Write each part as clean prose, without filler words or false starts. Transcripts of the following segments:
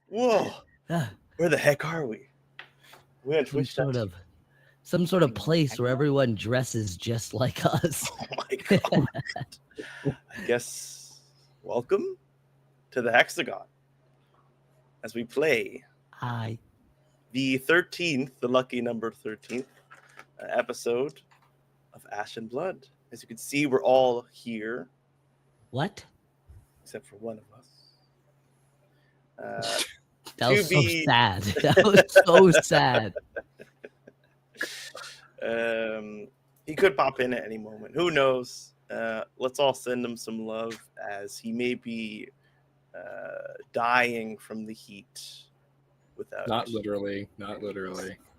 Whoa! Ah, Where the heck are we? We on some Twitch. some sort of place where everyone dresses just like us. Oh my god! I guess welcome to the Hexagon as we play Hi. the 13th, the lucky number 13th episode of Ash and Blood. As you can see, we're all here What? except for one of us. Uh, That to was so be, sad. That was so sad. he could pop in at any moment. Who knows? Let's all send him some love as he may be dying from the heat. Without Not literally.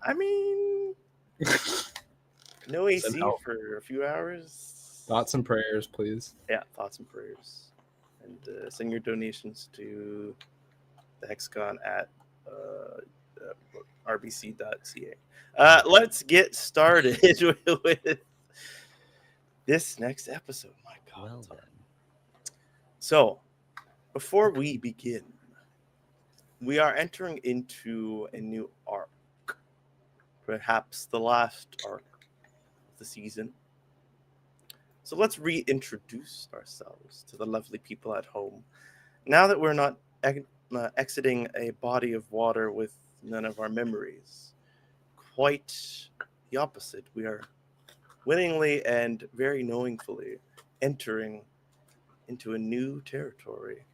I mean, no AC help. for a few hours. Thoughts and prayers, please. Yeah, thoughts and prayers. And send your donations to the Hexagon at rbc.ca. Let's get started with this next episode. My God. Well then. So, before we begin, we are entering into a new arc. Perhaps the last arc of the season. So let's reintroduce ourselves to the lovely people at home. Now that we're not exiting a body of water with none of our memories, quite the opposite. We are willingly and very knowingly entering into a new territory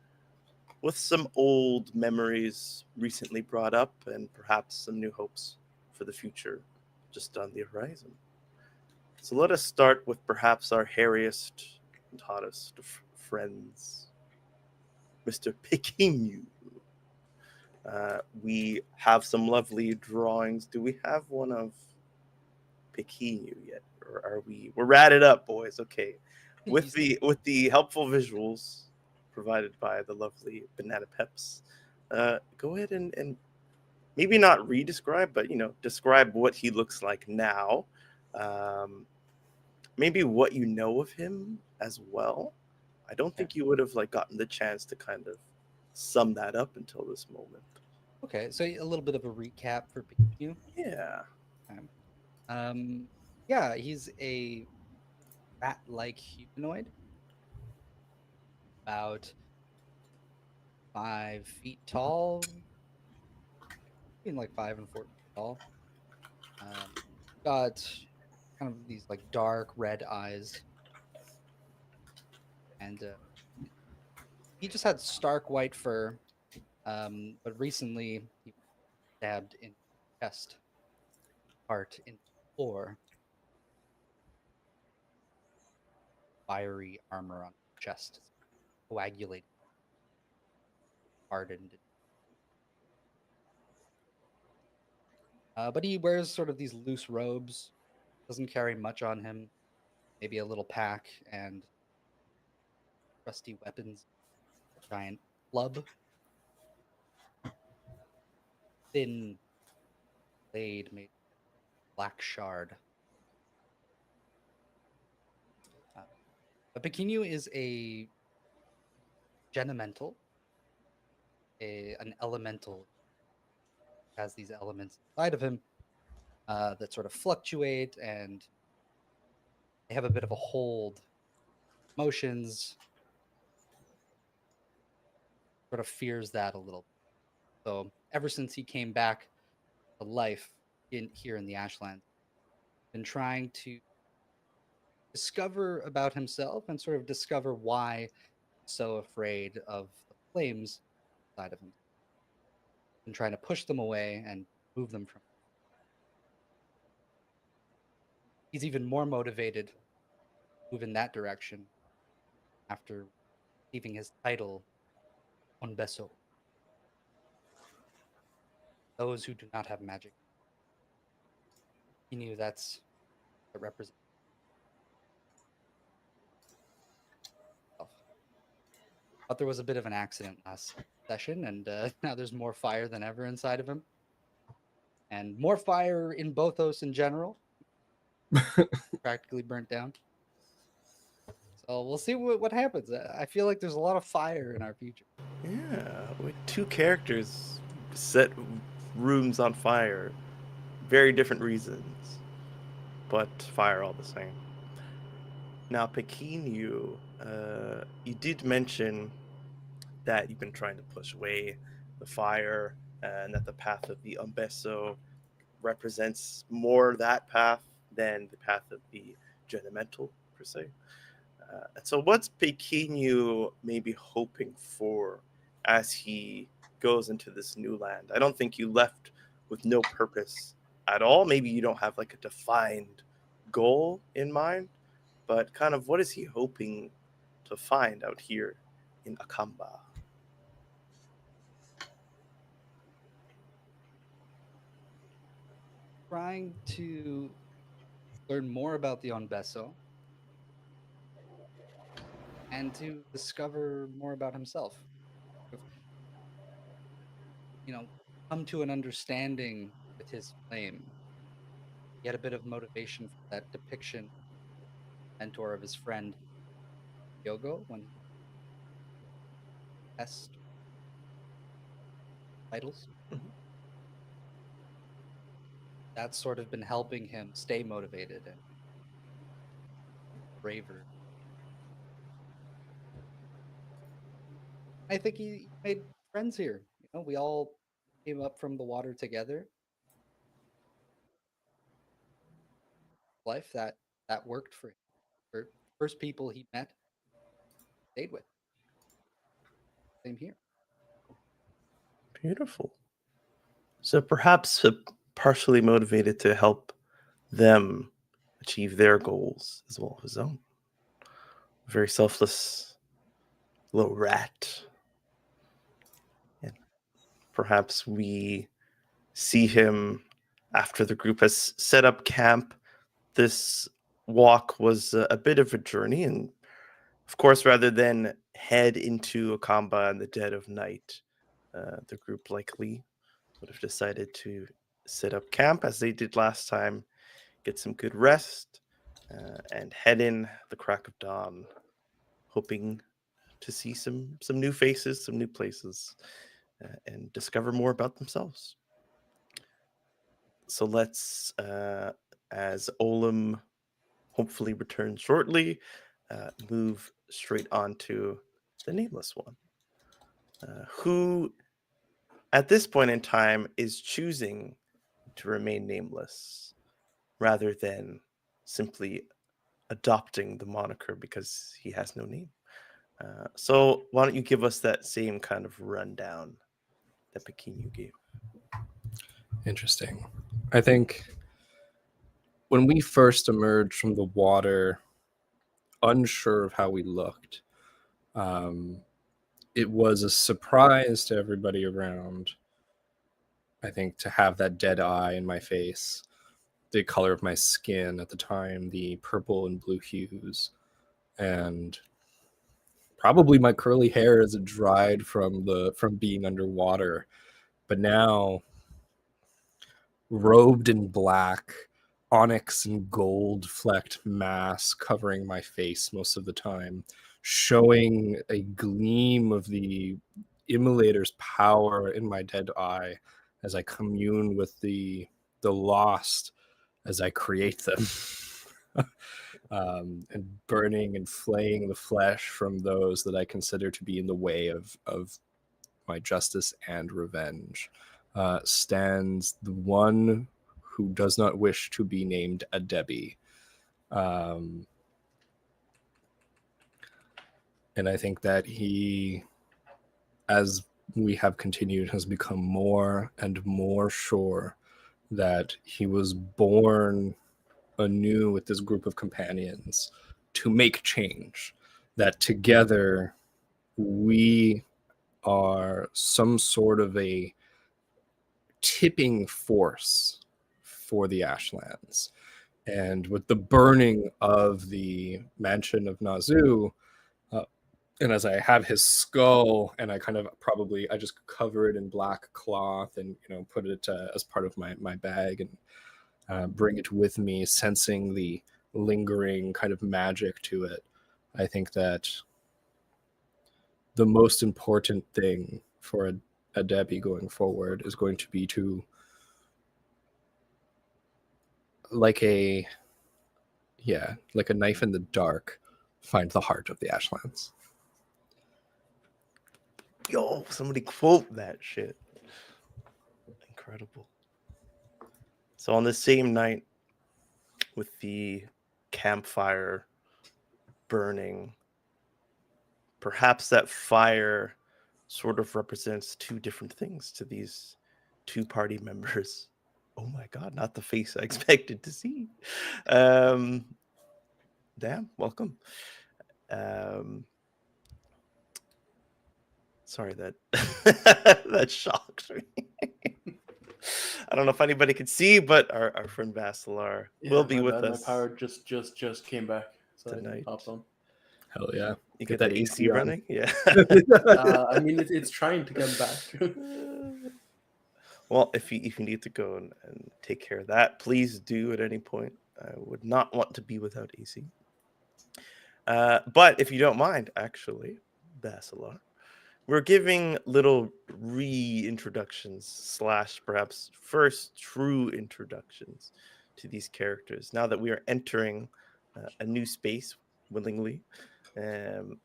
with some old memories recently brought up and perhaps some new hopes for the future just on the horizon. So let us start with perhaps our hairiest and hottest of friends, Mr. Pekinyu. We have some lovely drawings. Do we have one of Pekinyu yet? Or are we're ratted up, boys. Okay. With the helpful visuals provided by the lovely Banana Peps, go ahead and maybe not re-describe, but describe what he looks like now. Maybe what you know of him as well. I don't think you would have gotten the chance to kind of sum that up until this moment. Okay, so a little bit of a recap for you. Yeah. Yeah, he's a rat-like humanoid, about 5 feet tall, between 5 and 4 feet tall. Got kind of these dark red eyes, and he just had stark white fur. But recently he was stabbed in the chest, heart in the floor, fiery armor on the chest, coagulated, hardened. But he wears sort of these loose robes, doesn't carry much on him, maybe a little pack and rusty weapons, a giant club, thin blade made of black shard. But Pekinyu is a genimental, an elemental. Has these elements inside of him that sort of fluctuate, and they have a bit of a hold. Emotions, sort of fears that a little. So ever since he came back to life here in the Ashlands, been trying to discover about himself and sort of discover why he's so afraid of the flames inside of him, and trying to push them away and move them from. He's even more motivated to move in that direction after receiving his title on Beso. Those who do not have magic. He knew that's what it represents. But there was a bit of an accident last session, and now there's more fire than ever inside of him. And more fire in Bothos in general. Practically burnt down. So we'll see what happens. I feel like there's a lot of fire in our future. Yeah, with two characters set rooms on fire. Very different reasons, but fire all the same. Now, Pekin, you did mention that you've been trying to push away the fire, and that the path of the Umbeso represents more that path than the path of the Genimental, per se. And so, what's Pequeno maybe hoping for as he goes into this new land? I don't think you left with no purpose at all. Maybe you don't have like a defined goal in mind, but kind of what is he hoping to find out here in Akamba? Trying to learn more about the Onbeso and to discover more about himself. Come to an understanding with his flame. He had a bit of motivation for that depiction, mentor of his friend Yogo when he test titles. Mhm. That's sort of been helping him stay motivated and braver. I think he made friends here. We all came up from the water together. Life that worked for him. First people he met, stayed with. Same here. Beautiful. So perhaps partially motivated to help them achieve their goals as well as his own. Very selfless little rat. And perhaps we see him after the group has set up camp. This walk was a bit of a journey, and of course, rather than head into Akamba in the dead of night, the group likely would have decided to set up camp as they did last time, get some good rest, and head in the crack of dawn, hoping to see some new faces, some new places, and discover more about themselves. So let's, as Olam hopefully returns shortly, move straight on to the nameless one, who at this point in time is choosing to remain nameless rather than simply adopting the moniker because he has no name. So why don't you give us that same kind of rundown that Pequeno gave? Interesting. I think when we first emerged from the water, unsure of how we looked, it was a surprise to everybody around, I think, to have that dead eye in my face, the color of my skin at the time, the purple and blue hues, and probably my curly hair as it dried from being underwater. But now, robed in black, onyx and gold flecked mask covering my face most of the time, showing a gleam of the immolator's power in my dead eye as I commune with the lost as I create them. And burning and flaying the flesh from those that I consider to be in the way of my justice and revenge, stands the one who does not wish to be named a Debbie. And I think that he, as we have continued, has become more and more sure that he was born anew with this group of companions to make change, that together we are some sort of a tipping force for the Ashlands. And with the burning of the mansion of Nazu, and as I have his skull, and I just cover it in black cloth and put it as part of my bag and bring it with me, sensing the lingering kind of magic to it. I think that the most important thing for Debbie going forward is going to be to, like a knife in the dark, find the heart of the Ashlands. Yo, somebody quote that shit. Incredible. So on the same night, with the campfire burning, perhaps that fire sort of represents two different things to these two party members. Oh my god, not the face I expected to see. Damn, welcome. Sorry, that that shocked me. I don't know if anybody could see, but our friend Basilar will be with us. My power just came back, so I tonight. popped on. Hell yeah. You get that AC on. running? Yeah. I mean, it's trying to come back. Well, if you need to go and take care of that, please do at any point. I would not want to be without AC. But if you don't mind, actually, Basilar, we're giving little reintroductions / perhaps first true introductions to these characters now that we are entering a new space willingly,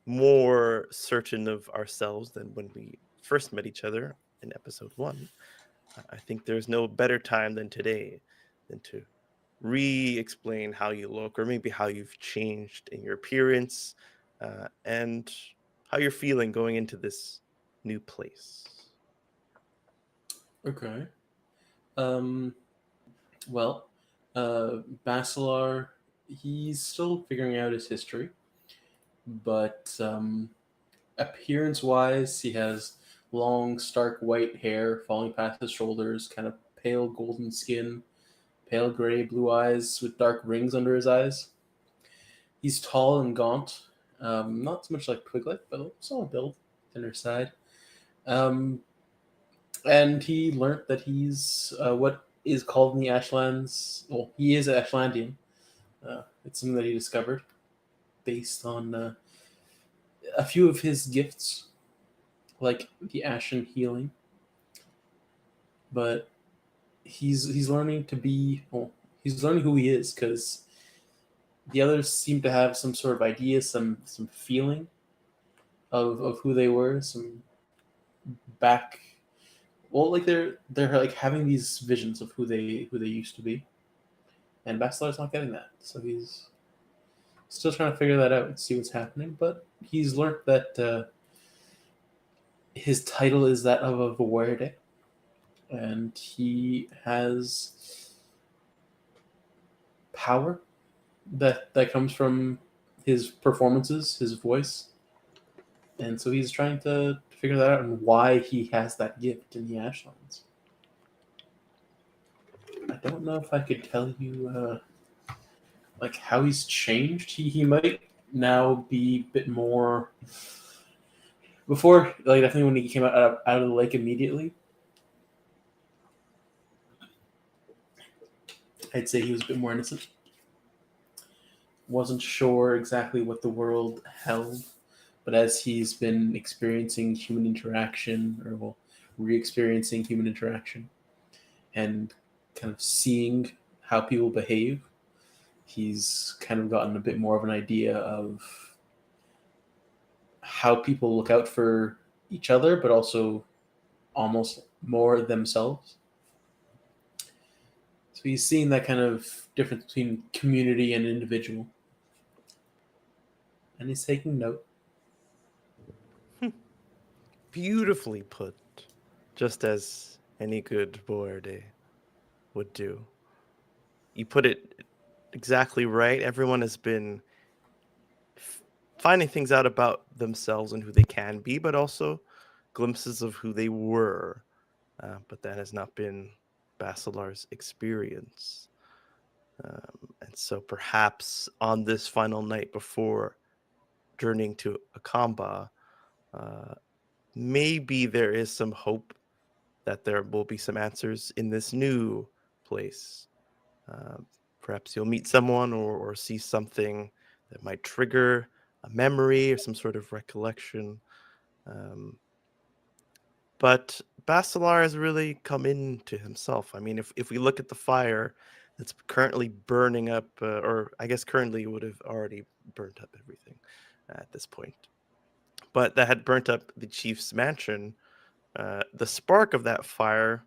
more certain of ourselves than when we first met each other in episode 1. I think there's no better time than today than to re-explain how you look, or maybe how you've changed in your appearance, and how you're feeling going into this new place. Okay. Well, Basilar, he's still figuring out his history, but appearance-wise, he has long, stark white hair falling past his shoulders, kind of pale golden skin, pale gray blue eyes with dark rings under his eyes. He's tall and gaunt, not so much like Twiglet, but a solid build, thinner side. And he learnt that he's what is called in the Ashlands. Well, he is an Ashlandian. It's something that he discovered based on a few of his gifts, like the Ashen healing. But he's learning to be. Well, he's learning who he is, because the others seem to have some sort of idea, some feeling of who they were, some back. Well, like they're like having these visions of who they used to be, and Basilar's not getting that, so he's still trying to figure that out and see what's happening. But he's learned that his title is that of a Verde, and he has power that comes from his performances, his voice, and so he's trying to figure that out and why he has that gift in the Ashlands. I don't know if I could tell you like how he's changed. He might now be a bit more. Before, like definitely when he came out of the lake immediately, I'd say he was a bit more innocent. Wasn't sure exactly what the world held, but as he's been experiencing human interaction, or well, re-experiencing human interaction, and kind of seeing how people behave, he's kind of gotten a bit more of an idea of how people look out for each other, but also almost more themselves. So he's seeing that kind of difference between community and individual. And he's taking note. Beautifully put, just as any good Verde would do. You put it exactly right. Everyone has been finding things out about themselves and who they can be, but also glimpses of who they were. But that has not been Basilar's experience. And so perhaps on this final night before journeying to Akamba, maybe there is some hope that there will be some answers in this new place. Perhaps you'll meet someone or see something that might trigger a memory or some sort of recollection. But Basilar has really come into himself. I mean, if we look at the fire that's currently burning up, or I guess currently would have already burnt up everything at this point, but that had burnt up the chief's mansion, the spark of that fire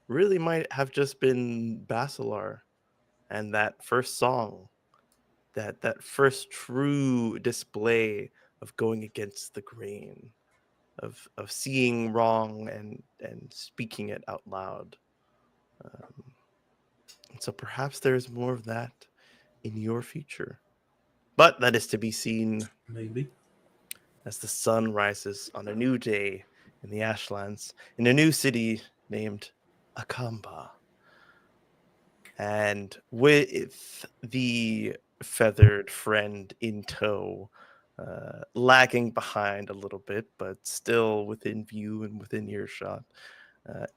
really might have just been Basilar and that first song, that first true display of going against the grain, of seeing wrong and speaking it out loud. Um, and so perhaps there's more of that in your future, but that is to be seen Maybe. as the sun rises on a new day in the Ashlands, in a new city named Akamba. And with the feathered friend in tow, lagging behind a little bit, but still within view and within earshot,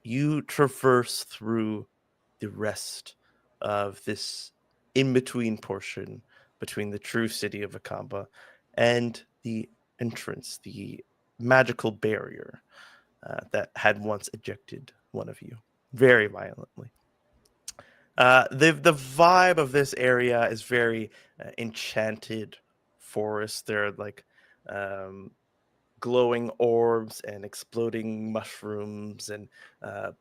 you traverse through the rest of this in between portion between the true city of Akamba and the entrance, the magical barrier that had once ejected one of you very violently. The vibe of this area is very enchanted forest. There are like um, glowing orbs and exploding mushrooms and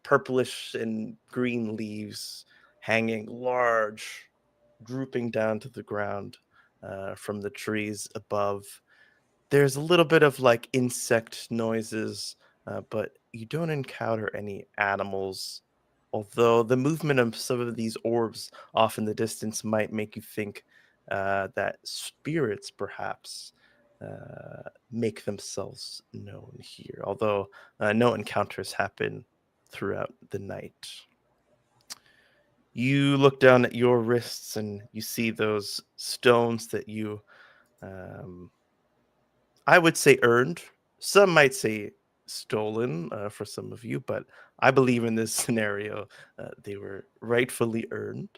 purplish and green leaves hanging large, drooping down to the ground from the trees above. There's a little bit of like insect noises, but you don't encounter any animals. Although the movement of some of these orbs off in the distance might make you think that spirits perhaps make themselves known here. Although no encounters happen throughout the night. You look down at your wrists and you see those stones that you um, I would say earned. Some might say stolen for some of you, but I believe in this scenario they were rightfully earned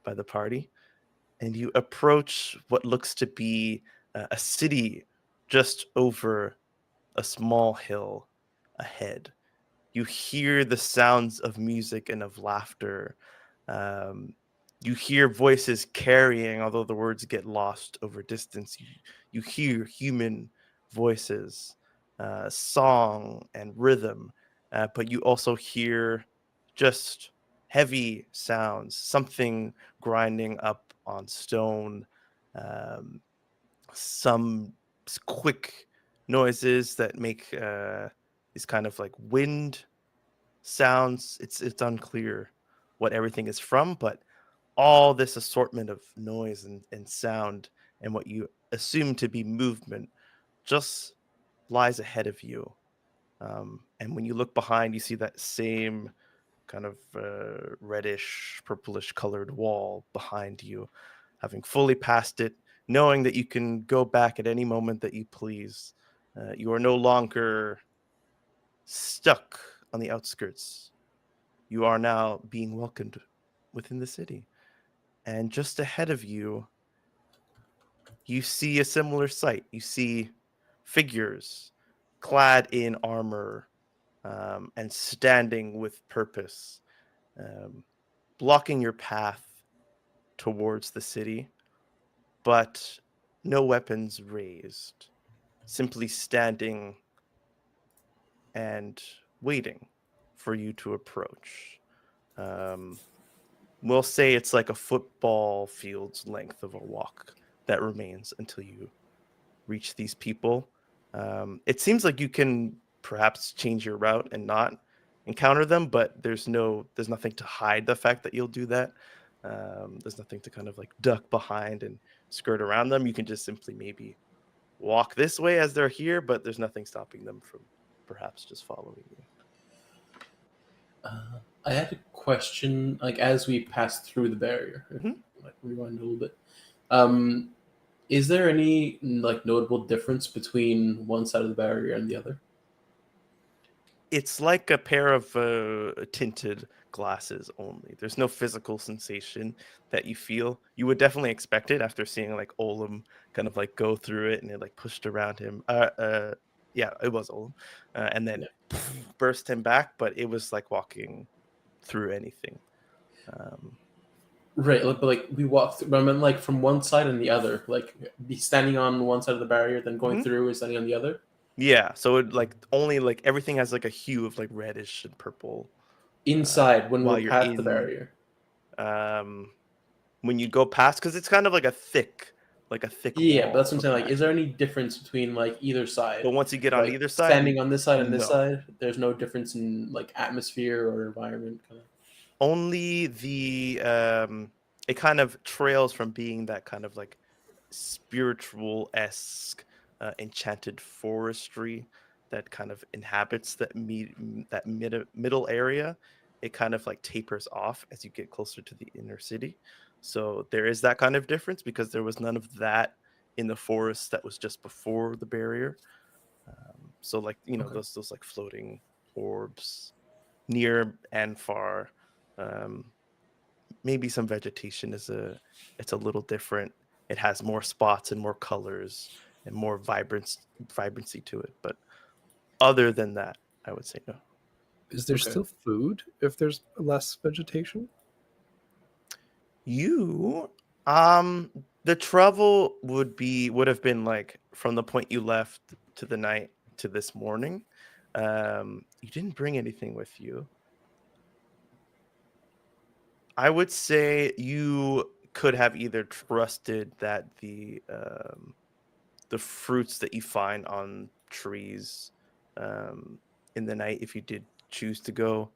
by the party. And you approach what looks to be a city just over a small hill ahead. You hear the sounds of music and of laughter. Um, you hear voices carrying, although the words get lost over distance. You hear human voices, song and rhythm, but you also hear just heavy sounds, something grinding up on stone, um, some quick noises that make these kind of like wind sounds. It's unclear what everything is from, but all this assortment of noise and sound and what you assume to be movement just lies ahead of you. And when you look behind, you see that same kind of reddish, purplish colored wall behind you, having fully passed it, knowing that you can go back at any moment that you please. You are no longer stuck on the outskirts. You are now being welcomed within the city. And just ahead of you, you see a similar sight. You see figures clad in armor and standing with purpose, um, blocking your path towards the city, but no weapons raised, simply standing and waiting for you to approach. Um, we'll say it's like a football field's length of a walk that remains until you reach these people. It seems like you can perhaps change your route and not encounter them, but there's nothing to hide the fact that you'll do that. There's nothing to kind of like duck behind and skirt around them. You can just simply maybe walk this way as they're here, but there's nothing stopping them from perhaps just following you. I had a question, like as we passed through the barrier, Mhm. like rewind a little bit. Is there any like notable difference between one side of the barrier and the other? It's like a pair of tinted glasses only. There's no physical sensation that you feel. You would definitely expect it after seeing like Olam kind of like go through it and it like pushed around him. Yeah, it was old. And then burst him back, but it was like walking through anything. Right, but like we walked through, but I meant like from one side and the other, like be standing on one side of the barrier, then going through and standing on the other. Yeah, so it like only like everything has like a hue of like reddish and purple. Inside when while we're you're past the in- barrier. When you go past, because it's kind of like a thick Yeah, wall. but that's what I'm of saying. an Like, is there actual- any difference between like either side? But once you get on Like either side, standing on this side and this no. side, there's no difference in like atmosphere or environment. Kind of. only the it kind of trails from being that kind of like spiritual-esque enchanted forestry that kind of inhabits middle area. It kind of like tapers off as you get closer to the inner city. So there is that kind of difference because there was none of that in the forest that was just before the barrier. So like Okay. those like floating orbs near and far. Maybe some vegetation it's a little different. It has more spots and more colors and more vibrancy to it. But other than that, I would say no. Is there Okay. still food if there's less vegetation? The travel would have been like from the point you left to the night to this morning. You didn't bring anything with you. I would say you could have either trusted that the fruits that you find on trees in the night, if you did choose to go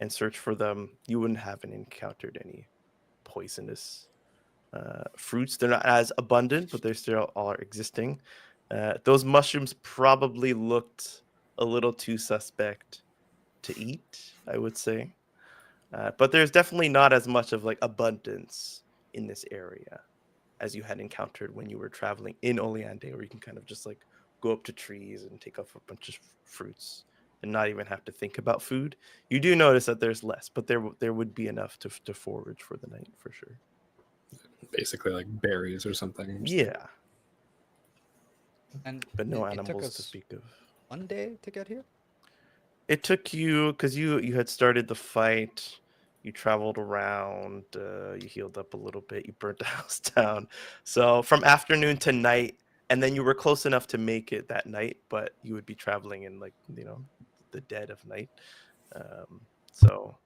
and search for them, you wouldn't have encountered any poisonous fruits. They're not as abundant, but they still are existing. Those mushrooms probably looked a little too suspect to eat, I would say. But there's definitely not as much of like abundance in this area as you had encountered when you were traveling in Oleande, where you can kind of just like go up to trees and take off a bunch of fruits and not even have to think about food. You do notice that there's less, but there would be enough to forage for the night for sure. Basically, like berries or something. Yeah, And but no it took animals us to speak of. 1 day to get here. It took you because you had started the fight. You traveled around. You healed up a little bit. You burnt the house down. So from afternoon to night, and then you were close enough to make it that night, but you would be traveling in like the dead of night. So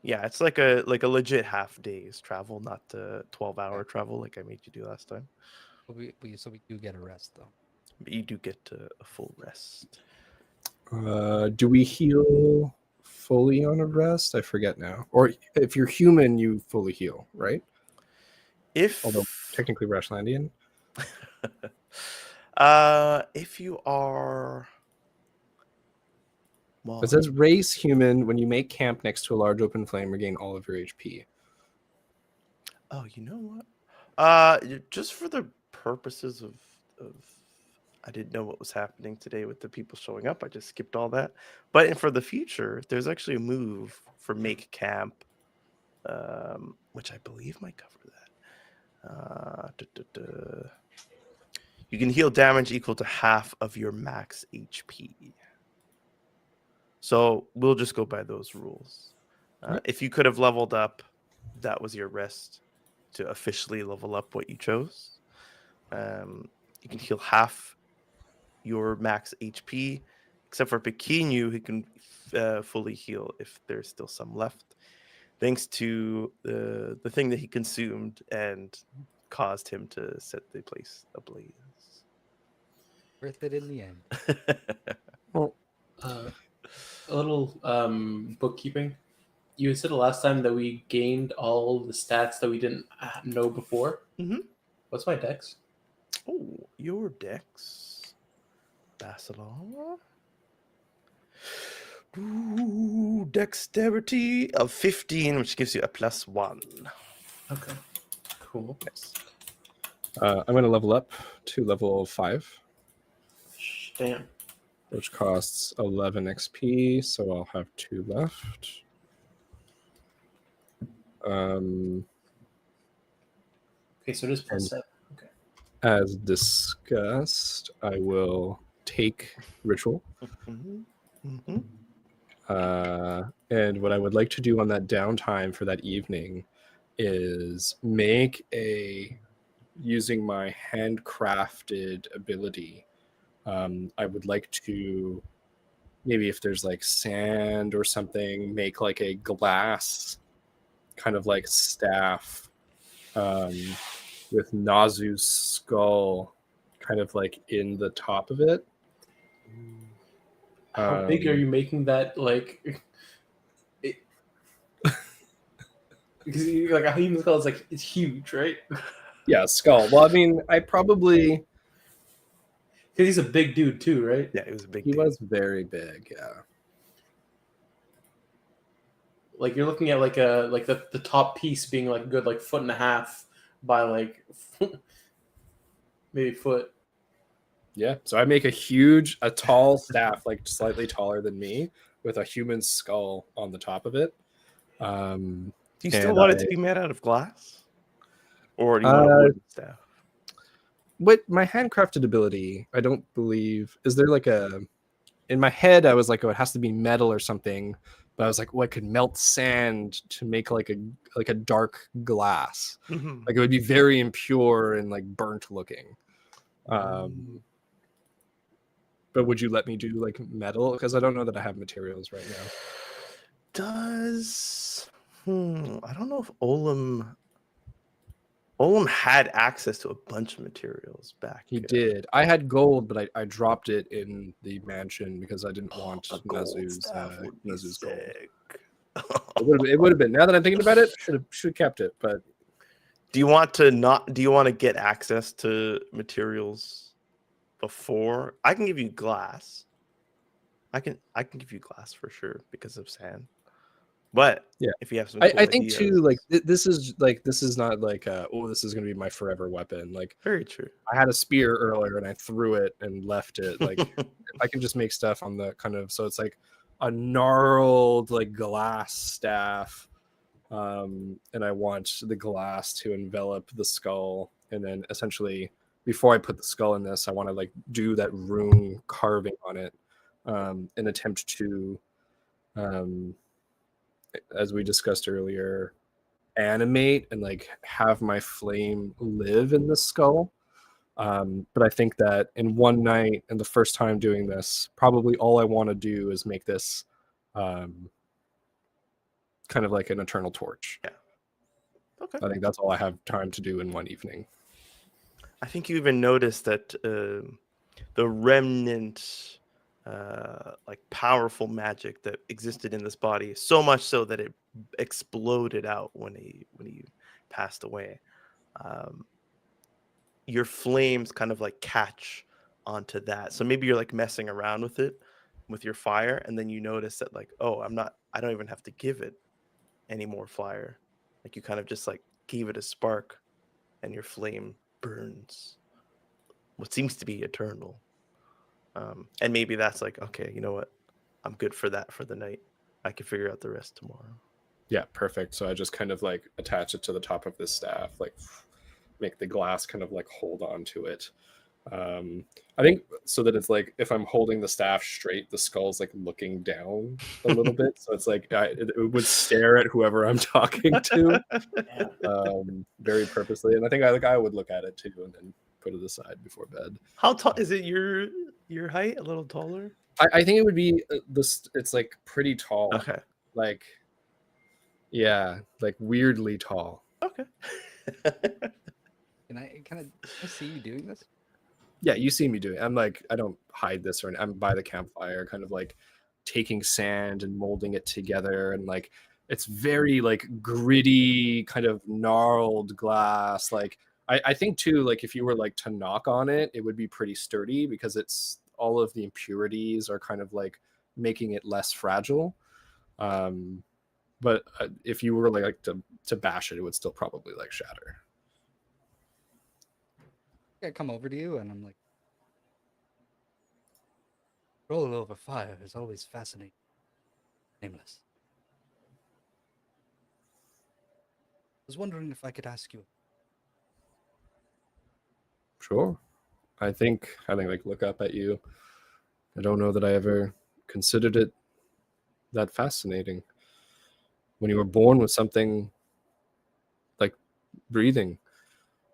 yeah, it's like a legit half day's travel, not the 12-hour travel like I made you do last time. But we do get a rest though. But you do get a full rest. Do we heal fully on a rest? I forget now. Or if you're human, you fully heal, right? If Although technically we're Ashlandian. if you are, well, It says race human. When you make camp next to a large open flame, regain all of your HP. oh, you know what? Just for the purposes of I didn't know what was happening today with the people showing up. I just skipped all that. But for the future, there's actually a move for make camp, which I believe might cover that. You can heal damage equal to half of your max HP. So we'll just go by those rules. If you could have leveled up, that was your rest to officially level up what you chose. You can heal half your max HP, except for Pequenu, who can fully heal if there's still some left, thanks to the thing that he consumed and caused him to set the place ablaze. Worth it in the end. Well, A little bookkeeping. You said the last time that we gained all the stats that we didn't know before. Mhm. What's my dex? Oh, your dex, Basilar. Ooh, dexterity of 15, which gives you a +1. Okay. Cool. Yes. I'm going to level up to level 5, Damn. which costs 11 XP, so I'll have 2 left. Okay, so it is plus And- 7. Okay. As discussed, I will take ritual. Mhm. Mhm. And what I would like to do on that downtime for that evening is make using my handcrafted ability. I would like to, maybe if there's like sand or something, make like a glass kind of like staff with Nazu's skull kind of like in the top of it. How big are you making that? Like, because like a human skull is like it's huge, right? Yeah, skull. Well, I mean, I probably Because he's a big dude too, right? Yeah, it was a big he deal. was very big. Yeah. Like you're looking at like the top piece being like a good like foot and a half by like maybe foot. Yeah. So I make a tall staff, like slightly taller than me, with a human skull on the top of it. Do you still And want it to be made out of glass? Or do you want a wooden staff? With my handcrafted ability, I don't believe, is there like a, in my head I was like, oh, it has to be metal or something, but I was like, oh, I could melt sand to make like a dark glass. Mhm. Like it would be very impure and like burnt looking. But would you let me do like metal? Because I don't know that I have materials right now. I don't know if Olam had access to a bunch of materials back. He did. I had gold, but I dropped it in the mansion because I didn't want A gold Nazu's staff would be gold. sick. It would have been. Now that I'm thinking about it, should have kept it. But Do you want to get access to materials before? I can give you glass. I can give you glass for sure because of sand. But yeah, if you have some, cool I think ideas, too. Like this is not like oh, this is gonna be my forever weapon. Like very true. I had a spear earlier and I threw it and left it. Like if I can just make stuff on the kind of, so it's like a gnarled like glass staff. And I want the glass to envelop the skull, and then essentially before I put the skull in this, I want to like do that rune carving on it, and attempt to, as we discussed earlier, animate and like have my flame live in the skull. But I think that in one night and the first time doing this, probably all I want to do is make this kind of like an eternal torch. Yeah. Okay. I think that's all I have time to do in one evening. I think you even noticed that the remnant, like powerful magic that existed in this body, so much so that it exploded out when he passed away. Your flames kind of like catch onto that, so maybe you're like messing around with it with your fire, and then you notice that like, oh, I don't even have to give it any more fire. Like you kind of just like gave it a spark, and your flame burns what seems to be eternal. And maybe that's like, okay, you know what? I'm good for that for the night. I can figure out the rest tomorrow. Yeah, perfect. So I just kind of like attach it to the top of this staff, like make the glass kind of like hold on to it. I think so that it's like if I'm holding the staff straight, the skull's like looking down a little bit. So it's like it would stare at whoever I'm talking to, very purposely. And I think I would look at it too and then put it aside before bed. How tall is it? Your height? A little taller? I think it would be this. It's like pretty tall. Okay. Like, yeah, like weirdly tall. Okay. Can I see you doing this? Yeah, you see me doing it. I'm like, I don't hide this or I'm by the campfire, kind of like taking sand and molding it together, and like it's very like gritty, kind of gnarled glass. Like I think too, like if you were like to knock on it, it would be pretty sturdy because it's all of the impurities are kind of like making it less fragile. But if you were like to bash it, it would still probably like shatter. I come over to you and I'm like, roll over fire is always fascinating. Nameless. I was wondering if I could ask you. Sure. I think like look up at you. I don't know that I ever considered it that fascinating. When you were born with something like breathing,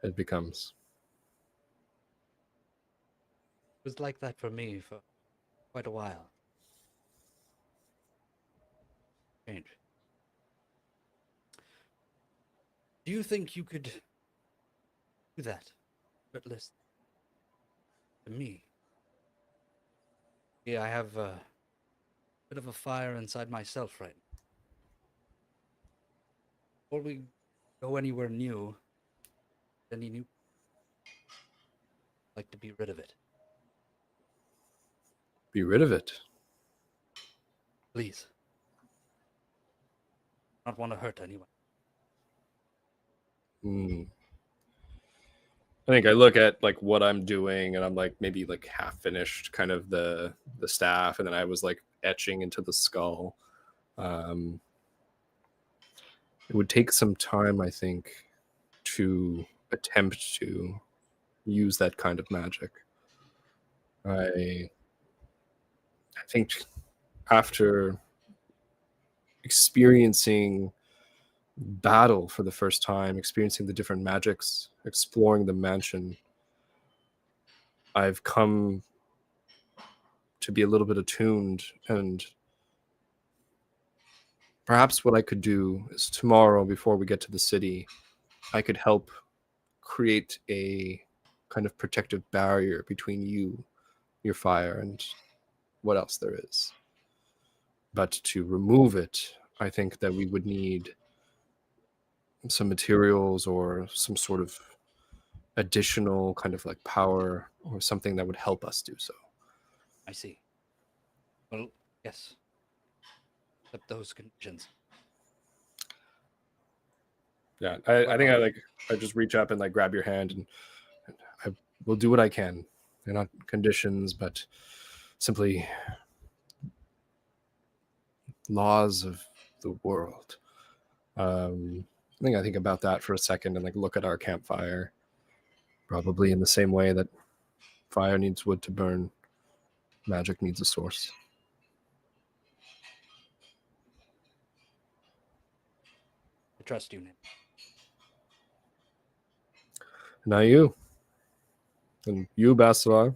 it becomes. It was like that for me for quite a while. Strange. Do you think you could do that, effortless, to me? Yeah, I have a bit of a fire inside myself right now. Before we go anywhere new, any new, I'd like to be rid of it. Be rid of it. Please. Not want to hurt anyone. I think I look at like what I'm doing, and I'm like maybe like half finished, kind of the staff, and then I was like etching into the skull. It would take some time, I think, to attempt to use that kind of magic. I think after experiencing battle for the first time, experiencing the different magics, exploring the mansion, I've come to be a little bit attuned, and perhaps what I could do is tomorrow, before we get to the city, I could help create a kind of protective barrier between you, your fire, and what else there is. But to remove it, I think that we would need some materials or some sort of additional kind of like power or something that would help us do so. I see. Well, yes. Except those conditions. Yeah, I think I just reach up and like grab your hand, and I will do what I can. They're not conditions, but simply laws of the world. I think about that for a second and like look at our campfire. Probably in the same way that fire needs wood to burn, magic needs a source. I trust you, Nick. Now you. And you, Basilar.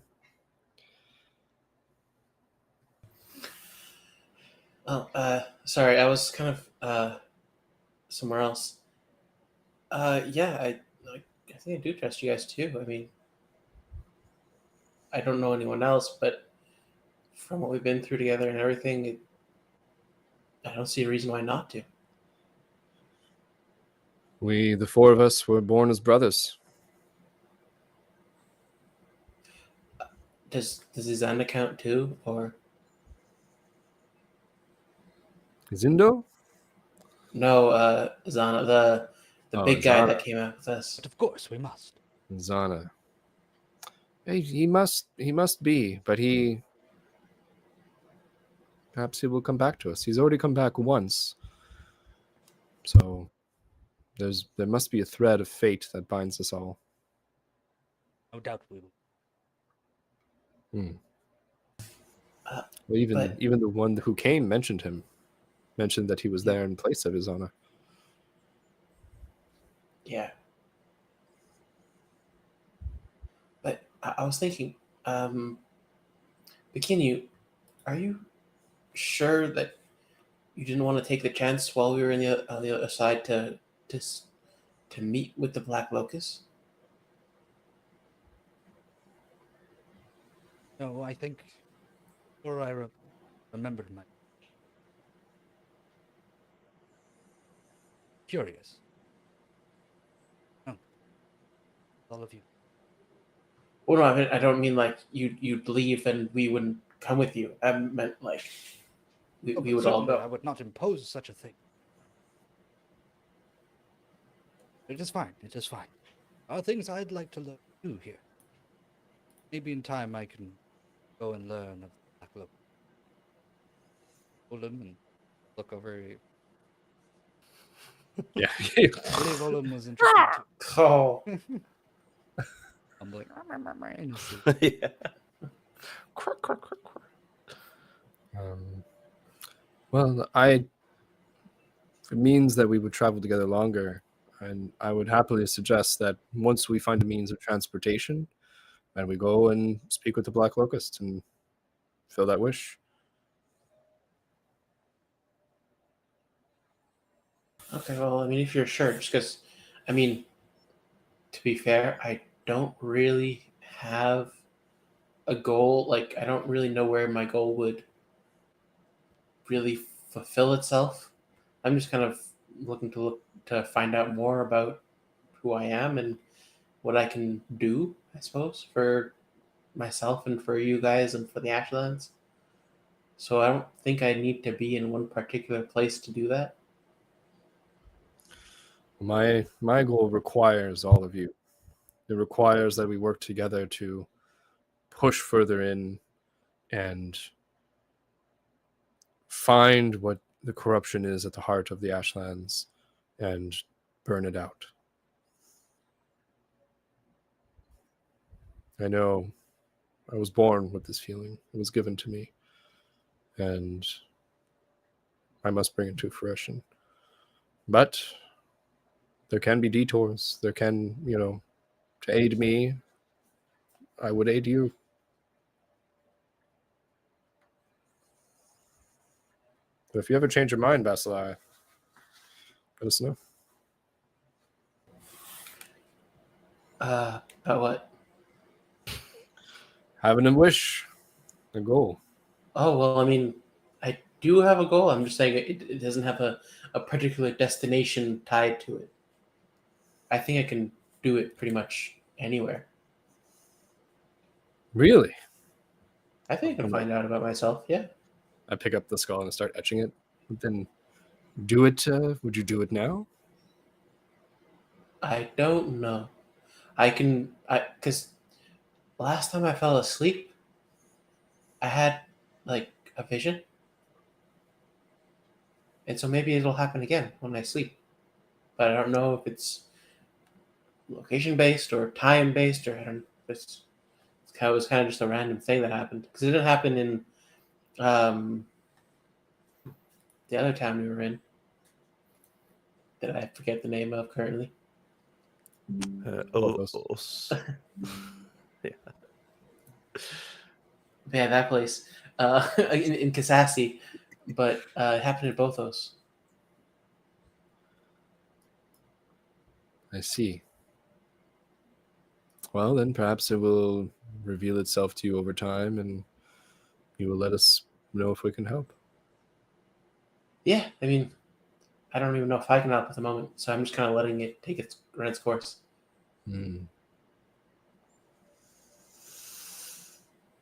Oh, sorry, I was kind of somewhere else. Yeah, I think I do trust you guys too. I mean, I don't know anyone else, but from what we've been through together and everything, I don't see a reason why not to. We, the four of us, were born as brothers. Does Izanda count too, or Zindo? no? Izana, the Oh, big guy Izana. that came out with us. But of course, we must. Zana. He must be, but perhaps he will come back to us. He's already come back once. So there must be a thread of fate that binds us all. No doubt we will. Well, But- even the one who came mentioned that he was there in place of Izana. Yeah. But I was thinking, Bikini, are you sure that you didn't want to take the chance while we were on the other side to meet with the Black Locust? No, I think, or I remembered my. Curious. No. All of you. Well, no, I don't mean like you'd leave and we wouldn't come with you. I meant like we Oh, but would all certainly go. I would not impose such a thing. It is fine. It is fine. There are things I'd like to do here. Maybe in time I can go and learn of the Black Look. Olum and look over. Yeah. I believe Olum was interested too. Oh, I'm like, in his sleep. Yeah. Quirk, quirk, quirk, quirk. Well, it means that we would travel together longer, and I would happily suggest that once we find a means of transportation, and we go and speak with the Black Locust and fill that wish. Okay, well, I mean, if you're sure, just because, I mean, to be fair, I don't really have a goal. Like, I don't really know where my goal would really fulfill itself. I'm just kind of looking to find out more about who I am and what I can do, I suppose, for myself and for you guys and for the Ashlands. So I don't think I need to be in one particular place to do that. My goal requires all of you. It requires that we work together to push further in and find what the corruption is at the heart of the Ashlands and burn it out. I know I was born with this feeling. It was given to me, and I must bring it to fruition. But there can be detours. There can, to aid me, I would aid you. But if you ever change your mind, Basilai, let us know. About what? Having a wish, a goal. Oh, well, I mean, I do have a goal. I'm just saying it doesn't have a particular destination tied to it. I think I can do it pretty much anywhere. Really? I think I can find out about myself, yeah. I pick up the skull and start etching it. Then do it. Would you do it now? I don't know. Because last time I fell asleep, I had like a vision. And so maybe it'll happen again when I sleep. But I don't know if it's location based or time based, or I don't know. It was kind of just a random thing that happened. Because it didn't happen in the other town we were in that I forget the name of currently. Yeah. Yeah, that place in Kasasi, but it happened in both those. I see. Well, then perhaps it will reveal itself to you over time, and you will let us know if we can help. Yeah, I mean, I don't even know if I can help at the moment, so I'm just kind of letting it run its course.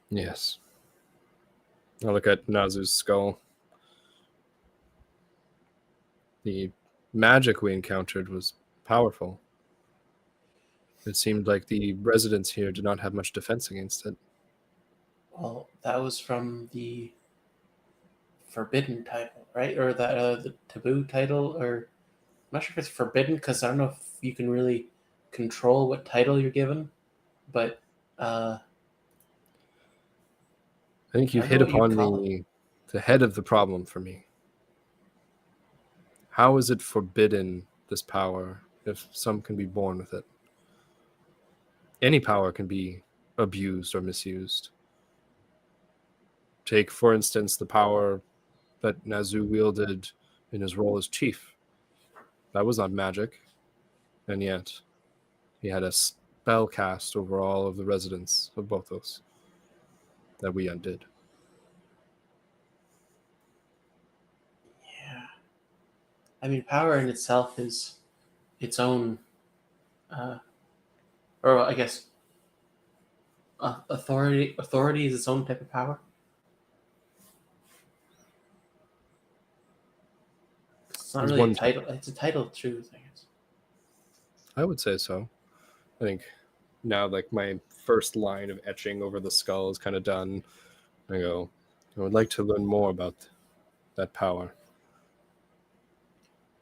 Yes. I'll look at Nazu's skull. The magic we encountered was powerful. It seemed like the residents here did not have much defense against it. Well, that was from the forbidden title, right? Or the taboo title, or I'm not sure if it's forbidden because I don't know if you can really control what title you're given, but I think you've I hit don't know what upon you'd call the head of the problem for me. How is it forbidden, this power, if some can be born with it? Any power can be abused or misused. Take, for instance, the power that Nazu wielded in his role as chief. That was not magic, and yet he had a spell cast over all of the residents of Bothos that we undid. Yeah. I mean, power in itself is its own, or I guess authority. Authority is its own type of power. It's not There's really a one title. It's a title of truth, I guess. I would say so. I think now, like, my first line of etching over the skull is kind of done. I go, I would like to learn more about that power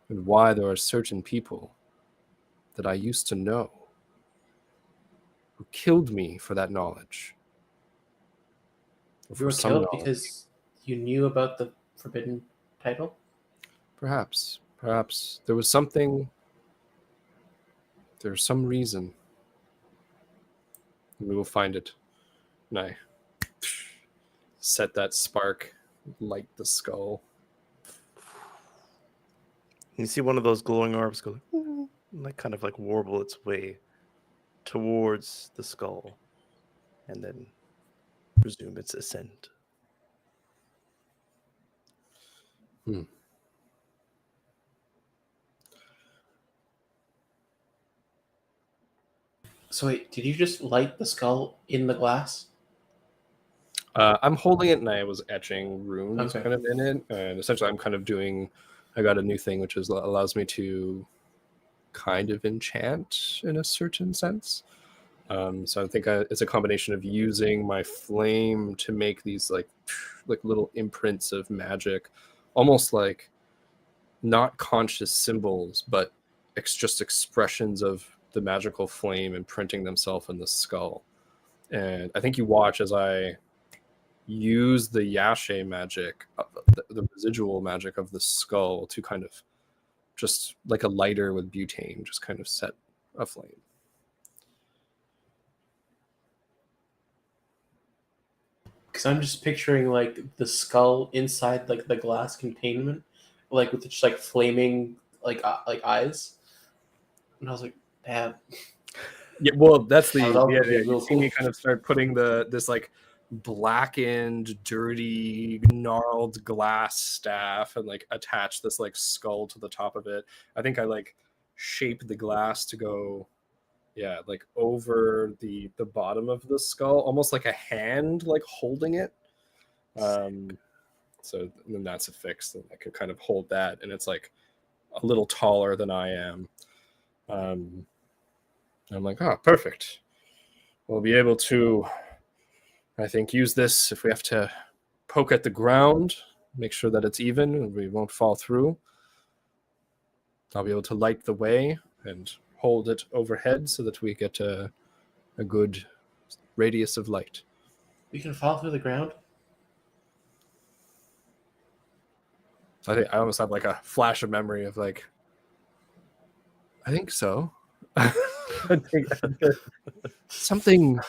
and why there are certain people that I used to know who killed me for that knowledge. Or You for were some killed knowledge. because you knew about the forbidden title? Perhaps there was something. There's some reason. We will find it. And I set that spark, light the skull. You see one of those glowing orbs go and like kind of like warble its way towards the skull, and then resume its ascent. So wait, did you just light the skull in the glass? I'm holding it, and I was etching runes Okay. kind of in it, and essentially I'm kind of doing. I got a new thing which is allows me to kind of enchant in a certain sense. So I think it's a combination of using my flame to make these like little imprints of magic, almost like not conscious symbols, but just expressions of the magical flame imprinting themselves in the skull. And I think you watch as I use the Yashe magic, the residual magic of the skull, to kind of just like a lighter with butane, just kind of set aflame. Because I'm just picturing like the skull inside like the glass containment, like with just like flaming like eyes, and I was like, damn. Yeah, well, that's the Oh, that would be you real see me cool. kind of start putting this like blackened, dirty, gnarled glass staff and like attach this like skull to the top of it. I think I like shape the glass to go, yeah, like over the bottom of the skull, almost like a hand like holding it. So then that's affixed, and I could kind of hold that, and it's like a little taller than I am. I'm like, oh, perfect. We'll be able to, I think, use this if we have to poke at the ground, make sure that it's even and we won't fall through. I'll be able to light the way and hold it overhead so that we get a good radius of light. We can fall through the ground. I think I almost have like a flash of memory of like, I think so. I think something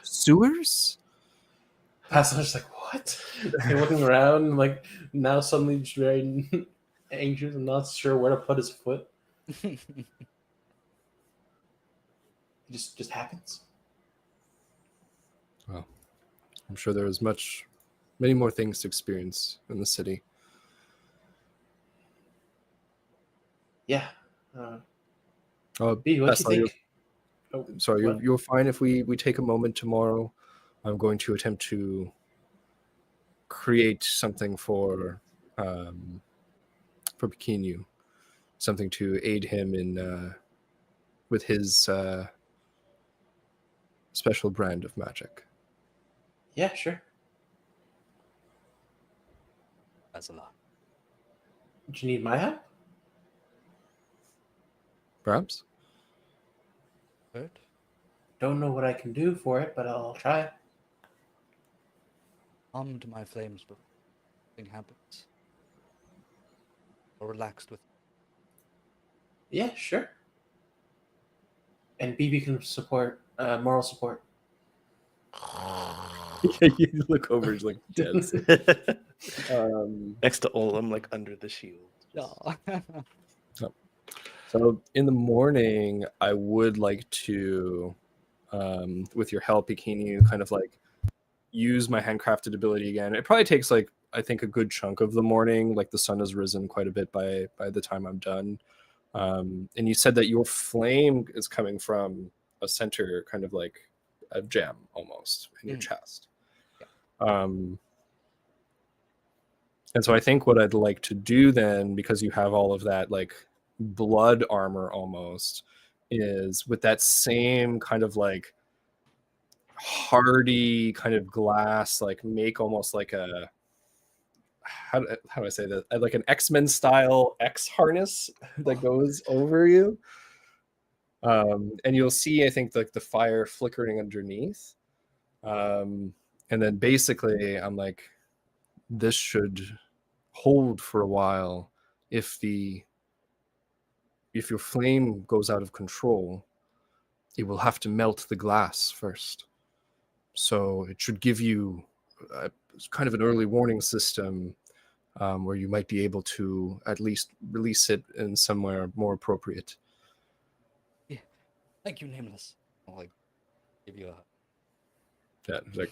sewers. Pastor's like, what? They're looking around, like now suddenly just very anxious and not sure where to put his foot. It just happens. Well, I'm sure there is many more things to experience in the city. Yeah. Oh, B, what do you think? Oh, sorry, what? you're fine if we take a moment tomorrow. I'm going to attempt to create something for Pequenu, something to aid him in with his special brand of magic. Yeah, sure. That's a lot. Do you need my help? Perhaps. Good. Don't know what I can do for it, but I'll try. Calmed my flames before something happens. Or relaxed with. Yeah, sure. And BB can support moral support. You look over, it's like dead. Next to Olam, like under the shield. So in the morning, I would like to, with your help, Bikini, kind of like use my handcrafted ability again. It probably takes like, I think, a good chunk of the morning. Like the sun has risen quite a bit by the time I'm done. And you said that your flame is coming from a center, kind of like a gem almost in your chest. Yeah. And so I think what I'd like to do then, because you have all of that like blood armor almost, is with that same kind of like hardy kind of glass, like make almost like a, how do I say that, like an X-Men style X harness that goes over you, and you'll see, I think, like the fire flickering underneath, and then basically I'm like this should hold for a while. If your flame goes out of control, it will have to melt the glass first. So it should give you kind of an early warning system where you might be able to at least release it in somewhere more appropriate. Yeah. Thank you, Nameless. I'll like give you a Yeah, like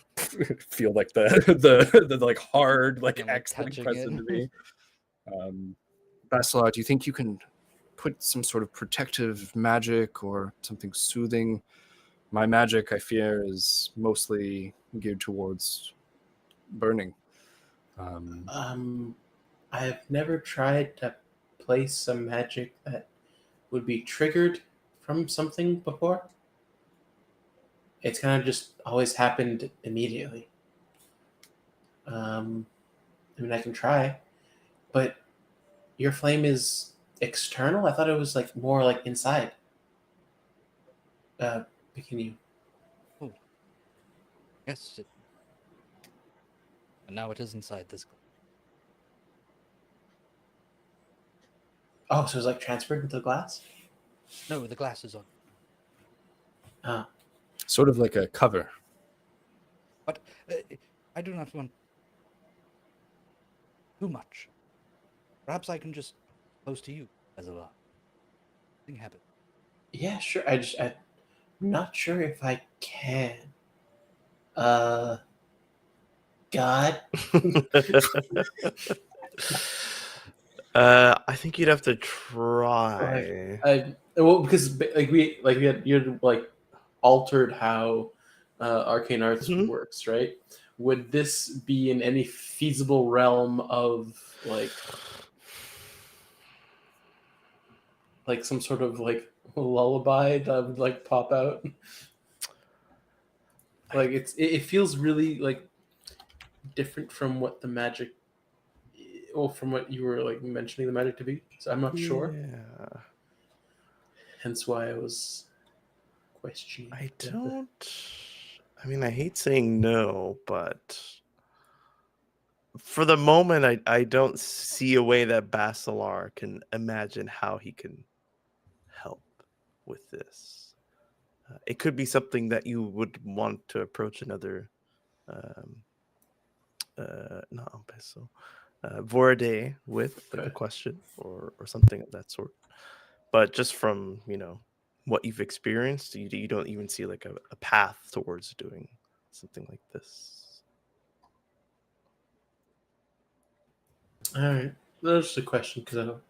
feel like the like hard like Yeah, like X like touching press it. into me. Basilar, do you think you can put some sort of protective magic or something soothing? My magic, I fear, is mostly geared towards burning. I've never tried to place some magic that would be triggered from something before. It's kind of just always happened immediately. I mean, I can try, but your flame is external. I thought it was like more like inside. Can you? Oh. Yes. And now it is inside this glass. Oh, so it's like transferred into the glass. No, the glass is on. Sort of like a cover. But I do not want too much. Perhaps I can just close to you as a thing happens. Yeah, sure. I'm not sure if I can. God. I think you'd have to try. Well, because we had you like altered how arcane arts Mhm. works, right? Would this be in any feasible realm of like some sort of like lullaby that would like pop out? Like it feels really like different from what the magic, well, from what you were like mentioning the magic to be. So I'm not sure. Yeah. Hence why I was questioning. I mean, I hate saying no, but for the moment, I don't see a way that Basilar can imagine how he can help with this. It could be something that you would want to approach another, not Ampeso, Vorade with, like a question or something of that sort. But just from, what you've experienced, you don't even see like a path towards doing something like this. All right, that's just a question because I don't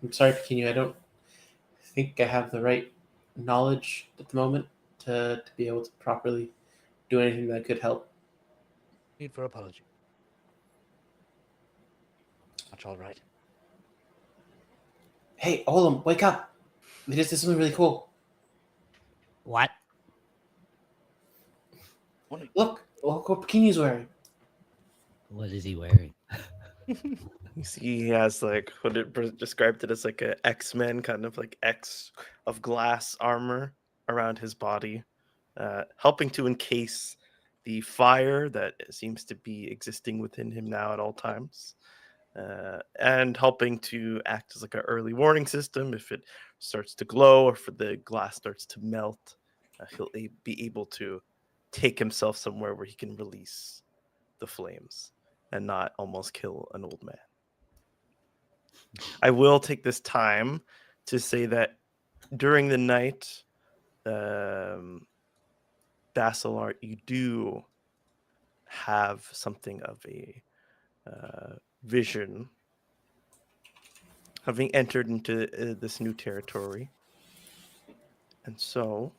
I'm sorry, Pequeno. I don't think I have the right knowledge at the moment to be able to properly do anything that could help. Need for apology. Much all right. Hey, Olam, wake up! We just did something really cool. What? Look what Pequeno's wearing. What is he wearing? You see, he has like what it described it as like a X-Men kind of like X of glass armor around his body, helping to encase the fire that seems to be existing within him now at all times, and helping to act as like an early warning system if it starts to glow or if the glass starts to melt. He'll be able to take himself somewhere where he can release the flames and not almost kill an old man. I will take this time to say that during the night, Basilar, you do have something of a vision, having entered into this new territory. And so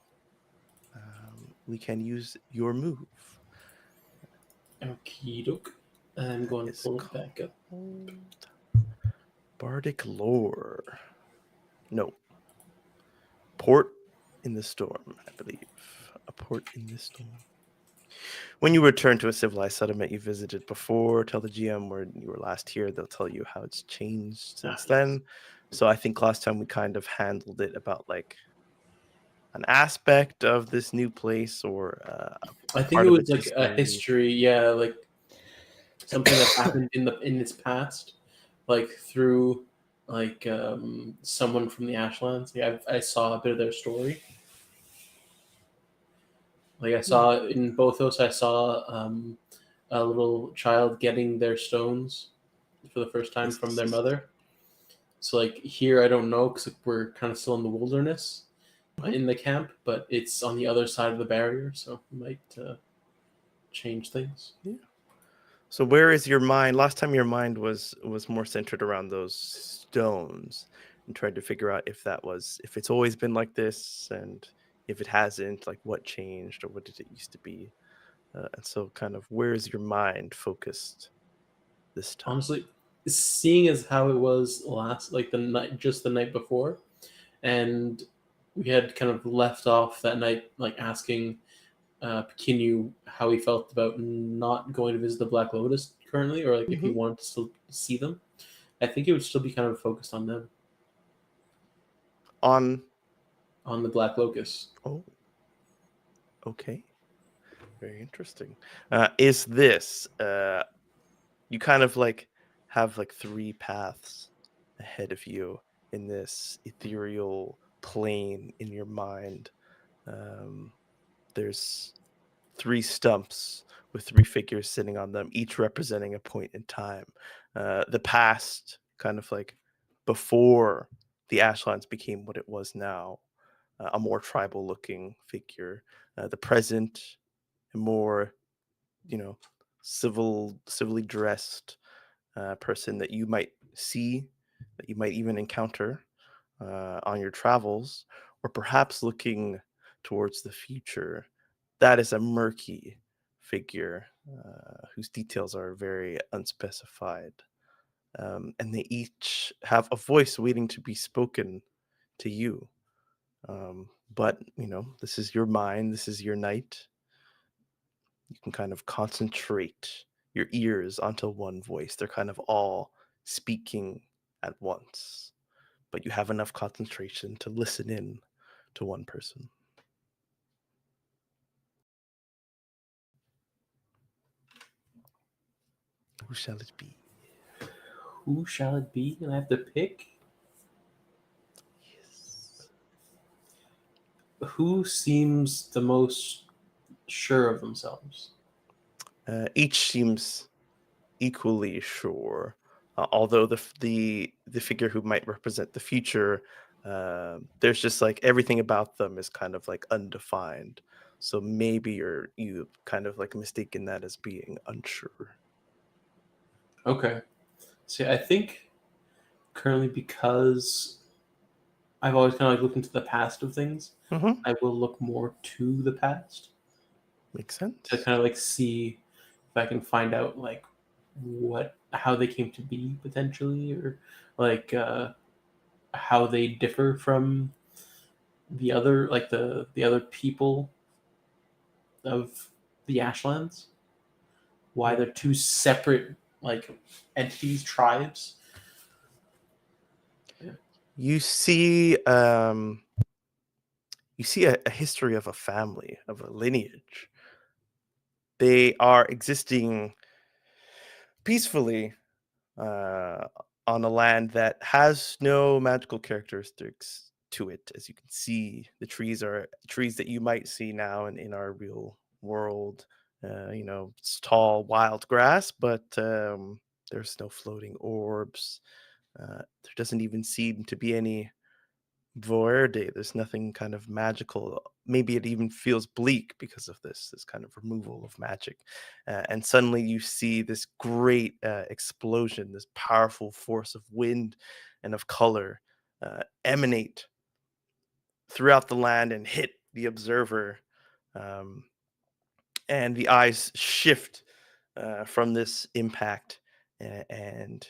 we can use your move. Okie doke. I'm going to It's pull it back up. Bardic Lore. No. Port in the Storm, I believe. A port in the storm. When you return to a civilized settlement you visited before, tell the GM where you were last here. They'll tell you how it's changed since then. So I think last time we kind of handled it about like an aspect of this new place or I think it was like a history. Yeah, like something that happened in its past, like through like someone from the Ashlands. Yeah, I saw a bit of their story. Like I saw in both those, I saw a little child getting their stones for the first time from their mother. So like here, I don't know because we're kind of still in the wilderness in the camp, but it's on the other side of the barrier, so it might change things. Yeah. So where is your mind? Last time your mind was more centered around those stones and tried to figure out if it's always been like this, and if it hasn't, like what changed or what did it used to be. And so kind of where is your mind focused this time? Honestly, seeing as how it was last, like the night before, and we had kind of left off that night, like asking Pekinyu how he felt about not going to visit the Black Lotus currently, or like if he wanted to still see them. I think it would still be kind of focused on them. On the Black Locust. Oh, okay, very interesting. Is this you kind of like have like three paths ahead of you in this ethereal plane in your mind. There's three stumps with three figures sitting on them, each representing a point in time. The past, kind of like before the Ashlands became what it was now, a more tribal looking figure. The present, a more, civilly dressed person that you might see, that you might even encounter on your travels, or perhaps looking towards the future. That is a murky figure whose details are very unspecified. And they each have a voice waiting to be spoken to you. But, this is your mind, this is your night. You can kind of concentrate your ears onto one voice. They're kind of all speaking at once, but you have enough concentration to listen in to one person. Who shall it be? Who shall it be? And I have to pick? Yes. Who seems the most sure of themselves? Each seems equally sure, although the figure who might represent the future, there's just like everything about them is kind of like undefined. So maybe you kind of like mistaken that as being unsure. Okay. See, I think currently, because I've always kind of like looked into the past of things, I will look more to the past Makes sense. to kind of like see if I can find out like how they came to be potentially, or like how they differ from the other the other people of the Ashlands. Why they're two separate like entities, tribes. You see a history of a family, of a lineage. They are existing peacefully on a land that has no magical characteristics to it. As you can see, the trees are trees that you might see now in our real world. It's tall wild grass, but there's no floating orbs. There doesn't even seem to be any Verde. There's nothing kind of magical. Maybe it even feels bleak because of this kind of removal of magic. And suddenly you see this great explosion, this powerful force of wind and of color emanate throughout the land and hit the observer. And the eyes shift from this impact, and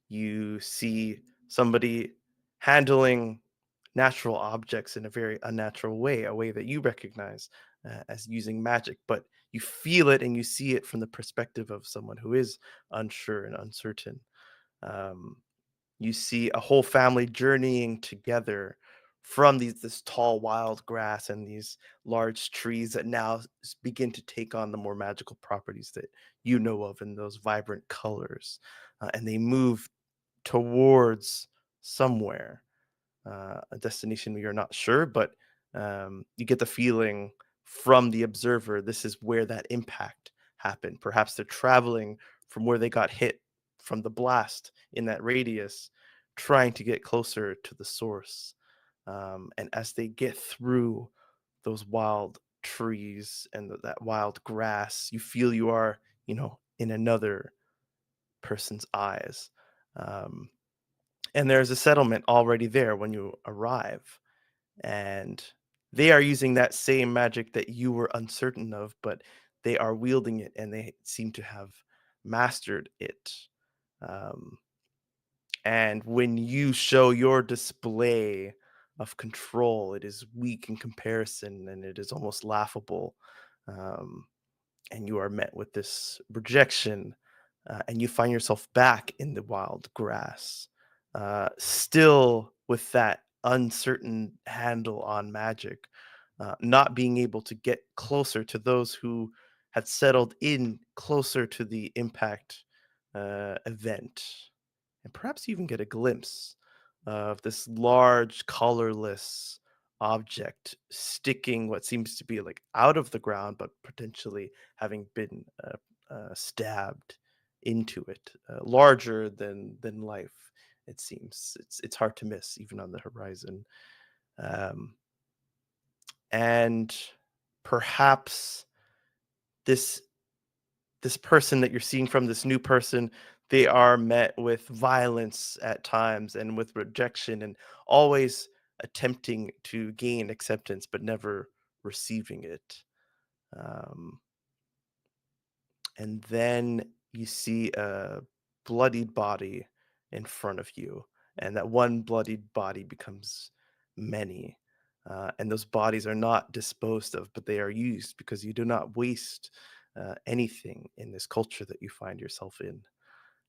you see somebody handling natural objects in a very unnatural way, a way that you recognize as using magic, but you feel it and you see it from the perspective of someone who is unsure and uncertain. You see a whole family journeying together from this tall wild grass and these large trees that now begin to take on the more magical properties that you know of and those vibrant colors. And they move towards somewhere, a destination you're not sure, but you get the feeling from the observer this is where that impact happened. Perhaps they're traveling from where they got hit from the blast in that radius, trying to get closer to the source. And as they get through those wild trees and that wild grass, you feel you are, in another person's eyes. Um, and there's a settlement already there when you arrive. And they are using that same magic that you were uncertain of, but they are wielding it and they seem to have mastered it. Um, and when you show your display of control, it is weak in comparison and it is almost laughable. Um, and you are met with this rejection, and you find yourself back in the wild grass, still with that uncertain handle on magic, not being able to get closer to those who had settled in closer to the impact event, and perhaps even get a glimpse of this large, colorless object sticking what seems to be like out of the ground, but potentially having been stabbed into it, larger than life. It seems it's hard to miss even on the horizon, um, and perhaps this this person that you're seeing from this new person, they are met with violence at times and with rejection and always attempting to gain acceptance but never receiving it. Um, and then you see a bloodied body in front of you, and that one bloodied body becomes many. And those bodies are not disposed of, but they are used because you do not waste anything in this culture that you find yourself in.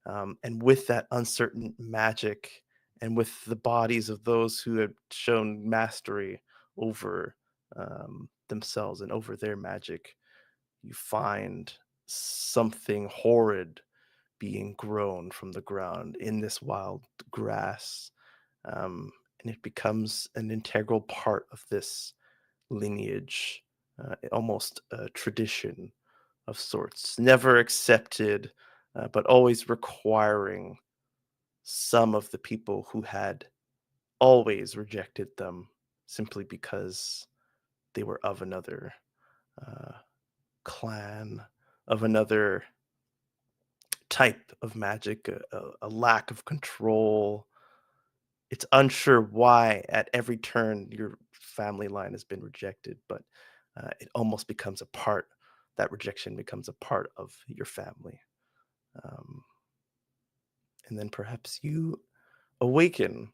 And with that uncertain magic and with the bodies of those who have shown mastery over themselves and over their magic, you find something horrid being grown from the ground in this wild grass. And it becomes an integral part of this lineage, almost a tradition of sorts, never accepted, but always requiring some of the people who had always rejected them simply because they were of another uh, clan, of another type of magic, a lack of control. It's unsure why at every turn your family line has been rejected, but it almost becomes a part, that rejection becomes a part of your family. Um, and then perhaps you awaken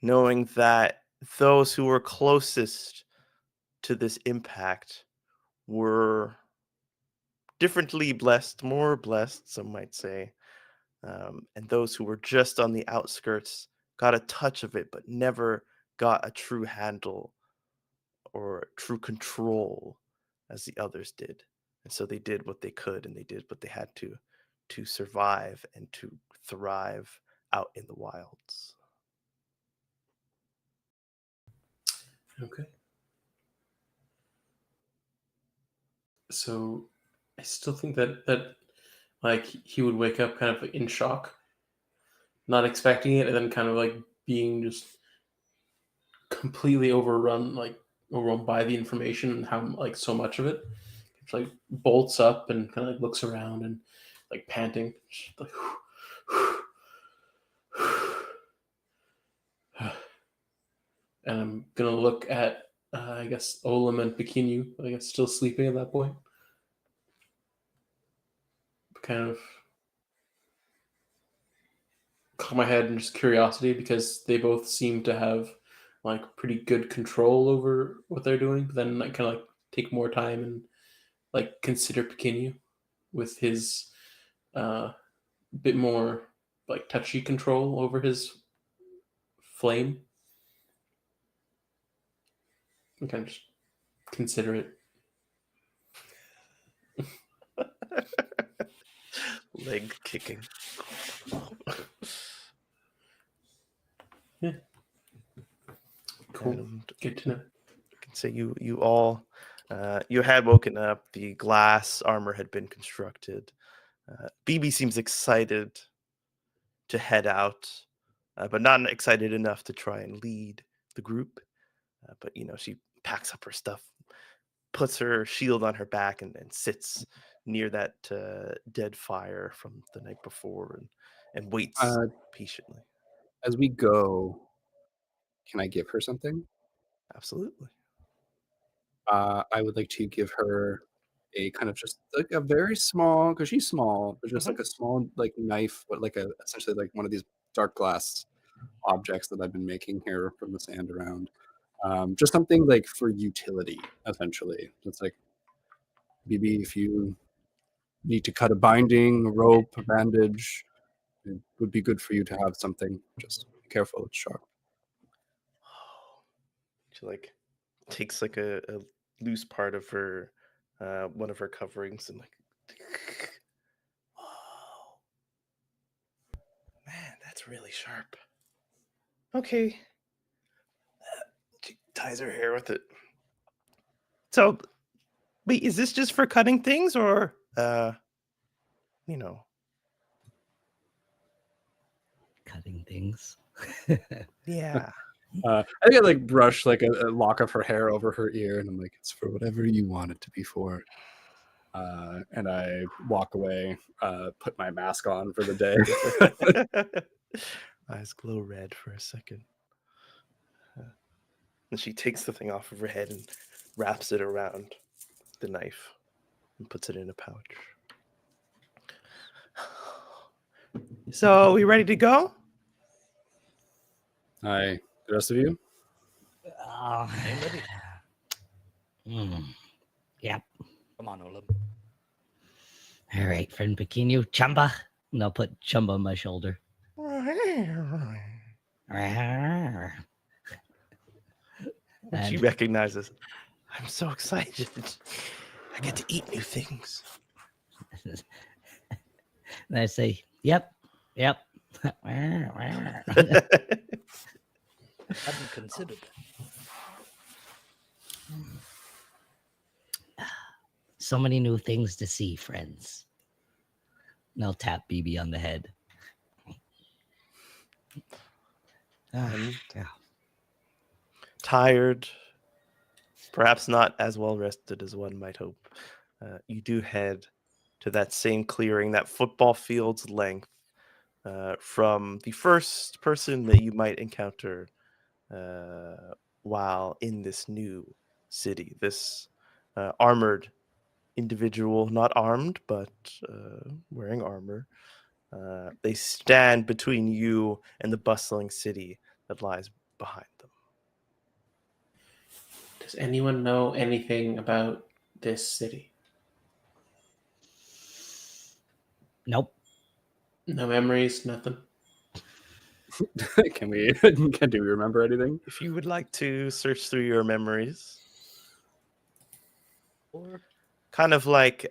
knowing that those who were closest to this impact were differently blessed, more blessed, some might say. And those who were just on the outskirts got a touch of it, but never got a true handle or true control as the others did. And so they did what they could and they did what they had to survive and to thrive out in the wilds. Okay. So I still think that like he would wake up kind of in shock, not expecting it, and then kind of like being just completely overrun by the information and how like so much of it. Just, like bolts up and kind of like looks around and like panting, just, like, and I'm gonna look at I guess Olam and Pequenu, I guess still sleeping at that point. Kind of caught my head in just curiosity because they both seem to have like pretty good control over what they're doing, but then I kind of like take more time and like consider Pequenu with his bit more like touchy control over his flame. I kind of just consider it. Leg kicking. Yeah. Cool. And Good to know. I can say you all you had woken up. The glass armor had been constructed. BB seems excited to head out, but not excited enough to try and lead the group. But she packs up her stuff, puts her shield on her back, and sits near that dead fire from the night before, and waits patiently. As we go, can I give her something? Absolutely. I would like to give her a kind of just like a very small, because she's small, but just like a small like knife, but like essentially like one of these dark glass objects that I've been making here from the sand around. Just something like for utility, essentially. It's like maybe if you need to cut a binding, a rope, a bandage, it would be good for you to have something. Just be careful, it's sharp. She takes a loose part of her one of her coverings and oh man, that's really sharp. Okay. She ties her hair with it. So wait, is this just for cutting things or Cutting things. yeah. I think I like brush like a lock of her hair over her ear, and I'm like, it's for whatever you want it to be for. And I walk away, put my mask on for the day. Eyes glow red for a second. And she takes the thing off of her head and wraps it around the knife and puts it in a pouch. So, we ready to go? Hi, the rest of you? Yep. Come on, Olim. All right, friend Pequeno, Chumba. And I'll put Chumba on my shoulder. And she recognizes, I'm so excited. I get to eat new things. And I say, yep. Hadn't considered it. So many new things to see, friends. And I'll tap BB on the head. Tired, perhaps not as well rested as one might hope. You do head to that same clearing, that football field's length, from the first person that you might encounter while in this new city. This armored individual, not armed, but wearing armor. They stand between you and the bustling city that lies behind them. Does anyone know anything about this city? Nope. No memories, nothing. Can do we remember anything? If you would like to search through your memories, Or kind of like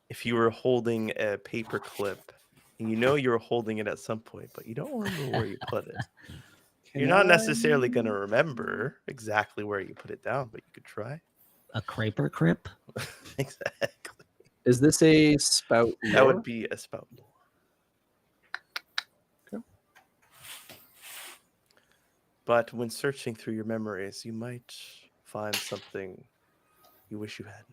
if you were holding a paper clip and you were holding it at some point, but you don't remember where you put it. You're not necessarily going to remember exactly where you put it down, but you could try. A Craper Crip? Exactly. Is this a spout? That lore? would be a spout lore. Okay. But when searching through your memories, you might find something you wish you hadn't.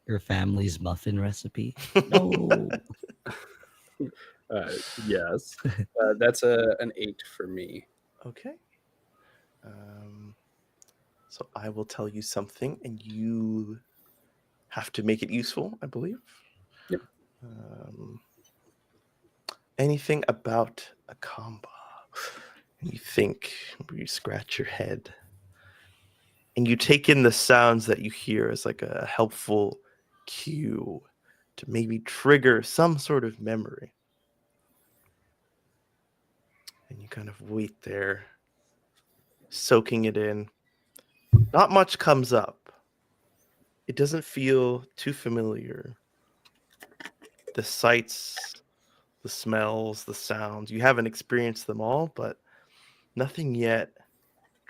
Your family's muffin recipe? No. Yes. That's an 8 for me. Okay. So I will tell you something, and you have to make it useful, I believe. Yep. Anything about Akamba? And you think, you scratch your head, and you take in the sounds that you hear as like a helpful cue to maybe trigger some sort of memory. and you kind of wait there, soaking it in. Not much comes up. It doesn't feel too familiar. The sights, the smells, the sounds, you haven't experienced them all, but nothing yet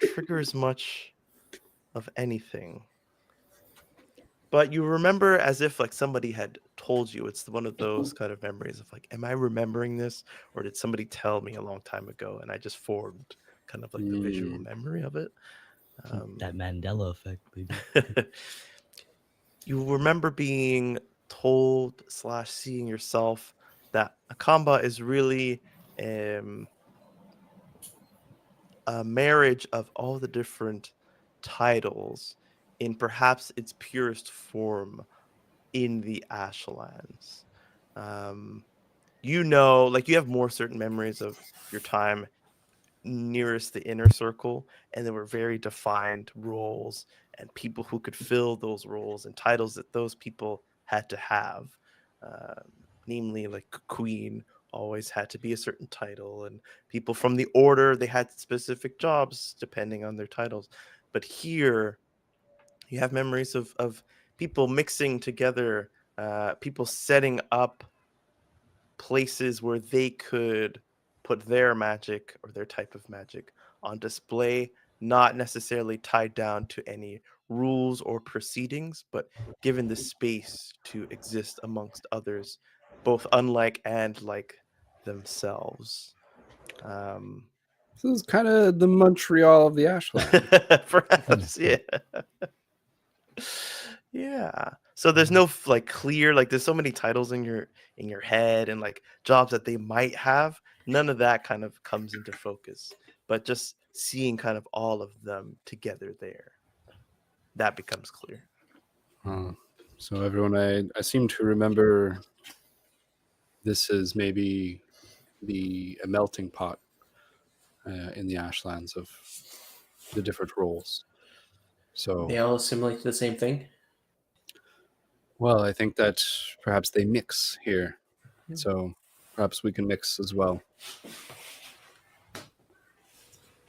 triggers much of anything. But you remember as if like somebody had told you. It's one of those kind of memories of like, am I remembering this, or did somebody tell me a long time ago and I just formed kind of like the visual memory of it? That Mandela effect, baby. You remember being told / seeing yourself that Akamba is really a marriage of all the different titles in perhaps its purest form in the Ashlands. You know, like you have more certain memories of your time nearest the inner circle, and there were very defined roles and people who could fill those roles and titles that those people had to have. Namely, like queen always had to be a certain title, and people from the order, they had specific jobs depending on their titles. But here you have memories of people mixing together, people setting up places where they could put their magic or their type of magic on display, not necessarily tied down to any rules or proceedings, but given the space to exist amongst others, both unlike and like themselves. This is kind of the Montreal of the Ashland. Perhaps, yeah. Yeah. So there's no like clear, like there's so many titles in your head and like jobs that they might have. None of that kind of comes into focus, but just seeing kind of all of them together there, that becomes clear. So everyone, I seem to remember this is maybe a melting pot in the Ashlands of the different roles. So They all assimilate to the same thing. well, I think that perhaps they mix here. So perhaps we can mix as well.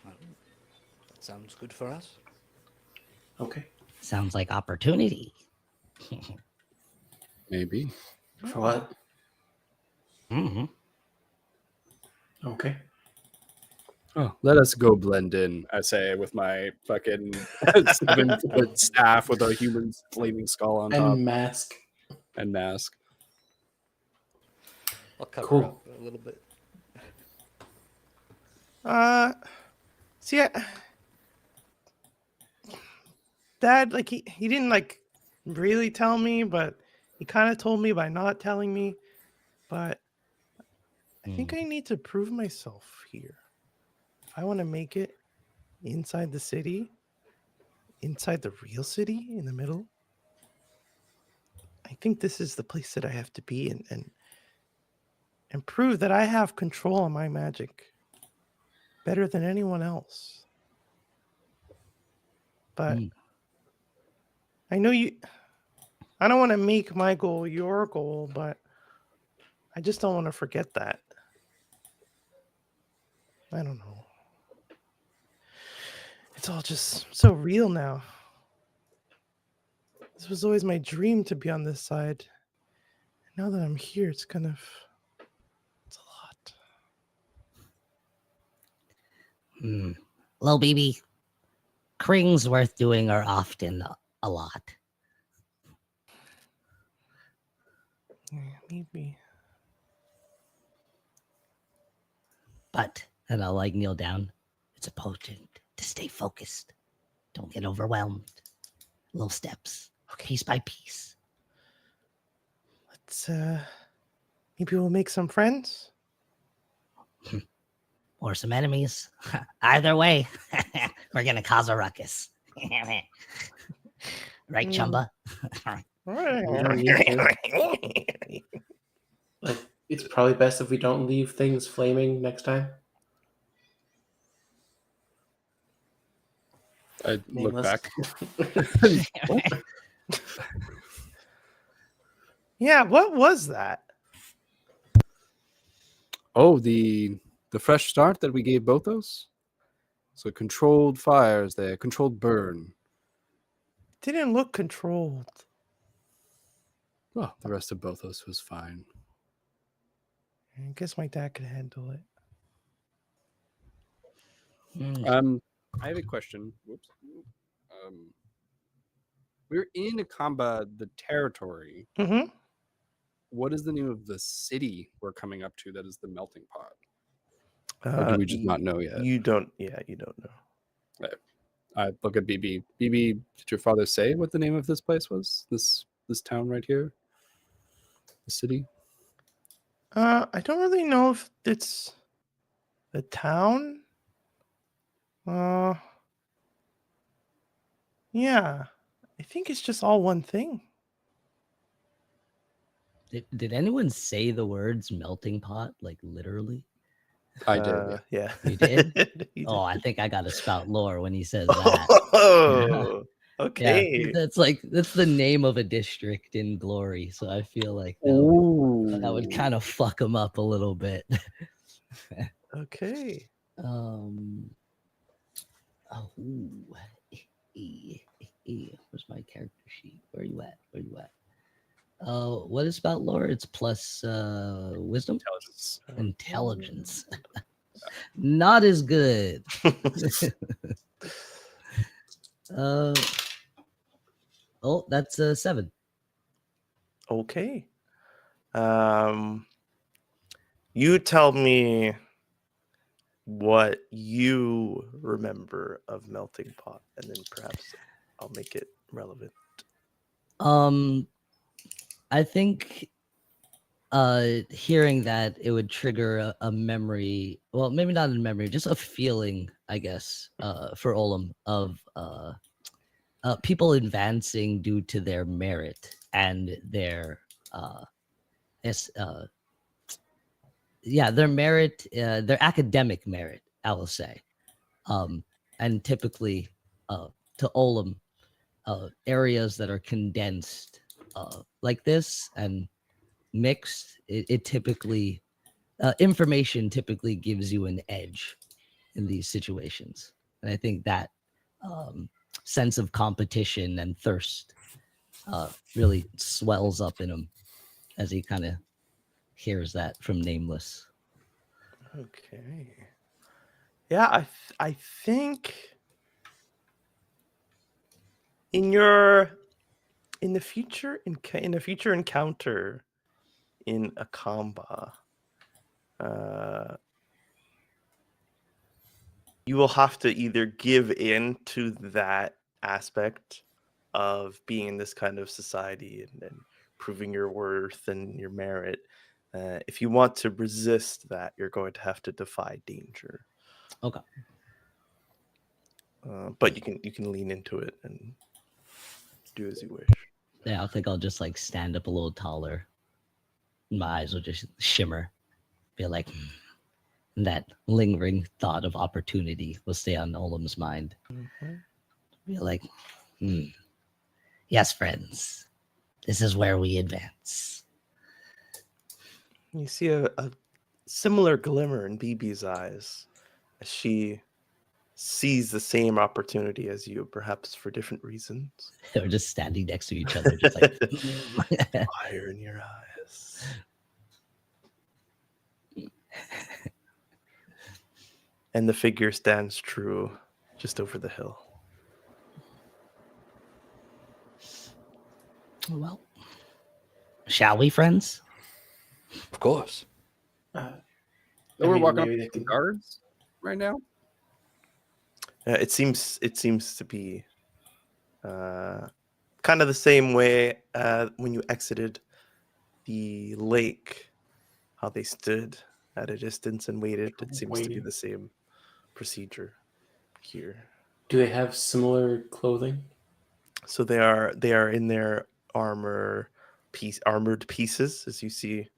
That sounds good for us. Okay. Sounds like opportunity. Maybe. For what? Mm-hmm. Okay. Oh, let us go blend in, I say, with my fucking 7-foot staff with a human flaming skull on top And mask. and mask. I'll cover Cool. up a little bit. See, Dad, like he didn't like really tell me, but he kind of told me by not telling me. But I think I need to prove myself here. If I want to make it inside the city, inside the real city in the middle, I think this is the place that I have to be and prove that I have control on my magic better than anyone else. But I know I don't want to make my goal your goal, but I just don't want to forget that. I don't know. It's all just so real now. This was always my dream to be on this side. And now that I'm here, it's a lot. Well, baby, Krings worth doing are often a lot. Yeah, maybe. But, and I'll like kneel down, it's important to stay focused. Don't get overwhelmed. Little steps, piece by piece. Let's, maybe we'll make some friends. Or some enemies. Either way, we're going to cause a ruckus. Right, Chumba? Like, it's probably best if we don't leave things flaming next time. I look Nameless. back. Yeah, what was that? Oh, the the fresh start that we gave Bothos. So controlled fires there, controlled burn. Didn't look controlled. Well, the rest of Bothos was fine. I guess my dad could handle it. I have a question. Whoops. We're in Akamba, the territory. Mm-hmm. What is the name of the city we're coming up to that is the melting pot? Or do we just not know yet? You don't. Yeah, you don't know. I look at BB. BB, did your father say what the name of this place was? This town right here? The city? I don't really know if it's the town. Yeah, I think it's just all one thing. Did anyone say the words melting pot, like literally? I did. Yeah. You did? You Oh, did. I think I got to spout lore when he says that. Oh, Yeah, okay. that's the name of a district in Glory. So I feel like that would kind of fuck him up a little bit. Okay. Oh, where's my character sheet? Where you at? What is about lore? It's plus wisdom, intelligence. Not as good. Oh, that's a 7. Okay. You tell me what you remember of melting pot, and then perhaps I'll make it relevant. I think hearing that it would trigger a memory, well, maybe not a memory, just a feeling, I guess, for Olam of people advancing due to their merit and their their merit, their academic merit, I will say. And typically to Olam, areas that are condensed like this and mixed, it typically information typically gives you an edge in these situations. And I think that sense of competition and thirst really swells up in him as he kind of hears that from Nameless. Okay. Yeah, I think in the future encounter in Akamba, you will have to either give in to that aspect of being in this kind of society and proving your worth and your merit. If you want to resist that, you're going to have to defy danger. Okay. But you can lean into it and do as you wish. Yeah, I think I'll just like stand up a little taller. My eyes will just shimmer. Be like, and that lingering thought of opportunity will stay on Olam's mind. Mm-hmm. Be like, yes, friends, this is where we advance. You see a similar glimmer in BB's eyes as she sees the same opportunity as you, perhaps for different reasons. They're just standing next to each other, just like fire in your eyes. And the figure stands true just over the hill. Well, shall we, friends? Of course. We're walking up to the guards right now. It seems to be kind of the same way when you exited the lake, how they stood at a distance and waited. It seems to be the same procedure here. Do they have similar clothing? So they are in their armored pieces, as you see.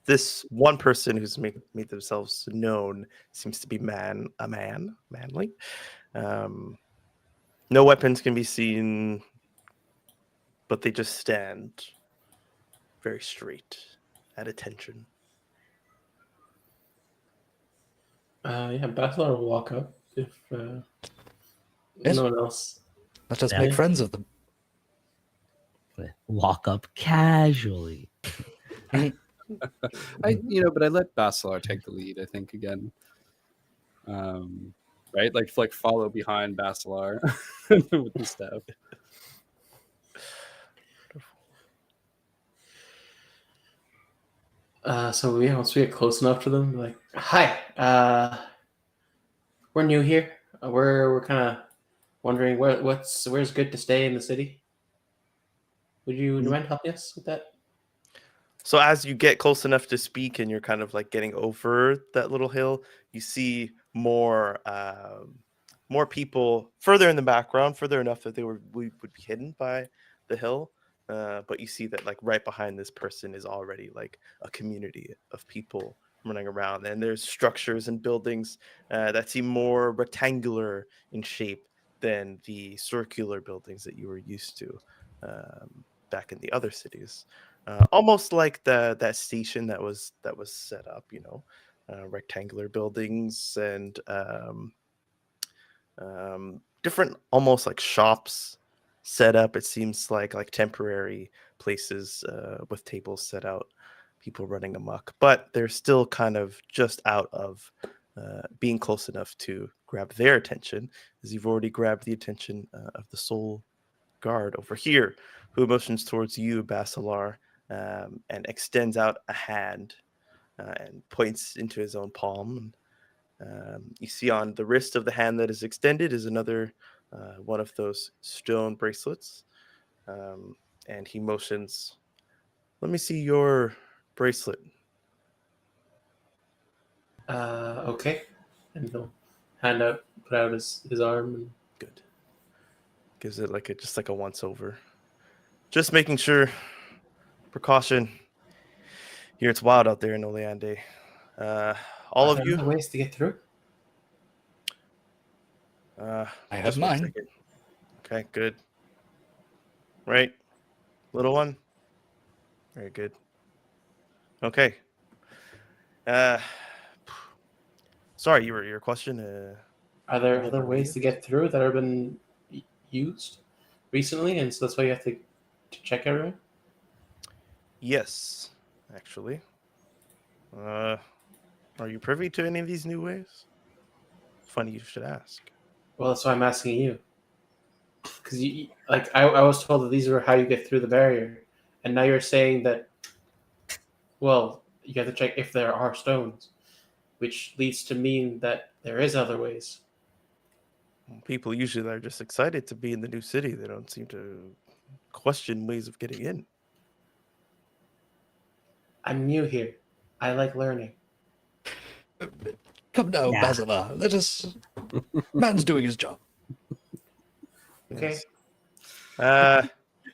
This one person who's made themselves known seems to be manly. No weapons can be seen, but they just stand very straight, at attention. Yeah, Bachelor will walk up if Yes. no one else. Let's just Yeah. make friends of them. Walk up casually. But I let Basilar take the lead, I think, again. Right? Like follow behind Basilar with the staff. So yeah, once we get close enough to them, like, hi, we're new here. We're kind of wondering where's good to stay in the city. Would you mind helping us with that? So as you get close enough to speak and you're kind of like getting over that little hill, you see more people further in the background, further enough that would be hidden by the hill. But you see that like right behind this person is already like a community of people running around, and there's structures and buildings that seem more rectangular in shape than the circular buildings that you were used to back in the other cities. Almost like that station that was set up, rectangular buildings and different, almost like shops set up. It seems like temporary places with tables set out, people running amok, but they're still kind of just out of being close enough to grab their attention, as you've already grabbed the attention of the soul guard over here, who motions towards you, Basilar, and extends out a hand and points into his own palm. You see on the wrist of the hand that is extended is another one of those stone bracelets. And he motions, let me see your bracelet. Okay. And he'll put out his arm. And... Good. Gives it just like a once over. Just making sure, precaution. Here it's wild out there in Oleande. All Are of there you. other ways to get through? I have Just 1 mine. second. Okay, good. Right, little one. Very good. Okay. Uh, sorry, your question. Are there What other are ways to get through that have been used recently, and so that's why you have to check everyone? Yes, actually. Are you privy to any of these new ways? Funny you should ask. Well, that's why I'm asking you. Because I was told that these were how you get through the barrier, and now you're saying that, well, you have to check if there are stones, which leads to mean that there is other ways. People usually are just excited to be in the new city. They don't seem to question ways of getting in. I'm new here. I like learning. Come now, Yeah. Basilar. Let us. Man's doing his job. Okay. Yes.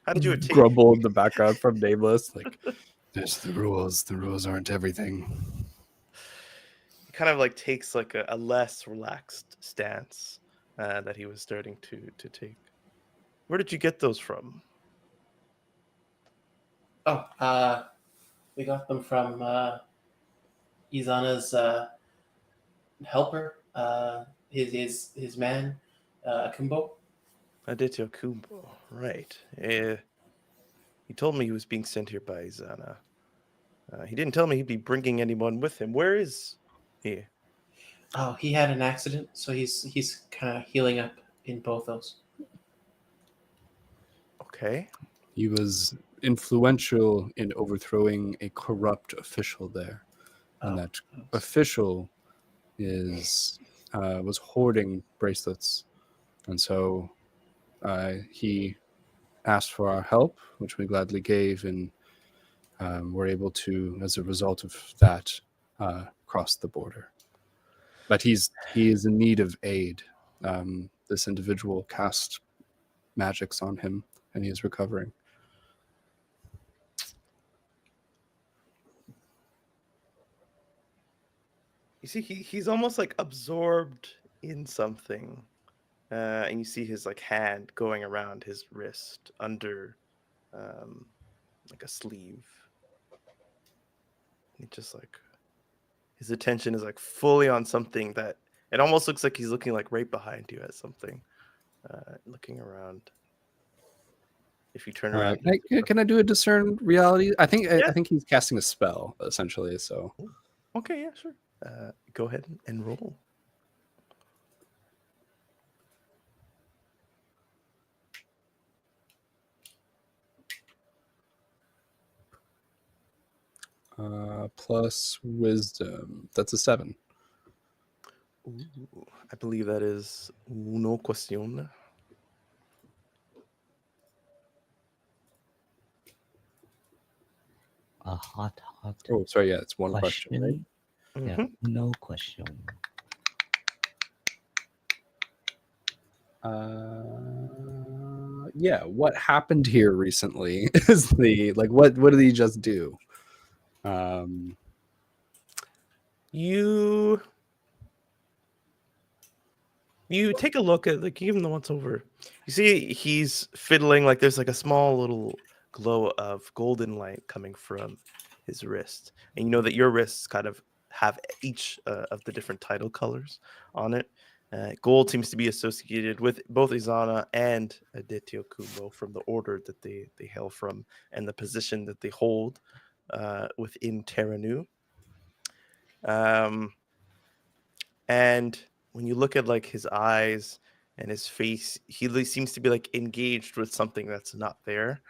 How did you attain? Grumble in the background from Nameless, like, there's the rules. The rules aren't everything. He kind of like takes like a less relaxed stance that he was starting to take. Where did you get those from? Oh, we got them from Izana's helper, his man, Akamba. Aditya Kumbo, right. He told me he was being sent here by Izana. He didn't tell me he'd be bringing anyone with him. Where is he? Oh, he had an accident, so he's kind of healing up in both those. Okay. He was influential in overthrowing a corrupt official there, and that official was hoarding bracelets, and so he asked for our help, which we gladly gave, and were able to, as a result of that, cross the border. But he is in need of aid. This individual cast magics on him, and he is recovering. You see, he's almost like absorbed in something. And you see his like hand going around his wrist under like a sleeve. He just like his attention is like fully on something that it almost looks like he's looking like right behind you at something, looking around. If you turn around, Can I do a discern reality? I think Yeah. I think he's casting a spell essentially. So okay, yeah, sure. Go ahead and roll. plus wisdom. That's a 7. Ooh, I believe that is uno cuestión. A hot Oh, sorry. Yeah, it's one question, right? Yeah, Mhm. no question. Yeah. What happened here recently is the like. What did he just do? You take a look at, like, give him the once over. You see he's fiddling, like there's like a small little glow of golden light coming from his wrist, and you know that your wrists kind of have each of the different title colors on it. Gold seems to be associated with both Izana and Aditya Kubo from the order that they hail from and the position that they hold within Terranu. And when you look at like his eyes and his face, he seems to be like engaged with something that's not there.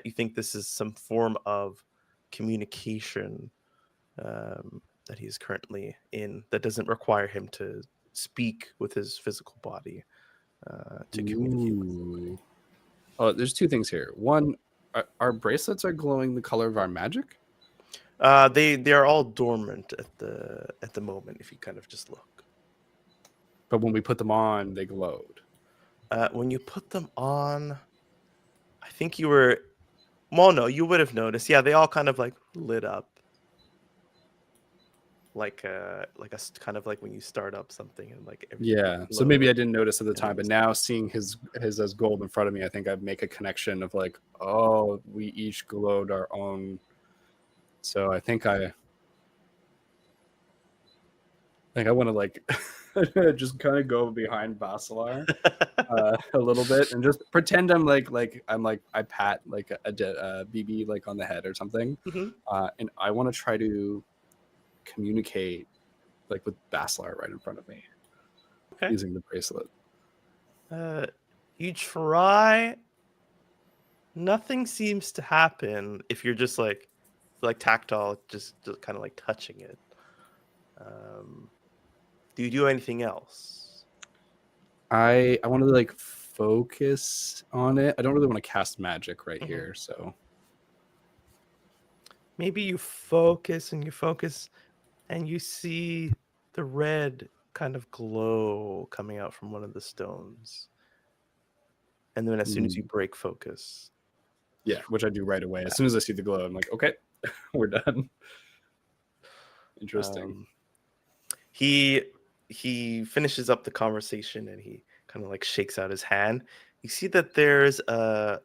You think this is some form of communication that he's currently in that doesn't require him to speak with his physical body to communicate with Ooh. Oh, there's 2 things here. One, our bracelets are glowing the color of our magic. they are all dormant at the moment if you kind of just look. But when we put them on, they glowed. When you put them on, I think you were, well, no, you would have noticed. Yeah, they all kind of like lit up. Like kind of like when you start up something and like everything Yeah. So maybe I glows. didn't notice at the and time, but it's- now seeing his as gold in front of me, I think I'd make a connection of like, oh, we each glowed our own. So I think I want to like just kind of go behind Basilar a little bit and just pretend I'm like I pat like a BB like on the head or something, Mhm. and I want to try to communicate like with Basilar right in front of me Okay. using the bracelet. You try. Nothing seems to happen if you're just like tactile, just kind of like touching it. Do you do anything else? I want to like focus on it. I don't really want to cast magic right Mhm. here, so Maybe you focus and you see the red kind of glow coming out from one of the stones. And then as soon as you break focus, yeah, which I do right away. As soon as I see the glow, I'm like, okay, we're done. Interesting. He finishes up the conversation and he kind of like shakes out his hand. You see that there's a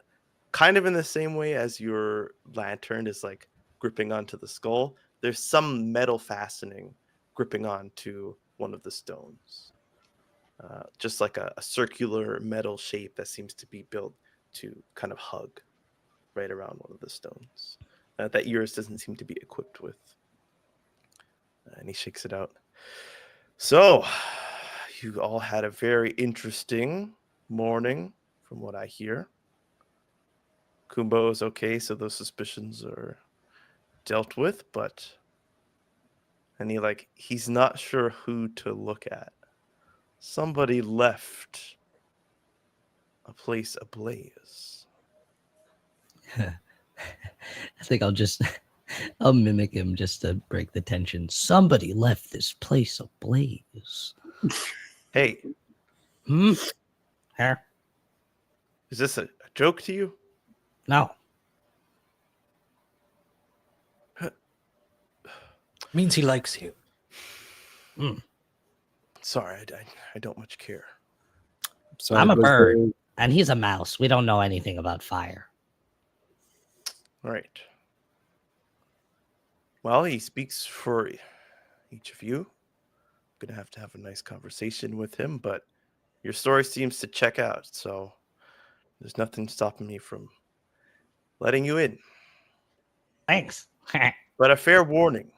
kind of in the same way as your lantern is like gripping onto the skull, there's some metal fastening gripping onto one of the stones. Just like a circular metal shape that seems to be built to kind of hug right around one of the stones that yours doesn't seem to be equipped with. And he shakes it out. So, you all had a very interesting morning, from what I hear. Kumbo is okay, so those suspicions are dealt with, but and he's not sure who to look at. Somebody left a place ablaze. I think I'll mimic him just to break the tension. Somebody left this place ablaze. Hey, Here? is this a joke to you? No. Means he likes you. Sorry, I don't much care. So I'm a was bird, there- and he's a mouse. We don't know anything about fire. Right. Well, he speaks for each of you. I'm going to have a nice conversation with him, but your story seems to check out, so there's nothing stopping me from letting you in. Thanks. But a fair warning,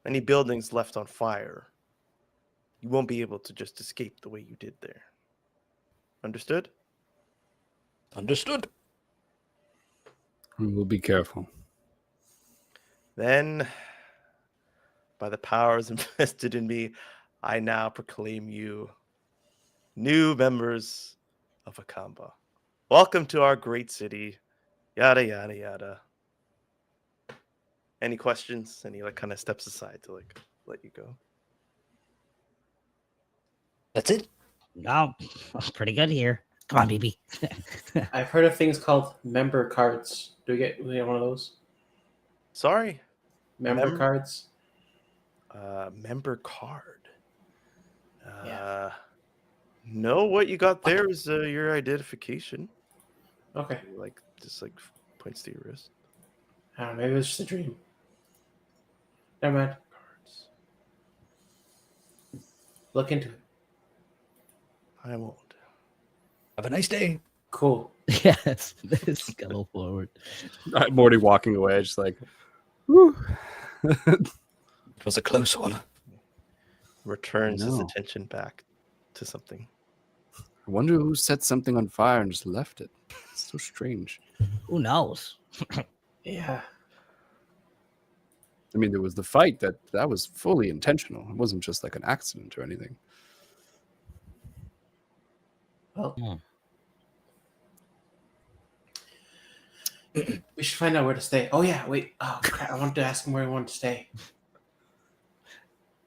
any buildings left on fire, you won't be able to just escape the way you did there. Understood? Understood. We will be careful. Then, by the powers invested in me, I now proclaim you new members of Akamba. Welcome to our great city. Yada, yada, yada. Any questions? And he kind of steps aside to let you go. That's it. No, pretty good here. Come on, BB. I've heard of things called member cards. Do we get one of those? Sorry? Member cards? Member card. Yeah. No, what you got there is your identification. Okay. Just points to your wrist. I don't know, maybe it was just a dream. Never mind. Cards. Look into it. I won't. Have a nice day. Cool. Yes, scuttle forward. I'm already walking away, just like, whew. It was a close one. Returns his No. attention back to something. I wonder who set something on fire and just left it. It's so strange. Who knows? Yeah. I mean, there was the fight that was fully intentional. It wasn't just like an accident or anything. Well, Hmm. we should find out where to stay. Oh, yeah, wait. Oh, crap. I wanted to ask him where he wanted to stay. It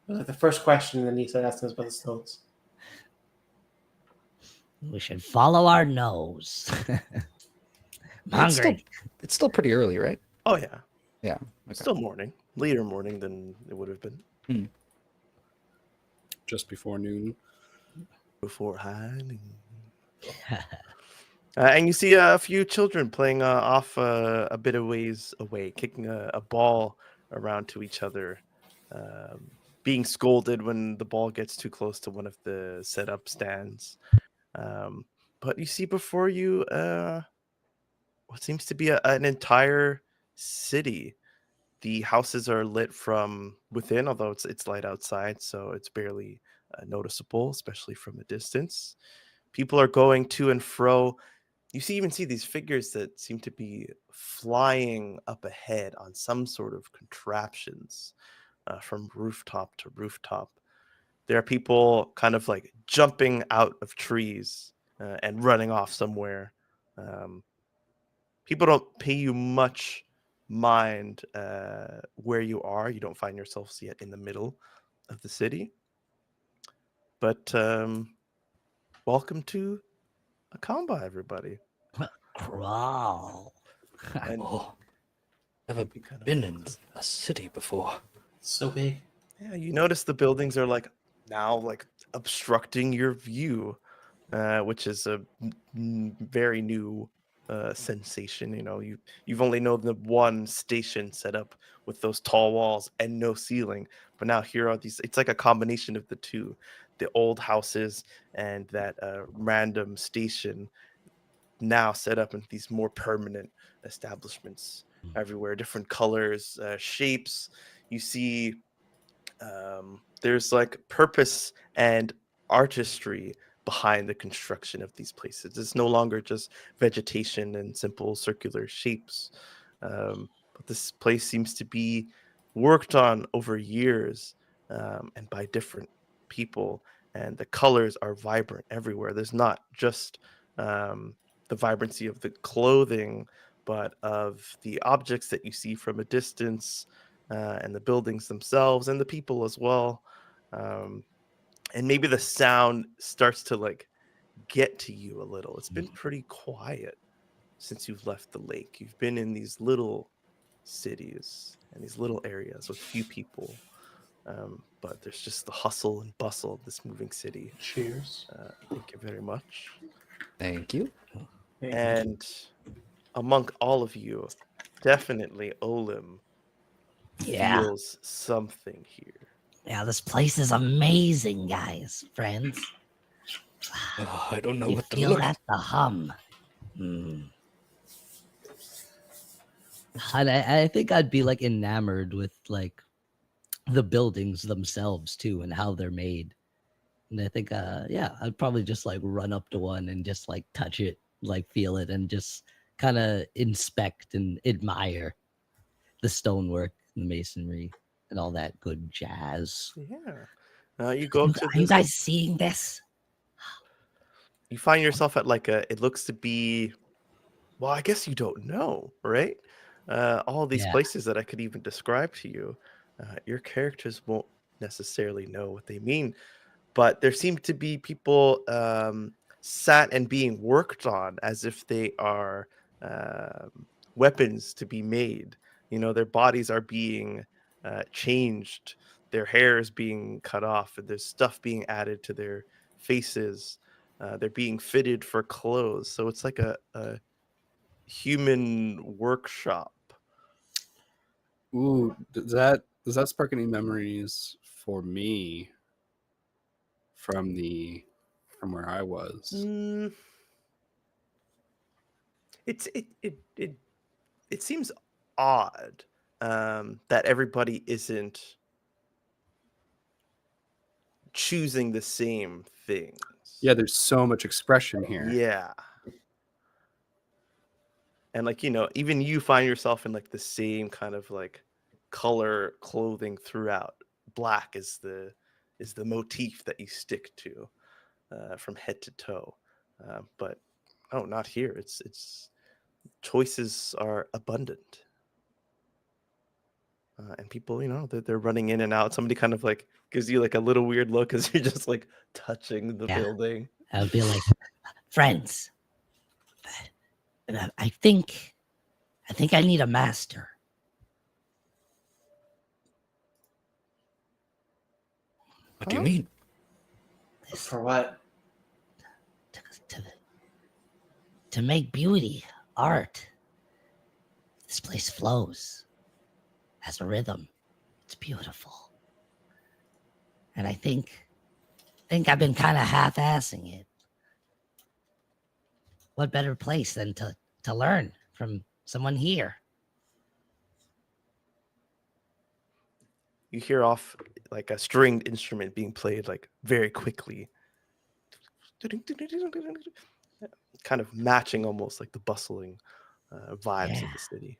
was like the first question, and then he started asking us about the stones. We should follow our nose. I'm It's still, hungry. it's still pretty early, right? Oh, yeah. Yeah. Okay. Still morning. Later morning than it would have been. Just before noon. Before high noon. And you see a few children playing off a bit of ways away, kicking a ball around to each other, being scolded when the ball gets too close to one of the setup stands. But you see before you what seems to be an entire city. The houses are lit from within, although it's light outside, so it's barely noticeable, especially from a distance. People are going to and fro. You even see these figures that seem to be flying up ahead on some sort of contraptions from rooftop to rooftop. There are people kind of like jumping out of trees and running off somewhere. People don't pay you much mind where you are. You don't find yourselves yet in the middle of the city. But welcome to Akamba, everybody. Crawl. And Oh, never be kind of- been in a city before. It's so big. Yeah, you notice the buildings are now obstructing your view, which is a very new sensation. You've only known the one station set up with those tall walls and no ceiling, but now here are these. It's like a combination of the two, the old houses and that random station now set up in these more permanent establishments everywhere, different colors, shapes. You see there's purpose and artistry behind the construction of these places. It's no longer just vegetation and simple circular shapes. But this place seems to be worked on over years and by different people. And the colors are vibrant everywhere. There's not just the vibrancy of the clothing, but of the objects that you see from a distance and the buildings themselves and the people as well. And maybe the sound starts to get to you a little. It's been pretty quiet since you've left the lake. You've been in these little cities and these little areas with few people. But there's just the hustle and bustle of this moving city. Cheers. Thank you very much. Thank you. And among all of you, definitely Olim Yeah. feels something here. Yeah, this place is amazing, guys, friends. Oh, I don't know You what to feel look. that? The hum. And I think I'd be like enamored with like the buildings themselves too and how they're made. And I think yeah, I'd probably just like run up to one and just like touch it, like feel it, and just kind of inspect and admire the stonework, the masonry, and all that good jazz. Yeah. You go up to Are you this. guys seeing this? You find yourself at like a. It looks to be. Well, I guess you don't know, right? All these Yeah. places that I could even describe to you, your characters won't necessarily know what they mean, but there seem to be people sat and being worked on as if they are weapons to be made. Their bodies are being changed, their hair is being cut off, and there's stuff being added to their faces. They're being fitted for clothes, so it's like a human workshop. Ooh, does that spark any memories for me from where I was? Mm, it seems odd that everybody isn't choosing the same things. Yeah, there's so much expression here. Yeah. And like, even you find yourself in like the same kind of like color clothing throughout. Black is the motif that you stick to from head to toe. But oh, not here. It's choices are abundant. And people, they're running in and out. Somebody kind of like gives you like a little weird look as you're just like touching the Yeah. building. I'd be like, friends, I think I need a master. What do you mean? For what? To make beauty, art. This place flows, has a rhythm. It's beautiful. And I think I've been kind of half-assing it. What better place than to learn from someone here? You hear off like a stringed instrument being played like very quickly, kind of matching almost like the bustling vibes of the city.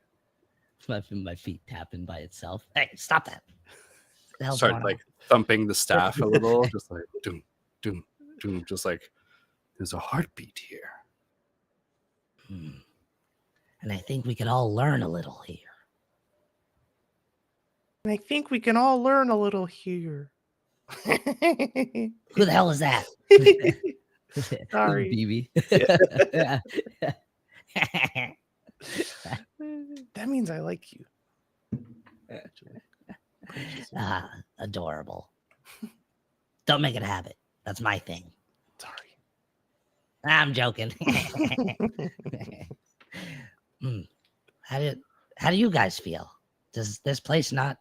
My feet tapping by itself. Hey, stop that. What the hell's Start going like on? thumping the staff a little, just like doom, doom, doom, just like there's a heartbeat here. And I think we could all learn a little here. And I think we can all learn a little here. Who the hell is that? Sorry. BB. That means I like you. Adorable. Don't make it a habit. That's my thing. Sorry. I'm joking. How do you guys feel? Does this place not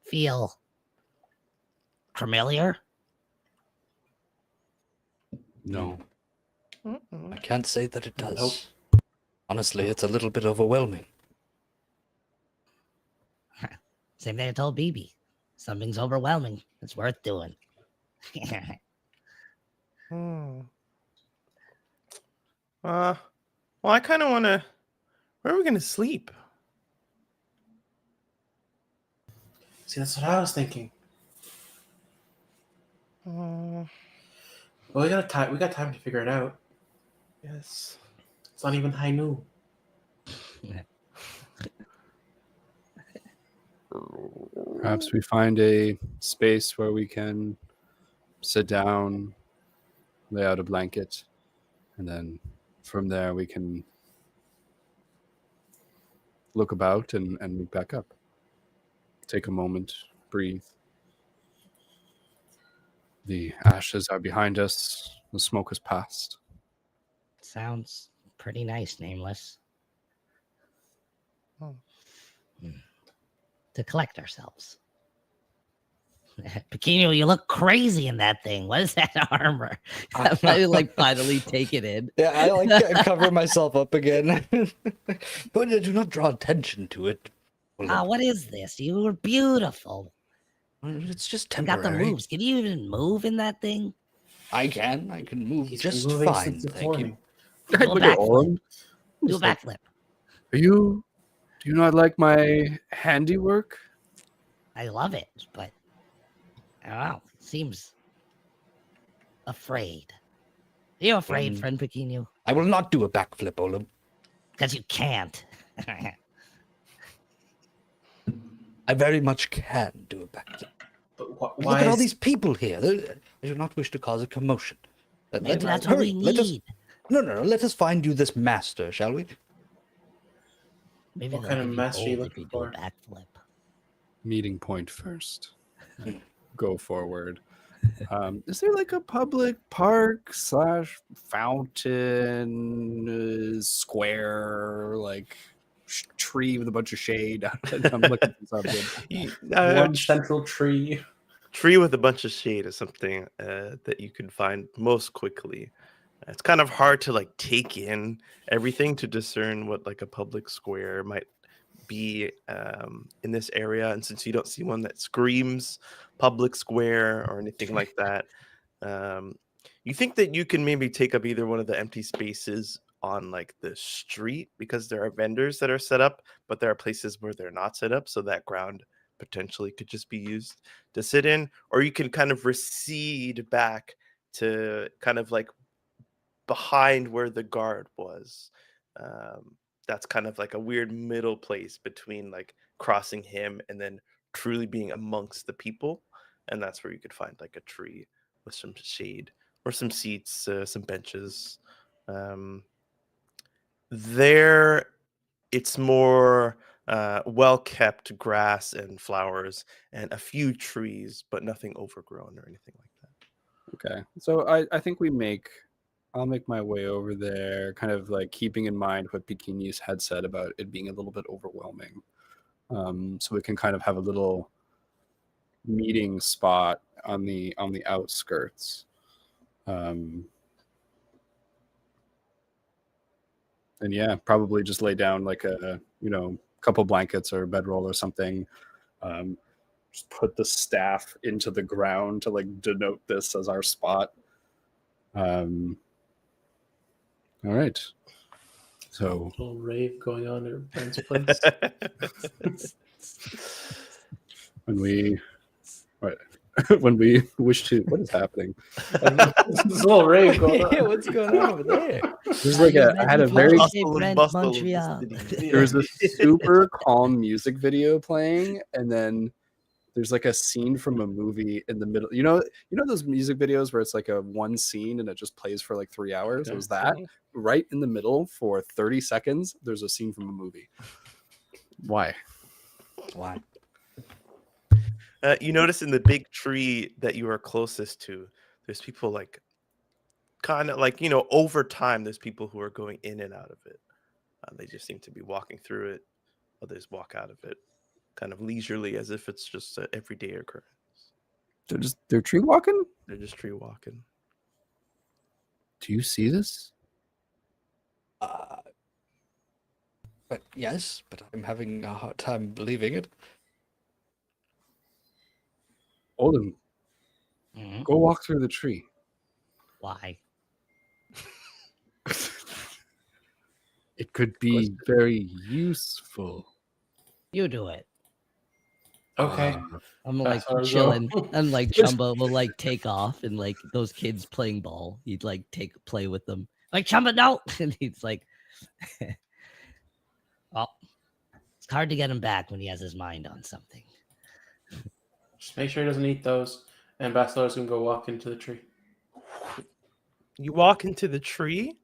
feel familiar? No. I can't say that it does. Nope. Honestly, it's a little bit overwhelming. Same thing I told BB. Something's overwhelming. It's worth doing. Well, I kind of want to. Where are we going to sleep? See, that's what I was thinking. Well, we got time to figure it out. Yes. It's not even high noon. Perhaps we find a space where we can sit down, lay out a blanket, and then from there we can look about and meet back up. Take a moment, breathe. The ashes are behind us. The smoke has passed. Sounds pretty nice, Nameless. To collect ourselves. Pequeno, you look crazy in that thing. What is that armor? I like finally take it in. Yeah, I like cover myself up again. But do not draw attention to it. Ah, what is this? You were beautiful. It's just You got the temporary. moves. Can you even move in that thing? I can move He's just been moving fine, since this thank you. morning. Do a Look at backflip. Olin. Do a Just like, backflip. do you not like my handiwork? I love it, but I don't know. It seems afraid. Are you afraid, friend Pequeno? I will not do a backflip, Olim. Because you can't. I very much can do a backflip. But Look why at all is these people here. I do not wish to cause a commotion. Maybe that's what we Let us, need. no. Let us find you this master, shall we? Maybe What they'll kind of give you master are you gold if looking you do a for? backflip. Meeting point first. Go forward. Is there like a public park / fountain square, like tree with a bunch of shade? I'm looking for something. one central tree? Tree with a bunch of shade is something that you can find most quickly. It's kind of hard to like take in everything to discern what like a public square might be in this area. And since you don't see one that screams public square or anything like that, you think that you can maybe take up either one of the empty spaces on like the street, because there are vendors that are set up, but there are places where they're not set up, so that ground potentially could just be used to sit in, or you can kind of recede back to kind of like behind where the guard was. That's kind of like a weird middle place between like crossing him and then truly being amongst the people, and that's where you could find like a tree with some shade or some seats, some benches. There it's more well kept grass and flowers and a few trees, but nothing overgrown or anything like that. Okay, so I think I'll make my way over there, kind of like keeping in mind what Bikini's had said about it being a little bit overwhelming. So we can kind of have a little meeting spot on the outskirts. And yeah, probably just lay down like a couple blankets or a bedroll or something. Just put the staff into the ground to like denote this as our spot. All right. So Little rave going on at Ben's place. when we when we wish to, what is happening? This little rave going on. What's going on over there? There's like I had a very Hustle and bustle of the Montreal. city. there was a super calm music video playing, and then there's like a scene from a movie in the middle. You know those music videos where it's like a one scene and it just plays for like 3 hours? It was that right in the middle for 30 seconds. There's a scene from a movie. Why? You notice in the big tree that you are closest to, there's people like kind of like, over time, there's people who are going in and out of it. They just seem to be walking through it. Others walk out of it kind of leisurely, as if it's just an everyday occurrence. They're tree walking? They're just tree walking. Do you see this? But yes, but I'm having a hard time believing it. Olin, Mhm. go walk through the tree. Why? It could be very useful. You do it. Okay. I'm like That's how I go. chilling. And like Chumba will like take off, and like those kids playing ball, he'd like play with them. Like, Chumba, no! And he's like, well, it's hard to get him back when he has his mind on something. Just make sure he doesn't eat those. And Basilar's gonna go walk into the tree. You walk into the tree.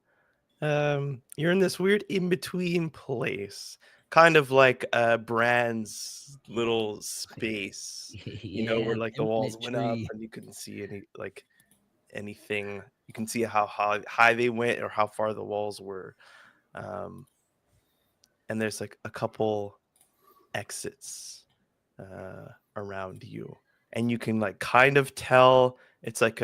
You're in this weird in-between place, kind of like Brand's little space, where like the walls went up and you couldn't see anything. You can see how high they went or how far the walls were. And there's like a couple exits around you. and you can like kind of tell it's like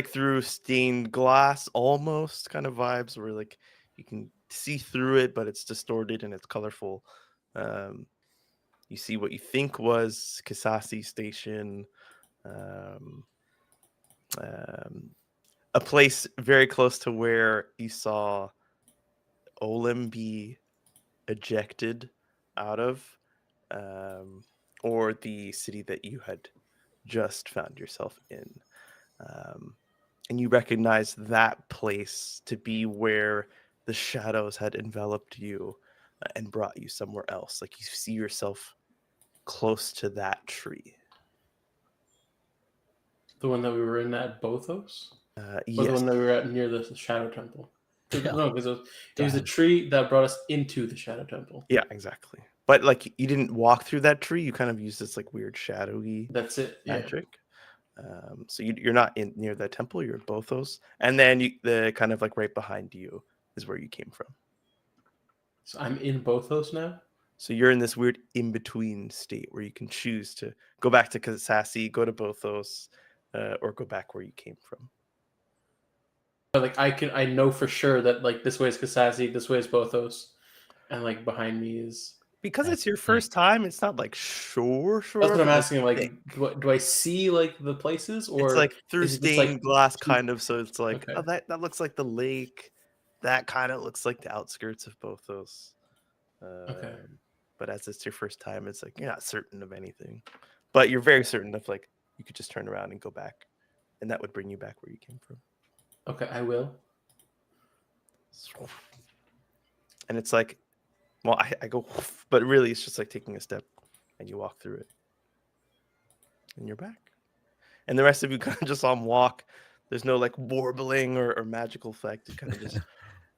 through stained glass almost kind of vibes where like you can see through it, but it's distorted and it's colorful. You see what you think was Kisasi Station, a place very close to where you saw Olim be ejected out of, or the city that you had just found yourself in. And you recognize that place to be where the shadows had enveloped you and brought you somewhere else. Like you see yourself close to that tree. The one that we were in at Bothos? Or the Yes. one that we were at near the Shadow Temple? Yeah. No, because it was the tree that brought us into the Shadow Temple. Yeah, exactly. But like you didn't walk through that tree. You kind of used this like weird shadowy That's it. Yeah. magic. So you're not in near the temple. You're at Bothos, and then the kind of like right behind you is where you came from. So I'm in Bothos now? So you're in this weird in-between state where you can choose to go back to Kisasi, go to Bothos, or go back where you came from. But like I know for sure that like this way is Kisasi, this way is Bothos, and like behind me is. Because That's it's your first time, it's not like sure. That's what I'm but asking. Like, think. do I see like the places, or It's like through is it just, stained like, glass, kind of. So it's like, Okay. oh, that looks like the lake. That kind of looks like the outskirts of Bothos. Okay. But as it's your first time, it's like you're not certain of anything, but you're very certain of like you could just turn around and go back, and that would bring you back where you came from. Okay, I will. And it's like, well, I go, but really it's just like taking a step, and you walk through it, and you're back. And the rest of you kind of just saw him walk. There's no like warbling or magical effect. You kind of just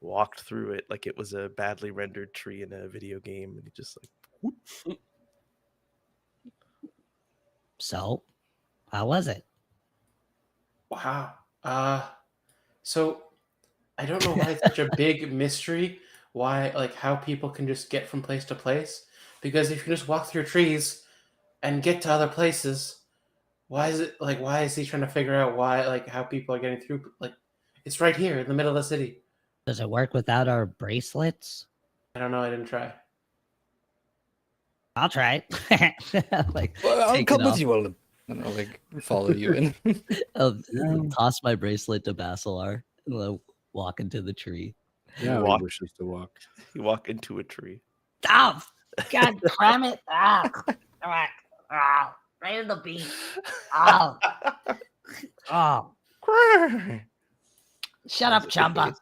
walked through it like it was a badly rendered tree in a video game, and you just like. Whoop. So, how was it? Wow. So I don't know why it's such a big mystery. Why, like, how people can just get from place to place? Because if you just walk through trees and get to other places, why is it like? Why is he trying to figure out why, like, how people are getting through? Like, it's right here in the middle of the city. Does it work without our bracelets? I don't know. I didn't try. I'll try it. Like, Well, I'll take come it with off. you. I'll like follow you in. I'll Yeah. toss my bracelet to Basilar and I'll walk into the tree. Yeah, Walk. he wishes to walk. You walk into a tree. Oh, God damn it. Ah, all right. Oh, right in the beat. Oh, oh. Shut up, Chumba.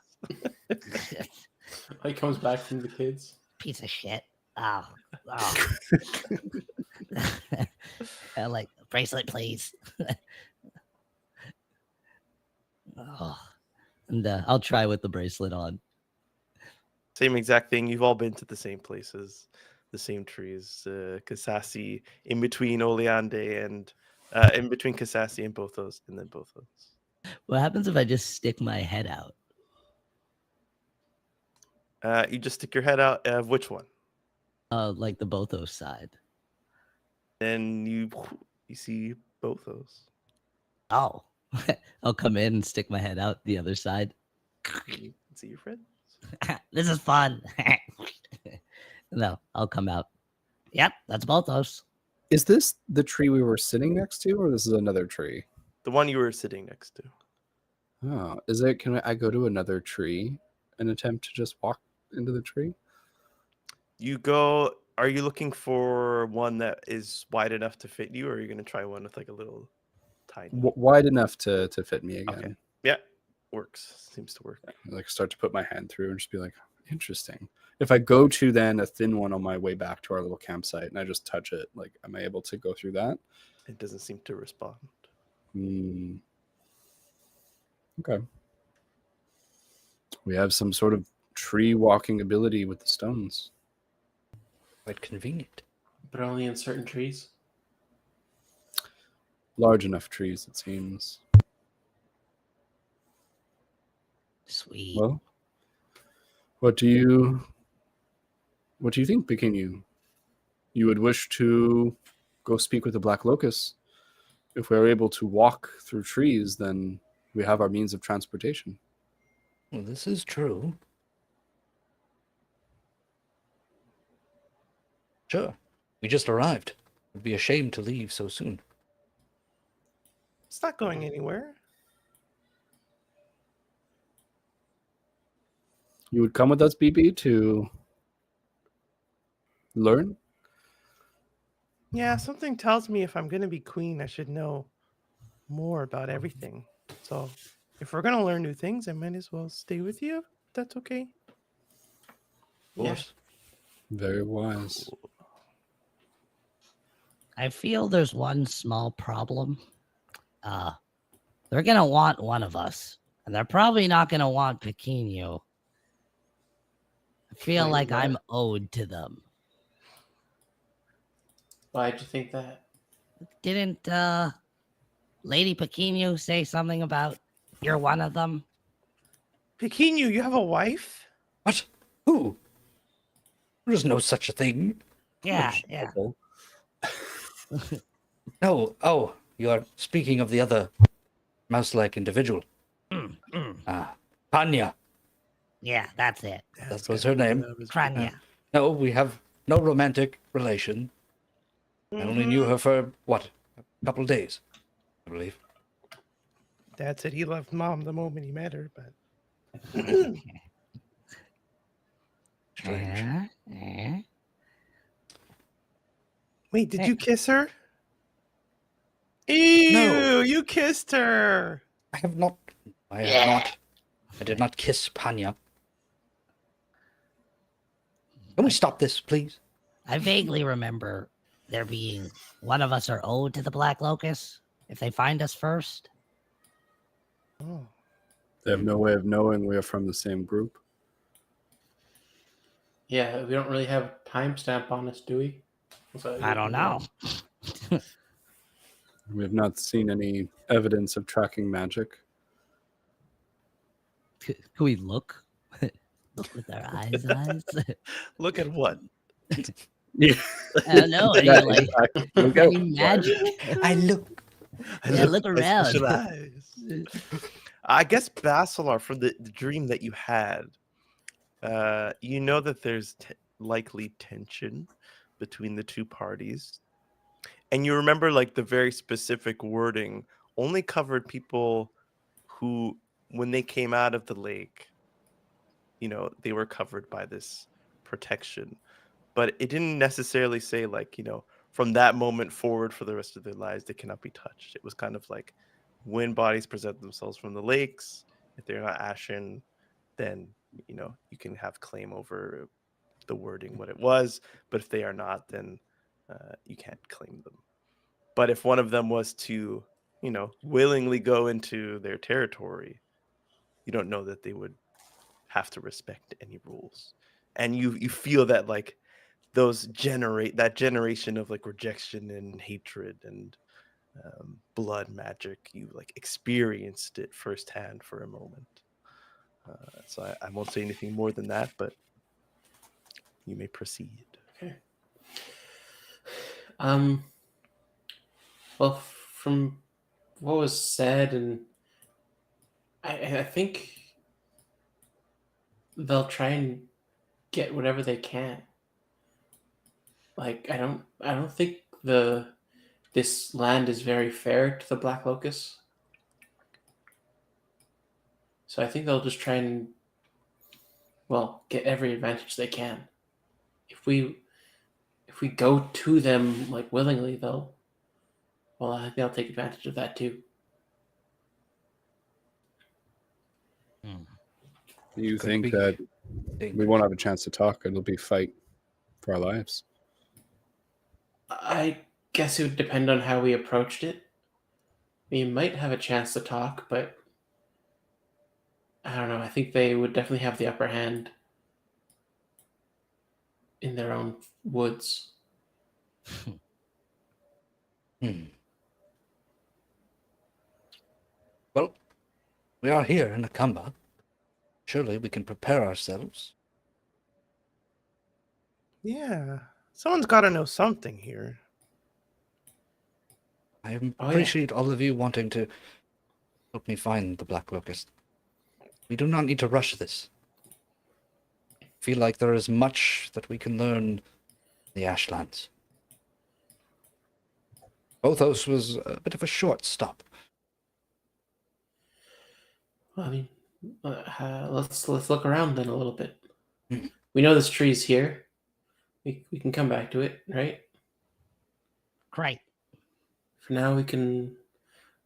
He comes back from the kids. Piece of shit. Oh, oh. Like, bracelet, please. Oh. And I'll try with the bracelet on. Same exact thing. You've all been to the same places, the same trees. Kisasi, in between Oleande and in between Kisasi and Bothos, and then Bothos. What happens if I just stick my head out? You just stick your head out of which one? Like the Bothos side. Then you see Bothos. Oh. I'll come in and stick my head out the other side. You can see your friend. This is fun. No, I'll come out. Yep, that's Bothos. Is this the tree we were sitting next to, or this is another tree? The one you were sitting next to. Oh, is it? Can I go to another tree and attempt to just walk into the tree? You go. Are you looking for one that is wide enough to fit you, or are you going to try one with like a little tiny? Wide enough to fit me again. Okay. Yeah, works. Seems to work. Like start to put my hand through and just be like, interesting. If I go to then a thin one on my way back to our little campsite and I just touch it, like, am I able to go through that? It doesn't seem to respond. Okay. We have some sort of tree walking ability with the stones. Quite convenient. But only in certain trees. Large enough trees, it seems. Sweet. Well, what do you think, Bikini? You would wish to go speak with the Black Locust. If we're able to walk through trees, then we have our means of transportation. Well, this is true. Sure. We just arrived. It'd be a shame to leave so soon. It's not going anywhere. You would come with us, BB, to learn? Yeah, something tells me if I'm going to be queen, I should know more about everything. So if we're going to learn new things, I might as well stay with you. If that's okay. Of course. Very wise. I feel there's one small problem. They're gonna want one of us, and they're probably not gonna want Pequeno. I feel Wait, like what? I'm owed to them. Why'd you think that? Didn't Lady Pequeno say something about you're one of them? Pequeno, you have a wife? What? Who? There's no such a thing. Yeah, yeah. No. Oh, you are speaking of the other mouse-like individual. Panya. Yeah, that's it. That was her name. Kranya. No, we have no romantic relation. I only knew her for, what, a couple days, I believe. Dad said he loved Mom the moment he met her, but Strange. Yeah. wait, did Hey. you kiss her? Ew, No. you kissed her. I have not. I have not. I did not kiss Panya. Can we stop this, please? I vaguely remember there being one of us are owed to the Black Locust if they find us first. Oh. They have no way of knowing we are from the same group. Yeah, we don't really have a timestamp on us, do we? I don't know. We have not seen any evidence of tracking magic. Can we look? Look with our eyes. Look at what? Yeah. I don't know. Any, like, Look any out. magic? I look. Yeah, look My around. special eyes. I guess Basilar, from the dream that you had, you know that there's likely tension between the two parties, and you remember like the very specific wording only covered people who, when they came out of the lake, you know, they were covered by this protection, but it didn't necessarily say like, you know, from that moment forward for the rest of their lives they cannot be touched. It was kind of like when bodies present themselves from the lakes, if they're not ashen, then, you know, you can have claim over the wording what it was, but if they are not, then you can't claim them. But if one of them was to, you know, willingly go into their territory, you don't know that they would have to respect any rules. And you feel that like that generation of like rejection and hatred and blood magic, you like experienced it firsthand for a moment. So I won't say anything more than that, but you may proceed. Okay. Well, from what was said, and I think they'll try and get whatever they can. Like I don't think this land is very fair to the Black Locusts. So I think they'll just try and, well, get every advantage they can. If we go to them like willingly, I think they'll take advantage of that too. You Could think be that dangerous. we won't have a chance to talk? It'll be fight for our lives. I guess it would depend on how we approached it. We might have a chance to talk, but I don't know. I think they would definitely have the upper hand in their own woods. Well, we are here in Akamba. Surely we can prepare ourselves. Yeah, someone's got to know something here. I Oh, yeah. appreciate all of you wanting to help me find the Black Locust. We do not need to rush this. I feel like there is much that we can learn in the Ashlands. Bothos was a bit of a short stop. Well, I mean, let's look around then a little bit. Mhm. We know this tree's here. We can come back to it, right? Great. For now, we can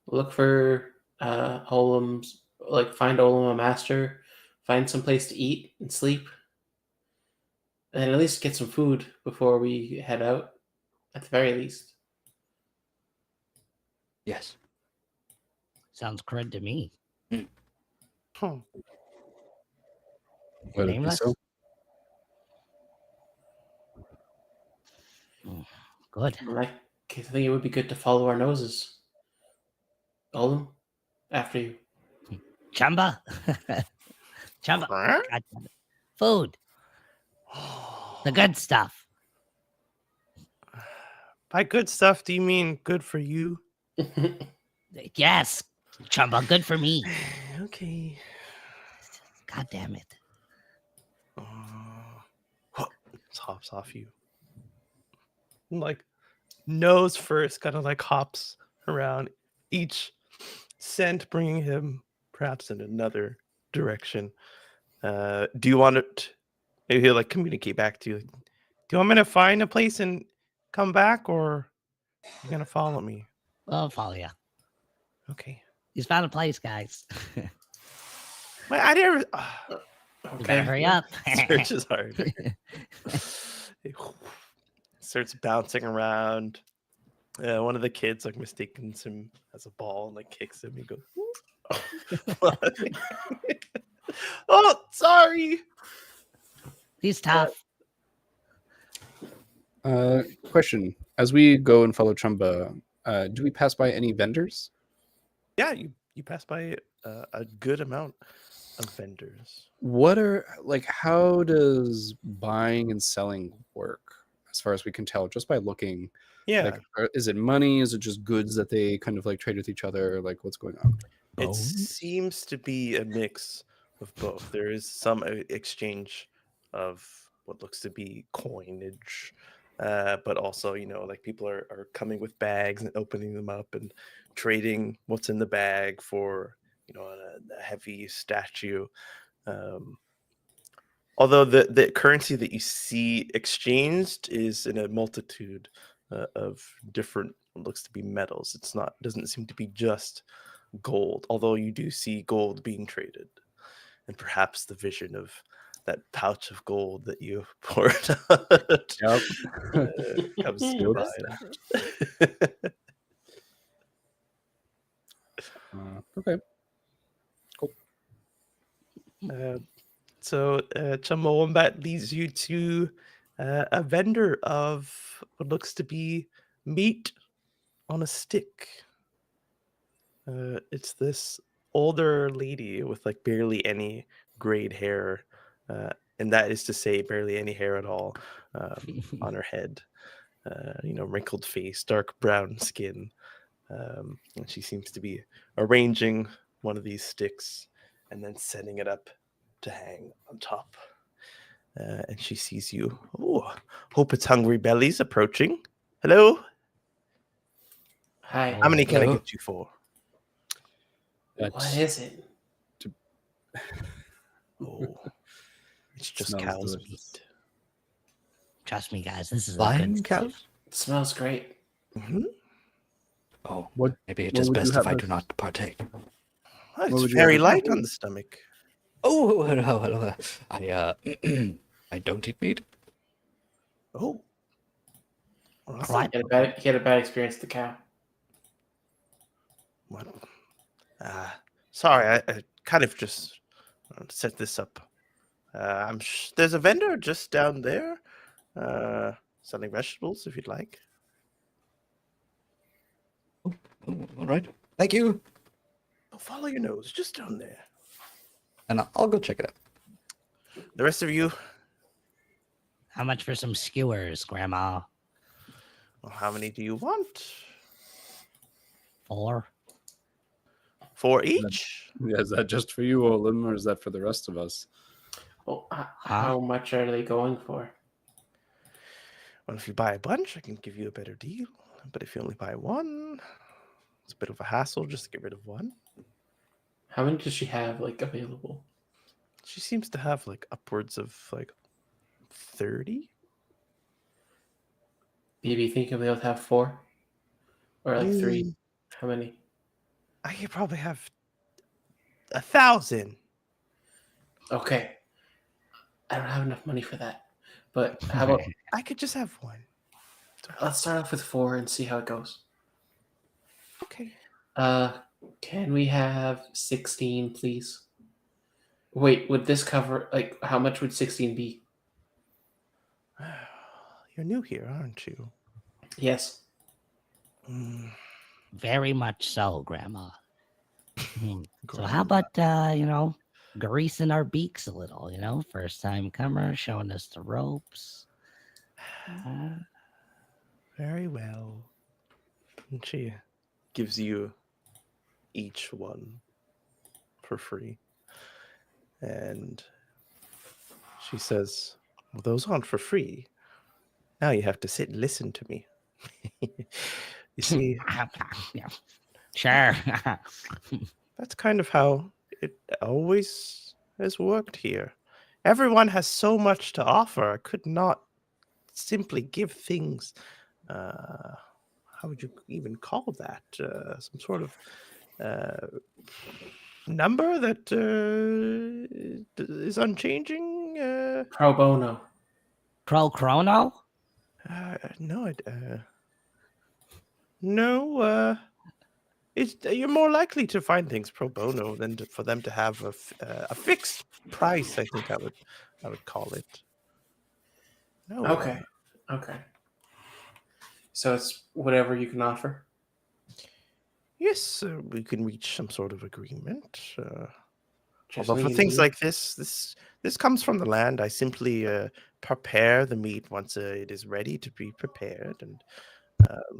look for Olam's, like find Olam a master, find some place to eat and sleep, and at least get some food before we head out. At the very least. Yes. Sounds correct to me. Huh. Let it be Nameless? so. Good. In that case, I think it would be good to follow our noses. Olam, after you. Chamba? Chamba. Huh? God damn it. Food. The good stuff. By good stuff, do you mean good for you? Yes. Chamba, good for me. Okay. God damn it. Just hops off you. Like, nose first, kind of like hops around each scent, bringing him perhaps in another direction. Do you want it? Maybe he'll like communicate back to you. Do you want me to find a place and come back, or you're gonna follow me? I'll follow you. Okay. He's found a place, guys. Wait, I didn't. You better hurry up. Searches hard. Starts bouncing around. One of the kids like mistakes him as a ball and like kicks him. He goes, "Oh, sorry." He's tough. Question: as we go and follow Chumba, do we pass by any vendors? Yeah, you pass by a good amount of vendors. What are like? How does buying and selling work? As far as we can tell, just by looking. Yeah, Like, is it money? Is it just goods that they kind of like trade with each other? Like, what's going on? it Bones? seems to be a mix of both. There is some exchange of what looks to be coinage, but also, like people are coming with bags and opening them up and trading what's in the bag for, a heavy statue. Although the currency that you see exchanged is in a multitude of different, what looks to be metals. Doesn't seem to be just gold, although you do see gold being traded, and perhaps the vision of that pouch of gold that you poured out Yep. comes to your mind. Okay. So Chamowambat leads you to a vendor of what looks to be meat on a stick. It's this older lady with like barely any grayed hair, and that is to say barely any hair at all on her head. Wrinkled face, dark brown skin, and she seems to be arranging one of these sticks and then setting it up to hang on top. And she sees you. Oh, hope it's hungry bellies approaching. Hello, Hi. how many can I Hello? get you for? What is it? Oh, it's just Smells cow's delicious. meat. Trust me, guys. This is a Lion good cows? stuff. It smells great. Mm-hmm. Oh, What? maybe it what is would you best have if I us- do not partake. It's would you very have us light do? on the stomach. Oh, hello. I I don't eat meat. Oh, well, that's Right. He had a bad experience with the cow. What? Sorry, I kind of just set this up. There's a vendor just down there selling vegetables if you'd like. Oh, all right. Thank you. Oh, follow your nose, just down there. And I'll go check it out. The rest of you, How much for some skewers, Grandma? well, how many do you want? 4. For each? Yeah, is that just for you, Olin, or is that for the rest of us? Well, how much are they going for? Well, if you buy a bunch, I can give you a better deal. But if you only buy one, it's a bit of a hassle just to get rid of one. How many does she have like available? She seems to have like upwards of like 30. Maybe you think you'll be able to have 4? Or like 3? Mm, How many? I could probably have 1,000. Okay. I don't have enough money for that. But how about I could just have one. let's start off with 4 and see how it goes. Okay. Can we have 16, please? Wait, would this cover like how much would 16 be? You're new here, aren't you? Yes. Mm, Very much so, Grandma. So how Grandma. about greasing our beaks a little? First time comer, showing us the ropes. Very well. And she gives you each one for free. And she says, well, those aren't for free. Now you have to sit and listen to me. You see, Sure. that's kind of how it always has worked here. Everyone has so much to offer. I could not simply give things, how would you even call that? Some sort of number that is unchanging? Pro bono. Pro chrono? No, no. You're more likely to find things pro bono than for them to have a fixed price. I think I would call it. No. Okay. Okay. So it's whatever you can offer. Yes, we can reach some sort of agreement. Just Although for lean things in. like this comes from the land. I simply prepare the meat once it is ready to be prepared, and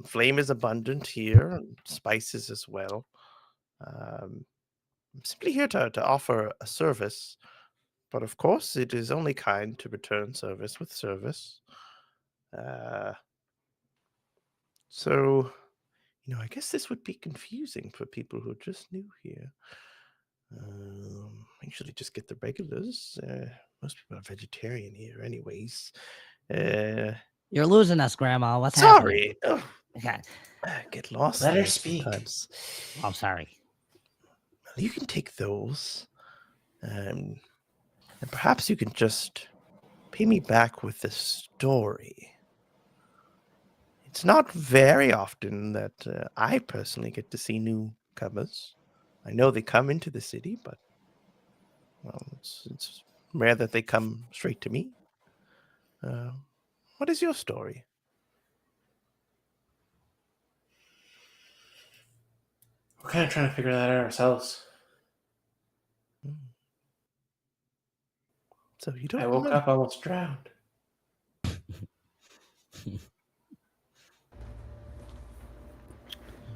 flame is abundant here, and spices as well. I'm simply here to offer a service, but of course, it is only kind to return service with service. Uh, so, I guess this would be confusing for people who are just new here. Usually just get the regulars. Most people are vegetarian here, anyways. You're losing us, Grandma. What's happening? Sorry. Ugh, Okay. I get lost Let her there speak. sometimes. I'm sorry. Well, you can take those, and perhaps you can just pay me back with the story. It's not very often that I personally get to see newcomers. I know they come into the city, but well, it's rare that they come straight to me. What is your story? We're kind of trying to figure that out ourselves. Hmm. So you don't I woke know? up almost drowned.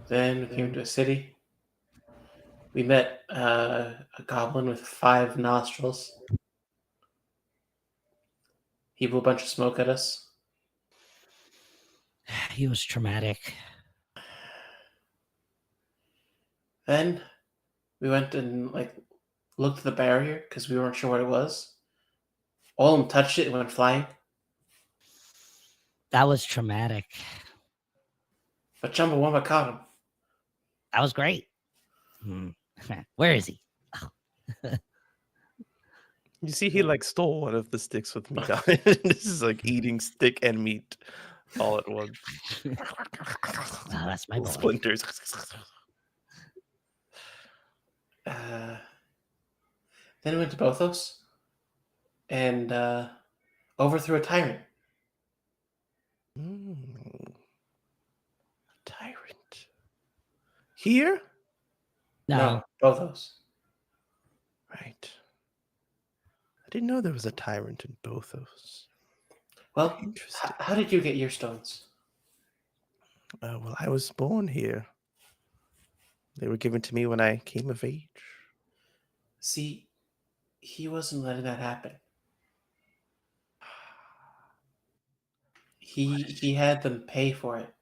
Then we came to a city. We met a goblin with 5 nostrils. He blew a bunch of smoke at us. He was traumatic. Then we went and looked at the barrier because we weren't sure what it was. All of them touched it and went flying. That was traumatic. But Chumbawamba caught him. That was great. Where is he? You see, he stole one of the sticks with meat on it. This is like eating stick and meat all at once. Oh, that's my boy. Splinters. Then we went to Bothos and overthrew a tyrant. Tyrant. Here? No. Bothos. Right. I didn't know there was a tyrant in Bothos. Well, Interesting. how did you get your stones? Well, I was born here. They were given to me when I came of age. See, he wasn't letting that happen. He had them pay for it.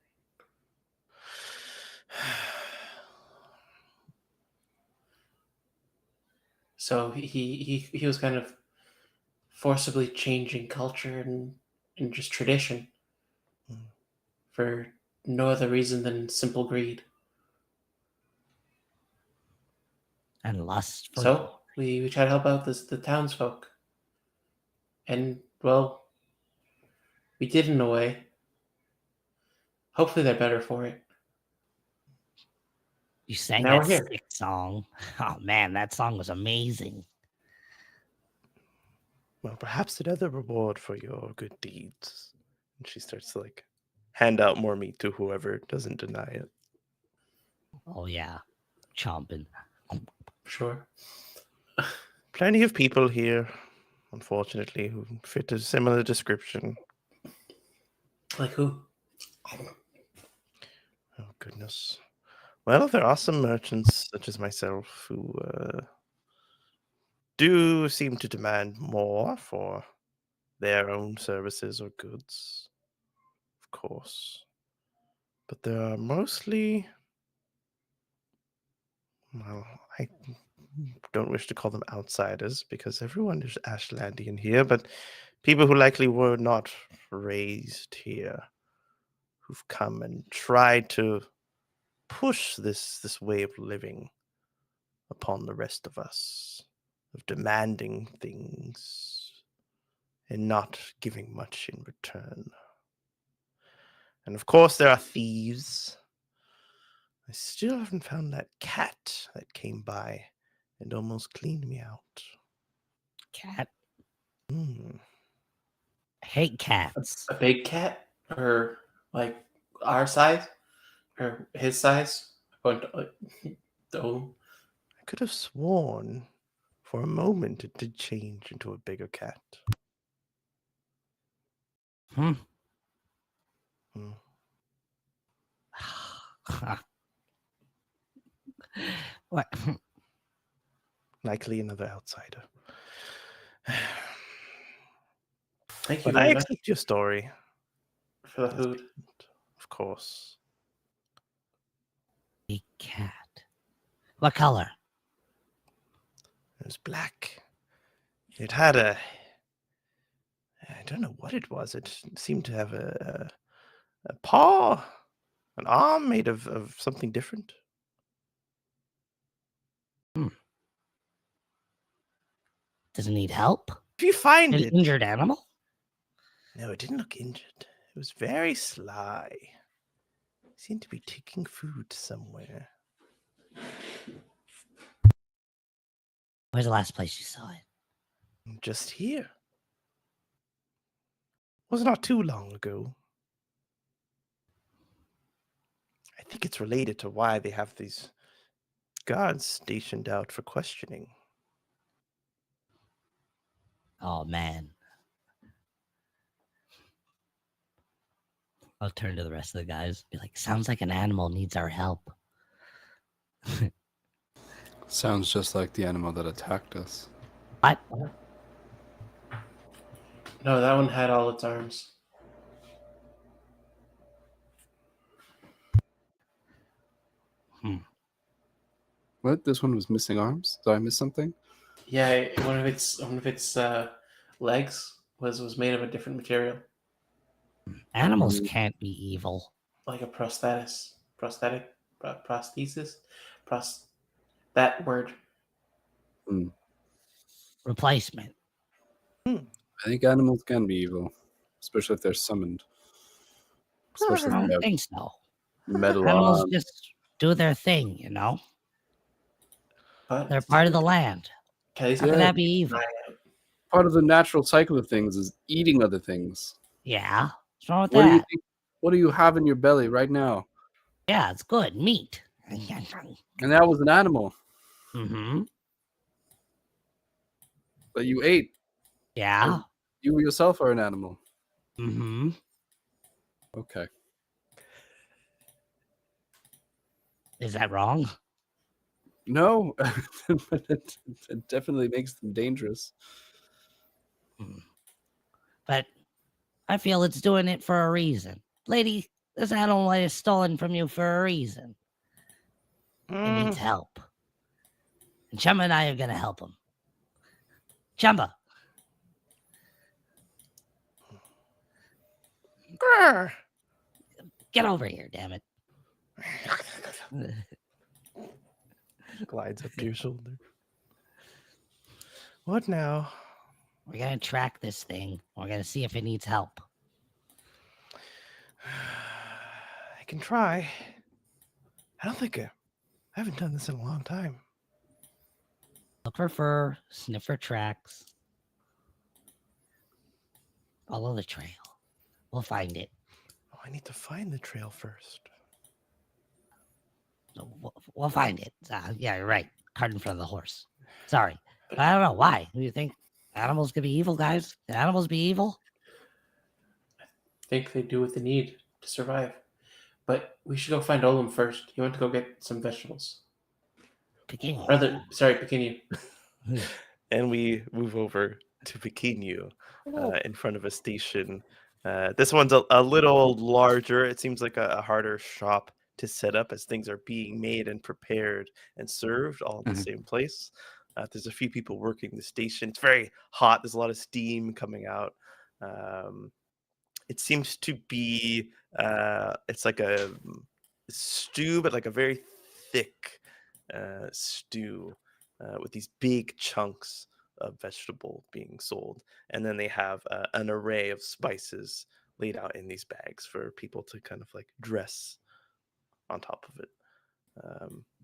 So he was kind of forcibly changing culture and just tradition for no other reason than simple greed. And lust for So we try to help out the townsfolk. And, well, we did in a way. Hopefully they're better for it. You sang Now that we're here. sick song. Oh man, that song was amazing. Well, perhaps another reward for your good deeds. And she starts to like hand out more meat to whoever doesn't deny it. Oh yeah, chomping. Sure. Plenty of people here, unfortunately, who fit a similar description. Like who? Oh, goodness. Well, there are some merchants, such as myself, who do seem to demand more for their own services or goods, of course. But there are mostly, well, I don't wish to call them outsiders because everyone is Ashlandian here, but people who likely were not raised here, who've come and tried to push this way of living upon the rest of us, of demanding things and not giving much in return. And of course, there are thieves. I still haven't found that cat that came by and almost cleaned me out. Cat. Hmm. I hate cats. A big cat? Or like our size? Or his size? Going to Olem? I could have sworn for a moment it did change into a bigger cat. Hmm. Hmm. What? Likely another outsider. Thank you But I very much accept your story. for the as food. payment, of course. A cat. What color? It was black. It had I don't know what it was. It seemed to have a paw, an arm made of something different. Does it need help? If you find An it, injured animal? no, it didn't look injured. It was very sly. It seemed to be taking food somewhere. Where's the last place you saw it? Just here. Was not too long ago. I think it's related to why they have these guards stationed out for questioning. Oh man. I'll turn to the rest of the guys. Be like, sounds like an animal needs our help. Sounds just like the animal that attacked us. What? No, that one had all its arms. What? This one was missing arms? Did I miss something? Yeah, one of its legs was made of a different material, Animals Mm. can't be evil. like a prosthesis, that word. Replacement. I think animals can be evil, especially if they're summoned. Especially I if don't they have think so. metal Animals arms. just do their thing, you know? But They're part of the land. Kelly's How can Yeah. that be evil? Part of the natural cycle of things is eating other things. Yeah. What's wrong with What do you that? think? What do you have in your belly right now? Yeah, it's good. Meat. And that was an animal Mm-hmm. that you ate. Yeah. You yourself are an animal. Mm-hmm. Okay. Is that wrong? No, but it definitely makes them dangerous. But I feel it's doing it for a reason. Lady, this animal is stolen from you for a reason. It needs help. And Chumba and I are going to help him. Chumba. Get over here, damn it. Glides up to your shoulder. What now? We're going to track this thing. We're going to see if it needs help. I can try. I don't think I haven't done this in a long time. Look for fur, sniff for tracks. Follow the trail. We'll find it. Oh, I need to find the trail first. We'll find it. Yeah, you're right. Cart in front of the horse. Sorry. But I don't know why. Do you think animals could be evil, guys? Can animals be evil? I think they do what they need to survive. But we should go find Olem first. He went to go get some vegetables. Peking. Pequenu. And we move over to Pequenu in front of a station. This one's a little larger. It seems like a harder shop to set up as things are being made and prepared and served all in the same place. There's a few people working the station. It's very hot. There's a lot of steam coming out. It seems to be it's like a stew, but like a very thick stew with these big chunks of vegetable being sold. And then they have an array of spices laid out in these bags for people to kind of like dress on top of it.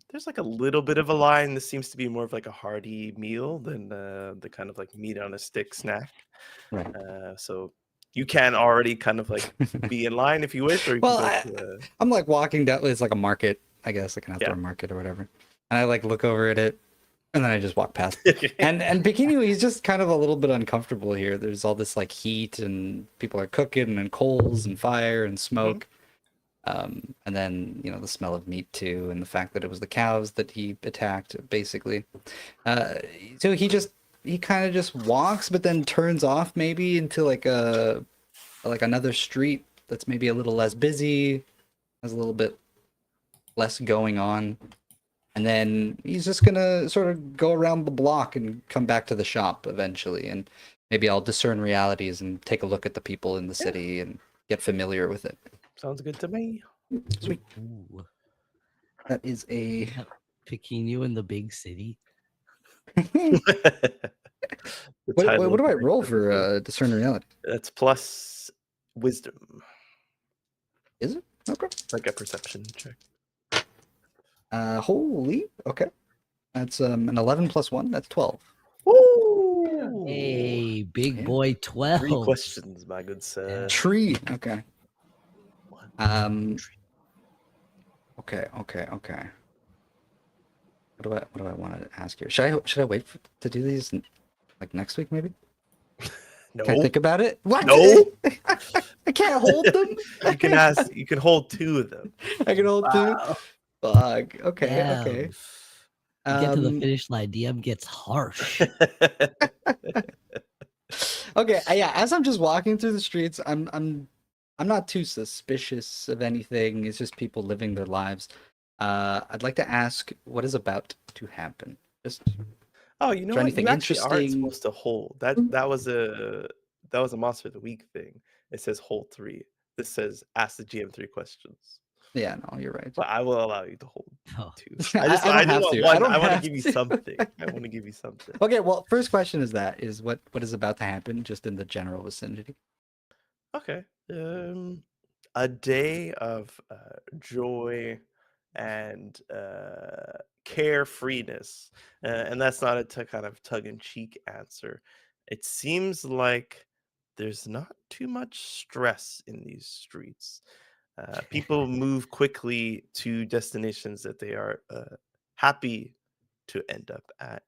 There's like a little bit of a line. This seems to be more of like a hearty meal than the kind of like meat on a stick snack. Right. So you can already kind of like be in line if you wish, or you Well, can go to I'm like walking down. It's like a market, I guess, like an outdoor market or whatever. And I like look over at it, and then I just walk past. and Bikini, he's just kind of a little bit uncomfortable here. There's all this like heat, and people are cooking, and coals, and fire, and smoke. And then the smell of meat too, and the fact that it was the cows that he attacked, basically. So he kind of just walks, but then turns off maybe into like another street that's maybe a little less busy, has a little bit less going on. And then he's just gonna sort of go around the block and come back to the shop eventually. And maybe I'll discern realities and take a look at the people in the city and get familiar with it. Sounds good to me. Sweet. Ooh. That is a Pequenu in the big city. What do I roll for discern reality? That's plus wisdom. Is it? Okay. Like a perception check. Holy. Okay. That's an 11 plus 1. That's 12. Woo! Hey, big Yeah. boy 12. 3 questions, my good sir. Tree. Okay. One. Okay. What do I want to ask here? Should I wait to do these like next week maybe? No. Can I think about it? What? No. I can't hold them. You can ask. You can hold 2 of them. I can hold two. Fuck. Okay. Damn. Okay. You get to the finish line, DM gets harsh. Okay. Yeah. As I'm just walking through the streets, I'm not too suspicious of anything. It's just people living their lives. I'd like to ask what is about to happen. Just Oh, you know For what? anything You actually aren't interesting? supposed to hold. That was a monster of the week thing. It says hold 3. This says ask the GM 3 questions. yeah, no, you're right. But I will allow you to hold Oh. 2. I don't have to. I don't I want to have give you to. something. I want to give you something. Okay, well, first question is what is about to happen just in the general vicinity? Okay. A day of joy and carefreeness, and that's not a kind of tug-in-cheek answer. It seems like there's not too much stress in these streets. People move quickly to destinations that they are happy to end up at.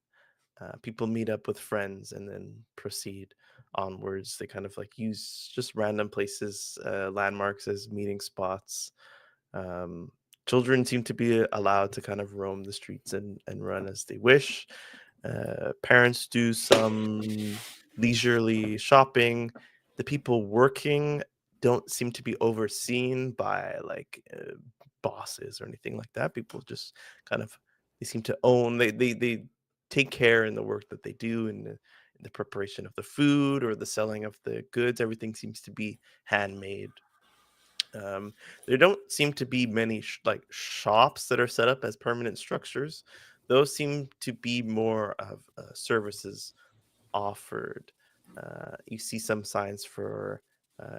People meet up with friends and then proceed onwards. They kind of like use just random places, landmarks as meeting spots. children seem to be allowed to kind of roam the streets and run as they wish. Parents do some leisurely shopping. The people working don't seem to be overseen by like bosses or anything like that. People just kind of they seem to own. They take care in the work that they do in the preparation of the food or the selling of the goods. Everything seems to be handmade. There don't seem to be many like shops that are set up as permanent structures. Those seem to be more of services offered. You see some signs for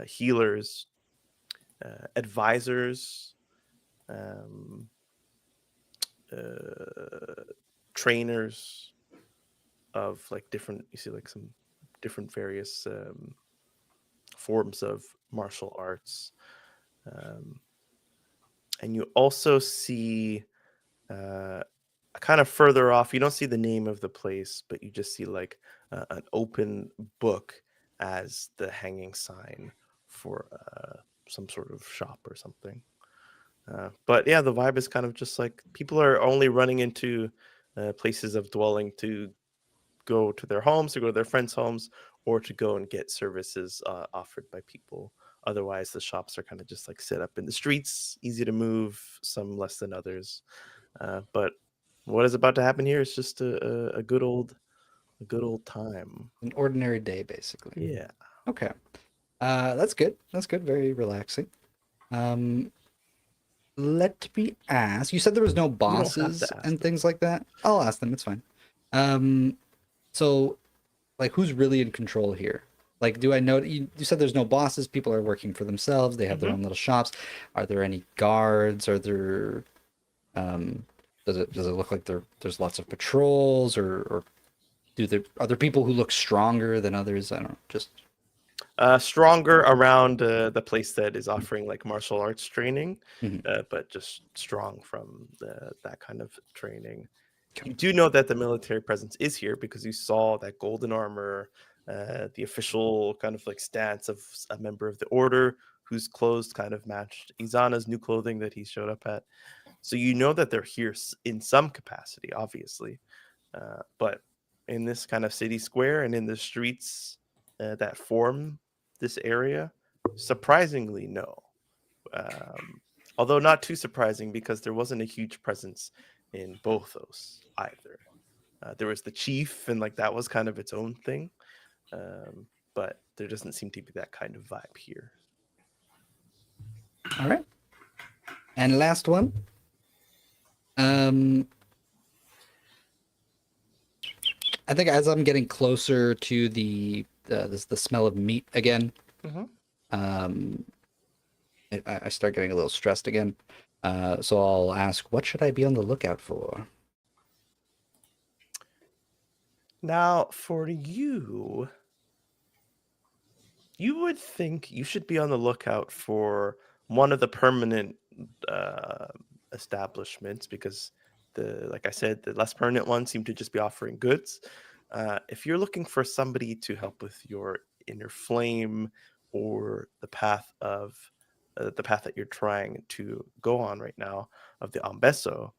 healers, advisors, um, trainers of like different. You see like some different various forms of martial arts. And you also see kind of further off, you don't see the name of the place, but you just see like an open book as the hanging sign for some sort of shop or something. But yeah, the vibe is kind of just like people are only running into places of dwelling to go to their homes, to go to their friends' homes, or to go and get services offered by people. Otherwise, the shops are kind of just like set up in the streets, easy to move, some less than others. But what is about to happen here is just a good old time. An ordinary day, basically. Yeah. Okay. That's good. That's good. Very relaxing. Let me ask. You said there was no don't have to bosses ask and them. things like that. I'll ask them. It's fine. So, like, who's really in control here? Like, do I know you said there's no bosses? People are working for themselves. They have their own little shops. Are there any guards? Are there? Does it look like there's lots of patrols, or are there people who look stronger than others? I don't know. Just Stronger around the place that is offering like martial arts training, but just strong from that kind of training. You do know that the military presence is here because you saw that golden armor, the official kind of like stance of a member of the order whose clothes kind of matched Izana's new clothing that he showed up at. So you know that they're here in some capacity, obviously. But in this kind of city square and in the streets that form this area, surprisingly, no. Although not too surprising because there wasn't a huge presence in both those either. There was the chief, and like that was kind of its own thing. But there doesn't seem to be that kind of vibe here. all right. And last one. I think as I'm getting closer to the smell of meat again, I start getting a little stressed again. So I'll ask, what should I be on the lookout for? Now, for you, you would think you should be on the lookout for one of the permanent establishments because like I said, the less permanent ones seem to just be offering goods. If you're looking for somebody to help with your inner flame or the path that you're trying to go on right now of the Ambeso,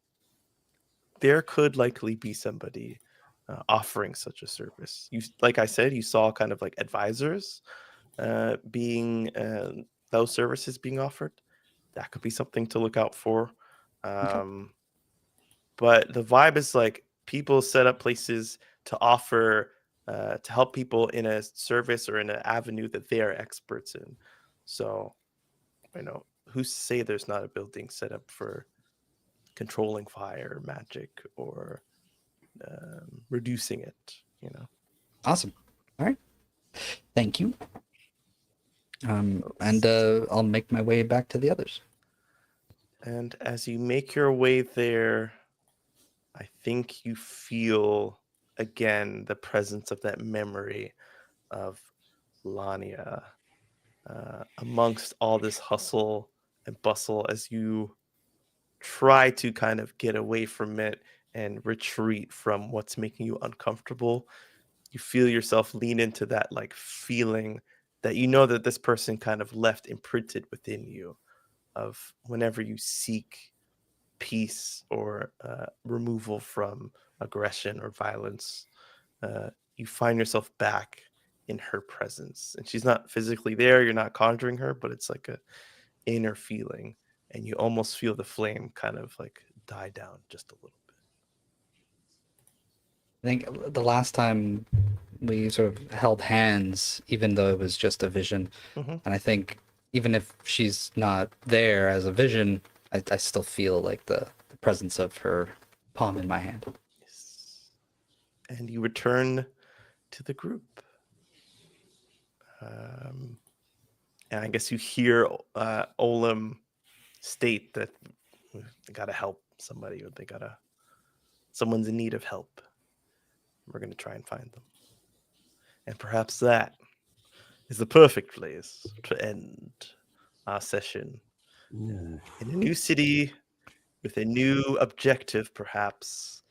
there could likely be somebody offering such a service. Like I said, you saw kind of like advisors being those services being offered. That could be something to look out for. But the vibe is like people set up places to offer to help people in a service or in an avenue that they are experts in. So, who's to say there's not a building set up for controlling fire, magic, or reducing it? Awesome. All right. Thank you. And I'll make my way back to the others. And as you make your way there, I think you feel again the presence of that memory of Lania amongst all this hustle and bustle as you try to kind of get away from it and retreat from what's making you uncomfortable. You feel yourself lean into that like feeling that you know that this person kind of left imprinted within you of whenever you seek peace or removal from aggression or violence, you find yourself back in her presence. And she's not physically there, you're not conjuring her, but it's like a inner feeling. And you almost feel the flame kind of like die down just a little bit. I think the last time we sort of held hands, even though it was just a vision, Mhm. and I think even if she's not there as a vision, I still feel like the presence of her palm in my hand. Yes. And you return to the group. And I guess you hear Olam state that they gotta help somebody, or someone's in need of help. We're gonna try and find them. And perhaps that is the perfect place to end our session in a new city with a new objective, perhaps,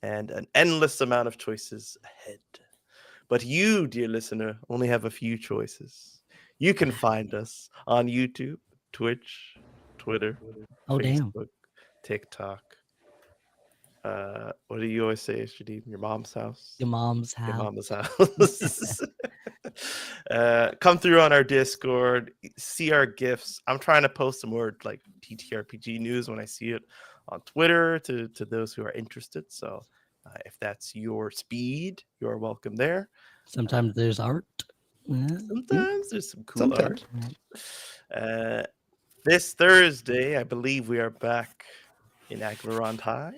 and an endless amount of choices ahead. But you, dear listener, only have a few choices. You can find us on YouTube, Twitch, Twitter, Oh, damn. Facebook, TikTok. What do you always say, Shadeem? Your mom's house? Your mom's Your house. mama's house. Come through on our Discord, see our gifts. I'm trying to post some more like TTRPG news when I see it on Twitter to those who are interested. So if that's your speed, you're welcome there. Sometimes there's art. Sometimes there's some cool Sometimes. art. This Thursday, I believe we are back in Aglarond High.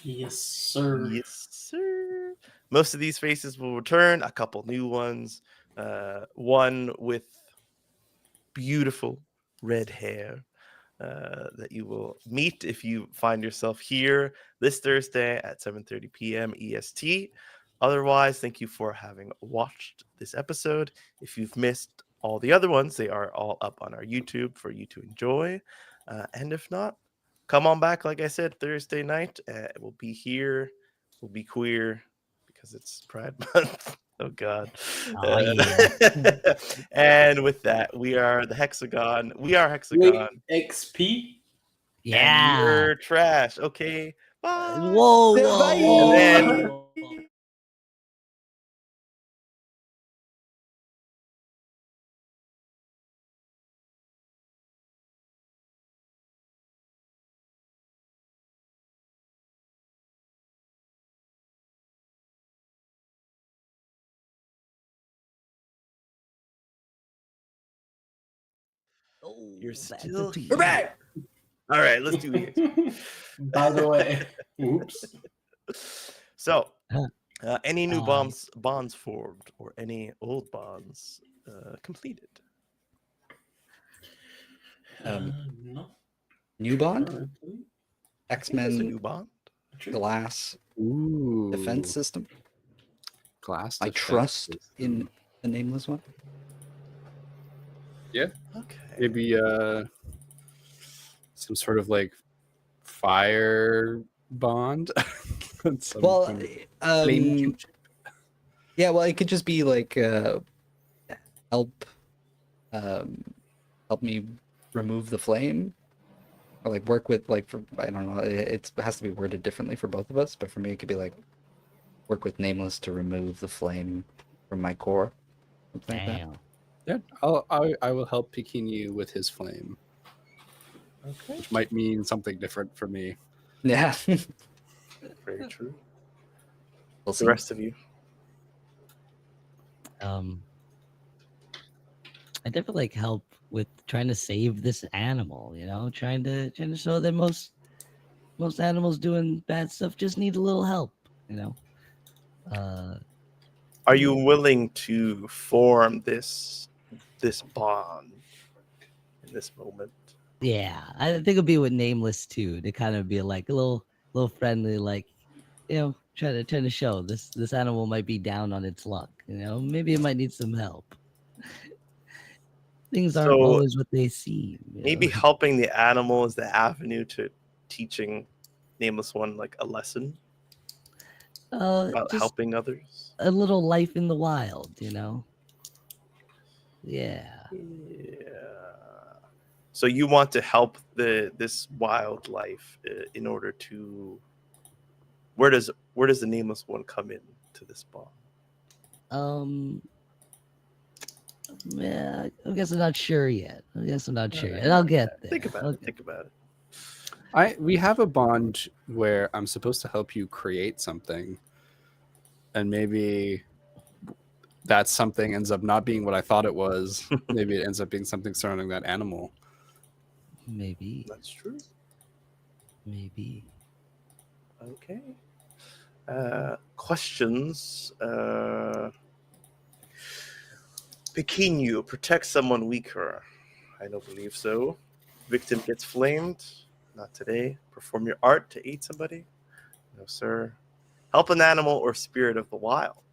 Yes, sir. Yes, sir. Most of these faces will return. A couple new ones. One with beautiful red hair that you will meet if you find yourself here this Thursday at 7:30 p.m. EST. Otherwise, thank you for having watched this episode. If you've missed all the other ones, they are all up on our YouTube for you to enjoy. And if not, come on back, like I said, Thursday night. We'll be here. We'll be queer because it's Pride Month. Oh, God. Oh, yeah. And with that, we are the Hexagon. We are Hexagon. Wait, XP? And Yeah. you're trash. Okay. Bye. Whoa, whoa, Bye. whoa, And then- whoa. Oh, You're that's still a two. here. back! All right, let's do it. By the way, oops. So, Huh. any new Um, bonds formed or any old bonds completed? No. New Bond? Currently. I think there's a X-Men new bond. Glass Ooh. defense system? Glass. I defense trust system. in the nameless one. Okay. Maybe some sort of like fire bond. Some Well, kind of flame yeah, well, it could just be like help help me remove the flame, or like work with like for I don't know. It has to be worded differently for both of us, but for me, it could be like work with Nameless to remove the flame from my core. Something like that. Damn. Yeah, I will help Pikini with his flame, Okay. which might mean something different for me. Yeah, Very true. we'll The see. rest of you. I definitely like help with trying to save this animal, you know, trying to show that most animals doing bad stuff just need a little help, you know. Are you willing to form this bond in this moment? Yeah, I think it'll be with Nameless too, to kind of be like a little friendly, like, you know, trying to show this animal might be down on its luck, you know, maybe it might need some help. Things aren't So always what they seem. You maybe know? helping the animal is the avenue to teaching Nameless One like a lesson about Just helping others. a little life in the wild, you know. Yeah. Yeah. So you want to help this wildlife in order to. Where does the nameless one come in to this bond? Yeah, I guess I'm not sure yet. Alright, I'll get there. Think about I'll it. Think about it. We have a bond where I'm supposed to help you create something, and maybe that something ends up not being what I thought it was. Maybe it ends up being something surrounding that animal. Maybe. That's true. Maybe. Okay. Questions. Pequeno, protect someone weaker. I don't believe so. Victim gets flamed. Not today. Perform your art to aid somebody. No, sir. Help an animal or spirit of the wild.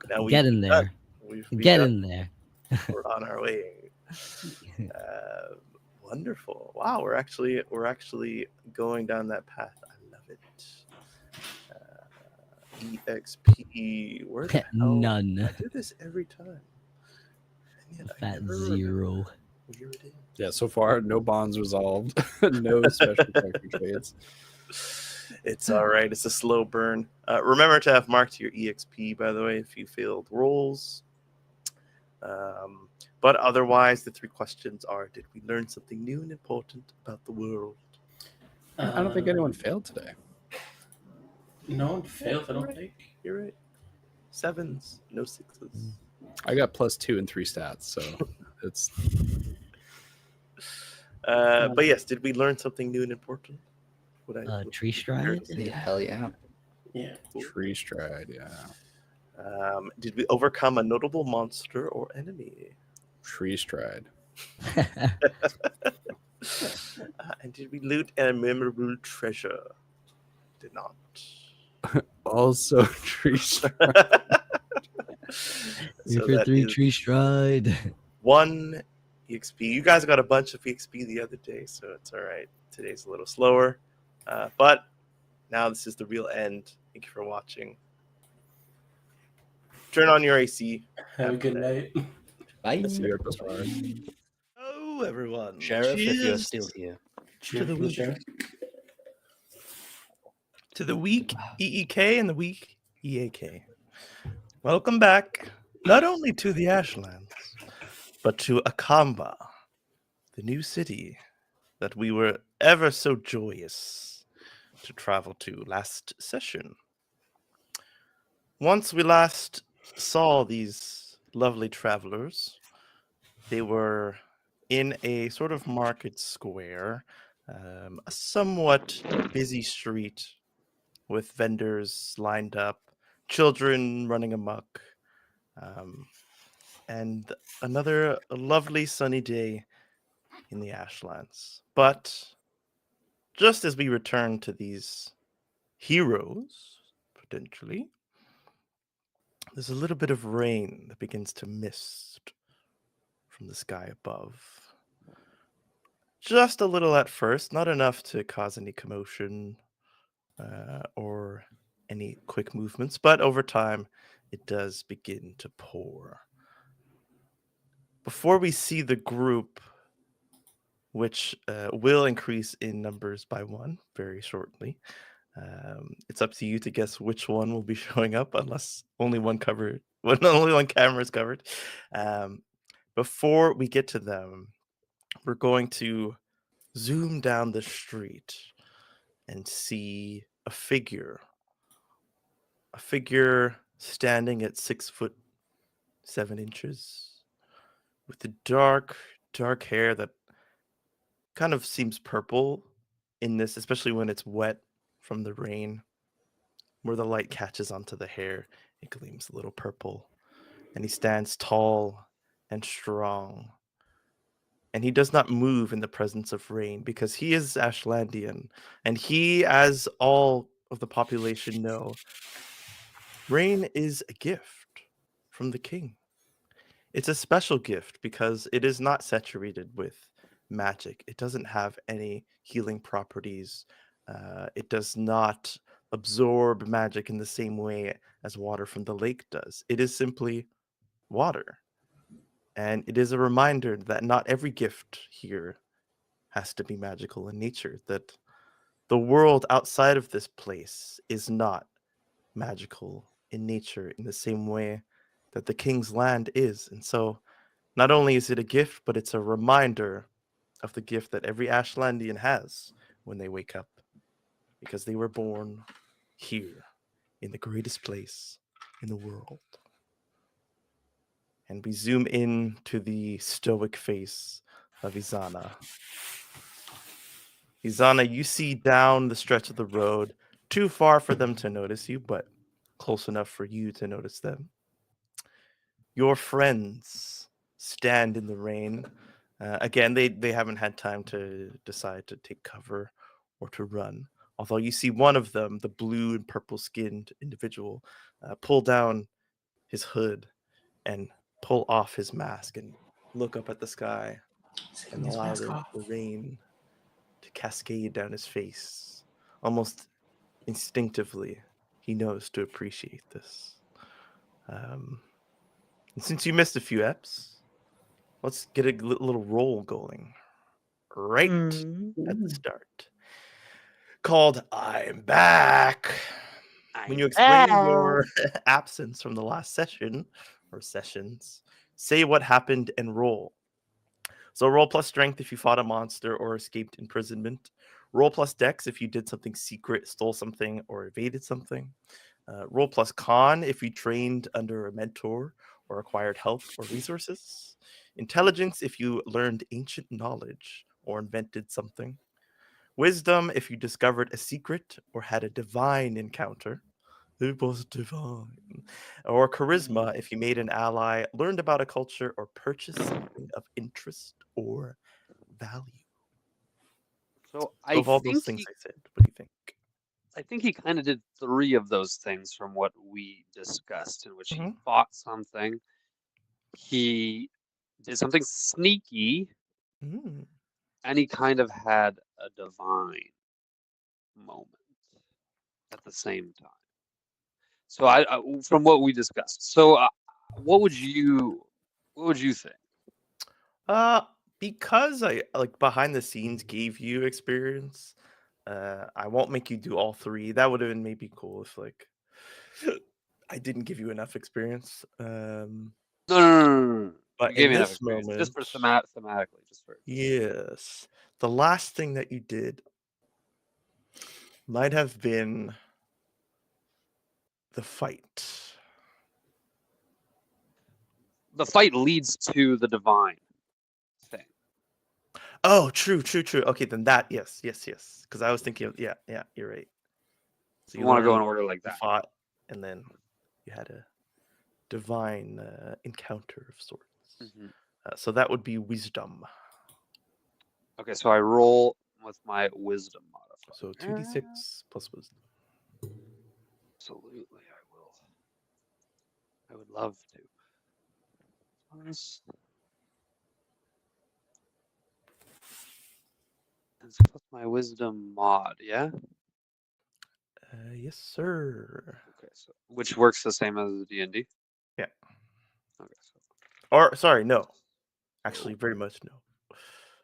Now we've Get in begun. there. We've Get begun. in there. We're on our way. Wonderful. Wow, we're actually going down that path. I love it. EXP. Where the hell? None. I do this every time. And yet I Fat never zero. remember where it is. Yeah, so far no bonds resolved, no special character traits. It's all right. It's a slow burn. Remember to have marked your EXP, by the way, if you failed rolls. But otherwise, the 3 questions are: did we learn something new and important about the world? I don't think anyone failed today. No one failed, I don't Right. think. You're right. 7s, no 6s. I got +2 and 3 stats, so it's But yes, did we learn something new and important? Tree stride? Hell yeah. Yeah. tree stride, yeah. Did we overcome a notable monster or enemy? Tree stride. And did we loot a memorable treasure? Did not. Also tree stride. So for that 3 is tree stride. 1 EXP. You guys got a bunch of EXP the other day, so it's all right. Today's a little slower. But now this is the real end. Thank you for watching. Turn on your AC. Have a good night. Bye. See you at the bar. Oh, everyone. Sheriff, if you're Cheers still here. Cheers the for the week. sheriff. To the weak EEK and the weak EAK. Welcome back, not only to the Ashlands, but to Akamba, the new city that we were ever so joyous to travel to last session. Once we last saw these lovely travelers, they were in a sort of market square, a somewhat busy street with vendors lined up, children running amok, and another lovely sunny day in the Ashlands. But just as we return to these heroes, potentially, there's a little bit of rain that begins to mist from the sky above. Just a little at first, not enough to cause any commotion or any quick movements, but over time it does begin to pour. Before we see the group, which will increase in numbers by 1 very shortly, it's up to you to guess which one will be showing up, unless only one camera is covered. Before we get to them, we're going to zoom down the street and see a figure standing at 6'7" with the dark hair that kind of seems purple in this, especially when it's wet from the rain. Where the light catches onto the hair, it gleams a little purple. And he stands tall and strong. And he does not move in the presence of rain because he is Ashlandian. And he, as all of the population know, rain is a gift from the king. It's a special gift because it is not saturated with magic. It doesn't have any healing properties. It does not absorb magic in the same way as water from the lake does. It is simply water. And it is a reminder that not every gift here has to be magical in nature, that the world outside of this place is not magical in nature in the same way that the king's land is. And so not only is it a gift, but it's a reminder of the gift that every Ashlandian has when they wake up, because they were born here in the greatest place in the world. And we zoom in to the stoic face of Izana. Izana, you see down the stretch of the road, too far for them to notice you, but close enough for you to notice them. Your friends stand in the rain. Again, they haven't had time to decide to take cover or to run. Although you see one of them, the blue and purple skinned individual, pull down his hood and pull off his mask and look up at the sky and His allow mask the off. rain to cascade down his face. Almost instinctively, he knows to appreciate this. And since you missed a few eps, let's get a little roll going right at the start. Called I'm Back. When you explain your absence from the last session or sessions, say what happened and roll. So roll plus strength if you fought a monster or escaped imprisonment. Roll plus dex if you did something secret, stole something, or evaded something. Roll plus con if you trained under a mentor or acquired help or resources. Intelligence if you learned ancient knowledge or invented something. Wisdom if you discovered a secret or had a divine encounter. It was divine. Or charisma if you made an ally, learned about a culture, or purchased something of interest or value. So So I of all those think things he, I said, what do you think? I think he kind of did 3 of those things from what we discussed, in which he Mhm. fought something, he did something sneaky, Mm. and he kind of had a divine moment at the same time. So I from what we discussed. So what would you think? Because I like behind the scenes gave you experience, I won't make you do all 3. That would have been maybe cool if like I didn't give you enough experience. No. But You gave in me enough this experience just for moment, thematically, just for yes, the last thing that you did might have been the fight. the fight leads to the divine thing. Oh, true. Okay, then that, yes. Because I was thinking of, yeah, you're right. So We you want to go in learned, order like you that. fought, and then you had a divine encounter of sorts. Mhm. So that would be wisdom. Okay, so I roll with my wisdom modifier. So 2d6 plus wisdom. Absolutely, I will. I would love to. Plus, it's plus my wisdom mod, yeah? Yes, sir. Okay, so which works the same as the D&D? Yeah. Okay, so Or, sorry, no. Actually, very much no.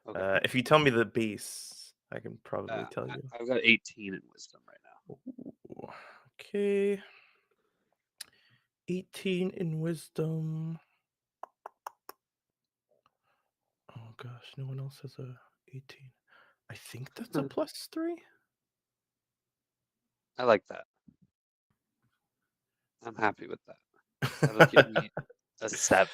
okay. If you tell me the base, I can probably tell you. I've got 18 in wisdom right now. Ooh, okay. 18 in wisdom. Oh gosh, no one else has a 18. I think that's a +3. I like that. I'm happy with that. That'll give me a 7.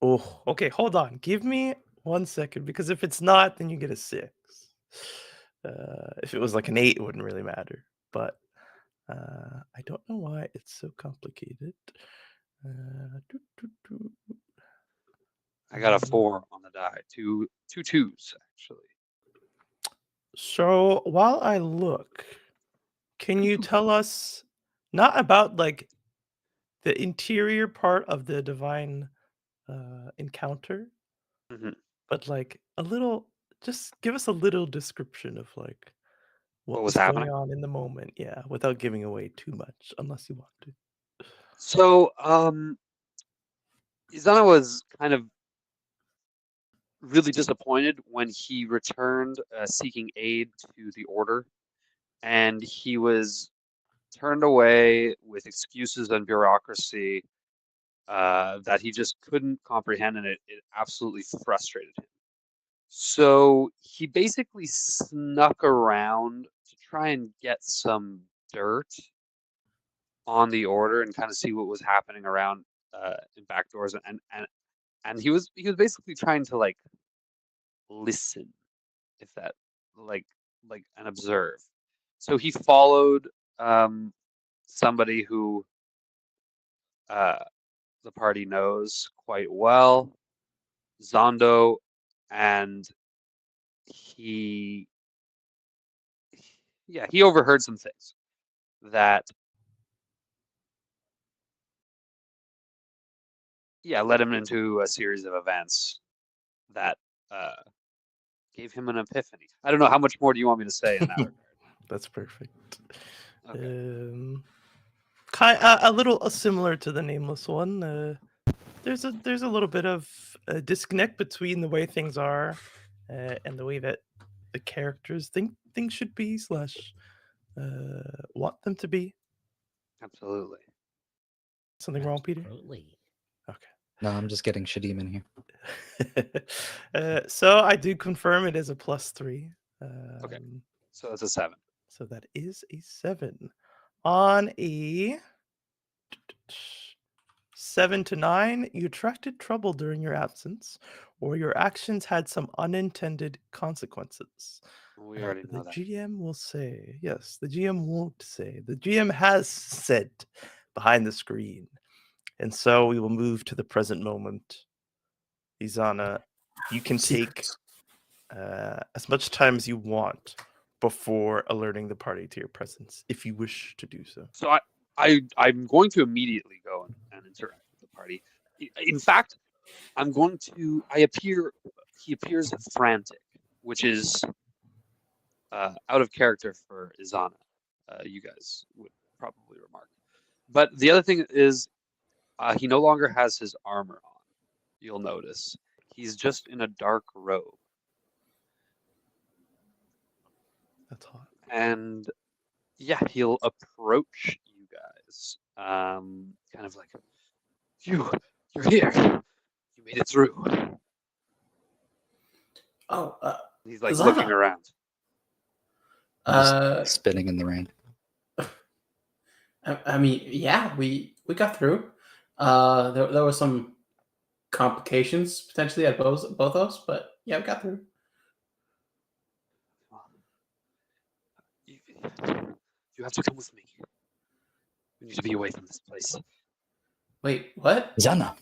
Oh, okay, hold on. Give me 1 second, because if it's not, then you get a 6. If it was like an 8, it wouldn't really matter. But I don't know why it's so complicated. Doo, doo, doo. I got a 4 on the die. Two twos, actually. So while I look, can you tell us not about like the interior part of the divine encounter, Mhm. but like a little, just give us a little description of like what What was was going happening? on in the moment, yeah, without giving away too much, unless you want to. So, Izana was kind of really disappointed when he returned seeking aid to the order, and he was turned away with excuses and bureaucracy that he just couldn't comprehend, and it absolutely frustrated him. So he basically snuck around to try and get some dirt on the order and kind of see what was happening around in back doors, and he was basically trying to like listen, if that like and observe. So he followed somebody who the party knows quite well, Zondo, and he he overheard some things that led him into a series of events that gave him an epiphany. I don't know, how much more do you want me to say in that regard? That's perfect. Okay. A little similar to the nameless one. There's a little bit of a disconnect between the way things are and the way that the characters think things should be / want them to be. Absolutely. Something wrong, Peter? Absolutely. Okay. No, I'm just getting Shadim in here. So I do confirm it is a +3. Okay. So that's a 7. So that is a 7. On a 7 to 9, you attracted trouble during your absence, or your actions had some unintended consequences. We already know The that. GM will say, yes, the GM won't say. The GM has said behind the screen. And so we will move to the present moment. Izana, you can take as much time as you want before alerting the party to your presence, if you wish to do so. So I'm going to immediately go and interact with the party. In fact, I'm going to. He appears frantic, which is out of character for Izana. You guys would probably remark. But the other thing is, he no longer has his armor on. You'll notice he's just in a dark robe. That's hot. And yeah, he'll approach you guys, kind of like, you're here. You made it through. Oh, He's like Zana. looking around. Just spinning in the rain. I mean, yeah, we got through. There were some complications potentially at both of us, but yeah, we got through. You have to come with me. We need to be away from this place. Wait, what? Zana.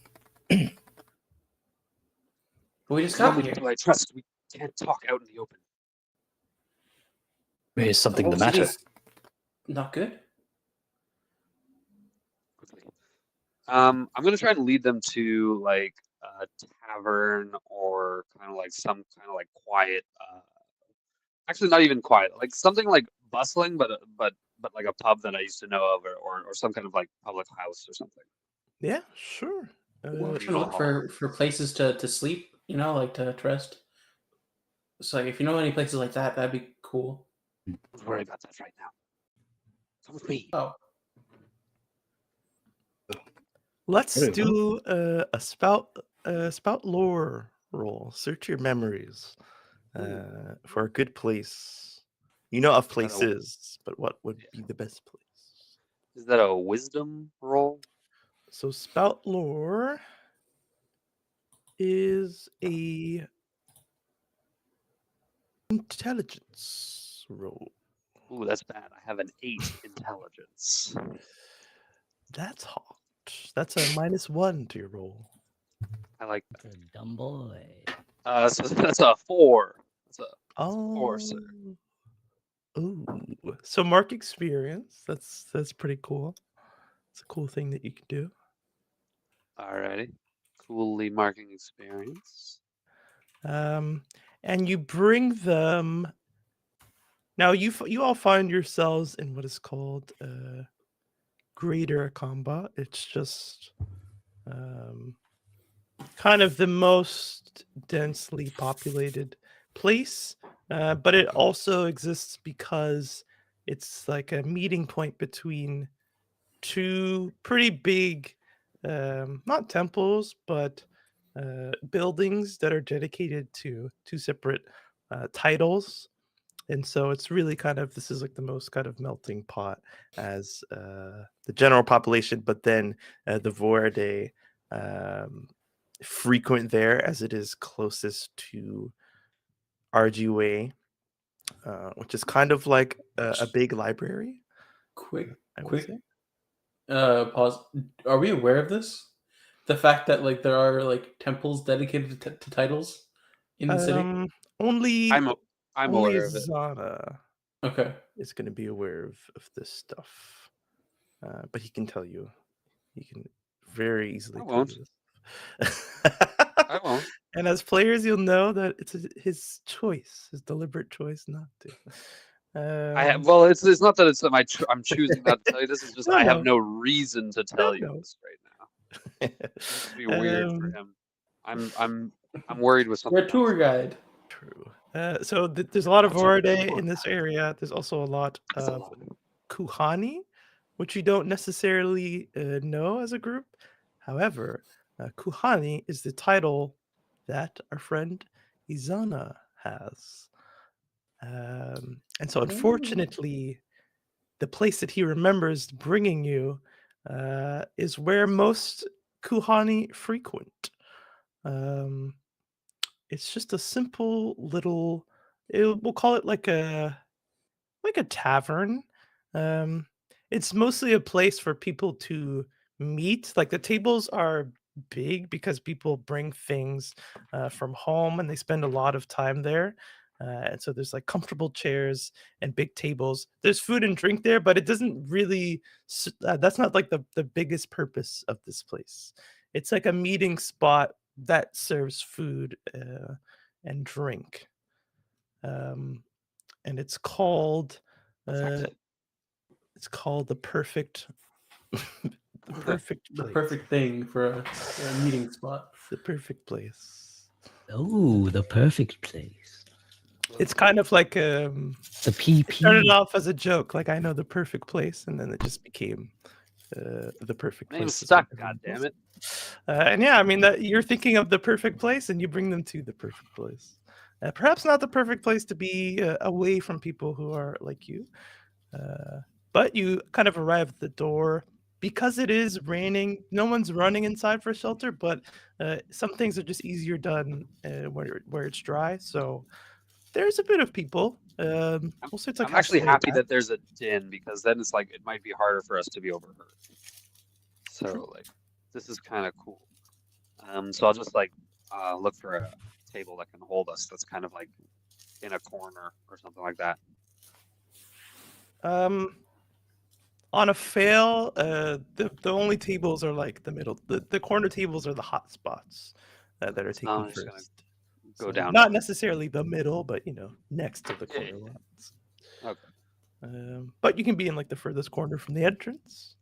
We just There's got only here. people I trust. We can't talk out in the open. Is something the whole matter? city's not good. Quickly. I'm gonna try and lead them to like a tavern or kind of like some kind of like quiet. Actually, not even quiet. Like something like bustling, but like a pub that I used to know of, or some kind of like public house or something. Yeah, sure. We're trying to look for places to sleep, like to rest. So like, if you know any places like that, that'd be cool. Don't worry about that right now. Come with me. Oh, Let's Very do a spout lore roll. Search your memories for a good place. You know of places, but what would be the best place? Is that a wisdom roll? So spout lore is a intelligence roll. Ooh, that's bad. I have an 8 intelligence. That's hot. That's a -1 to your roll. I like that. Good dumb boy. So that's a 4. That's a Oh, 4, sir. ooh. So mark experience. That's pretty cool. It's a cool thing that you can do. Alrighty. Coolly marking experience. And you bring them. Now you all find yourselves in what is called Greater Akamba. It's just kind of the most densely populated place, but it also exists because it's like a meeting point between two pretty big, not temples, but buildings that are dedicated to two separate titles. And so it's really kind of, this is like the most kind of melting pot as the general population, but then the Vorade frequent there as it is closest to RGWay, which is kind of like a big library, Quick, I would quick say. pause. Are we aware of this? The fact that like there are like temples dedicated to titles in the city. Only I'm only aware of it. Zana Okay. is going to be aware of this stuff, but he can tell you. He can very easily I tell won't. you this. I won't. And as players, you'll know that it's his choice, his deliberate choice not to. Well, it's not that it's that I'm choosing not to tell you this. It's just No, I have no. no reason to tell you No. this right now. This would be weird for him. I'm worried with We're something a tour else. guide. True. So there's a lot of That's a Vorade tour in this guide. area. There's also a lot That's a of lot. Kuhani, which you don't necessarily know as a group. However, Kuhani is the title that our friend Izana has. And so, unfortunately, the place that he remembers bringing you is where most Kuhani frequent. It's just a simple little, we'll call it like a tavern. Um, it's mostly a place for people to meet. Like the tables are big because people bring things from home and they spend a lot of time there. And so there's like comfortable chairs and big tables. There's food and drink there, but it doesn't really. That's not like the biggest purpose of this place. It's like a meeting spot that serves food and drink. And it's called Perfect. it's called the perfect the perfect The place. perfect thing for a meeting spot. The perfect place. Oh, the perfect place. It's kind of like The it started PP. off as a joke, like I know the perfect place, and then it just became the perfect place. Name's is stuck. what God everyone damn it. calls and yeah, I mean that you're thinking of the perfect place, and you bring them to the perfect place. Perhaps not the perfect place to be away from people who are like you, but you kind of arrive at the door. Because it is raining, no one's running inside for shelter, but some things are just easier done where it's dry. So there's a bit of people. Also, it's like I'm actually halfway happy back. that there's a din because then it's like it might be harder for us to be overheard. So like this is kind of cool. So I'll just like look for a table that can hold us. That's kind of like in a corner or something like that. On a fail, the only tables are like the middle. The corner tables are the hot spots that are So taken I'm just gonna first. go So down. not necessarily the middle, but next to the Yeah, corner yeah, ones. Okay. But you can be in like the furthest corner from the entrance.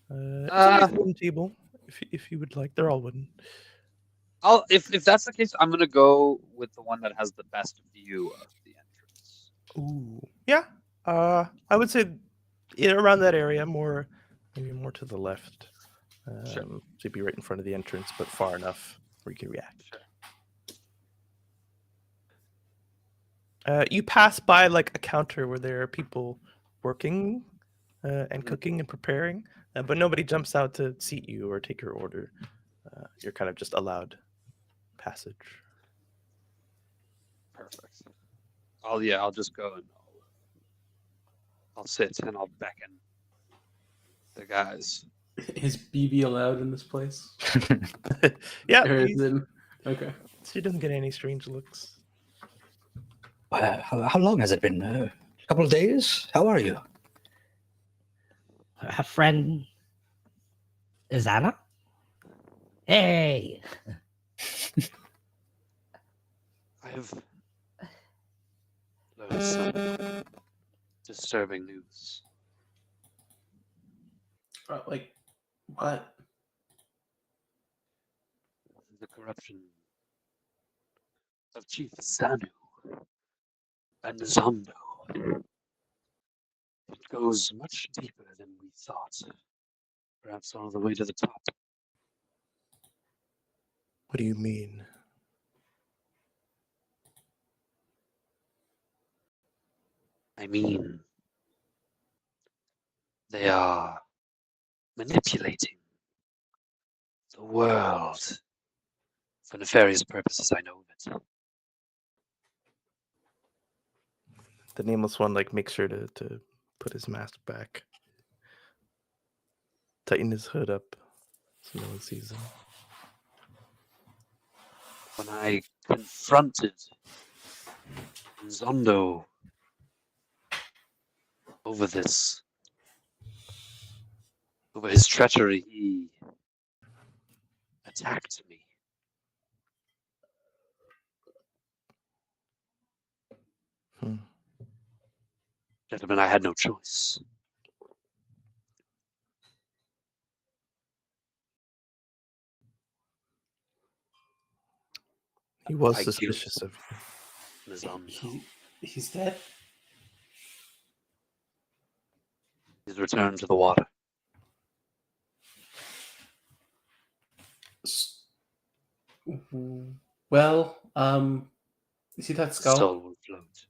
It's a nice wooden table if you would like. They're all wooden. If that's the case, I'm gonna go with the one that has the best view of the entrance. Ooh, yeah. I would say around that area, maybe more to the left. Sure. So you'd be right in front of the entrance, but far enough where you can react. Sure. You pass by like a counter where there are people working and cooking and preparing, but nobody jumps out to seat you or take your order. You're kind of just allowed passage. Perfect. I'll just go and I'll sit and I'll beckon the guys. Is BB allowed in this place? Yeah, Or is it... Okay. she doesn't get any strange looks. How long has it been? A couple of days? How are you? Her friend is Anna? Hey, I've learned some disturbing news. Like what? the corruption of Chief Zanu and Zondo. It goes much deeper than we thought. Perhaps all the way to the top. What do you mean? I mean, they are manipulating the world for nefarious purposes, I know of it. The nameless one like makes sure to put his mask back. Tighten his hood up so no one sees him. When I confronted Zondo over this, over his treachery, he attacked me. Hmm. Gentlemen, I had no choice. He was I killed suspicious of you. Zondo. He's dead. He's returned to the water. Well, you see that The skull? soul will float.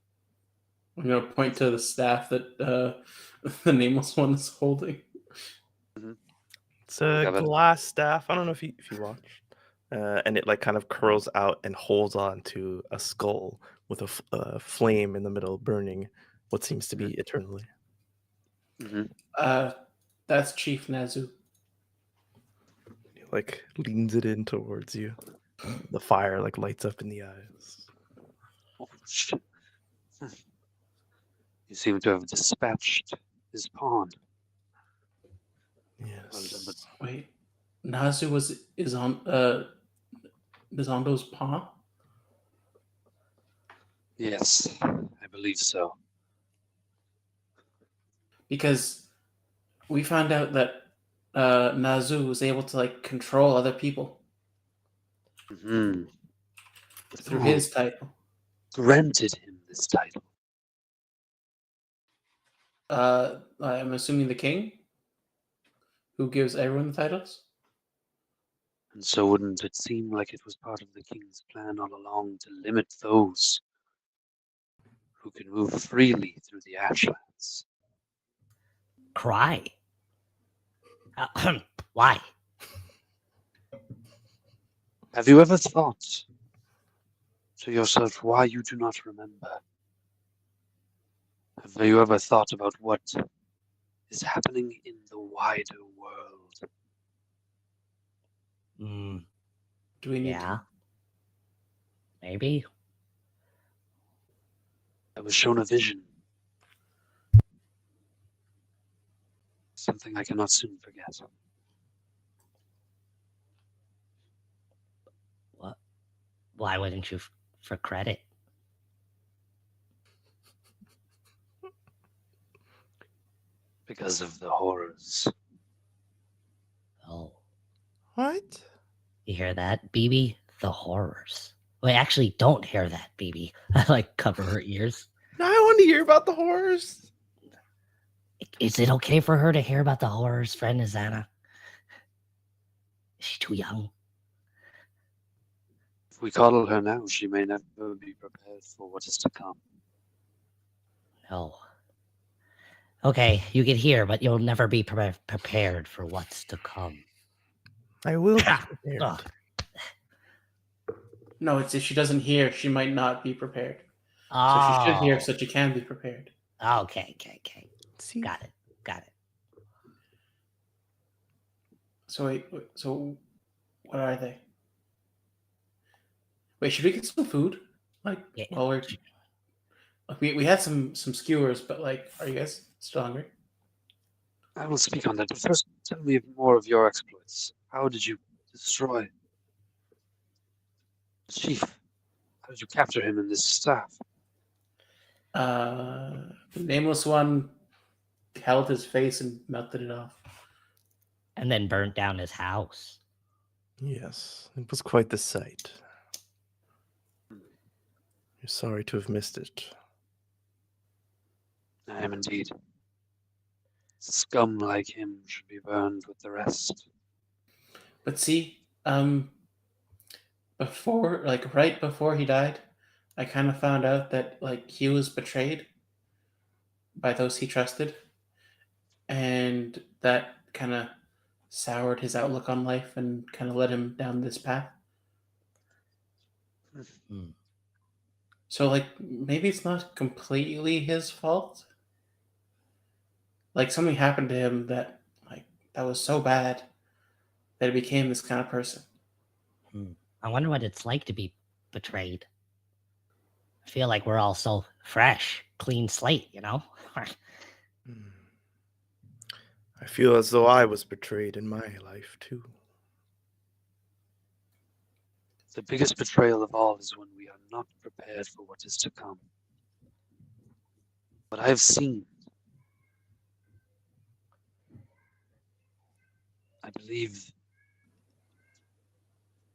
I'm gonna point to the staff that the nameless one is holding. It's a Have it. glass staff. I don't know if you watched. And it like kind of curls out and holds on to a skull with a flame in the middle, burning what seems to be eternally. Mm-hmm. That's Chief Nazu. He like leans it in towards you. The fire like lights up in the eyes. Oh, shit. You seem to have dispatched his pawn. Well done, Yes. but Wait, Nazu is on Zondo's paw. yes, I believe so. Because we found out that Nazu was able to like control other people Mm-hmm. through his title. Granted him this title. I'm assuming the king, who gives everyone the titles. And so wouldn't it seem like it was part of the king's plan all along to limit those who can move freely through the Ashlands? Cry. Why? Have you ever thought to yourself why you do not remember? Have you ever thought about what is happening in the wider world? Do we need Yeah. Maybe. I was shown a vision. Something I cannot soon forget. What? Why wouldn't you for credit? Because of the horrors. Oh, What? you hear that, BB? The horrors. Wait, actually, don't hear that, BB. I like cover her ears. No, I want to hear about the horrors. Is it okay for her to hear about the horrors, friend Azana? Is she too young? If we coddle her now, she may never be prepared for what is to come. No. Okay, you can hear, but you'll never be prepared for what's to come. I will be prepared. Ugh. No, it's if she doesn't hear, she might not be prepared. Oh. So she should hear so she can be prepared. Okay. See? Got it. So wait, so what are they? Wait, should we get some food? Like, Yeah. while we're like, we had some skewers, but like, are you guys still hungry? I will speak on that, but first tell me more of your exploits. How did you destroy the chief? How did you capture him in this staff? The nameless one held his face and melted it off. And then burnt down his house. Yes, it was quite the sight. You're sorry to have missed it. I am indeed. Scum like him should be burned with the rest. But see, right before he died, I kind of found out that like he was betrayed by those he trusted, and that kind of soured his outlook on life and kind of led him down this path. Hmm. So like maybe it's not completely his fault. Like something happened to him that was so bad that he became this kind of person. I wonder what it's like to be betrayed. I feel like we're all so fresh, clean slate, you know? I feel as though I was betrayed in my life too. The biggest betrayal of all is when we are not prepared for what is to come. But I have seen. I believe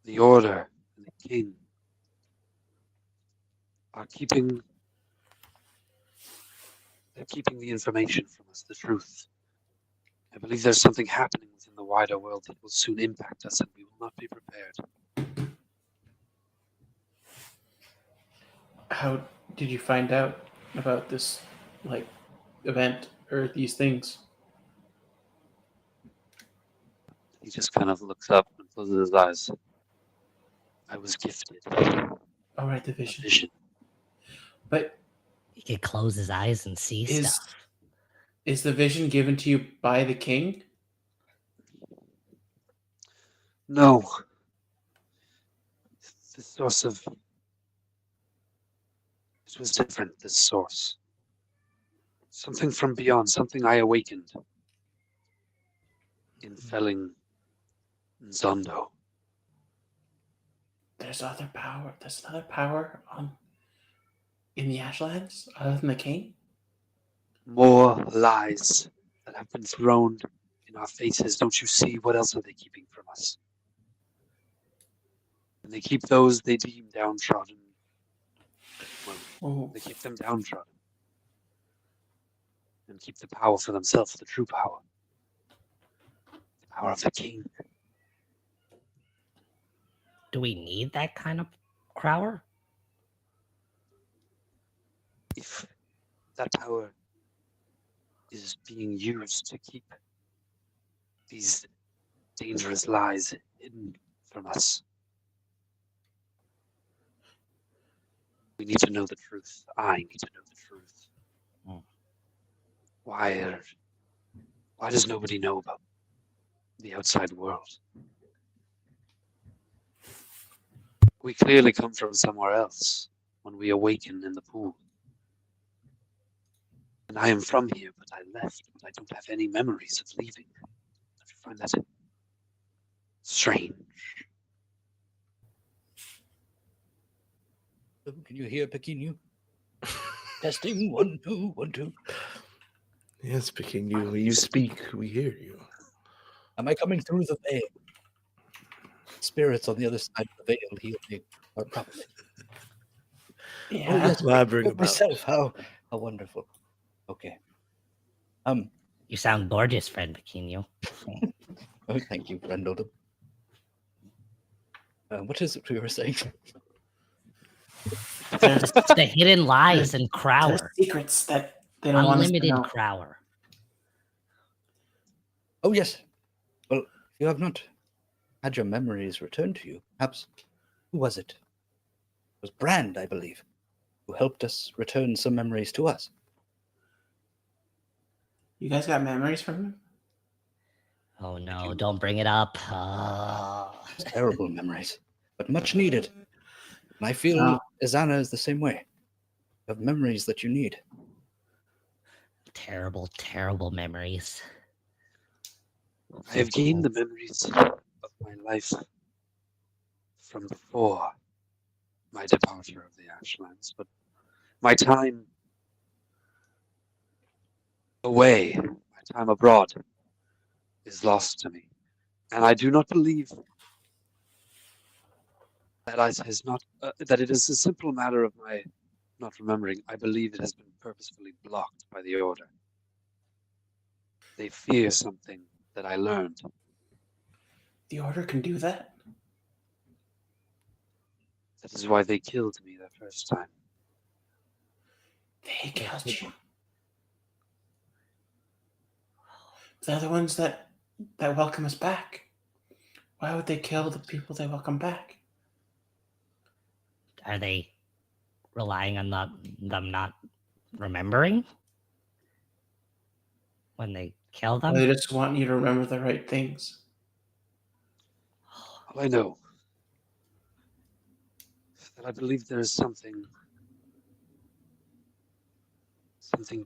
the Order and the King are keeping the information from us, the truth. I believe there's something happening within the wider world that will soon impact us, and we will not be prepared. How did you find out about this like event or these things? He just kind of looks up and closes his eyes. I was gifted All right, the a vision. vision. But He could close his eyes and see is stuff. is the vision given to you by the king? No. The source of... It was different, this source. Something from beyond, something I awakened. In felling Zondo. There's other power. There's another power in the Ashlands other than the king. More lies that have been thrown in our faces. Don't you see? What else are they keeping from us? And they keep those they deem downtrodden. Well, Oh, they keep them downtrodden. And keep the power for themselves, the true power. The power of the king. Do we need that kind of crower? If that power is being used to keep these dangerous lies hidden from us, we need to know the truth. I need to know the truth. Hmm. Why does nobody know about the outside world? We clearly come from somewhere else when we awaken in the pool. And I am from here, but I left, but I don't have any memories of leaving. Don't you find that strange? Can you hear Pequenu? Testing 1 2 1 2. Yes, Peking, when you speak, we hear you. Am I coming through the veil? Spirits on the other side of the veil heal me properly. yeah. Oh yes, Blabbering oh, about. myself. How wonderful. Okay. You sound gorgeous, friend Pequeno. Oh, thank you, friend Odom. What is it we were saying? There's, The hidden lies in there's Crower. secrets that they don't want us to Unlimited know. Crower. Oh yes. Well, if you have not had your memories returned to you, perhaps who was it? It was Brand, I believe, who helped us return some memories to us. You guys got memories from him? Oh no, don't bring it up. Terrible memories, but much needed. And I feel Oh. Izana is the same way. You have memories that you need. Terrible, terrible memories. I have gained the memories of my life from before my departure of the Ashlands, but my time away, my time abroad, is lost to me. And I do not believe that it is a simple matter of my not remembering. I believe it has been purposefully blocked by the Order. They fear something that I learned. The Order can do that? That is why they killed me that first time. They killed you. They're the ones that welcome us back. Why would they kill the people they welcome back? Are they relying on them not remembering when they kill them? They just want you to remember the right things. All I know is that I believe there is something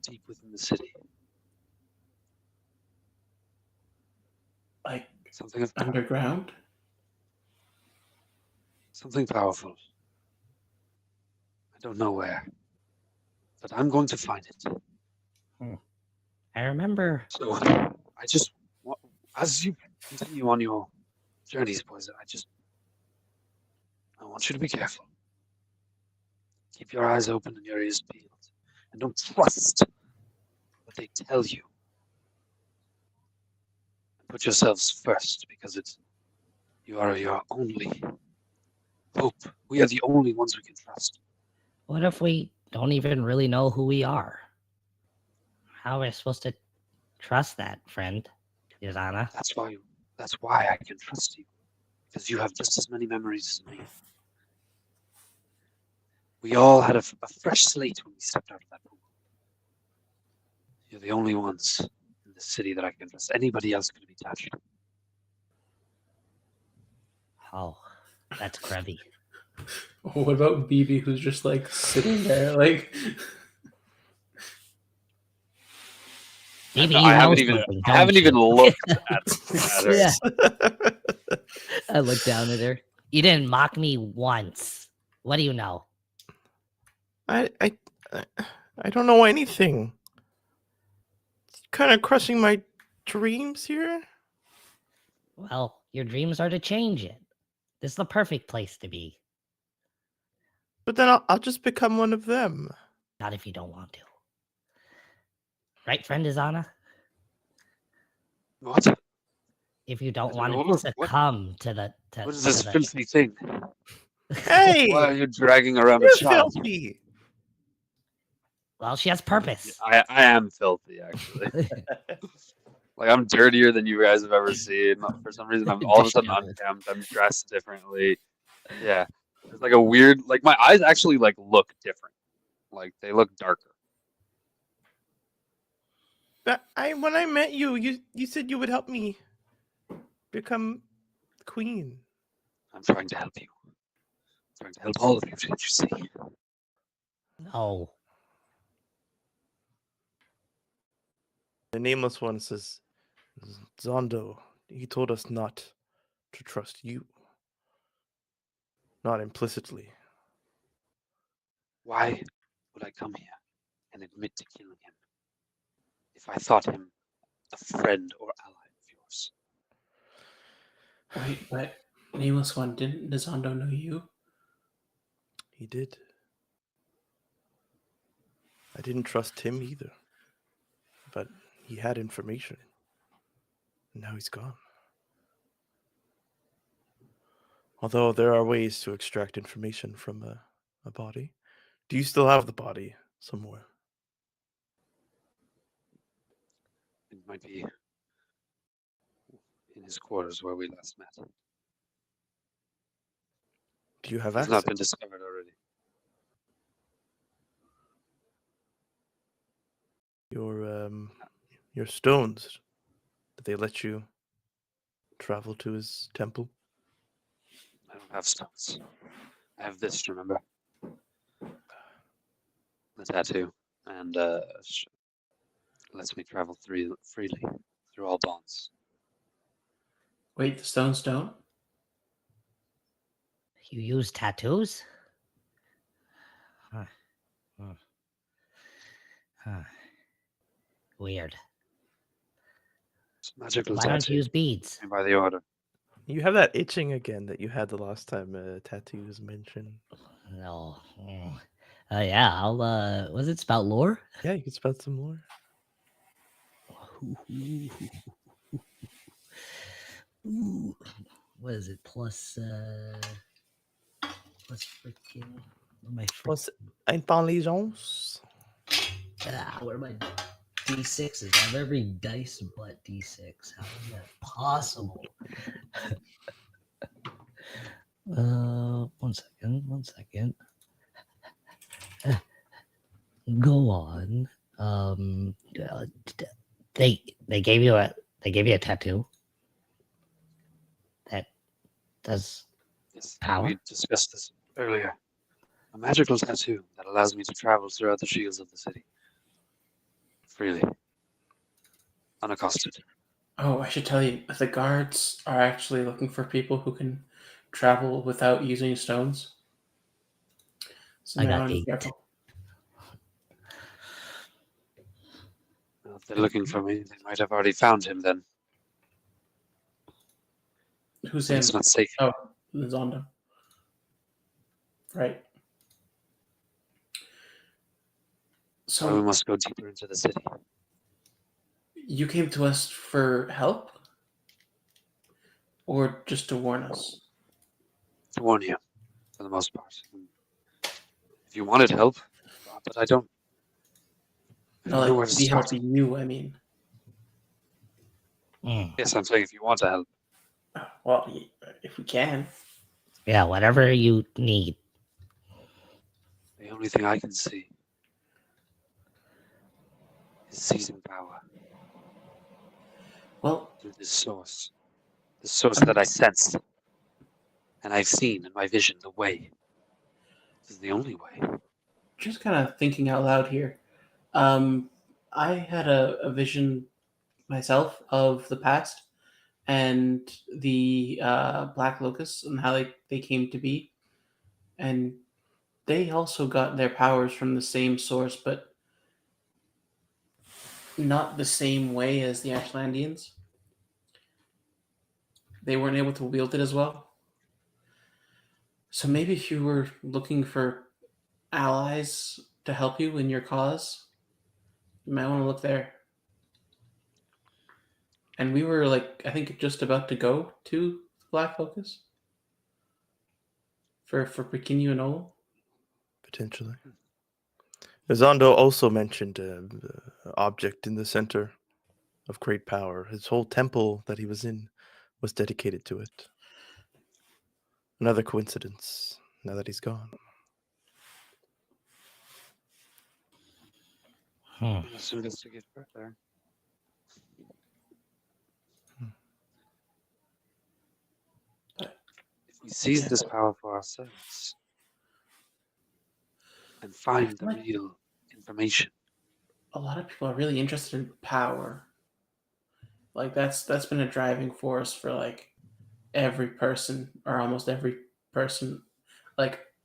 deep within the city. Like Something of power, underground? something powerful. I don't know where, but I'm going to find it. I remember. So I just, as you continue on your journeys, boys, I want you to be careful. Keep your eyes open and your ears peeled, and don't trust what they tell you. Put yourselves first, because you are your only hope. We are the only ones we can trust. What if we don't even really know who we are? How are we supposed to trust that, friend, Yazana? That's why I can trust you, because you have just as many memories as me. We all had a fresh slate when we stepped out of that pool. You're the only ones in the city that I can trust. Anybody else could be touched. Oh, that's Krevy. What about BB, who's just like sitting there, like? Maybe I you know haven't something, I haven't don't even you? looked at her. Yeah. I looked down at her. You didn't mock me once. What do you know? I don't know anything. It's kind of crushing my dreams here. Well, your dreams are to change it. This is the perfect place to be. But then I'll just become one of them. Not if you don't want to. Right, friend Izana? What? If you don't I want don't to know. succumb to the... What is this to the- filthy thing? Hey, Why are you dragging around a you're child? filthy. Well, she has purpose. I am filthy, actually. Like, I'm dirtier than you guys have ever seen. For some reason, I'm all of a sudden Disheveled. unkempt. I'm dressed differently. Yeah. There's like a weird, like, my eyes actually, like, look different. Like, they look darker. But when I met you, you said you would help me become queen. I'm trying to help you. I'm trying to help all of you, can't you see? No. The nameless one says, Zondo, he told us not to trust you. Not implicitly. Why would I come here and admit to killing him if I thought him a friend or ally of yours? Wait, but Nameless One, didn't Nizondo know you? He did. I didn't trust him either. But he had information. And now he's gone. Although there are ways to extract information from a body. Do you still have the body somewhere? It might be in his quarters where we last met. Do you have He's access? not been discovered already. Your stones. Did they let you travel to his temple? I don't have stones. I have this, remember? The tattoo. And lets me travel freely through all bonds. Wait, the stones don't? You use tattoos? Huh. Weird. It's a magical Why don't tattoo you use beads? made by the Order. You have that itching again that you had the last time tattoos mentioned. No. Yeah, I'll was it spout lore? Yeah, you can spout some more. Ooh. What is it? Plus freaking what am I Plus, intelligence. what are my D6s? I have every dice but D6. How is that possible? One second. Go on. They gave you a tattoo. That does Yes, power. we discussed this earlier. A magical tattoo that allows me to travel throughout the shields of the city. Freely. Unaccosted. Oh, I should tell you, the guards are actually looking for people who can travel without using stones. So I you might got want to be 8. careful. Well, if they're looking for me, they might have already found him then. Who's And in? it's not safe. Oh, Zondo. Right. So we So must go deeper into the city. you came to us for help? Or just to warn us? To warn you, for the most part. If you wanted help, but I don't. I No, don't know where like, to to be start. helping you, I mean. Yes, I'm saying if you want to help. Well, if we can. Yeah, whatever you need. The only thing I can see is seizing power Well, through this source. The source that I sense. And I've seen in my vision the way. This is the only way. just kind of thinking out loud here. I had a vision myself of the past and the Black Locusts and how they came to be. And they also got their powers from the same source, but not the same way as the Ashlandians. They weren't able to wield it as well. So maybe if you were looking for allies to help you in your cause, you might want to look there. And we were I think just about to go to Black Focus for Pequeno and Ola. Potentially. Zondo also mentioned the object in the center of great power. His whole temple that he was in was dedicated to it. Another coincidence, now that he's gone. Let's investigate further. If we seize this power for ourselves and find the real information. A lot of people are really interested in power. Like that's been a driving force for every person or almost every person,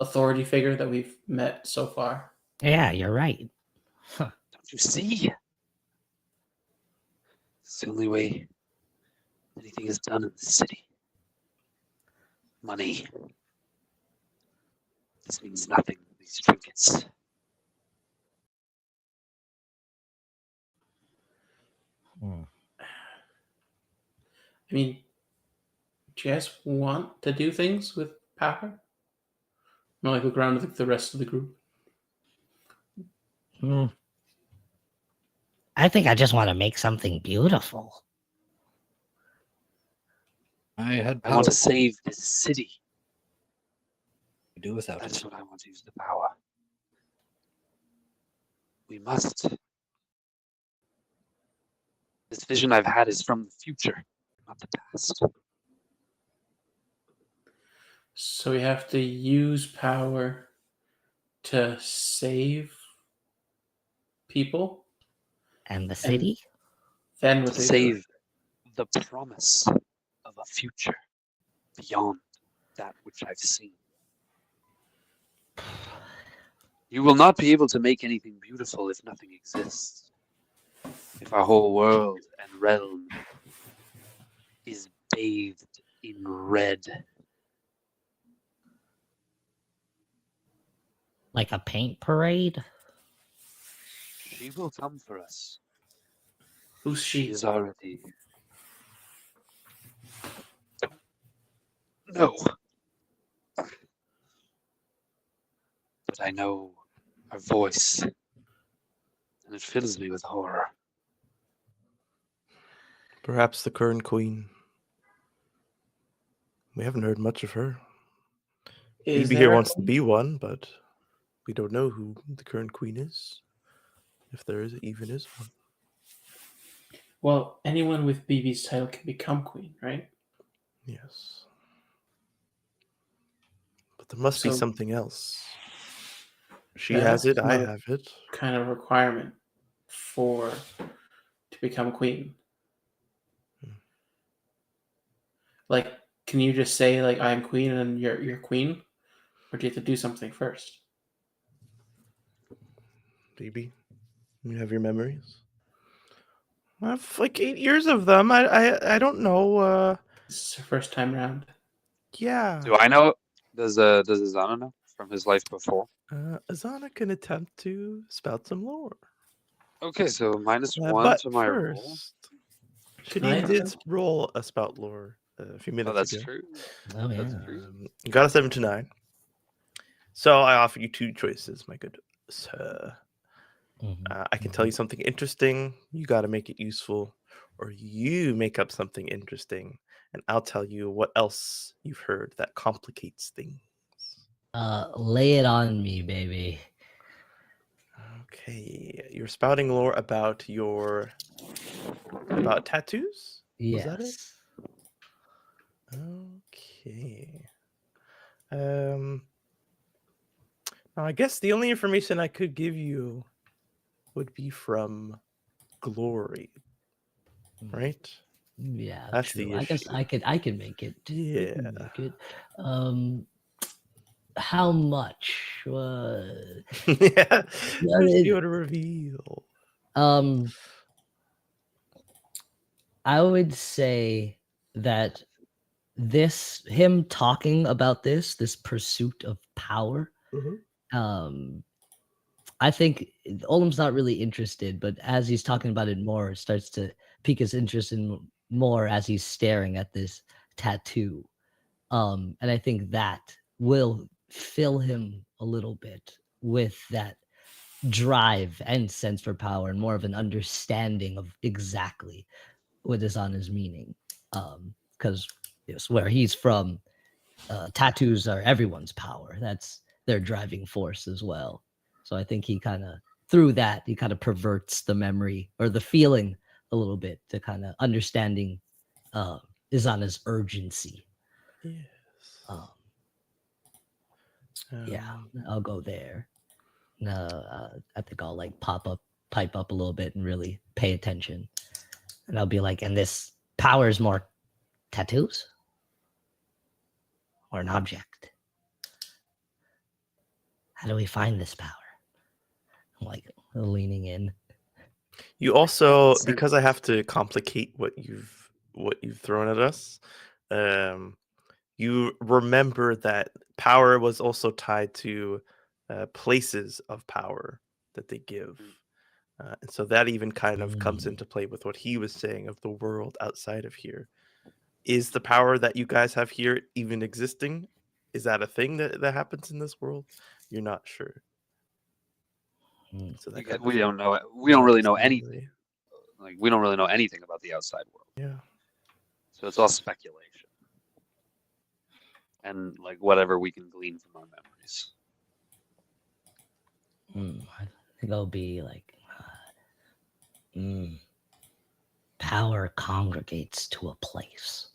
authority figure that we've met so far. Yeah, you're right. Don't you see? It's the only way anything is done in the city. Money. This means nothing, these trinkets. I mean, do you guys want to do things with power? No, look around with the rest of the group. I think I just want to make something beautiful. I I want to save this city. do without That's it. what I want to use the power. We must. This vision I've had is from the future, not the past. So we have to use power to save people. And the city? Then To what they save the promise of a future beyond that which I've seen. You will not be able to make anything beautiful if nothing exists. If our whole world and realm is bathed in red. Like a paint parade? She will come for us. Who's She she? is already. No. But I know her voice, and it fills me with horror. Perhaps the current queen. We haven't heard much of her. Is Phoebe there here a wants to queen? be one, but we don't know who the current queen is. If there even is one. Well, anyone with BB's title can become queen, right? Yes. But there must be So- something else. She There has has it, to be I some other have it. kind of requirement to become queen. Like, can you just say like I'm queen and you're queen, or do you have to do something first? Phoebe, you have your memories? I have like 8 years of them. I don't know. This is her first time around. Yeah. Do I know? Does Azana know from his life before? Azana can attempt to spout some lore. Okay, so -1 But to my roll. first, Can I Shadeen did attempt? roll a spout lore a few Oh, minutes that's ago. true. Oh That's yeah. true. You got a 7 to 9. So I offer you 2 choices, my good sir. Mhm, I can tell you something interesting. You got to make it useful, or you make up something interesting, and I'll tell you what else you've heard that complicates things. Lay it on me, baby. Okay, you're spouting lore about about tattoos. Was that it? Yes. Okay. Now I guess the only information I could give you would be from Glory, right? Yeah, That's true. the I guess issue. I could make it. I Yeah. can make it. How much? Yeah. Yeah, Just it- you to reveal. I would say that him talking about this pursuit of power, I think Olam's not really interested, but as he's talking about it more, it starts to pique his interest in more as he's staring at this tattoo. And I think that will fill him a little bit with that drive and sense for power and more of an understanding of exactly what is on his meaning. Because yes, where he's from, tattoos are everyone's power. That's their driving force as well. So I think he kind of through that he kind of perverts the memory or the feeling a little bit to kind of understanding Izana's urgency. Yes. Yeah, I'll go there. I think I'll like pipe up a little bit and really pay attention. And I'll be like, and this power is more tattoos or an object? How do we find this power? I'm like leaning in. You also, Sense. because I have to complicate what you've thrown at us, you remember that power was also tied to places of power that they give. And so that even kind of comes into play with what he was saying of the world outside of here. Is the power that you guys have here even existing? Is that a thing that happens in this world? You're not sure. So that kind We of don't know it. We don't really know ambiguity. anything. Like we don't really know anything about the outside world. Yeah. So it's all speculation. And like whatever we can glean from our memories. I think I'll be like, power congregates to a place.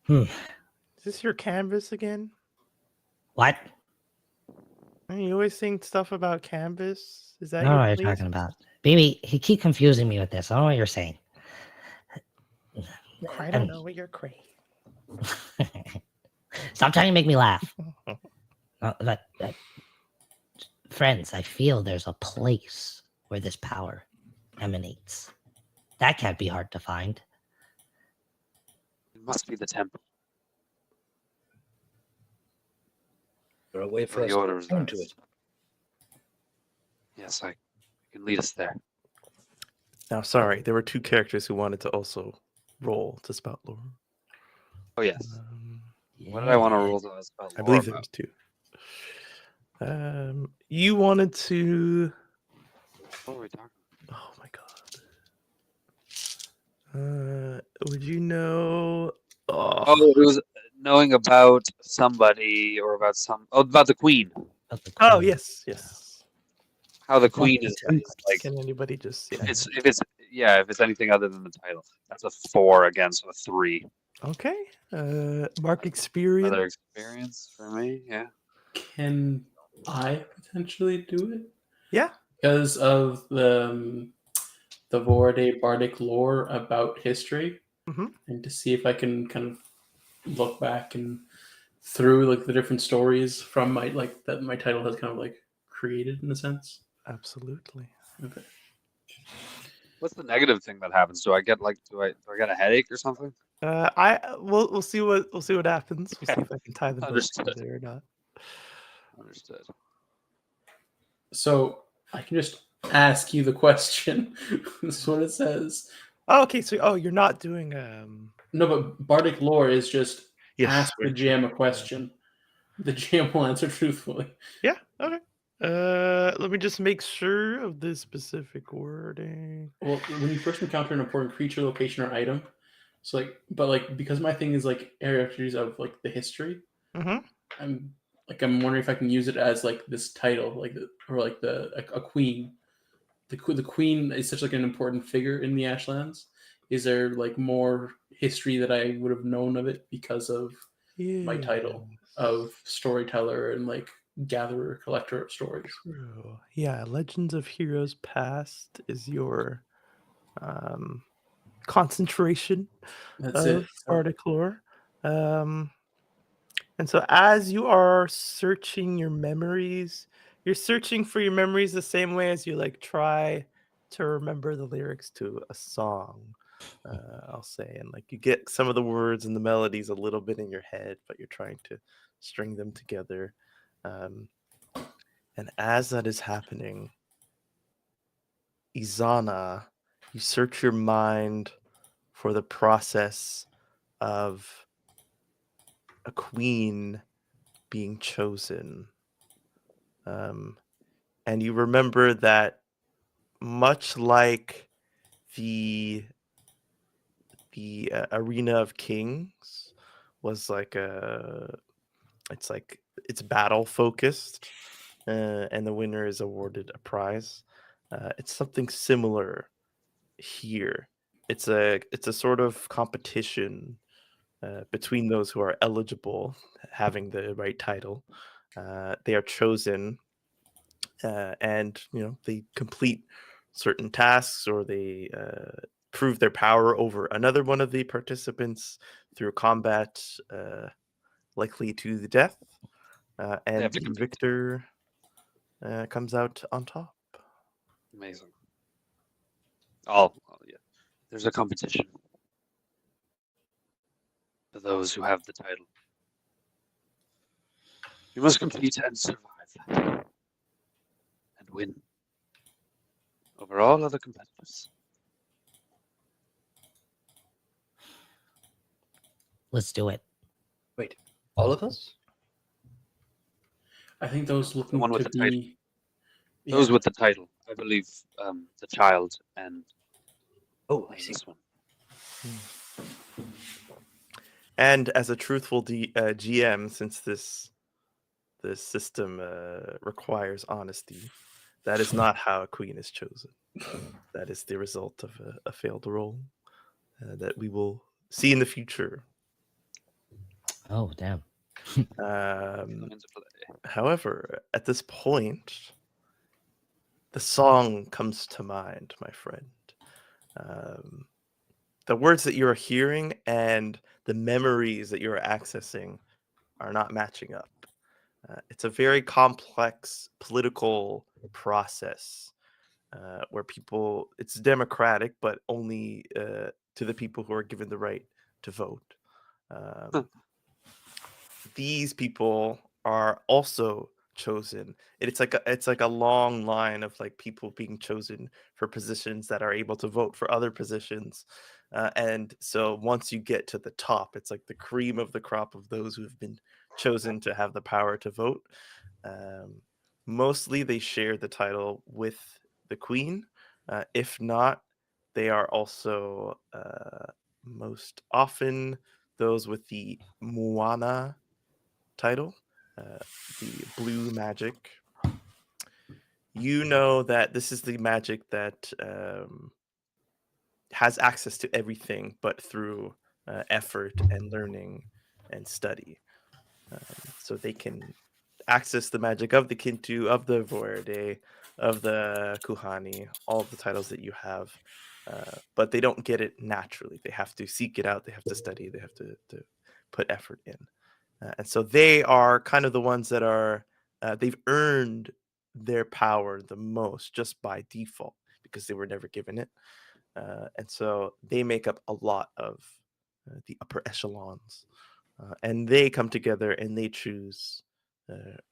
Is this your canvas again? What? Are you always saying stuff about canvas? Is that I don't know your what you're place? talking about. Baby, he keep confusing me with this. I don't know what you're saying. I don't know what you're crazy. Stop trying to make me laugh. But friends, I feel there's a place where this power emanates. That can't be hard to find. It must be the temple. There a way for Or us the to orders. return to it? Yes, I can lead us there. Now, sorry, there were two characters who wanted to also roll to spout lore. Oh yes. What did I want to roll to spell I lore believe there about? was two. You wanted to. What were we talking Oh my god. Would you know? about? Oh, Oh, it was knowing about somebody or about about the queen. Of the oh queen. yes, yes. How the One queen is like Can anybody just? Yeah. if it's anything other than the title. That's a 4 again, so a 3. Okay. Mark experience. Another experience for me, yeah. Can I potentially do it? Yeah. Because of the Vorade bardic lore about history, Mhm. and to see if I can kind of look back and through like the different stories from my that my title has kind of like created in a sense. Absolutely. Okay. What's the negative thing that happens? Do I get do I get a headache or something? We'll see what happens. We'll see if I can tie them both Understood. together or not. Understood. So I can just ask you the question. This is what it says. Oh, okay. So, you're not doing No, but bardic lore is just Yes, ask the very true. GM a question. The GM will answer truthfully. Yeah. Okay. Let me just make sure of this specific wording. Well, when you first encounter an important creature, location, or item, so because my thing is like area of like the history, Mm-hmm. I'm wondering if I can use it as like this title, a queen. The queen is such like an important figure in the Ashlands. Is there like more history that I would have known of it because of my title of storyteller and like gatherer, collector of stories? True. Yeah, Legends of Heroes Past is your concentration That's of it. So, bardic lore. And so as you are searching your memories, you're searching for your memories the same way as you like try to remember the lyrics to a song. I'll say, and like you get some of the words and the melodies a little bit in your head, but you're trying to string them together. And as that is happening, Izana, you search your mind for the process of a queen being chosen. And you remember that much like the Arena of Kings was like it's battle focused, and the winner is awarded a prize. It's something similar here. It's a sort of competition between those who are eligible, having the right title. They are chosen, and they complete certain tasks, or they prove their power over another one of the participants through combat, likely to the death, and have to the compete. victor comes out on top. Amazing. Oh, yeah. There's a competition for those who have the title. You must compete and survive. And win. Over all other competitors. Let's do it. Wait, all of us? I think those The looking one with to the title. be Those with the title. I believe the child and Oh, I see. this one. And as a truthful GM, since this system requires honesty, that is not how a queen is chosen. That is the result of a failed roll that we will see in the future. Oh, damn. Come into play. However, at this point, the song comes to mind, my friend. The words that you're hearing and the memories that you're accessing are not matching up. It's a very complex political process where people, it's democratic, but only to the people who are given the right to vote. Huh. These people are also chosen. It's like a long line of like people being chosen for positions that are able to vote for other positions. And so once you get to the top, it's like the cream of the crop of those who have been chosen to have the power to vote. Mostly they share the title with the queen. If not, they are also most often those with the Moana title, the blue magic. You know that this is the magic that has access to everything, but through effort and learning and study. So they can access the magic of the Kintu, of the Voerde, of the Kuhani, all of the titles that you have. But they don't get it naturally. They have to seek it out. They have to study. They have to put effort in. And so they are kind of the ones that are, they've earned their power the most just by default because they were never given it. And so they make up a lot of the upper echelons. And they come together and they choose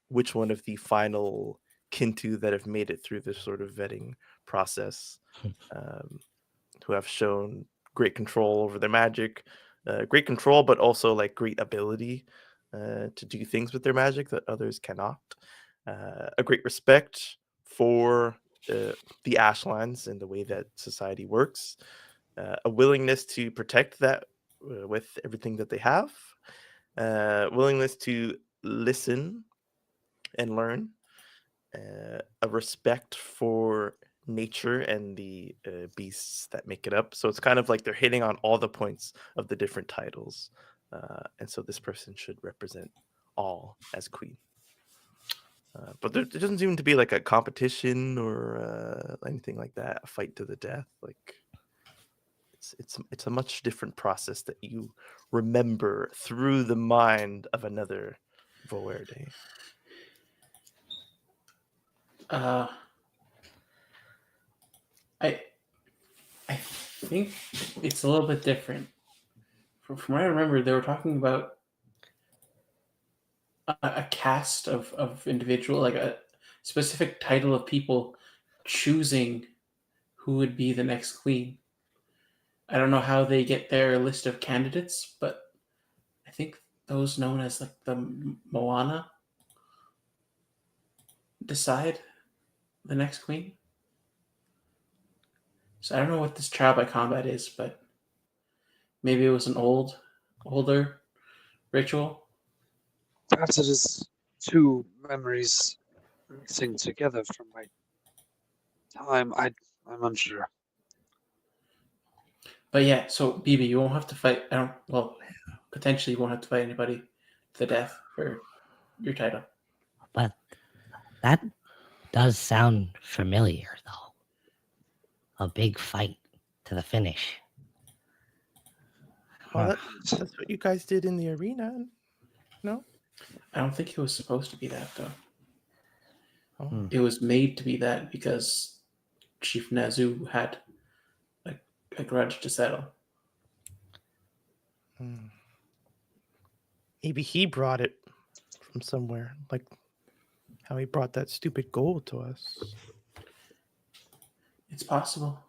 which one of the final Kintu that have made it through this sort of vetting process, who have shown great control over their magic, great control, but also like great ability to do things with their magic that others cannot. A great respect for the Ashlands and the way that society works, a willingness to protect that with everything that they have, willingness to listen and learn, a respect for nature and the beasts that make it up. So it's kind of like they're hitting on all the points of the different titles. And so this person should represent all as queen. But there doesn't seem to be like a competition or anything like that, a fight to the death. Like it's a much different process that you remember through the mind of another Voerde. I think it's a little bit different. From what I remember, they were talking about a cast of individual, like a specific title of people choosing who would be the next queen. I don't know how they get their list of candidates, but I think those known as like the Moana decide the next queen. So I don't know what this trial by combat is, but maybe it was an older ritual. Perhaps it is two memories mixing together from my time. I'm unsure. But yeah, so BB, you won't have to fight. Potentially you won't have to fight anybody to the death for your title. But that does sound familiar, though. A big fight to the finish. Well, that's what you guys did in the arena, no? I don't think it was supposed to be that, though. Oh. It was made to be that because Chief Nazu had a grudge to settle. Maybe he brought it from somewhere, like how he brought that stupid gold to us. It's possible.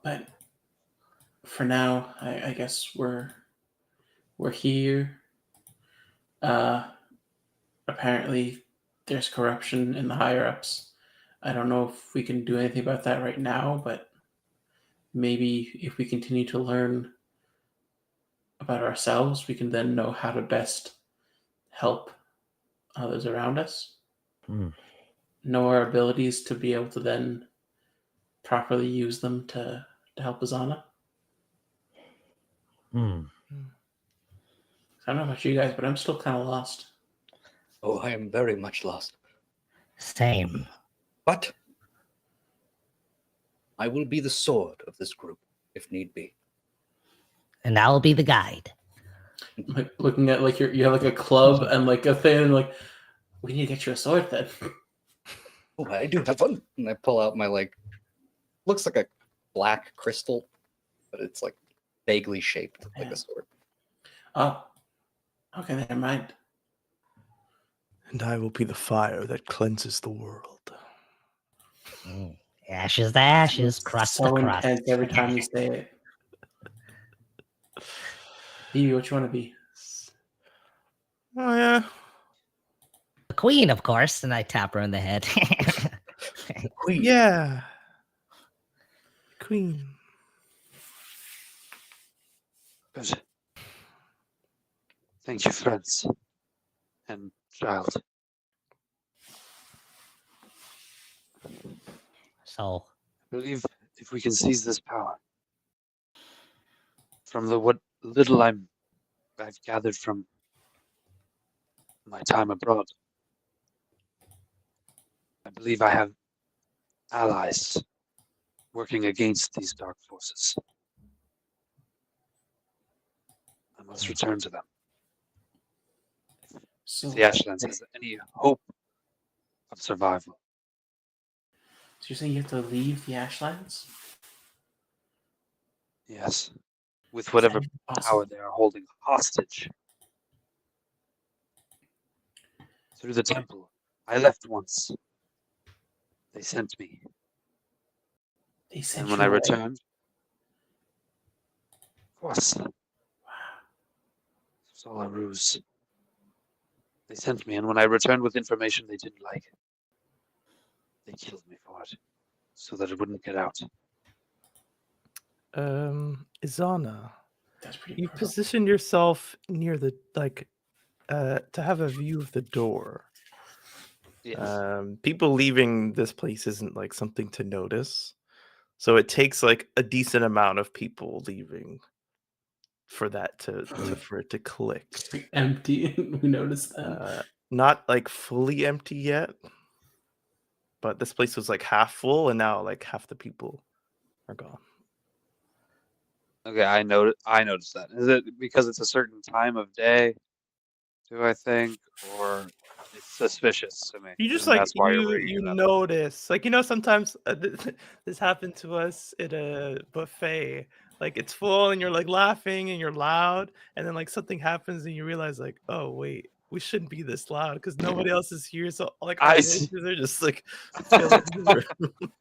But for now, I guess we're here. Apparently, there's corruption in the higher ups. I don't know if we can do anything about that right now, but maybe if we continue to learn about ourselves, we can then know how to best help others around us. Know our abilities to be able to then properly use them to help Azana. I don't know about you guys, but I'm still kind of lost. Oh, I am very much lost. Same. But I will be the sword of this group, if need be. And I'll be the guide. Like looking at like you have like a club and like a thing, and like We need to get you a sword then. Oh, I do have one. And I pull out my looks like a black crystal, but it's like vaguely shaped like a sword. Oh, okay, never mind. And I will be the fire that cleanses the world. Ashes to ashes, crust to So crust. intense every time you say it. Evie, what you want to be? Oh yeah. The queen, of course, and I tap her in the head. Queen. Yeah. Queen. Good. Thank you, friends and child. So, I believe if we can seize this power from what little I've gathered from my time abroad, I believe I have allies working against these dark forces. I must return to them. So, If the Ashlands has any hope of survival. So you're saying you have to leave the Ashlands? Yes, with whatever Is that power possible? they are holding hostage. Through the temple, I left once. They sent me. They sent And when you I away. returned, of course, it was all a ruse. They sent me, and when I returned with information they didn't like, they killed me for it, so that it wouldn't get out. Izana, That's pretty you brutal. positioned yourself near the to have a view of the door. Yes. People leaving this place isn't like something to notice. So it takes like a decent amount of people leaving for that for it to click. Empty. We noticed that. Not like fully empty yet, but this place was like half full, and now like half the people are gone. Okay, I noticed that. Is it because it's a certain time of day? Do I think, or it's suspicious to me? You just And like that's why you're you bringing you it up. notice, like, sometimes this happened to us at a buffet. Like it's full and you're like laughing and you're loud, and then like something happens and you realize like, oh wait, we shouldn't be this loud because nobody else is here. So like our I see. voices are just like filling the room.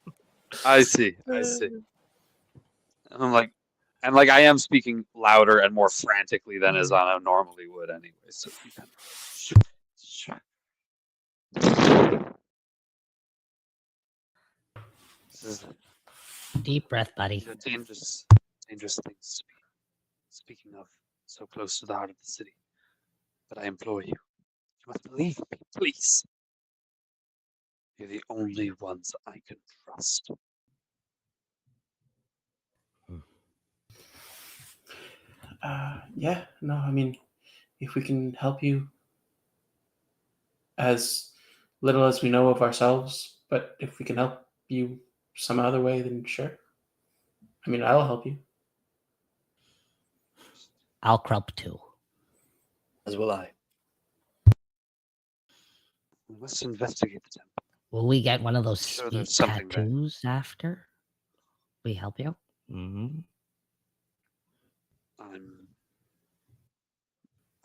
I see. I see. And I'm like, I am speaking louder and more frantically than Izana normally would, anyway. So you can. This is deep breath, buddy. these are dangerous things to be speaking of, so close to the heart of the city. But I implore you, you must believe me, please. You're the only ones I can trust. Yeah, no, I mean, if we can help you as little as we know of ourselves, but if we can help you some other way, then sure. I mean, I'll help you. I'll crump too. As will I. We must investigate the temple. Will we get one of those Sure, sweet there's something there. tattoos after we help you? Mm-hmm.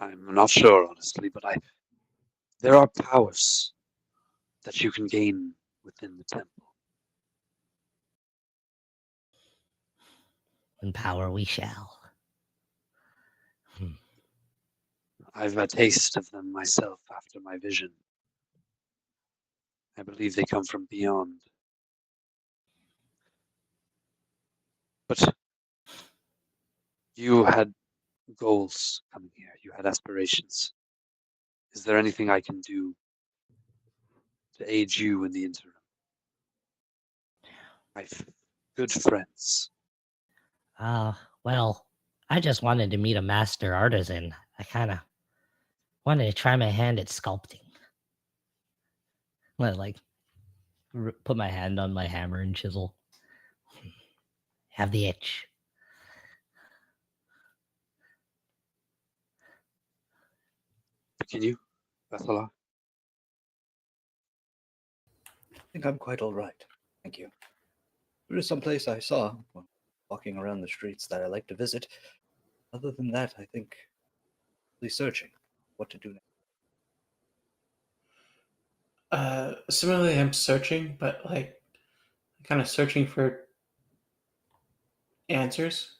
I'm not sure, honestly, but there are powers that you can gain within the temple. In power we shall. I've a taste of them myself after my vision. I believe they come from beyond. But you had goals coming here. You had aspirations. Is there anything I can do to aid you in the interim? I've good friends. Well, I just wanted to meet a master artisan. I kind of wanted to try my hand at sculpting. I like put my hand on my hammer and chisel. Have the itch. Can you, Bethala? think I'm quite all right. Thank you. There is some place I saw while walking around the streets that I like to visit. Other than that, I think searching what to do next. Similarly, I'm searching, but like kind of searching for answers.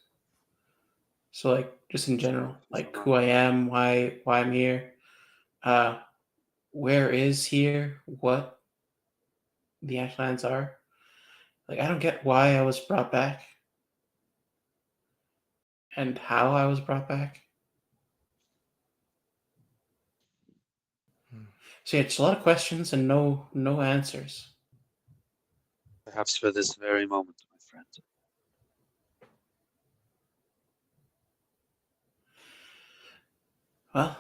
So like just in general, like who I am, why I'm here, where is here, what the Ashlands are. Like I don't get why I was brought back and how I was brought back. So yeah, it's a lot of questions and no answers. Perhaps for this very moment, my friend. Well,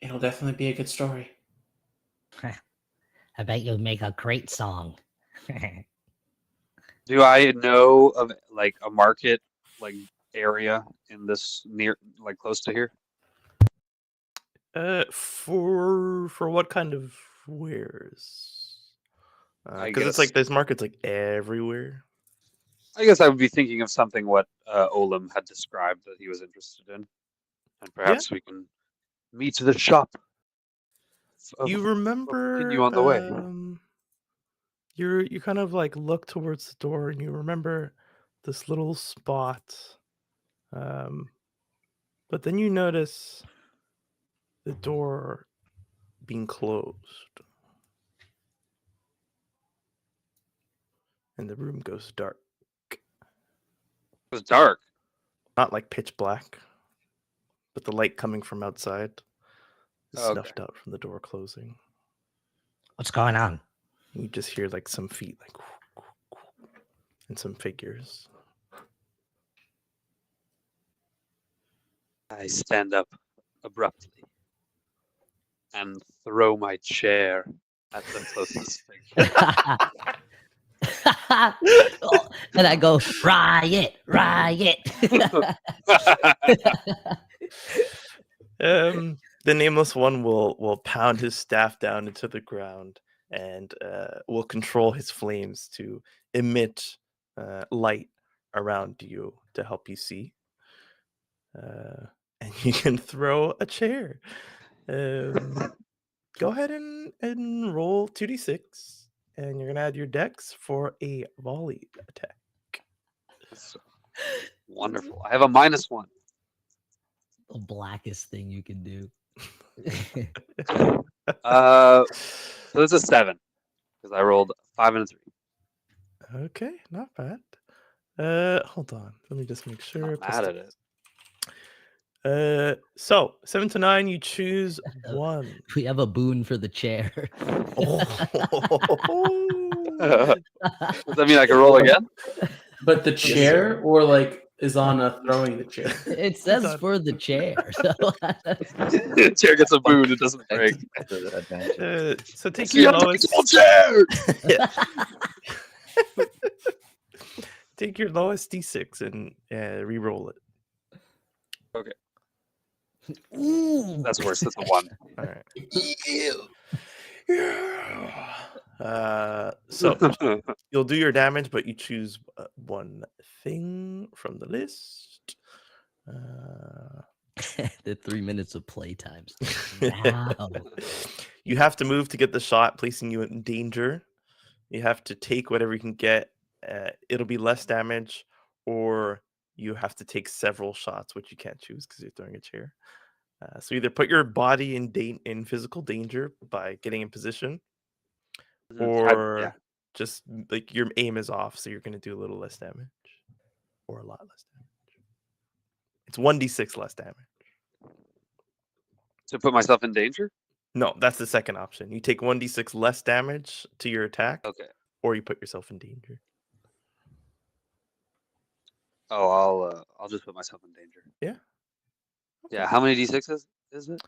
it'll definitely be a good story. I bet you'll make a great song. Do I know of like a market like area in this near like close to here? For what kind of wares? I Because it's guess like there's markets like everywhere. I guess I would be thinking of something what Olam had described that he was interested in, and perhaps we can meet the shop. You remember? Continue on the way. You kind of like look towards the door, and you remember this little spot. But then you notice the door being closed, and the room goes dark. It was dark. Not like pitch black, but the light coming from outside is Okay. snuffed out from the door closing. What's going on? You just hear like some feet, like, and some figures. I stand up abruptly and throw my chair at the closest figure. And I go, riot, riot. The nameless one will pound his staff down into the ground and will control his flames to emit light around you to help you see. And you can throw a chair. Go ahead and roll 2d6, and you're gonna add your dex for a volley attack. That's wonderful. I have a -1. The blackest thing you can do. So it's a 7 because I rolled 5 and a 3. Okay, not bad. Hold on. Let me just make sure. Not mad at it. So 7 to 9, you choose one. We have a boon for the chair. Oh. Does that mean I can roll again? But the chair, or like is Anna throwing the chair? It says for the chair. So The chair gets a boon, it doesn't break. So take You your have to lowest. control chair! Take your lowest d6 and re-roll it. Okay. Ooh. That's worse. That's a 1. All right. So you'll do your damage, but you choose one thing from the list. the 3 minutes of playtime. Wow. You have to move to get the shot, placing you in danger. You have to take whatever you can get. It'll be less damage, or you have to take several shots, which you can't choose because you're throwing a chair. So either put your body in physical danger by getting in position, or just like your aim is off, so you're going to do a little less damage, or a lot less damage. It's 1d6 less damage. To put myself in danger? No, that's the second option. You take 1d6 less damage to your attack, Okay. or you put yourself in danger. Oh, I'll just put myself in danger. Yeah. Yeah. How many d6s is it?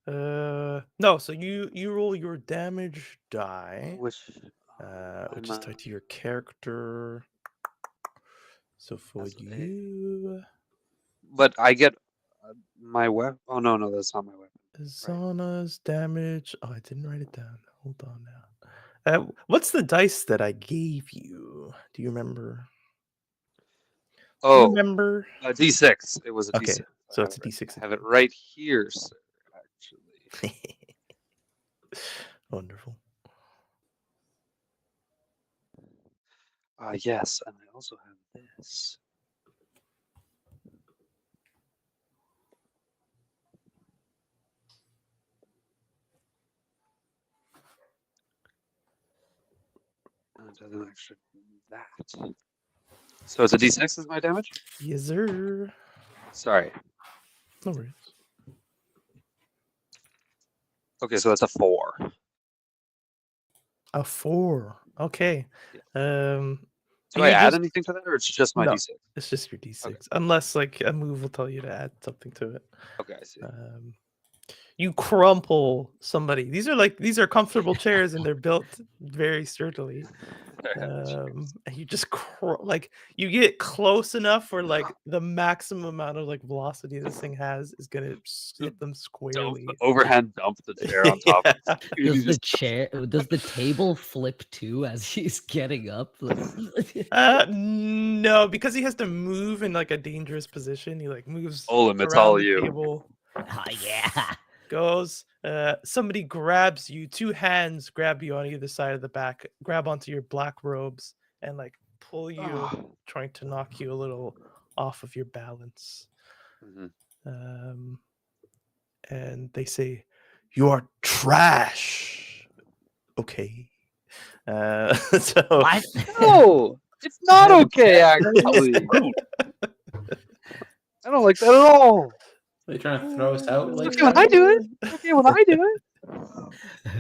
No. So you roll your damage die, Which is tied to your character. So for you, but I get my weapon. Oh no, that's not my weapon. Zana's damage. Oh, I didn't write it down. Hold on now. What's the dice that I gave you? Do you remember? Do you Oh, remember? a D6. It was a Okay, D6. so I it's a have it- D6 I have it right here, sir, actually. Wonderful. Yes, and I also have this. And it doesn't actually do that. So it's a D6 is my damage? Yes, sir. Sorry. No worries. Okay, so that's a 4. A 4. Okay. Yeah. Do you I add just- anything to that, or it's just my No. D6? It's just your D6, unless like a move will tell you to add something to it. Okay, I see. You crumple somebody. These are comfortable chairs, and they're built very sturdily. And you just like you get close enough where like the maximum amount of like velocity this thing has is gonna hit them squarely. Overhand dump the chair on top. Yeah. Does the table flip too as he's getting up? No, because he has to move in like a dangerous position. He like moves Olem, it's around all the you. table. Oh, yeah. Goes. Somebody grabs you. 2 hands grab you on either side of the back. Grab onto your black robes and like pull you, trying to knock you a little off of your balance. Mhm. And they say, "You are trash." Okay. So What? No, it's not okay, actually. I don't like that at all. Are they trying to throw us out It's like okay when that? I do it. It's okay when I do it.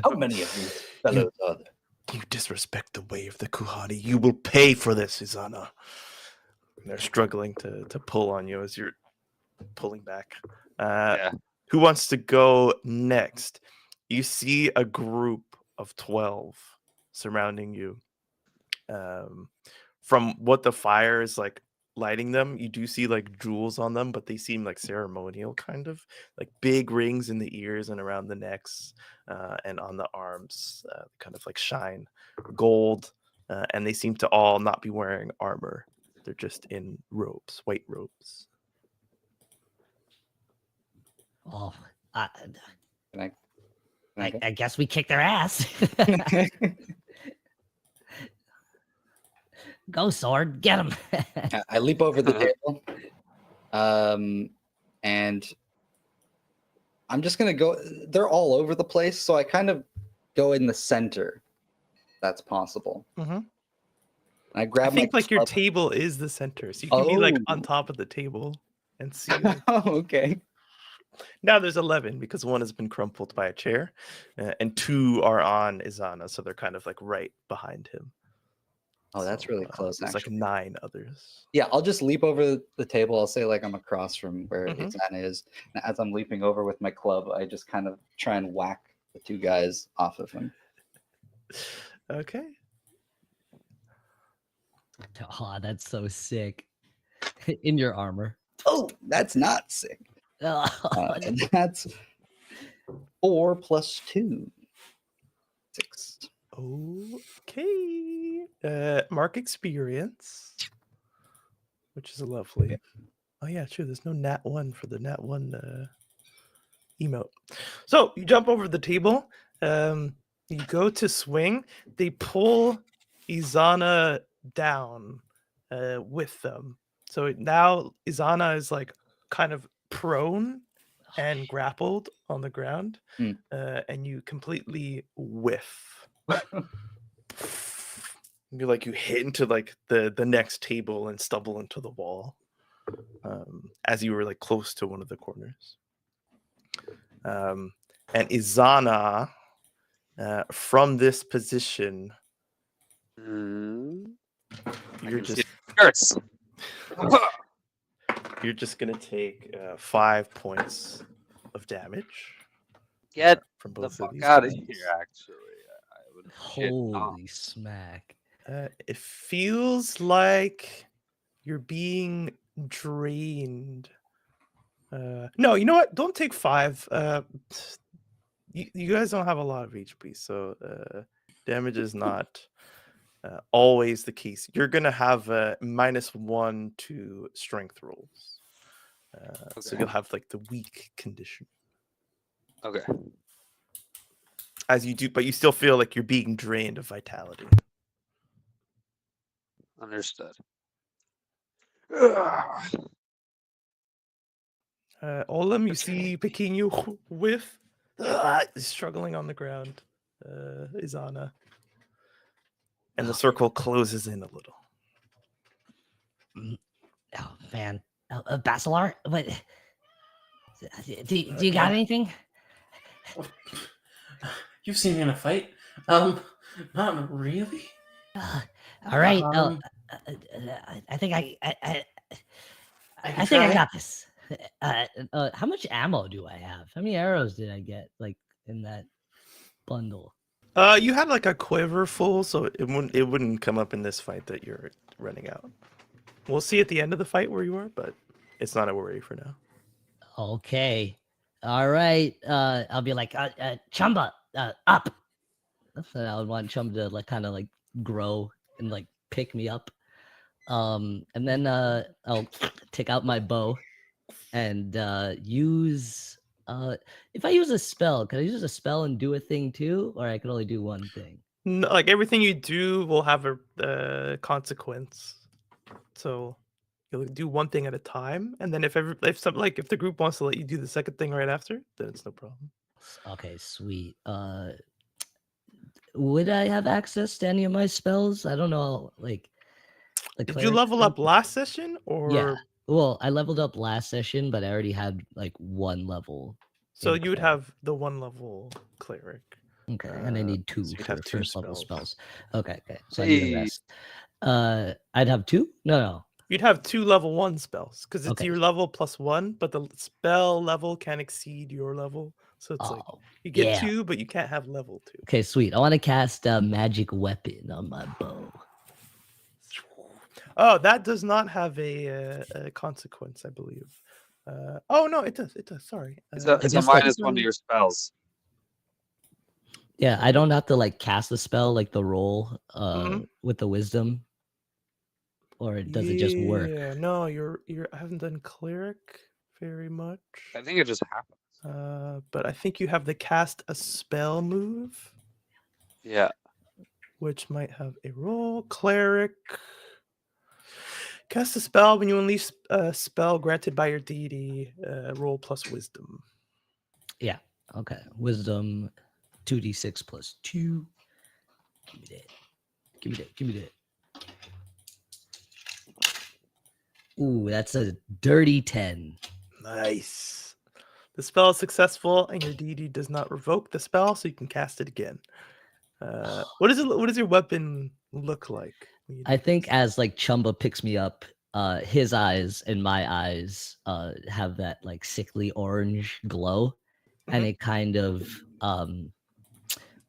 How many of you fellows are there? You disrespect the way of the Kuhani. You will pay for this, Izana. And they're struggling to pull on you as you're pulling back. Yeah. Who wants to go next? You see a group of 12 surrounding you. From what the fire is like lighting them, you do see like jewels on them, but they seem like ceremonial, kind of like big rings in the ears and around the necks, and on the arms, kind of like shine gold, and they seem to all not be wearing armor. They're just in robes, white robes. Oh, Can I guess we kicked their ass. I Go, sword. Get him. I leap over the table, and I'm just gonna go. They're all over the place, so I kind of go in the center. If that's possible. Mm-hmm. I grab. I think my like your club. table is the center, so you can be like on Oh. top of the table and see. Like, Oh, okay. now there's 11 because 1 has been crumpled by a chair, and 2 are on Izana, so they're kind of like right behind him. Oh, that's really close. There's Actually, like 9 others. yeah. I'll just leap over the table. I'll say like I'm across from where Mhm. Izana is. And as I'm leaping over with my club, I just kind of try and whack the 2 guys off of him. Okay. Oh, that's so sick. In your armor. Oh, that's not sick. And that's 4 plus 2. 6. Okay. Mark experience, which is lovely. Yeah. Oh yeah, true. There's no nat 1 for the nat 1 emote. So you jump over the table. You go to swing. They pull Izana down with them. So now Izana is like kind of prone and grappled on the ground, and you completely whiff. You like you hit into like the next table and stumble into the wall, as you were like close to one of the corners. And Izana, from this position, you're just gonna take 5 points of damage. Get from the both of fuck these out of guys. here, actually. I would shit Holy smack. It feels like you're being drained. No, you know what? Don't take 5. You guys don't have a lot of HP, so Damage is not always the case. You're gonna have a -1 to strength rolls, so Okay. you'll have like the weak condition Okay. as you do, but you still feel like you're being drained of vitality. Understood. Olim, you see picking you with struggling on the ground, Izana, and the circle closes in a little. Oh man, Basilar, what? Do you got anything? You've seen me in a fight? Not really. All right. Um, I think I can think I try. got this. How much ammo do I have? How many arrows did I get like in that bundle? You had like a quiver full, so it wouldn't come up in this fight that you're running out. We'll see at the end of the fight where you are, but it's not a worry for now. Okay. All right. I'll be like, Chumba, up. So I would want Chumba to like kind of like grow and like pick me up. And then I'll take out my bow and use if I use a spell, can I use a spell and do a thing too, or I can only do one thing? No, like everything you do will have a consequence. So you'll do one thing at a time, and then if the group wants to let you do the second thing right after, then it's no problem. Okay, sweet. Would I have access to any of my spells? I don't know, like the Did you cleric level spell? up last session, or Yeah. Well, I leveled up last session, but I already had like one level. so in you would cleric. have the one level cleric? Okay, and I need two so you'd for have two first level spells. spells. Okay, so I need the Hey. rest. I'd have two? No. You'd have 2 level 1 spells because it's Okay. your level plus 1, but the spell level can exceed your level. So it's like Oh, you get yeah. 2, but you can't have level 2. Okay, sweet. I want to cast a magic weapon on my bow. Oh, that does not have a consequence, I believe. Oh no, it does. It does. Sorry. It's a guess, like- -1 to your spells. Yeah, I don't have to like cast the spell like the roll with the wisdom. Or does it just work? Yeah, no, you're I haven't done cleric very much. I think it just happens. But I think you have the cast a spell move, Yeah. which might have a roll. Cleric. Cast a spell when you unleash a spell granted by your deity. Roll plus wisdom. Yeah. Okay. Wisdom 2d6 plus 2. Give me that. Ooh, that's a dirty 10. Nice. The spell is successful, and your deity does not revoke the spell, so you can cast it again. What does your weapon look like? when you I do think this? as like Chumba picks me up, his eyes and my eyes have that like sickly orange glow, and Mhm. it kind of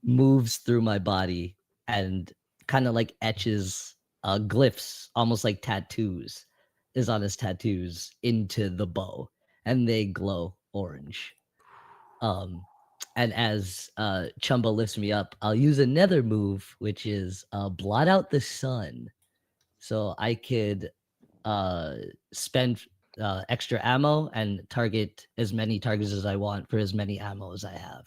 moves through my body and kind of like etches glyphs, almost like tattoos, is on his tattoos into the bow, and they glow orange. And as Chumba lifts me up, I'll use another move, which is blot out the sun. So I could spend extra ammo and target as many targets as I want for as many ammo as I have.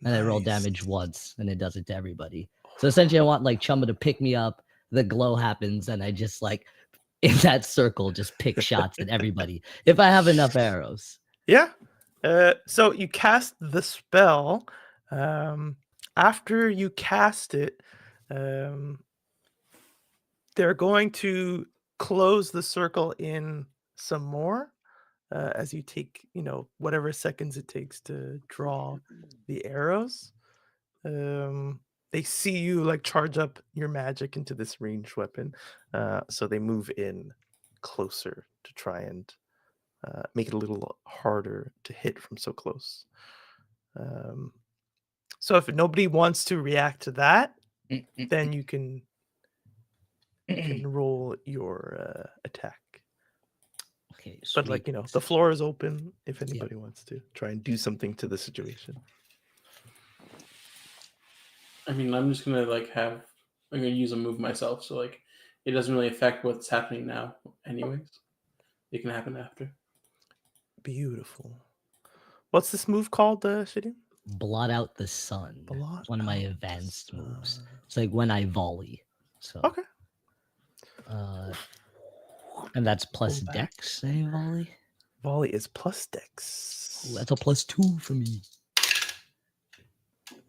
And I roll damage Nice. once, and it does it to everybody. So essentially, I want like Chumba to pick me up. The glow happens, and I just like in that circle, just pick shots at everybody if I have enough arrows. Yeah. So you cast the spell. After you cast it, they're going to close the circle in some more as you take, whatever seconds it takes to draw the arrows. They see you like charge up your magic into this ranged weapon, so they move in closer to try and make it a little harder to hit from so close. So if nobody wants to react to that, then you can roll your attack. Okay, But like sweet. the floor is open if anybody wants to try and do something to the situation. I mean, I'm just gonna I'm gonna use a move myself, so like it doesn't really affect what's happening now, anyways. It can happen after. Beautiful. What's this move called, Shitty? Blot out the sun. Blot One of my out the advanced moves. sun. It's like when I volley. So Okay. and that's plus Pull back. dex, eh, volley? Volley is plus dex. Ooh, that's a +2 for me.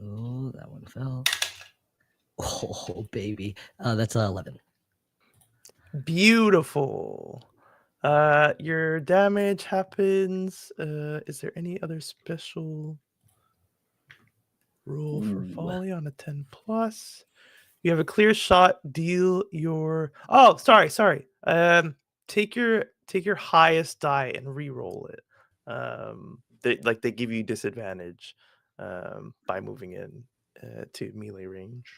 Oh, that one fell. Oh, baby. That's 11. Beautiful. Your damage happens. Is there any other special rule for Ooh. volley on a 10 plus? You have a clear shot. Deal your. Oh, sorry. Take your highest die and re-roll it. They give you disadvantage by moving in to melee range.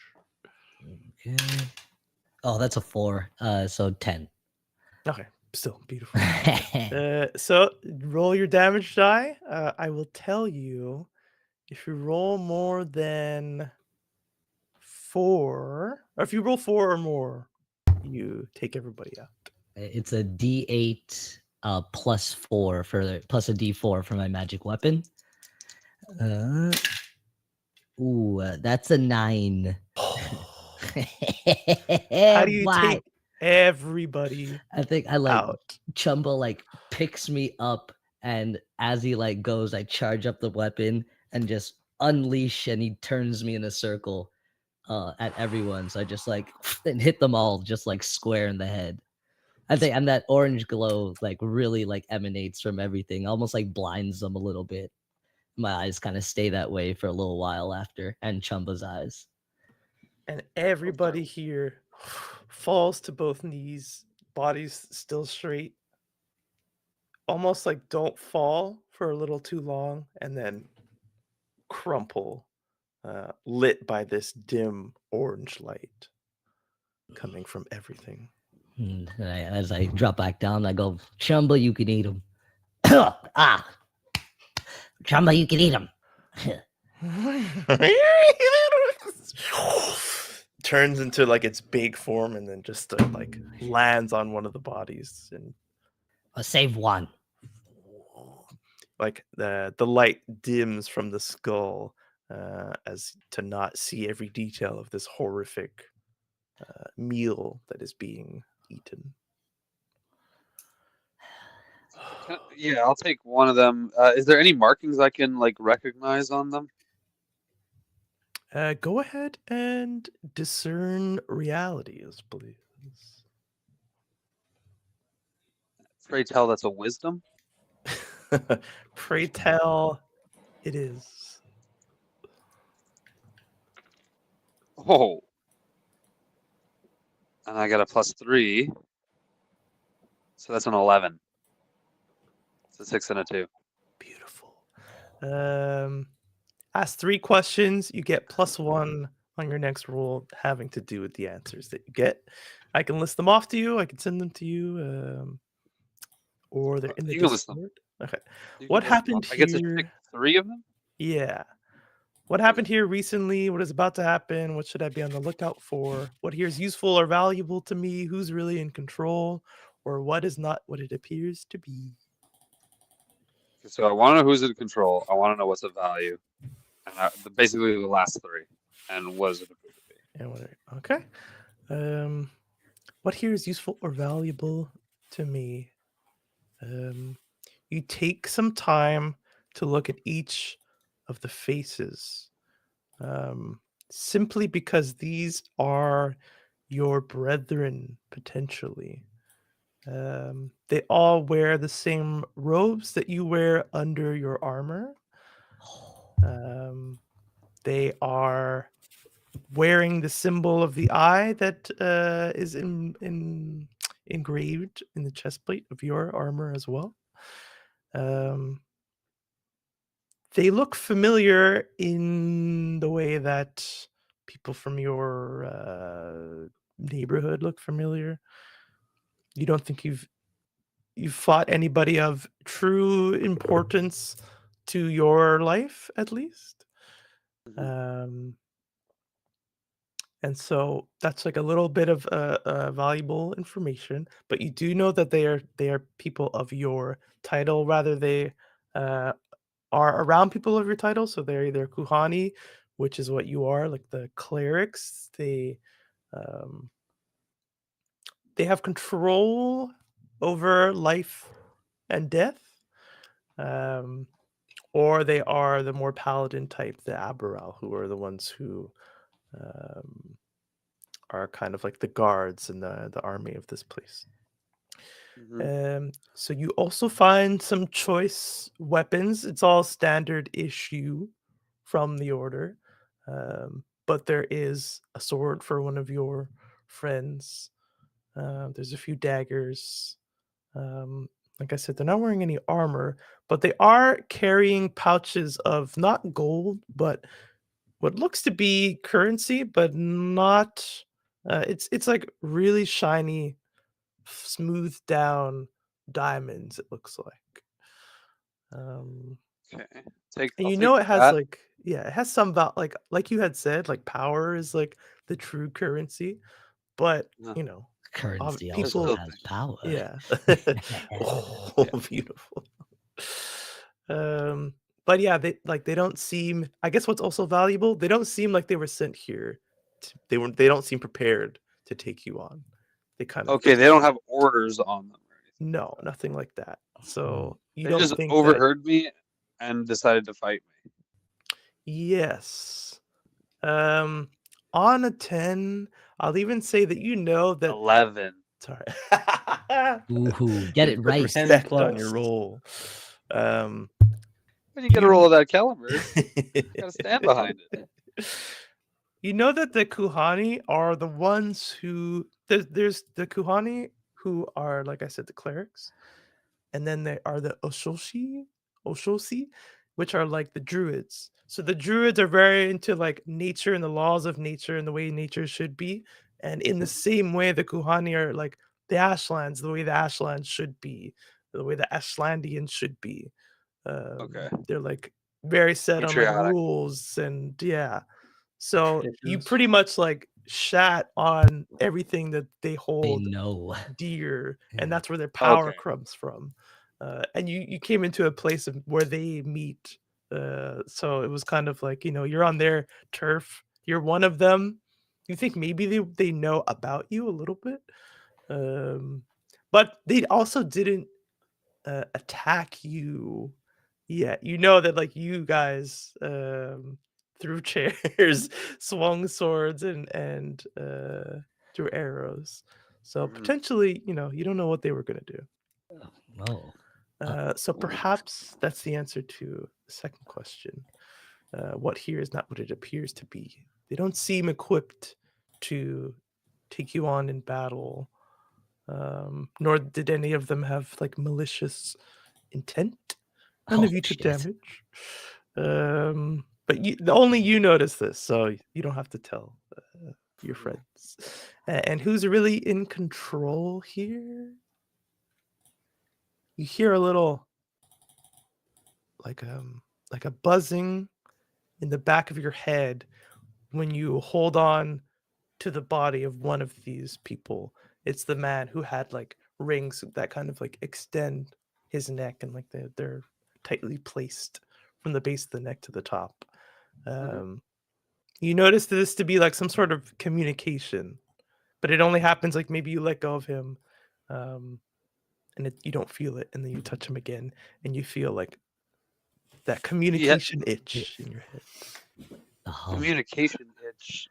Okay. Oh, that's a 4. So 10. Okay, still beautiful. So roll your damage die. I will tell you if you roll more than 4, or if you roll 4 or more, you take everybody out. It's a D8 +4 plus a D4 for my magic weapon. That's a 9. How do you Why? take everybody I think I out? Chumba picks me up, and as he goes, I charge up the weapon and just unleash, and he turns me in a circle at everyone. So I just and hit them all just square in the head. I think, and that orange glow really emanates from everything, almost blinds them a little bit. My eyes kind of stay that way for a little while after, and Chumba's eyes. And everybody here falls to both knees, bodies still straight. Almost don't fall for a little too long, and then crumple, lit by this dim orange light coming from everything. And as I drop back down, I go, Chumba, you can eat him. Chumba, you can eat him. Turns into its big form and then just lands on one of the bodies, and Or save one. the light dims from the skull as to not see every detail of this horrific meal that is being eaten. Yeah, I'll take one of them. Is there any markings I can recognize on them? Go ahead and discern realities, please. Pray tell that's a wisdom. Pray tell, it is. Oh, and I got a +3, so that's an 11. It's a 6 and a 2. Beautiful. Ask 3 questions. You get +1 on your next roll, having to do with the answers that you get. I can list them off to you. I can send them to you, or they're in the You can list them. Discord. Okay. You What can list them happened off. I get to here? pick 3 of them. Yeah. What happened here recently? What is about to happen? What should I be on the lookout for? What here is useful or valuable to me? Who's really in control? Or what is not what it appears to be? So I want to know who's in control. I want to know what's of value, and basically the last 3, and what does it appear to be? And okay. What here is useful or valuable to me? You take some time to look at each of the faces, simply because these are your brethren potentially. They all wear the same robes that you wear under your armor. They are wearing the symbol of the eye that is engraved in the chest plate of your armor as well. They look familiar in the way that people from your neighborhood look familiar. You don't think you've fought anybody of true importance to your life, at least. And so that's like a little bit of valuable information, but you do know that they are people of your title, rather they uh, are around people of your title. So they're either Kuhani, which is what you are, like the clerics. Um, they have control over life and death, um, or they are the more paladin type, the Aberal, who are the ones who um, are kind of like the guards and the army of this place. So you also find some choice weapons. It's all standard issue from the order, but there is a sword for one of your friends. There's a few daggers. Like I said, they're not wearing any armor, but they are carrying pouches of not gold, but what looks to be currency, but not. It's like really shiny, smoothed down diamonds. It looks like. Okay. And I'll you take know it has that. like, yeah, it has some like you had said, like power is like the true currency, but Yeah. you know, Currency There's also people, still has power. yeah. Oh, Yeah. beautiful. Um, but yeah, they don't seem. I guess what's also valuable, they don't seem like they were sent here. They don't seem prepared to take you on. They kind of Okay, they don't have orders on them or anything. no, nothing like that. So you They don't just think that. overheard me and decided to fight me. Yes. On a 10, I'll even say that you know that 11. sorry. Ooh, get it Put right. 10 respect on your plus. roll. Um When you get a you roll of that caliber, you gotta stand behind it. You know that the Kuhani are the ones who there's the Kuhani who are, like I said, the clerics, and then there are the Oshoshi, which are like the druids. So the druids are very into like nature and the laws of nature and the way nature should be. And in the same way, the Kuhani are like the Ashlands, the way the Ashlands should be, the way the Ashlandians should be. Okay. They're like very set on like Patriotic. rules and yeah. So you Traditions. pretty much like shat on everything that they They hold know. dear, and Yeah. that's where their power Okay. comes from. And you came into a place of where they meet. So it was kind of like, you're on their turf. You're one of them. You think maybe they know about you a little bit, but they also didn't attack you yet. You know that like you guys threw chairs, swung swords, and threw arrows. So Mhm. potentially, you don't know what they were gonna do. Oh. So perhaps that's the answer to the second question. What here is not what it appears to be. They don't seem equipped to take you on in battle, nor did any of them have like malicious intent. None Oh of you took shit. damage. But only you noticed this, so you don't have to tell your friends. And who's really in control here? You hear a little like a buzzing in the back of your head when you hold on to the body of one of these people. It's the man who had like rings that kind of like extend his neck, and like they're tightly placed from the base of the neck to the top. You notice this to be like some sort of communication, but it only happens like maybe you let go of him, and you don't feel it, and then you touch him again, and you feel like that communication itch in your head. The hum. Communication itch.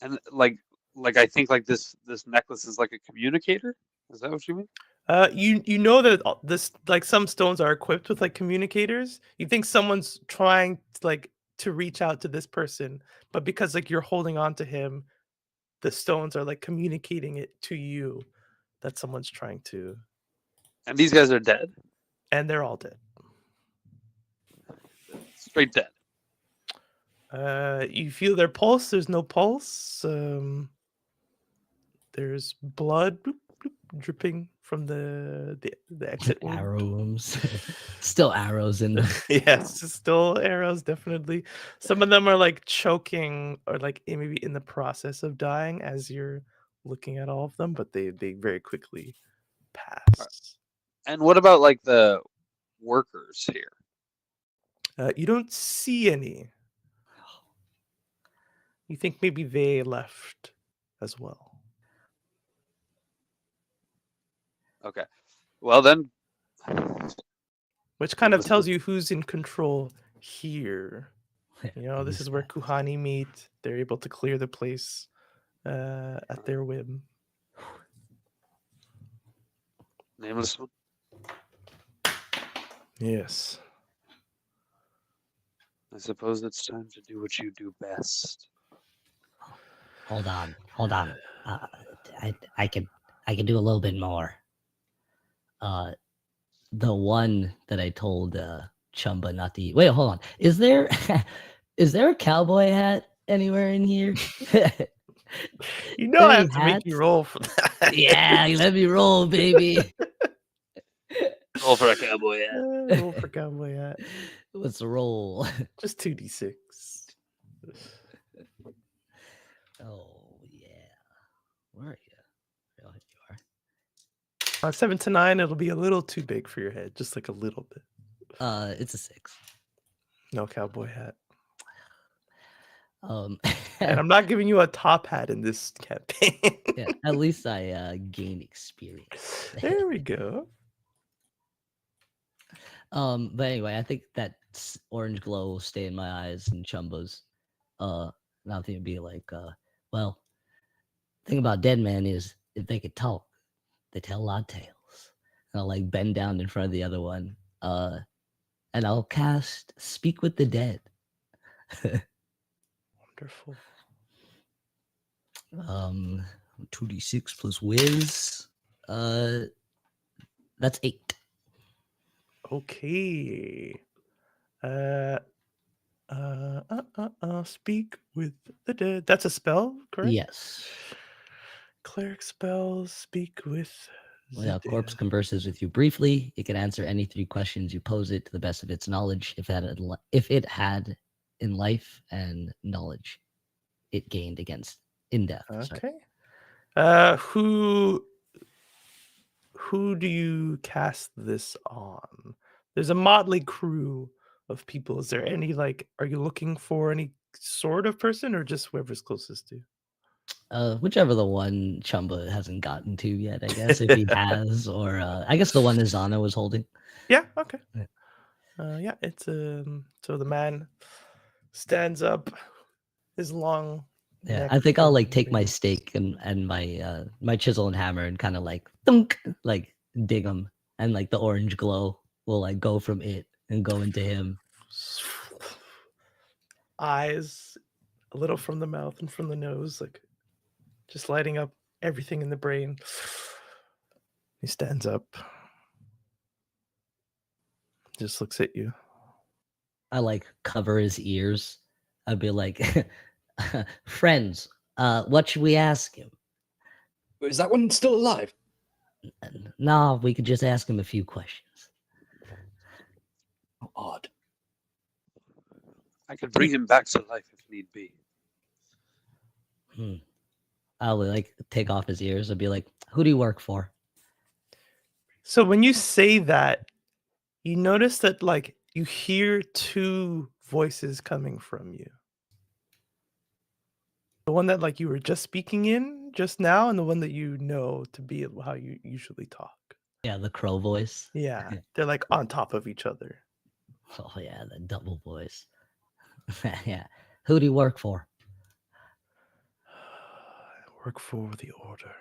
And like I think like this necklace is like a communicator. Is that what you mean? You know that this like some stones are equipped with like communicators. You think someone's trying to reach out to this person, but because like you're holding on to him, the stones are like communicating it to you that someone's trying to, And these guys are dead. and they're all dead. Straight dead. You feel their pulse. There's no pulse. There's blood bloop, dripping from the exit wound. Arrow wounds. Still arrows in them. Yes, still arrows, definitely. Some of them are like choking or like maybe in the process of dying as you're looking at all of them, but they very quickly pass. And what about like the workers here? You don't see any. You think maybe they left as well. Okay. Well then, Which kind of Let's tells look- you who's in control here. You know, this is where Kuhani meet. They're able to clear the place at their whim. nameless one. Yes. I suppose it's time to do what you do best. Hold on. I can do a little bit more. The one that I told Chumba not to eat. Wait, hold on. Is there a cowboy hat anywhere in here? You know I Any have to make you hats? roll for that. Yeah, let me roll, baby. Roll for a cowboy hat. Roll for cowboy hat. Let's roll. Just 2d6. Oh yeah. Where are you? Oh, you are. 7 to 9, it'll be a little too big for your head, just like a little bit. It's a 6. No cowboy hat. And And I'm not giving you a top hat in this campaign. yeah, at least I gain experience. There we go. But anyway, I think that orange glow will stay in my eyes and Chumba's. Nothing to be like, well, thing about dead man is if they could talk, they tell a lot of tales. And I'll like bend down in front of the other one. And I'll cast Speak with the Dead. Wonderful. 2d6 plus whiz. That's 8. Okay. Speak with the dead. That's a spell, correct? Yes. Cleric spells. Speak with When the a corpse dead. converses with you briefly, it can answer any 3 questions you pose it to the best of its knowledge. If it had in life and knowledge, it gained against in death. Sorry. Okay. Who do you cast this on? There's a motley crew of people. Is there any like? Are you looking for any sort of person, or just whoever's closest to you? Whichever the one Chumba hasn't gotten to yet, I guess, if he has, or I guess the one Izana was holding. Yeah. Okay. Yeah. Yeah. It's so the man stands up, his long. Yeah, neck I think I'll like and take my wings. stake and my my chisel and hammer and kind of like thunk, like dig him, and like the orange glow will like go from it and go into him. Eyes a little from the mouth and from the nose, like just lighting up everything in the brain. He stands up, just looks at you. I like cover his ears. I'd be like, friends, what should we ask him? Is that one still alive? No, we could just ask him a few questions. How odd. I could bring him back to life if need be. I'll like take off his ears. I'd be like, who do you work for? So when you say that, you notice that like you hear 2 voices coming from you. The one that like you were just speaking in just now, and the one that you know to be how you usually talk. Yeah, the crow voice. Yeah, they're like on top of each other. Oh yeah, the double voice. Yeah. Who do you work for? I work for the order.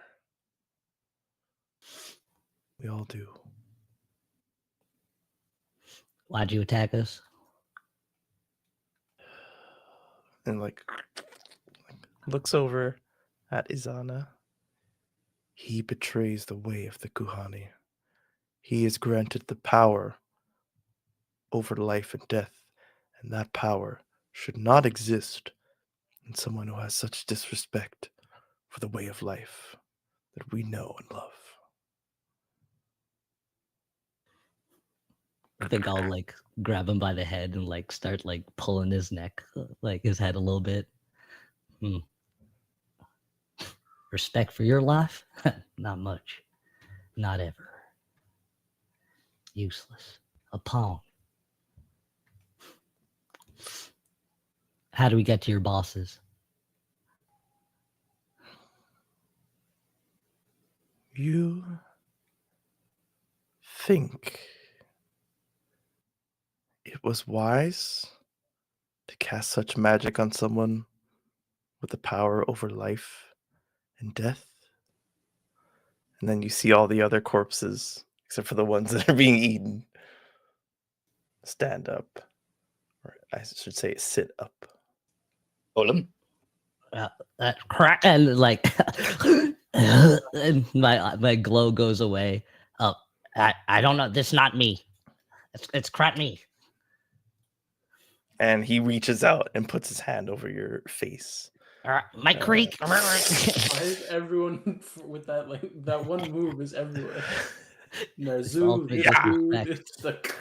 We all do. Why'd you attack us? And like looks over at Izana. He betrays the way of the Kuhani. He is granted the power over life and death, and that power should not exist in someone who has such disrespect for the way of life that we know and love. I think I'll like grab him by the head and like start like pulling his neck, like his head a little bit. Respect for your life? Not much. Not ever. Useless. A pawn. How do we get to your bosses? You think it was wise to cast such magic on someone with the power over life and death? And then you see all the other corpses, except for the ones that are being eaten, stand up. Or I should say sit up. Olem. Crack and like and my glow goes away. Oh, I don't know. This is not me. It's crap me. And he reaches out and puts his hand over your face. My creek. Why is everyone with that that one move is everywhere? Nazu, ultimate this disrespect. dude, it's like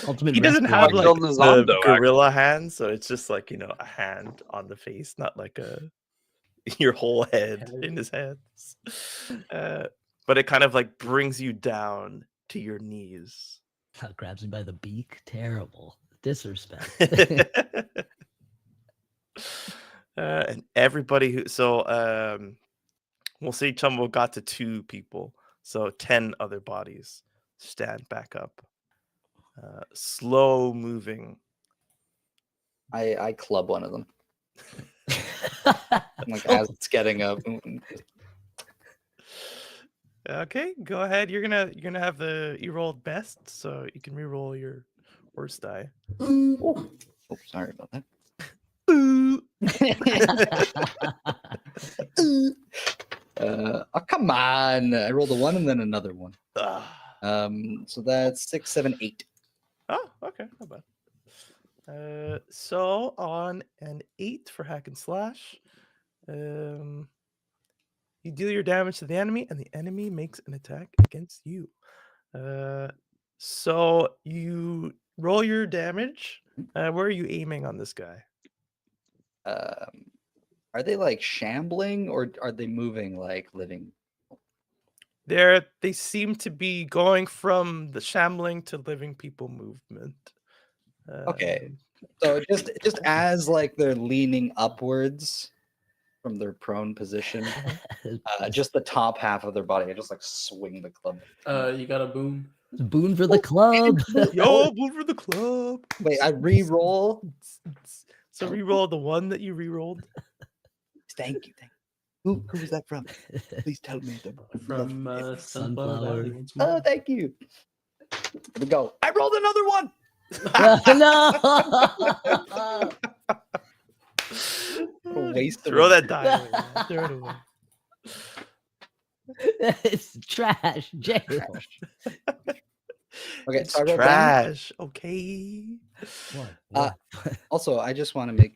Ultimate He doesn't rescue have army. like killed the Nazondo, gorilla hand, so it's just like, you know, a hand on the face, not like your whole head in his hands. But it kind of like brings you down to your knees. Grabs me by the beak. Terrible disrespect. And everybody who we'll say Chumbo got to 2 people, so 10 other bodies stand back up. Slow moving. I club one of them. Like as it's getting up. Okay, go ahead. You're gonna have you rolled best, so you can re-roll your worst die. Oh, sorry about that. Oh, come on! I rolled a 1 and then another 1. So that's 6, 7, 8. Oh, okay, not bad. So on an 8 for hack and slash, you deal your damage to the enemy, and the enemy makes an attack against you. So you roll your damage. Where are you aiming on this guy? Are they like shambling or are they moving like living? They seem to be going from the shambling to living people movement. Okay. So just as like they're leaning upwards from their prone position, just the top half of their body, I just like swing the club. you got a boom. Boon for the club. Yo, move for the club. Wait, I re-roll. So re-roll the one that you re-rolled. Thank you. Who was that from? Please tell me. From Sunflower Valley. Sunflower. Once more. Oh, thank you. Here we go. I rolled another one. No. What a waste of Throw a- that die away. Man. Throw it away. It's trash. Jail. Okay, It's so I rolled trash. Okay. What? Also, I just want to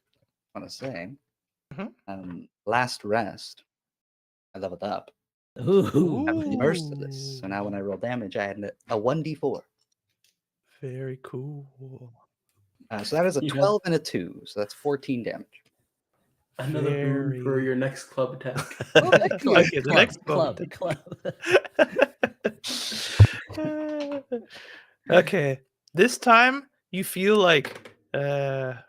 say, Mhm. last rest, I leveled up. Ooh. I'm merciless. So now when I roll damage, I had a 1d4. Very cool. So that is a You have- 12 and a 2. So that's 14 damage. Another boom for Very- your next club attack. Oh, thank you. Okay, the next club. Okay, this time you feel like the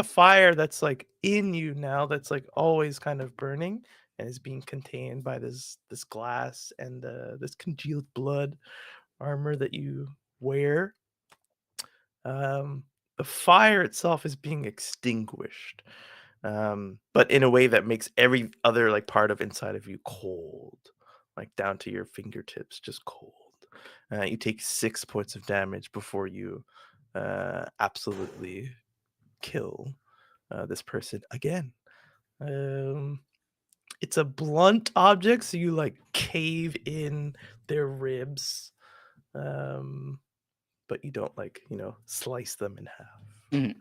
fire that's like in you now, that's like always kind of burning and is being contained by this glass and this congealed blood armor that you wear. The fire itself is being extinguished, but in a way that makes every other like part of inside of you cold, like down to your fingertips, just cold. You take 6 points of damage before you absolutely kill this person again. It's a blunt object, so you like cave in their ribs, but you don't like, slice them in half. Mhm.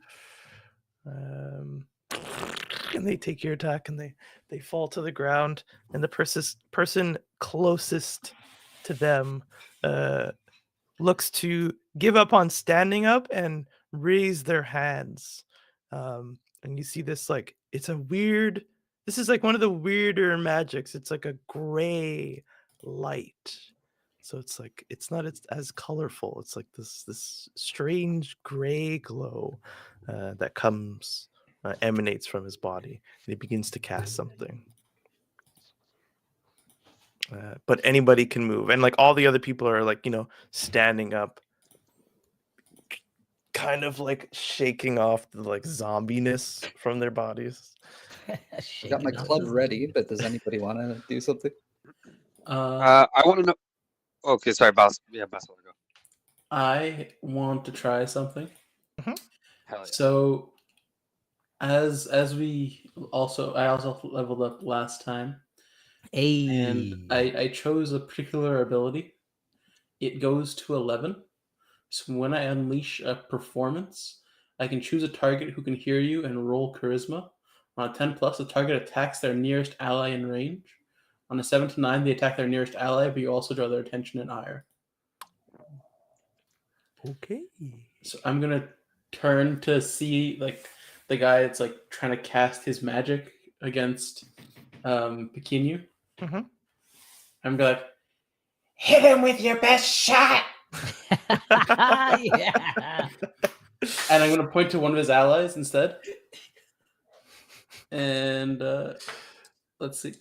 and they take your attack, and they fall to the ground, and the person closest to them looks to give up on standing up and raise their hands. And you see this, like, it's a weird, this is like one of the weirder magics. It's like a gray light. So it's like, it's not as colorful. It's like this strange gray glow that emanates from his body. And he begins to cast something. But anybody can move, and like all the other people are like, standing up, kind of like shaking off the like zombiness from their bodies. I got my Shaking off club the- ready, but does anybody want to do something? I want to know. Okay, sorry, boss. Yeah, boss. Want to go? I want to try something. Hell yeah. So, as I also leveled up last time, and I chose a particular ability. It goes to 11. So when I unleash a performance, I can choose a target who can hear you and roll charisma. On a 10 plus, the target attacks their nearest ally in range. On a 7 to 9, they attack their nearest ally, but you also draw their attention and ire. Okay. So I'm gonna turn to see like the guy that's like trying to cast his magic against Pequenu. Mhm. I'm gonna be like, hit him with your best shot, Yeah. and I'm gonna point to one of his allies instead. And let's see.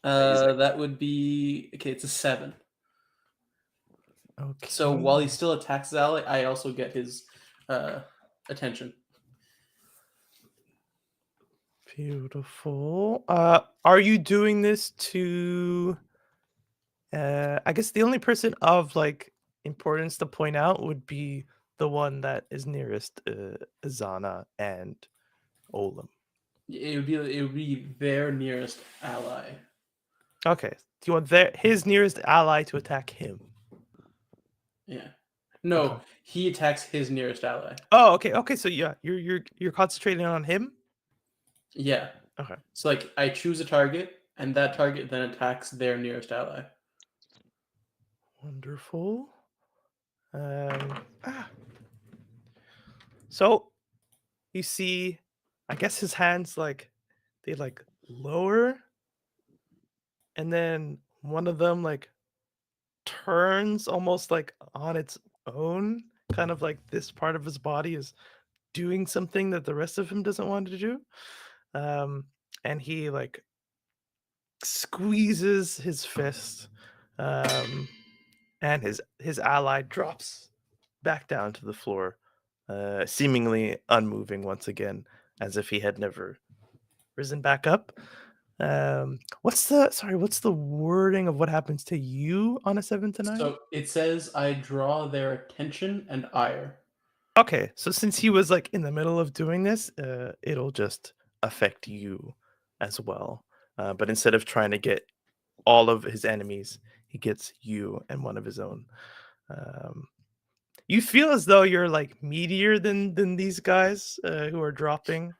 That would be okay. It's a 7. Okay. So while he still attacks his ally, I also get his attention. Beautiful. Are you doing this to? I guess the only person of like importance to point out would be the one that is nearest Azana and Olam. It would be their nearest ally. Okay. Do you want his nearest ally to attack him? Yeah. No, Okay. he attacks his nearest ally. Oh, okay. Okay. So yeah, you're concentrating on him. Yeah. Okay. So like I choose a target, and that target then attacks their nearest ally. Wonderful. So you see, I guess his hands like they like lower, and then one of them like turns almost like on its own, kind of like this part of his body is doing something that the rest of him doesn't want to do. And he like squeezes his fist, and his ally drops back down to the floor, seemingly unmoving once again, as if he had never risen back up. What's the wording of what happens to you on a 7 to 9? So it says I draw their attention and ire. Okay, so since he was like in the middle of doing this, it'll just affect you as well. But instead of trying to get all of his enemies, he gets you and one of his own. You feel as though you're like meatier than these guys who are dropping.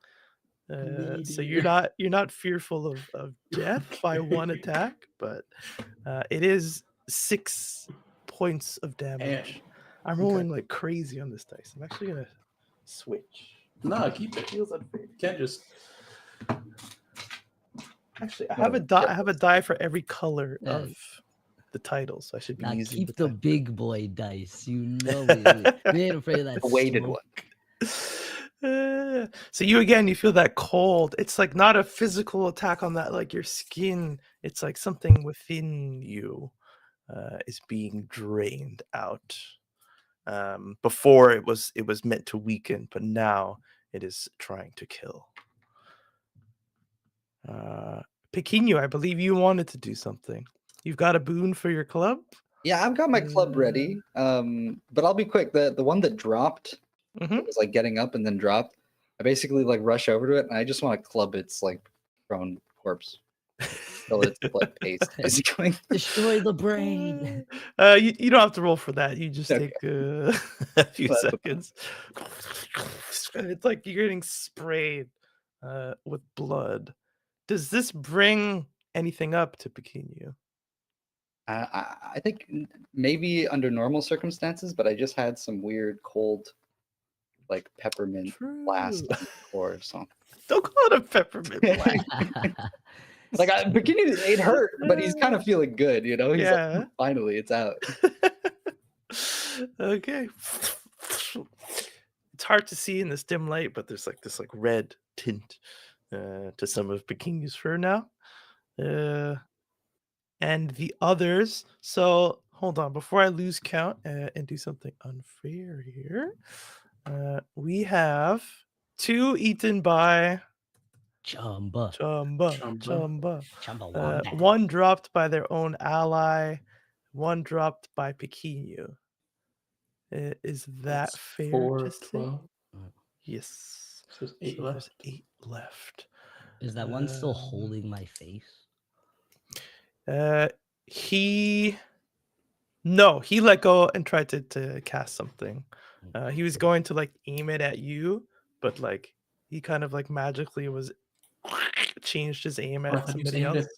So you're not fearful of death by one attack, but it is 6 points of damage. I'm rolling like crazy on this dice. I'm actually gonna switch. No, keep It it. feels unfair. You can't just. Actually, I have a die. I have a die for every color of the title, so I should be Now using keep the big boy dice. You know we ain't afraid of that The weighted smoke. one. So you feel that cold. It's like not a physical attack on that, like your skin. It's like something within you is being drained out. Before it was meant to weaken, but now it is trying to kill. Pequeno, I believe you wanted to do something. You've got a boon for your club? Yeah, I've got my club ready. But I'll be quick. The one that dropped it was like getting up and then dropped. I basically like rush over to it and I just want to club its like prone corpse. Till its blood paste basically. Destroy the brain. You don't have to roll for that. You just Okay. take a few That's seconds. It's like you're getting sprayed with blood. Does this bring anything up to Pequeno? I think maybe under normal circumstances, but I just had some weird cold, like peppermint blast True. on the core, so. Don't call it a peppermint blast. Like beginning, it hurt, but he's kind of feeling good, you know. He's Yeah. like, finally, it's out. Okay. It's hard to see in this dim light, but there's like this red tint to some of Pequeno's fur now. And the others. So hold on, before I lose count and do something unfair here, we have 2 eaten by Chumba. Chumba. Chumbawamba. 1 dropped by their own ally, 1 dropped by Pequeno. Is that That's fair 4 to of say? 12. Yes. So there's 8 So left. there's 8 left. Is that one still holding my face? He let go and tried to cast something. He was going to like aim it at you, but like he kind of like magically was changed his aim I at thought you somebody aimed else. at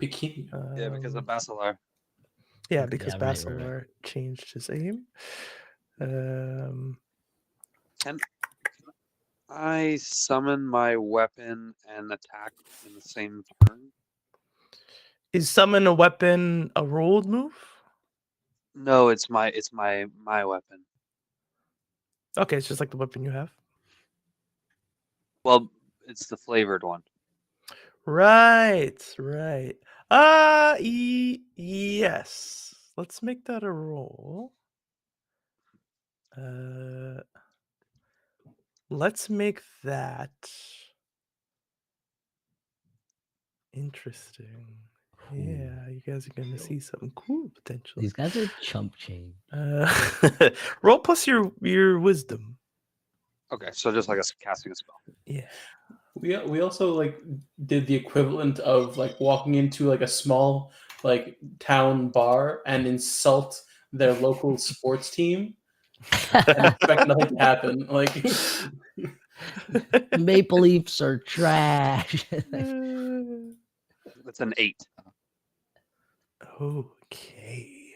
Pequeno. Yeah, because of Basilar. Yeah, because Yeah, right, Basilar changed his aim. Can I summon my weapon and attack in the same turn? Is summon a weapon a rolled move? No, it's my weapon. Okay, it's just like the weapon you have. Well, it's the flavored one. Right. Yes. Let's make that a roll. Let's make that interesting. Yeah, you guys are gonna see something cool potentially. These guys are chump chain. Roll plus your wisdom. Okay, so just like casting a spell. Yeah. We also like did the equivalent of like walking into like a small like town bar and insult their local sports team and expect nothing to happen. Like Maple Leafs are trash. That's an 8. Okay.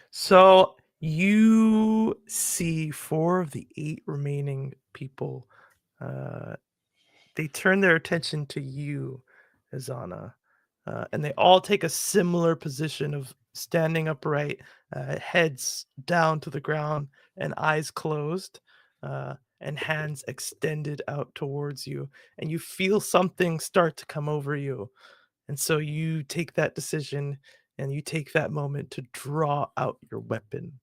So you see 4 of the 8 remaining people. They turn their attention to you, Azana, and they all take a similar position of standing upright, heads down to the ground, and eyes closed, and hands extended out towards you. And you feel something start to come over you. And so you take that decision and you take that moment to draw out your weapon.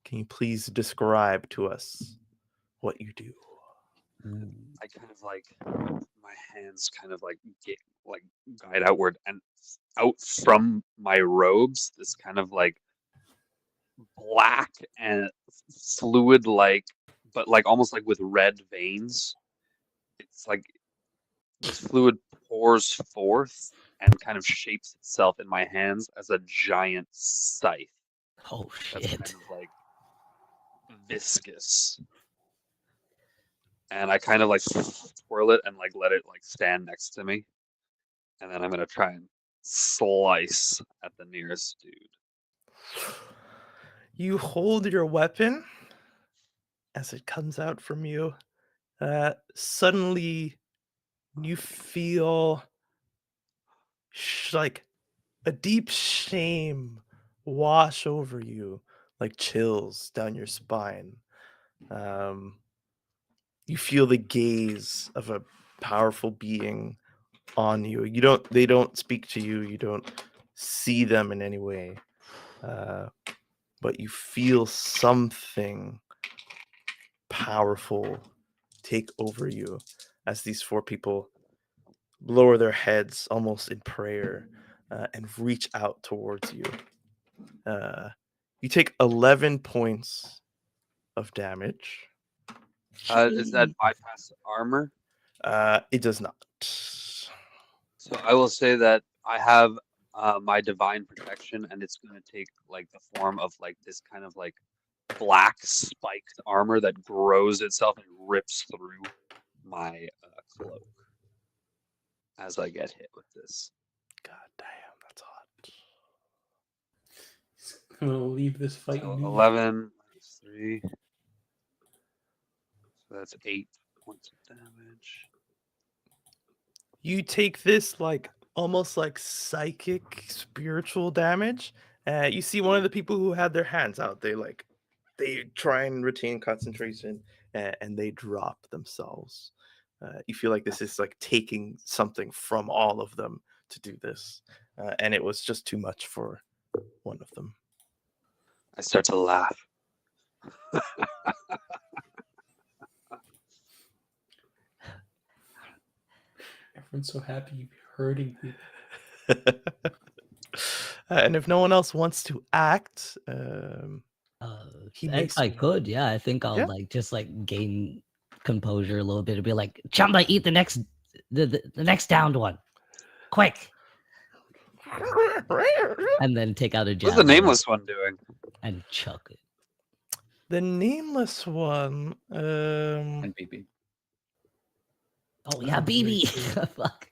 Can you please describe to us what you do? I kind of like my hands kind of like get like guide outward, and out from my robes this kind of like black and fluid like, but like almost like with red veins. It's like this fluid pours forth and kind of shapes itself in my hands as a giant scythe Oh that's shit. kind of like viscous. And I kind of like twirl it and like let it like stand next to me. And then I'm gonna try and slice at the nearest dude. You hold your weapon as it comes out from you. Suddenly, you feel like a deep shame wash over you, like chills down your spine. You feel the gaze of a powerful being on you. They don't speak to you. You don't see them in any way. But you feel something powerful take over you as these 4 people lower their heads almost in prayer and reach out towards you. You take 11 points of damage. Is that bypass armor? It does not. So I will say that I have my divine protection, and it's going to take like the form of like this kind of like black spiked armor that grows itself and rips through my cloak as I get hit with this. God damn, that's hot. I'm gonna leave this fight. So be. 11 minus 3. So that's 8 points of damage. You take this like almost like psychic spiritual damage. You see one of the people who had their hands out, they try and retain concentration and they drop themselves. You feel like this is like taking something from all of them to do this, and it was just too much for one of them. I start to laugh. Everyone's so happy you be hurting people. And if no one else wants to act, he If makes I could, yeah, I think I'll Yeah. like just like gain composure a little bit and be like, Chamba, eat the next downed one, quick, and then take out a What's the javelin nameless one doing? and chuck it. The nameless one. And BB. Oh yeah, Oh, BB. right, Fuck.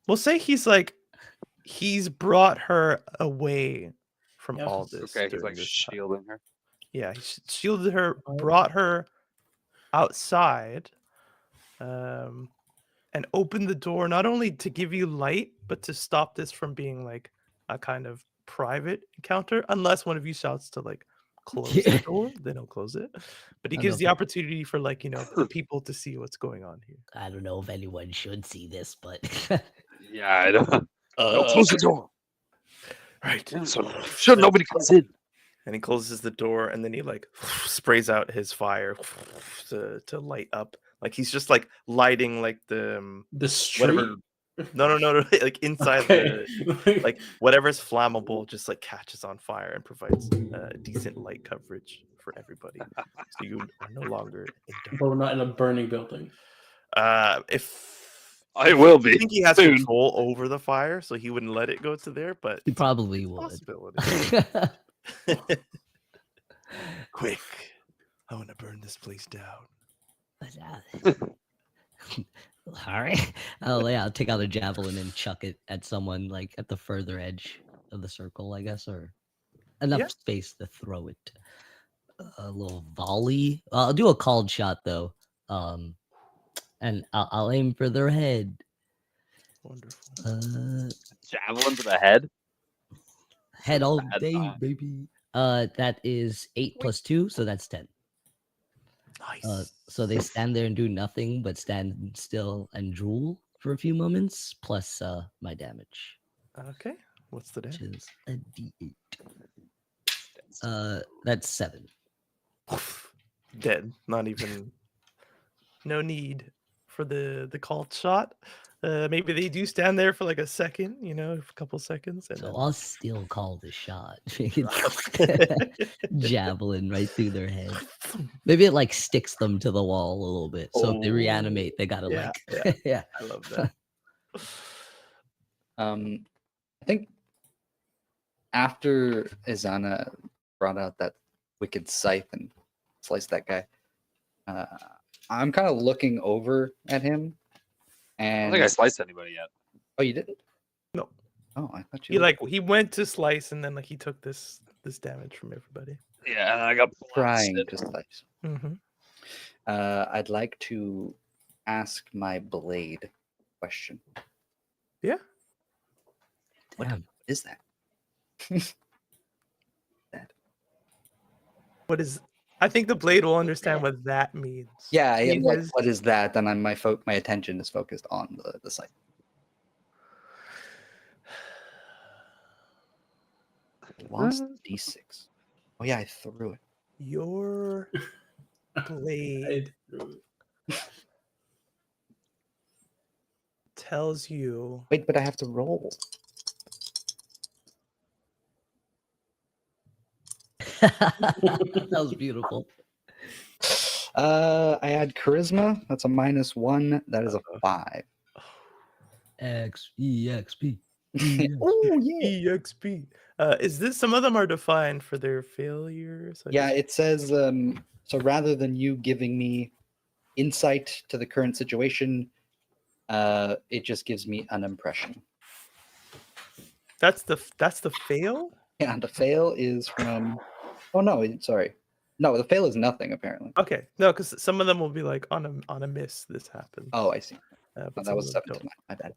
We'll say he's brought her away from Yeah, all it's this. Okay, he's during like this time. shielding her. Yeah, he shielded her, Oh. brought her outside, and opened the door not only to give you light, but to stop this from being like a kind of private encounter. Unless one of you shouts to like close the door, then he'll close it. But he I gives know. the opportunity for like the people to see what's going on here. I don't know if anyone should see this, but Yeah, I don't. Don't close the door. Right. Sure, nobody comes in. And he closes the door, and then he like sprays out his fire to light up. Like he's just like lighting like the The street. whatever. No, like inside Okay. the like whatever's flammable just like catches on fire and provides decent light coverage for everybody. So you are no longer in But we're not in a burning building. if I will I be. think he has soon. control over the fire, so he wouldn't let it go to there, but he it's probably a would. possibility. Quick, I want to burn this place down. All right. I'll take out a javelin and chuck it at someone like at the further edge of the circle, I guess, or enough Yeah. space to throw it. A little volley. I'll do a called shot though, and I'll aim for their head. Wonderful. Javelin to the head. Head all Bad day, time. baby. That is 8 plus 2, so that's 10. Nice. So they stand there and do nothing but stand still and drool for a few moments, plus my damage, Okay. What's the which damage? is a d8. That's 7. Dead. Not even. No need for the called shot. Maybe they do stand there for like a second, a couple seconds, and So then I'll still call the shot. Javelin right through their head. Maybe it like sticks them to the wall a little bit. So if they reanimate, they gotta yeah, like yeah. I love that. I think after Izana brought out that wicked scythe and sliced that guy, I'm kind of looking over at him. I don't And think I sliced anybody yet. oh, you didn't? No. Oh, I thought you. He did. like he went to slice, and then like he took this damage from everybody. Yeah, and I got trying blasted. to slice. Mm-hmm. I'd like to ask my blade question. Yeah. What Damn. is that? What is? I think the blade will understand what that means. Yeah, I am It like, is- what is that? And my attention is focused on the site. Lost D6. Oh yeah, I threw it. Your blade tells you. Wait, but I have to roll. That was beautiful. I had charisma. That's a -1. That is a 5. EXP. Oh yeah. EXP. Is this? Some of them are defined for their failures. Yeah, it says so rather than you giving me insight to the current situation. It just gives me an impression. That's the fail. And the fail is from. Oh no! Sorry, no. The fail is nothing apparently. Okay, no, because some of them will be like on a miss. This happens. Oh, I see. But That some was of them 7 to don't. 9. My bad.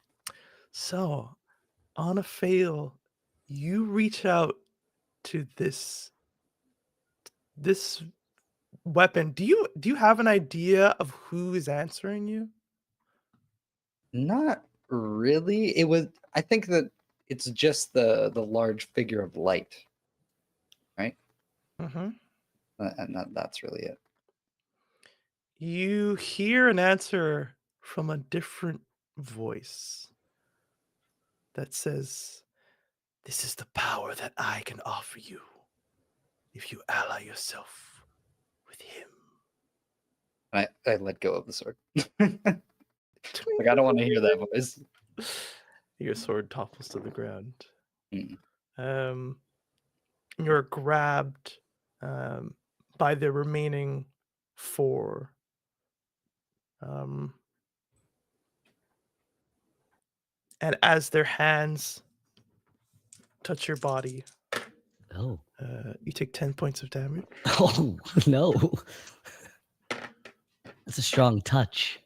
So, on a fail, you reach out to this weapon. Do you have an idea of who is answering you? Not really. It was. I think that it's just the large figure of light, right? Mm-hmm. And that's really it. You hear an answer from a different voice that says, "This is the power that I can offer you if you ally yourself with him." I let go of the sword. Like I don't want to hear that voice. Your sword topples to the ground. Mm. You're grabbed by the remaining 4. And as their hands touch your body, Oh. you take 10 points of damage. Oh no. That's a strong touch.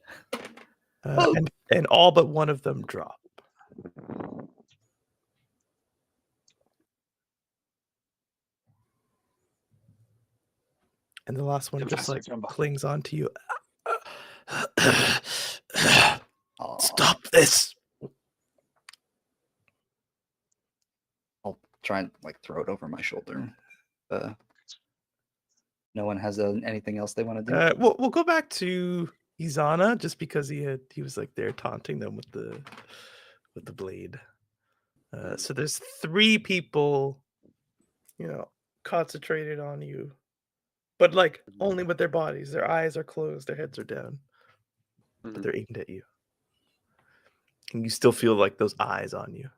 And all but one of them drop. And the last one just like clings onto you. Stop this! I'll try and like throw it over my shoulder. No one has anything else they want to do. We'll go back to Izana just because he was like there taunting them with the blade. So there's 3 people, concentrated on you, but like only with their bodies. Their eyes are closed, their heads are down, but they're aimed at you, and you still feel like those eyes on you.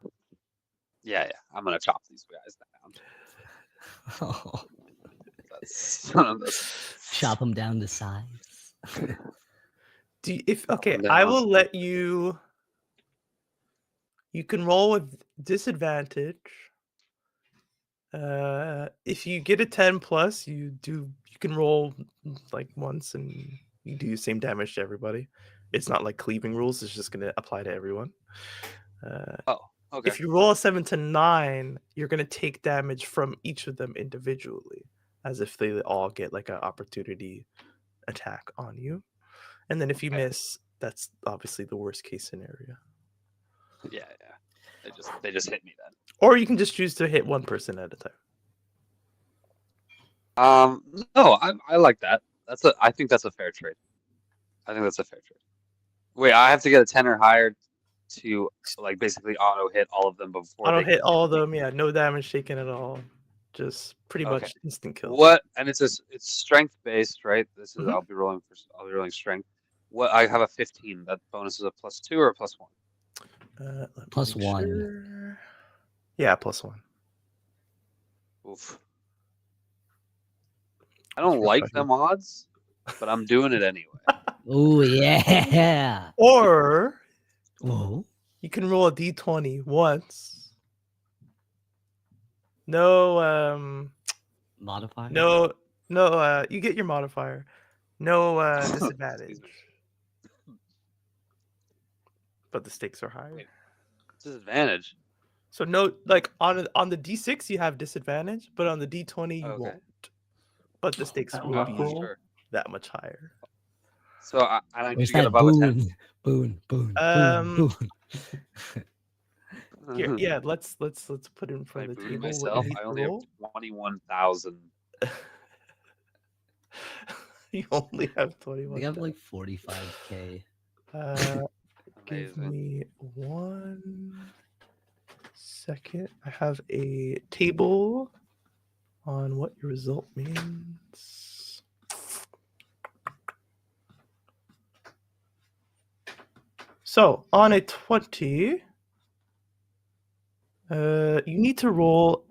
Yeah. I'm gonna chop these guys down. Oh, That's chop them down to size. I will let you. You can roll with disadvantage. If you get a 10 plus, you can roll like once and you do the same damage to everybody. It's not like cleaving rules, it's just gonna apply to everyone. okay. If you roll a 7 to 9, you're gonna take damage from each of them individually, as if they all get like an opportunity attack on you. And then if you miss, that's obviously the worst case scenario. Yeah. They just hit me then. Or you can just choose to hit one person at a time. No, I like that. I think that's a fair trade. Wait, I have to get a 10 or higher to like basically auto hit all of them before Auto they hit all of them, yeah, no damage taken at all. Just pretty much instant kills. What? And it's strength based, right? This is Mhm. I'll be rolling strength. What? I have a 15. That bonus is a +2 or a +1? +1. Sure. Yeah, +1. Oof. I don't like them odds, but I'm doing it anyway. Oh yeah. Or Whoa. you can roll a d20 once. No Modifier. no you get your modifier. No disadvantage. But the stakes are higher. Wait. Disadvantage. So no, like on the d6 you have disadvantage, but on the d20 you Okay. won't. But the stakes will be Sure. that much higher. So I need Where's to get that above a 10. boon? Here, yeah, let's put it in front I of the boon table. myself. I only have 21,000. You only have 21. We have like 45k. Give Amazing. me 1 second. I have a table on what your result means. So on a 20, you need to roll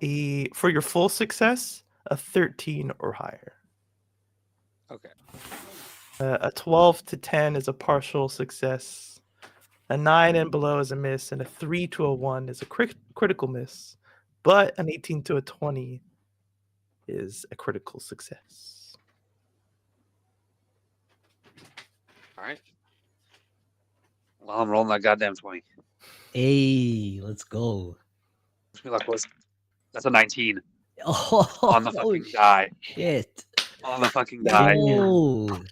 for your full success, a 13 or higher. Okay. A 12 to 10 is a partial success. A 9 and below is a miss, and a 3 to a 1 is a critical miss. But an 18 to a 20 is a critical success. All right. Well, I'm rolling that goddamn 20. Hey, let's go. Wish me luck, boys. That's a 19 Oh, on the fucking die. shit. On the fucking die. Oh,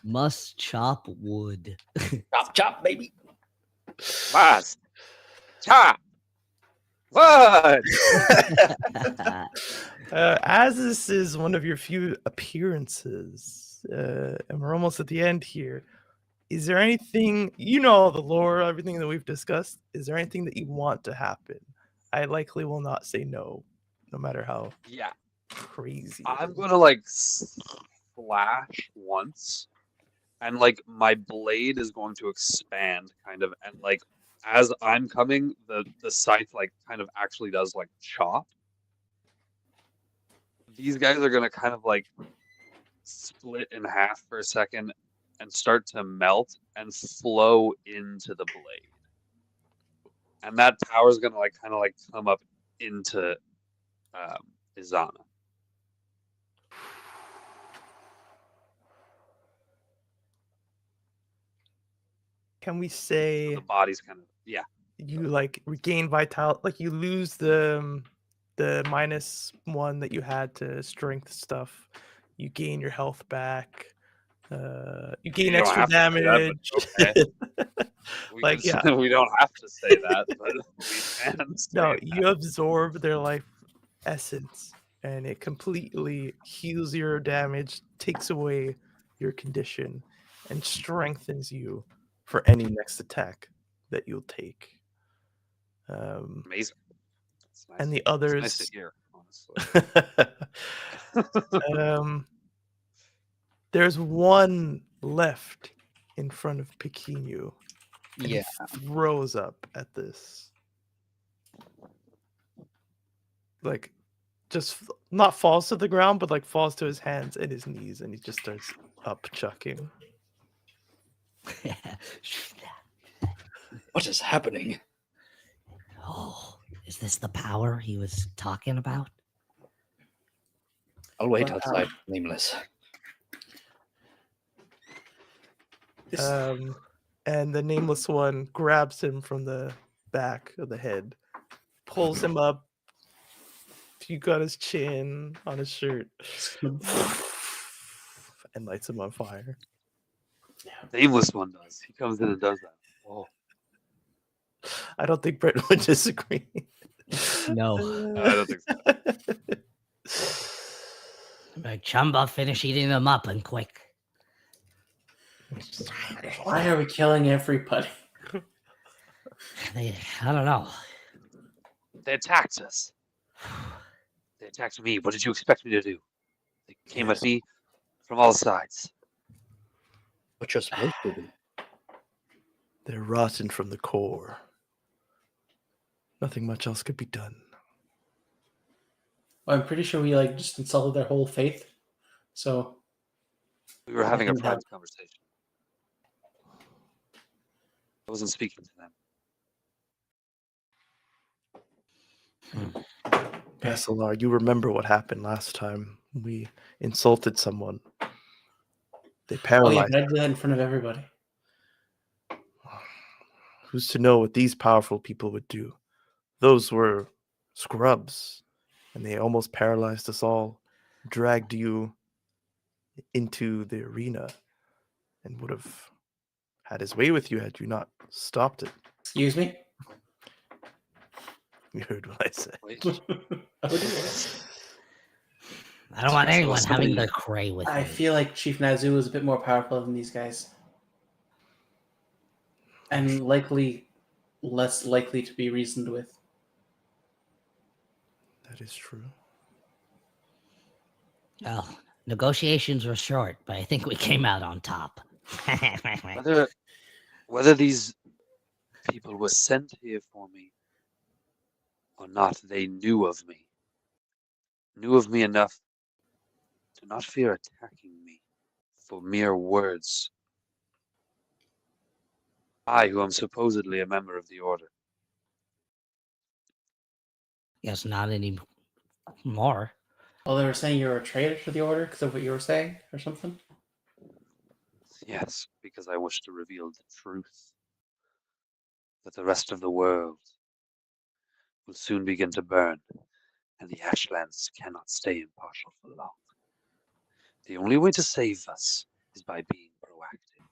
must chop wood. Chop, chop, baby. Last. Chop. What? As this is one of your few appearances, and we're almost at the end here, is there anything, you know, all the lore, everything that we've discussed, is there anything that you want to happen? I likely will not say no, no matter how Yeah. crazy. I'm gonna like slash once, and like my blade is going to expand, kind of, and like as I'm coming, the scythe like kind of actually does like chop. These guys are gonna kind of like split in half for a second and start to melt and flow into the blade, and that power is gonna like kind of like come up into Izana. Can we say The body's kind of you like regain vitality, like you lose the -1 that you had to strength stuff, you gain your health back, you gain You don't extra have to say that, damage. but okay. We Like, can, yeah. we don't have to say that, but we can say No, that. you absorb their life essence, and it completely heals your damage, takes away your condition, and strengthens you for any next attack that you'll take. Amazing. It's nice. And the It's others, nice to hear, honestly. there's one left in front of Pequeno. And Yeah. he throws up at this. Like, just not falls to the ground, but like falls to his hands and his knees, and he just starts up chucking. What is happening? Oh, is this the power he was talking about? I'll wait Wow. outside, nameless. And the nameless one grabs him from the back of the head, pulls him up. You got his chin on his shirt, and lights him on fire. Nameless one does. He comes in and does that. Oh, I don't think Brett would disagree. No. I don't think so. Chumba, finish eating them up and quick. Why are we killing everybody? I don't know. They attacked us. They attacked me. What did you expect me to do? They came at me from all sides. What you're supposed to do. They're rotten from the core. Nothing much else could be done. Well, I'm pretty sure we like just insulted their whole faith. So We were having a Nothing private conversation. I wasn't speaking to them. Basilar, you remember what happened last time we insulted someone. They oh yeah, paralyzed. but I did that in front of everybody. Who's to know what these powerful people would do? Those were scrubs, and they almost paralyzed us all, dragged you into the arena, and would have had his way with you had you not stopped it. Excuse me? You heard what I said. Wait, I don't want So anyone having somebody- their cray with I me. feel like Chief Nazu is a bit more powerful than these guys. And likely less likely to be reasoned with. That is true. Well, negotiations were short, but I think we came out on top. whether these people were sent here for me or not, they knew of me. Knew of me enough to not fear attacking me for mere words. I, who am supposedly a member of the Order. Guess not anymore. Well, they were saying you were a traitor to the order because of what you were saying, or something. Yes, because I wish to reveal the truth. That the rest of the world will soon begin to burn, and the Ashlands cannot stay impartial for long. The only way to save us is by being proactive.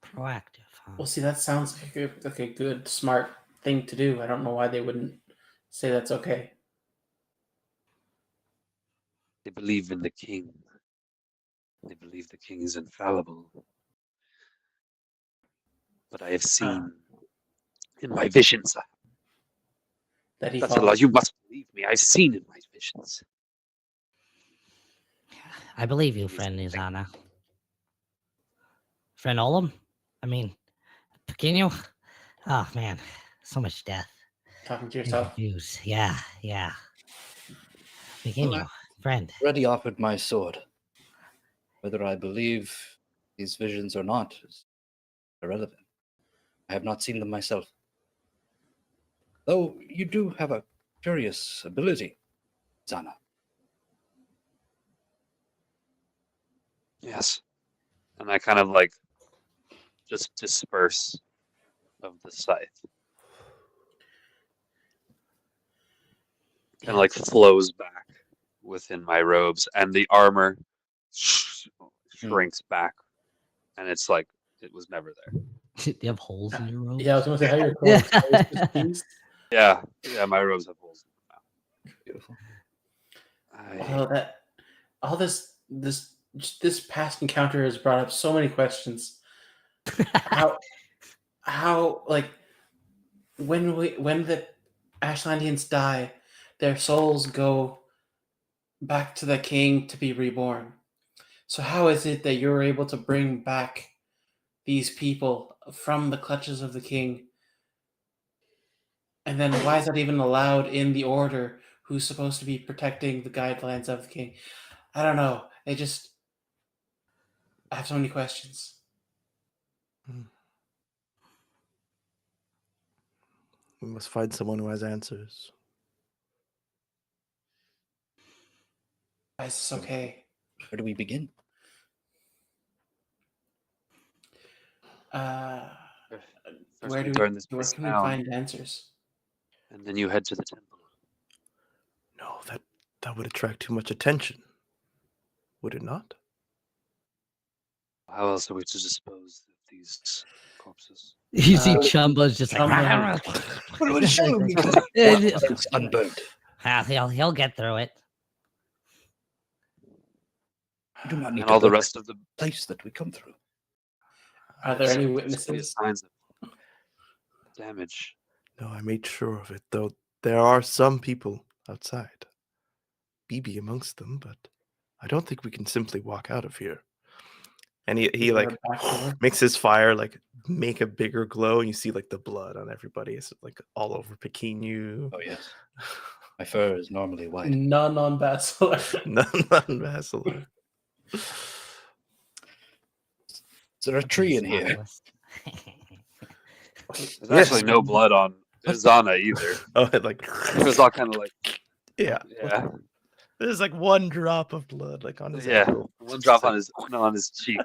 Proactive, huh? Well, see, that sounds like a good, smart thing to do. I don't know why they wouldn't say that's okay. They believe in the king. They believe the king is infallible. But I have seen in my visions. That he That's a lie. follows. You must believe me. I've seen in my visions. I believe you, He's friend like- Izana. Friend Olam? I mean, Pequeno? Oh, man. So much death. Talking to And yourself. abuse. Yeah. Pequeno, friend. Already offered my sword. Whether I believe these visions or not is irrelevant. I have not seen them myself. Though you do have a curious ability, Zana. Yes. And I kind of like just disperse of the scythe. Kind of like flows back within my robes, and the armor shrinks back, and it's like it was never there. Do you have holes in your robes? Yeah, I was going to say, how your clothes? Always just these? Yeah, my robes have holes. Beautiful. All this past encounter has brought up so many questions. how like when the Ashlandians die, their souls go back to the king to be reborn. So how is it that you're able to bring back these people from the clutches of the king? And then why is that even allowed in the order who's supposed to be protecting the guidelines of the king? I don't know. I have so many questions. We must find someone who has answers. Why is this okay? Where do we begin? First Where we can burn this we place find down, answers? and then you head to the temple. No, that would attract too much attention. Would it not? How else are we to dispose of these corpses? You see, Uh, Chumba's just like. Chumba- It's unburned. He'll get through it. We do not need And to all the burn rest of the place that we come through. Are there any so many witnesses? signs of damage. No, I made sure of it, though there are some people outside. BB amongst them, but I don't think we can simply walk out of here. And he Is there like a back door? makes his fire like make a bigger glow, and you see like the blood on everybody. It's like all over Pequeno. Oh yes. My fur is normally white. None on Basilar. None on Basilar. Is there a tree in here? There's Yes. actually no blood on Zana either. Oh, it like It was all kind of like, yeah. yeah, There's like one drop of blood like on his yeah. ankle. One drop on his cheek,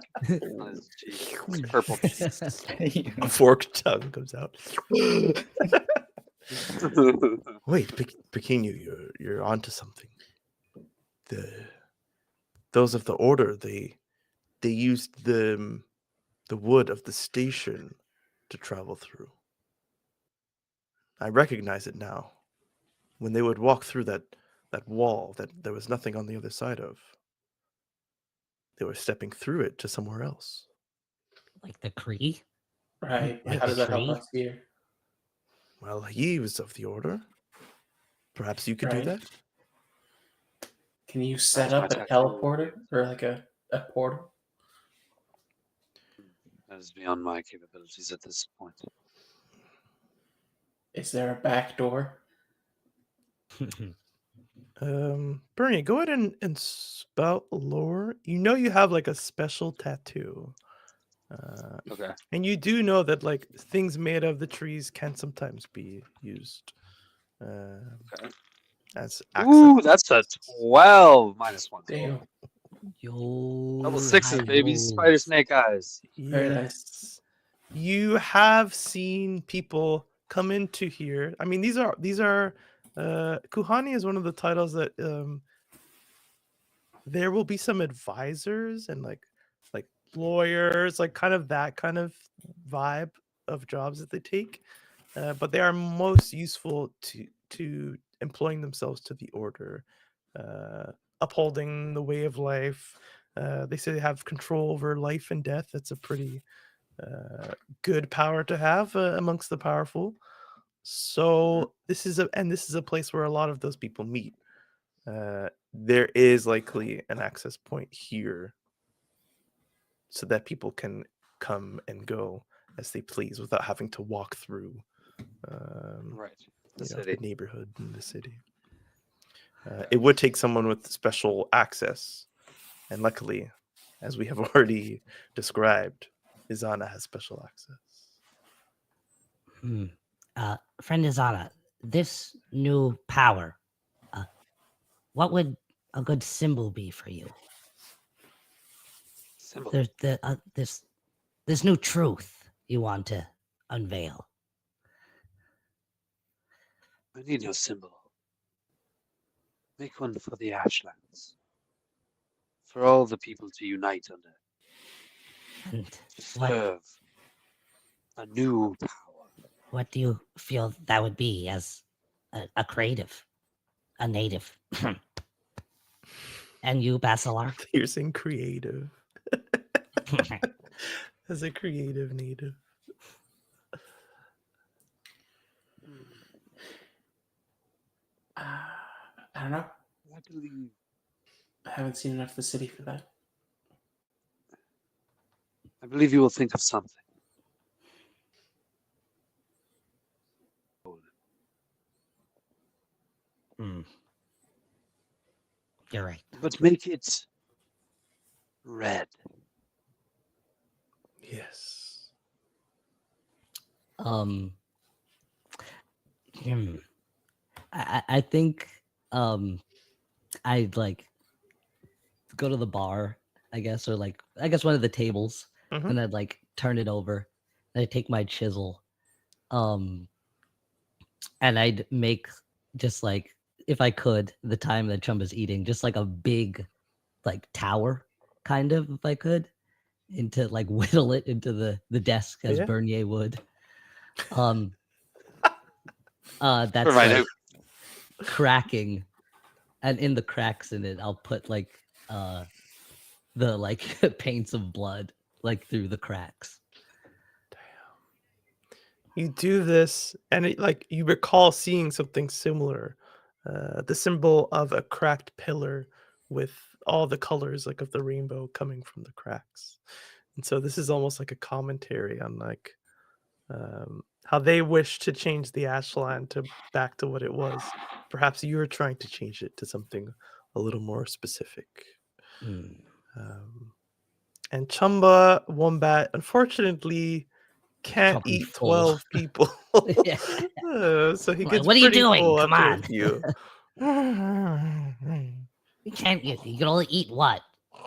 on his cheek, purple cheek. A forked tongue comes out. Wait, Pequeno, you're onto something. Those of the order, they used the wood of the station to travel through. I recognize it now. When they would walk through that wall that there was nothing on the other side of, they were stepping through it to somewhere else. Like the Cree? Right. Yeah, How does that help tree. us here? Well, he was of the order. Perhaps you could do Right. that? Can you set That's my up a tactical teleporter or like a portal? That is beyond my capabilities at this point. Is there a back door? Bernie, go ahead and spell lore. You know you have like a special tattoo. Okay. And you do know that like things made of the trees can sometimes be used Okay. as Ooh, accent. that's a 12 minus 1. Damn. Yo, Double sixes, high baby. Spider rolls. snake eyes. Very nice. Yes. You have seen people come into here. I mean, these are Kuhani is one of the titles that there will be some advisors and like lawyers, like kind of that kind of vibe of jobs that they take. But they are most useful to employing themselves to the order, upholding the way of life. They say they have control over life and death. That's a pretty good power to have amongst the powerful. So this is a place where a lot of those people meet. There is likely an access point here so that people can come and go as they please without having to walk through Right. The the city. neighborhood in the city. It would take someone with special access, and luckily, as we have already described, Izana has special access. Friend Izana, this new power, what would a good symbol be for you? Symbol. There's this new truth you want to unveil. I need no symbol. Make one for the Ashlands. For all the people to unite under. And To what serve a new power. what do you feel that would be as a creative, a native? And you, Basilar? You're saying creative. As a creative native. I don't know. I believe. I haven't seen enough of the city for that. I believe you will think of something. You're right. But make it red. Yes. I think I'd like go to the bar, I guess, or like I guess one of the tables, Mhm. and I'd like turn it over. And I'd take my chisel, and I'd make just like if I could, the time that Chumba's eating, just like a big like tower, kind of, if I could, into like whittle it into the desk as Yeah. Bernier would. That's For my like new. cracking, and in the cracks in it, I'll put like the like paints of blood like through the cracks. You do this, and it, like you recall seeing something similar, the symbol of a cracked pillar with all the colors like of the rainbow coming from the cracks. And so this is almost like a commentary on like how they wish to change the Ashland to back to what it was. Perhaps you're trying to change it to something a little more specific. And Chumba Wombat, unfortunately, can't Probably eat full. 12 people. Yeah. So he Like, gets what are you pretty doing? full Come after on. a few. You can't. You can only eat what?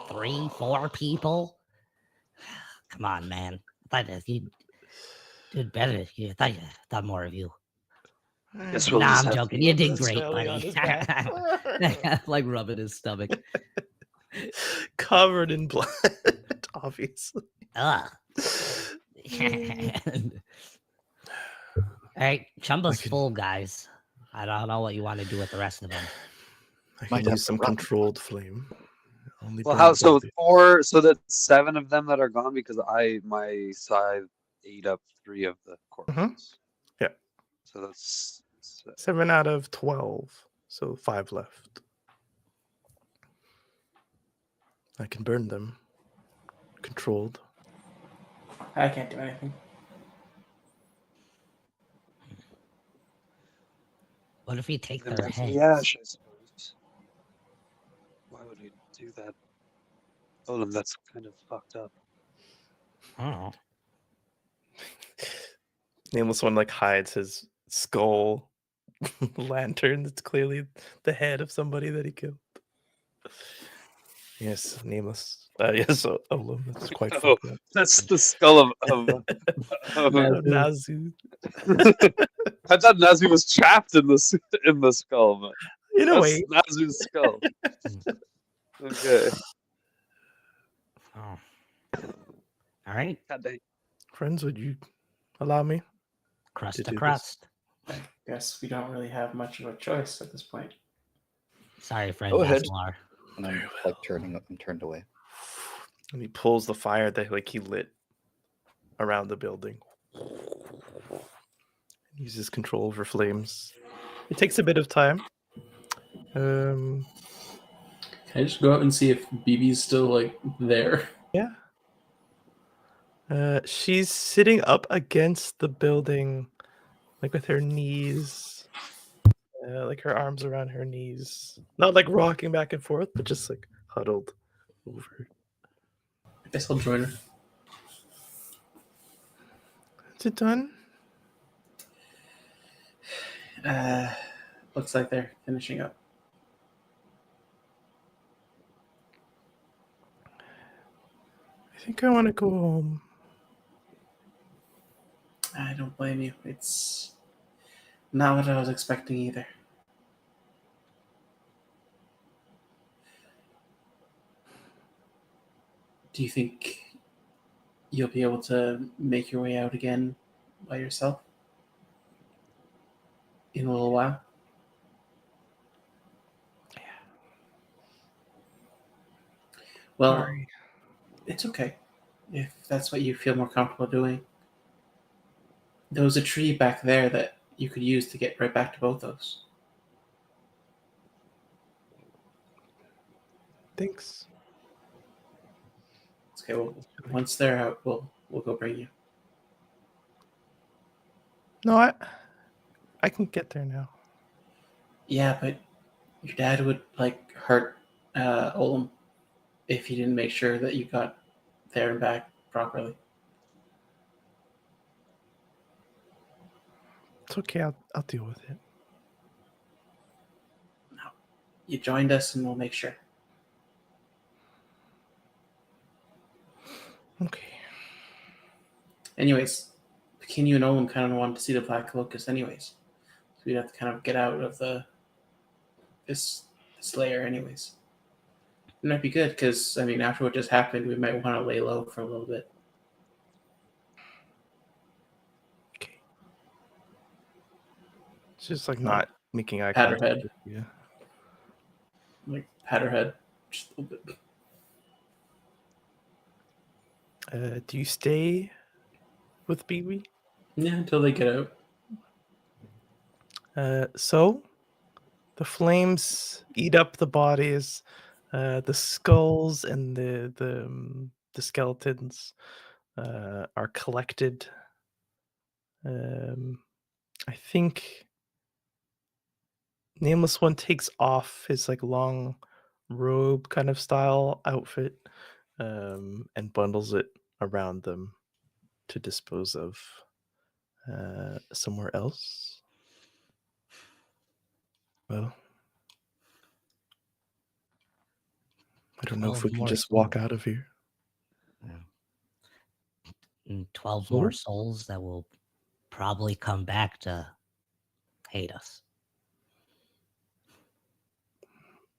3, 4 people? Come on, man. I thought you did better. I thought more of you. Guess we'll Nah, just I'm have to joking. eat You did this. great, Smelling on buddy. his back. Like rubbing his stomach. Covered in blood, obviously. Ugh. All right, Chumba's can- full, guys. I don't know what you want to do with the rest of them. I Might can have use some to rub. controlled flame. Only Well, burn how the so? body. 4. So that's 7 of them that are gone because my scythe ate up 3 of the corpses. Yeah. So that's 7 out of 12. So 5 left. I can burn them. Controlled. I can't do anything. What if we take them their into heads? the ash, I suppose. do that. Oh, that's kind of fucked up. Oh. Nameless One like hides his skull lantern. That's clearly the head of somebody that he killed. Yes, Nameless. Yes, Olum. That's quite Oh, fucked up. that's the skull of Nazu. I thought Nazu was trapped in the skull, but In a that's way. Nazu's skull. Okay. Oh. All right. God dang. Friends, would you allow me? Crust to to do this? crust. I guess we don't really have much of a choice at this point. Sorry, friend Go ahead. Aslar. And I'm like I'm turned away. And he pulls the fire that like he lit around the building. Uses control over flames. It takes a bit of time. Can I just go out and see if BB's still like there? Yeah. She's sitting up against the building, like with her knees, like her arms around her knees. Not like rocking back and forth, but just like huddled over. I guess I'll join her. Is it done? Looks like they're finishing up. I think I want to go home. I don't blame you. It's not what I was expecting either. Do you think you'll be able to make your way out again by yourself in a little while? Yeah. Well, Sorry. it's okay if that's what you feel more comfortable doing. There was a tree back there that you could use to get right back to both those. Thanks. Okay, well, once they're out, we'll go bring you. No, I can get there now. Yeah, but your dad would like hurt Olum if he didn't make sure that you got there and back properly. It's okay. I'll deal with it. You joined us, and we'll make sure. Okay. Anyways, Pekin and Olum kind of wanted to see the Black Locust anyways. So we'd have to kind of get out of this layer anyways. It might be good because, I mean, after what just happened, we might want to lay low for a little bit. Okay. It's just like not making eye Pat her contact. head. Yeah. Like, pat her head just a little bit. Do you stay with BB? Yeah, until they get out. So the flames eat up the bodies, the skulls and the skeletons are collected. I think Nameless One takes off his like long robe kind of style outfit and bundles it around them to dispose of somewhere else. Well, I don't know if 12 we can more just walk souls. out of here. And 12 Soul? more souls that will probably come back to hate us.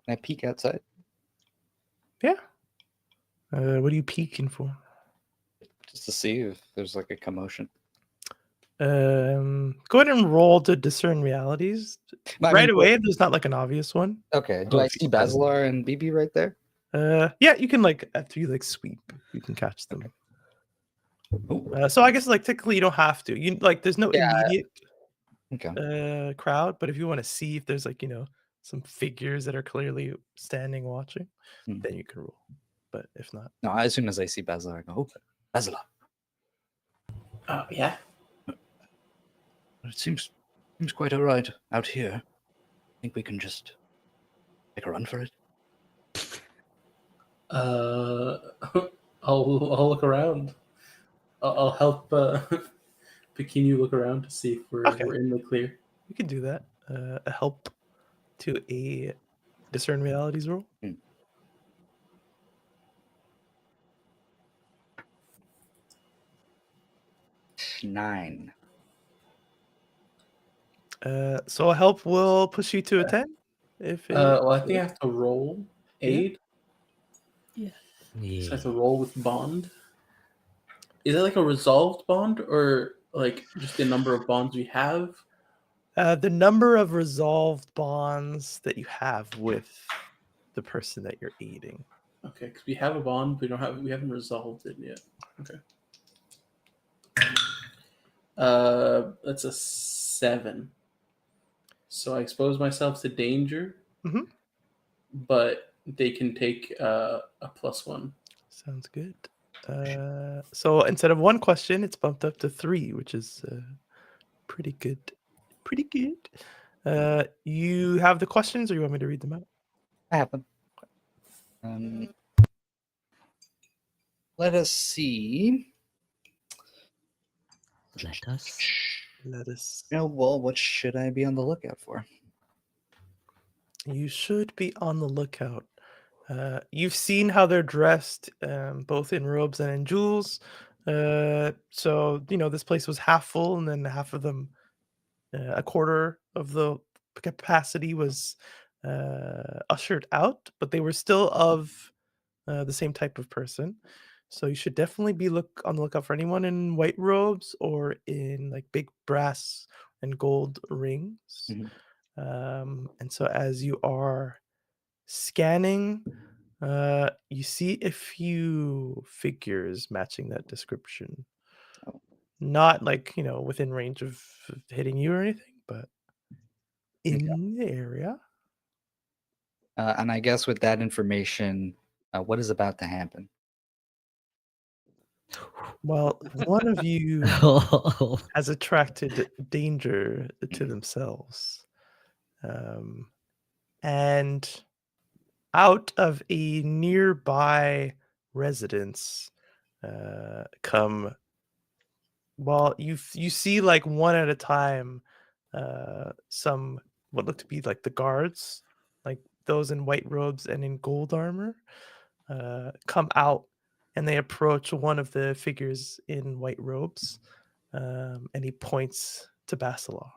Can I peek outside? Yeah. What are you peeking for? Just to see if there's like a commotion. Go ahead and roll to discern realities. I Right mean, away, there's not like an obvious one. Okay, do Oh, I if you see can- Basilar and BB right there? Yeah, you can like after you like sweep, you can catch them. Oh, So I guess like technically you don't have to. You like there's no Yeah. immediate okay. crowd, but if you want to see if there's like some figures that are clearly standing watching, Hmm. then you can roll. But if not, No, as soon as I see Basilar, I go, oh, Basilar. Oh, yeah? It seems quite all right out here. I think we can just take a run for it. I'll look around. I'll help Pekin look around to see if Okay. we're in the clear. You can do that. A help to a discern realities roll. 9. So a help will push you to a 10. If it, Well, I think I have to roll aid. Yeah. So I have to roll with bond. Is it like a resolved bond or like just the number of bonds we have? the number of resolved bonds that you have with the person that you're aiding. Okay, because we have a bond, we haven't resolved it yet. Okay. That's a 7. So I expose myself to danger, Mhm. but they can take a +1. Sounds good. So instead of 1 question, it's bumped up to 3, which is pretty good. Pretty good. You have the questions, or you want me to read them out? I have them. Let us see. Let us. Let us. Well, what should I be on the lookout for? You should be on the lookout. You've seen how they're dressed, both in robes and in jewels. So this place was half full, and then half of them, a quarter of the capacity was ushered out, but they were still of the same type of person. So you should definitely be on the lookout for anyone in white robes or in like big brass and gold rings. And so as you are scanning, you see a few figures matching that description. Oh. Not like within range of hitting you or anything, but in the area. And I guess with that information, what is about to happen? Well, one of you has attracted danger to themselves. And out of a nearby residence come, well, you see like one at a time, some what look to be like the guards, like those in white robes and in gold armor, come out, and they approach one of the figures in white robes, and he points to Basilar.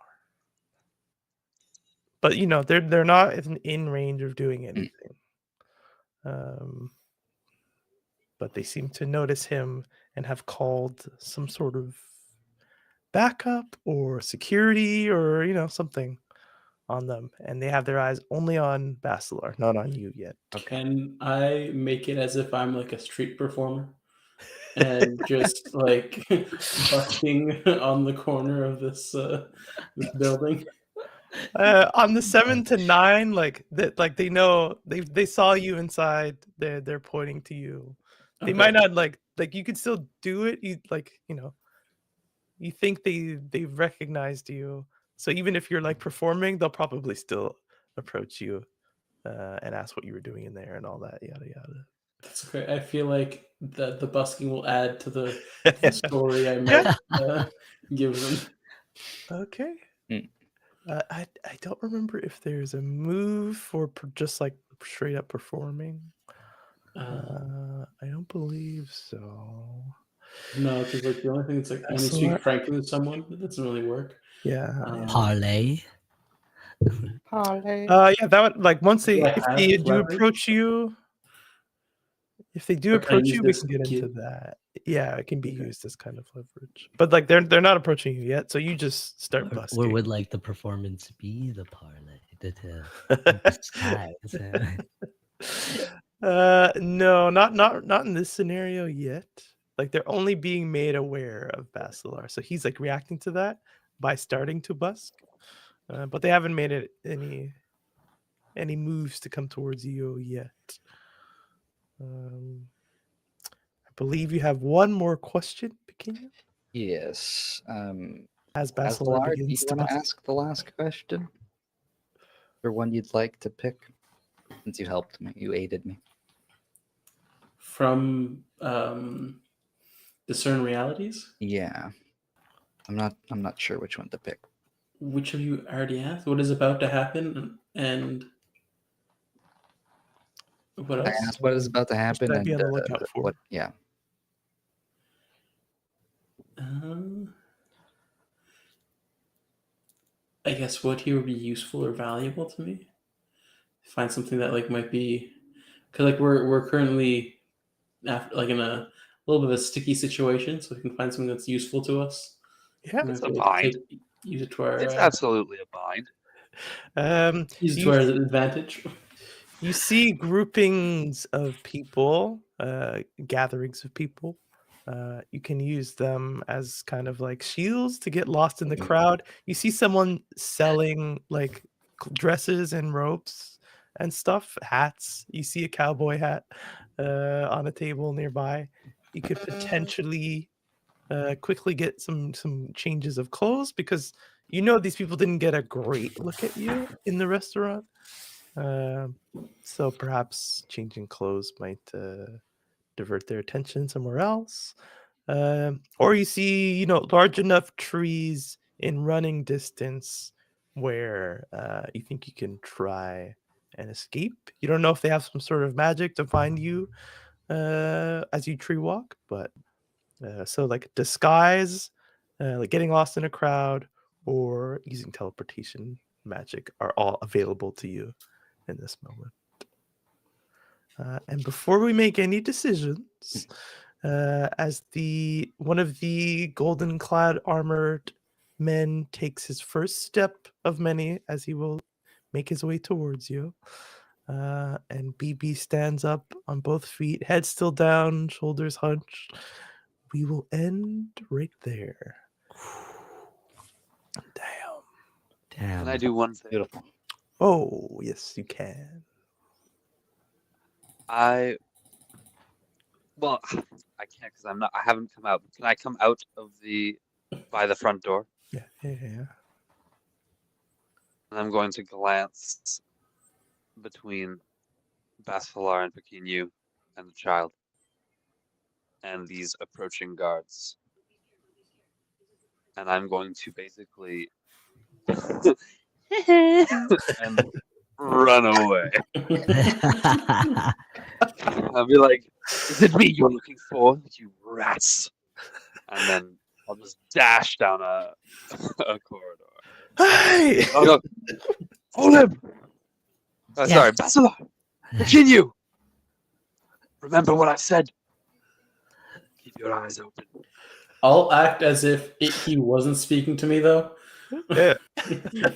But they're not in range of doing anything. But they seem to notice him and have called some sort of backup or security or something on them, and they have their eyes only on Basilar, not on you yet. Can I make it as if I'm like a street performer and just like busking on the corner of this building? On the 7 to 9, like that, like they know they saw you inside. They're pointing to you. They Okay. might not like you could still do it. You think they've recognized you. So even if you're like performing, they'll probably still approach you and ask what you were doing in there and all that, yada yada. That's okay. I feel like the busking will add to the story I Yeah. might give them. Okay. Mm. I don't remember if there's a move for just like straight up performing. I don't believe so. No, because like the only thing that's like when you Basilar. speak frankly with someone, it doesn't really work. Yeah. Parlay. Yeah, that would like once Do I if have they do leverage? approach you, if they do Or can I approach use you, we this can get into kid? that. Yeah, it can be Okay. used as kind of leverage. But like they're not approaching you yet, so you just start busking. Where would like the performance be? The parlay, the disguise. No, not in this scenario yet. Like they're only being made aware of Basilar, so he's like reacting to that by starting to busk, but they haven't made it any moves to come towards you yet. I believe you have one more question, Pequeno. Yes. As Basilar Aslar, do you begins to want to busk. ask the last question? Or one you'd like to pick? Since you helped me, you aided me. from discern realities. Yeah. I'm not sure which one to pick. Which of you already asked? What is about to happen, and what I else? asked what is about to happen should I and be on the lookout for? what. Yeah. I guess what here would be useful or valuable to me. Find something that like might be, because like we're currently after like in a little bit of a sticky situation, so we can find something that's useful to us. Yeah. We It's might a be able to bind. use it to our It's absolutely a bind. use it to You our advantage. You see groupings of people, gatherings of people. You can use them as kind of like shields to get lost in the crowd. You see someone selling like dresses and robes and stuff, hats. You see a cowboy hat on a table nearby. You could potentially quickly get some changes of clothes because you know these people didn't get a great look at you in the restaurant. So perhaps changing clothes might divert their attention somewhere else. Or you see, large enough trees in running distance where you think you can try and escape. You don't know if they have some sort of magic to find you as you tree walk, but so like disguise, like getting lost in a crowd, or using teleportation magic are all available to you in this moment. And before we make any decisions, as one of the golden clad armored men takes his first step of many as he will make his way towards you, and BB stands up on both feet, head still down, shoulders hunched. We will end right there. Damn. Can I do one thing? Beautiful. Oh, yes, you can. Well, I can't because I haven't come out. Can I come out of by the front door? Yeah. And I'm going to glance between Basilar and Pequenu and the child and these approaching guards. And I'm going to basically and run away. I'll be like, "Is it me you're looking for, you rats?" And then I'll just dash down a corridor. Hey! I'll go, hold him! Oh, sorry, Basilar! Continue! Remember what I said. Keep your eyes open. I'll act as if he wasn't speaking to me though. Yeah.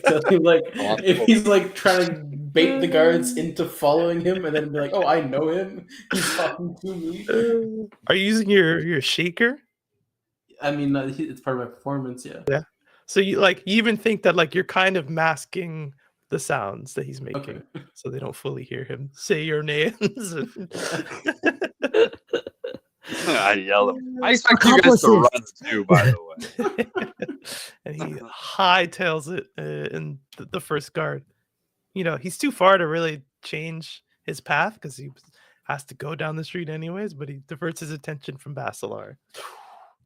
So if he's like trying to bait the guards into following him, and then be like, "Oh, I know him. He's talking to me." Are you using your shaker? I mean, it's part of my performance. Yeah. Yeah. So you even think that like you're kind of masking the sounds that he's making, so they don't fully hear him say your names. I yell at him. I expect you guys to run too, by the way. And he hightails it in the first guard. He's too far to really change his path because he has to go down the street anyways, but he diverts his attention from Basilar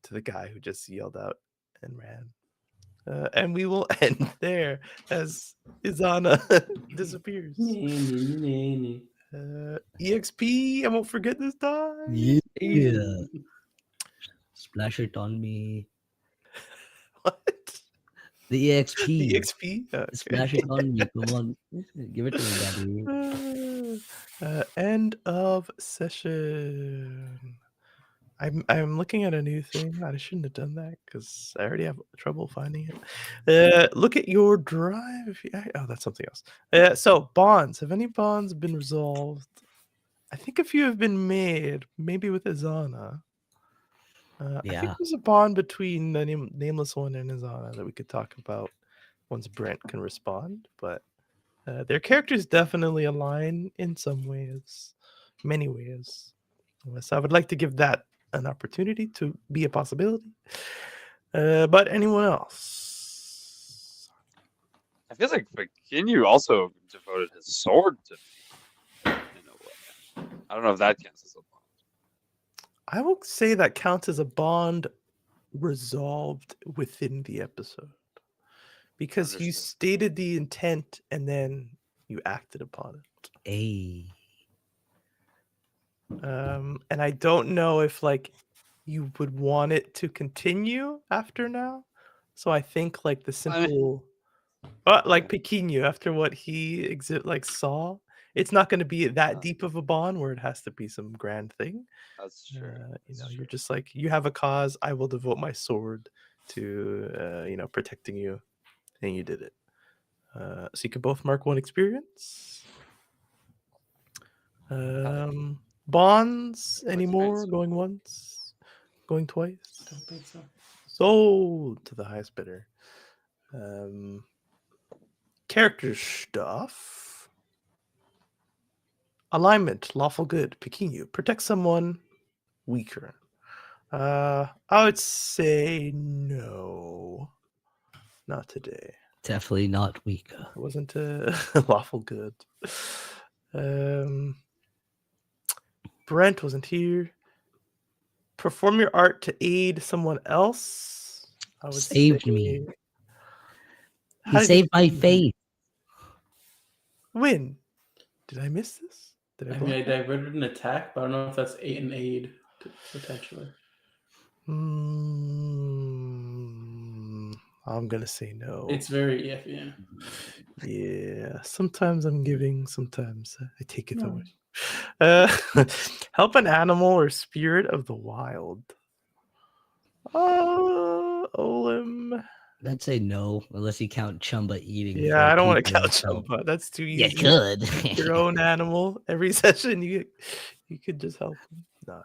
to the guy who just yelled out and ran. And we will end there as Izana disappears. EXP, I won't forget this time. Yeah. Splash it on me. What? The EXP. The EXP? Okay. Splash it on me. Come on. Give it to me, daddy. End of session. I'm looking at a new thing. I shouldn't have done that because I already have trouble finding it. Look at your drive. Oh, that's something else. So bonds. Have any bonds been resolved? I think a few have been made, maybe with Izana. I think there's a bond between the nameless one and Izana that we could talk about once Brent can respond. But their characters definitely align in some ways, many ways. So I would like to give that an opportunity to be a possibility. But anyone else? I feel like Pequenu also devoted his sword to me in a way. I don't know if that counts as a bond. I will say that counts as a bond resolved within the episode because you Understood. stated the intent and then you acted upon it. Hey. And I don't know if like you would want it to continue after now. So I think like the I mean, simple, like Pequeno, after what he saw, it's not going to be that deep of a bond where it has to be some grand thing. that's true. You're just like, you have a cause, I will devote my sword to protecting you, and you did it. So you can both mark 1 experience. Bonds anymore? Going once? Going twice? Don't think so. Sold to the highest bidder. Character stuff. Alignment, lawful good, Pequeno. Protect someone weaker. I would say no. Not today. Definitely not weaker. It wasn't a lawful good. Brent wasn't here. Perform your art to aid someone else. I would Saved say... me. How He did saved my faith. When? Did I miss this? Did I I mean, block I it? diverted an attack, but I don't know if that's an aid potentially. I'm gonna say no. It's very iffy. Yeah. Sometimes I'm giving, sometimes I take it No. away. Help an animal or spirit of the wild. Olim. I'd say no, unless you count Chumba eating. Yeah, 4 I don't want to people count himself. Chumba. That's too You easy. could. Your own animal every session. You could just help him. No.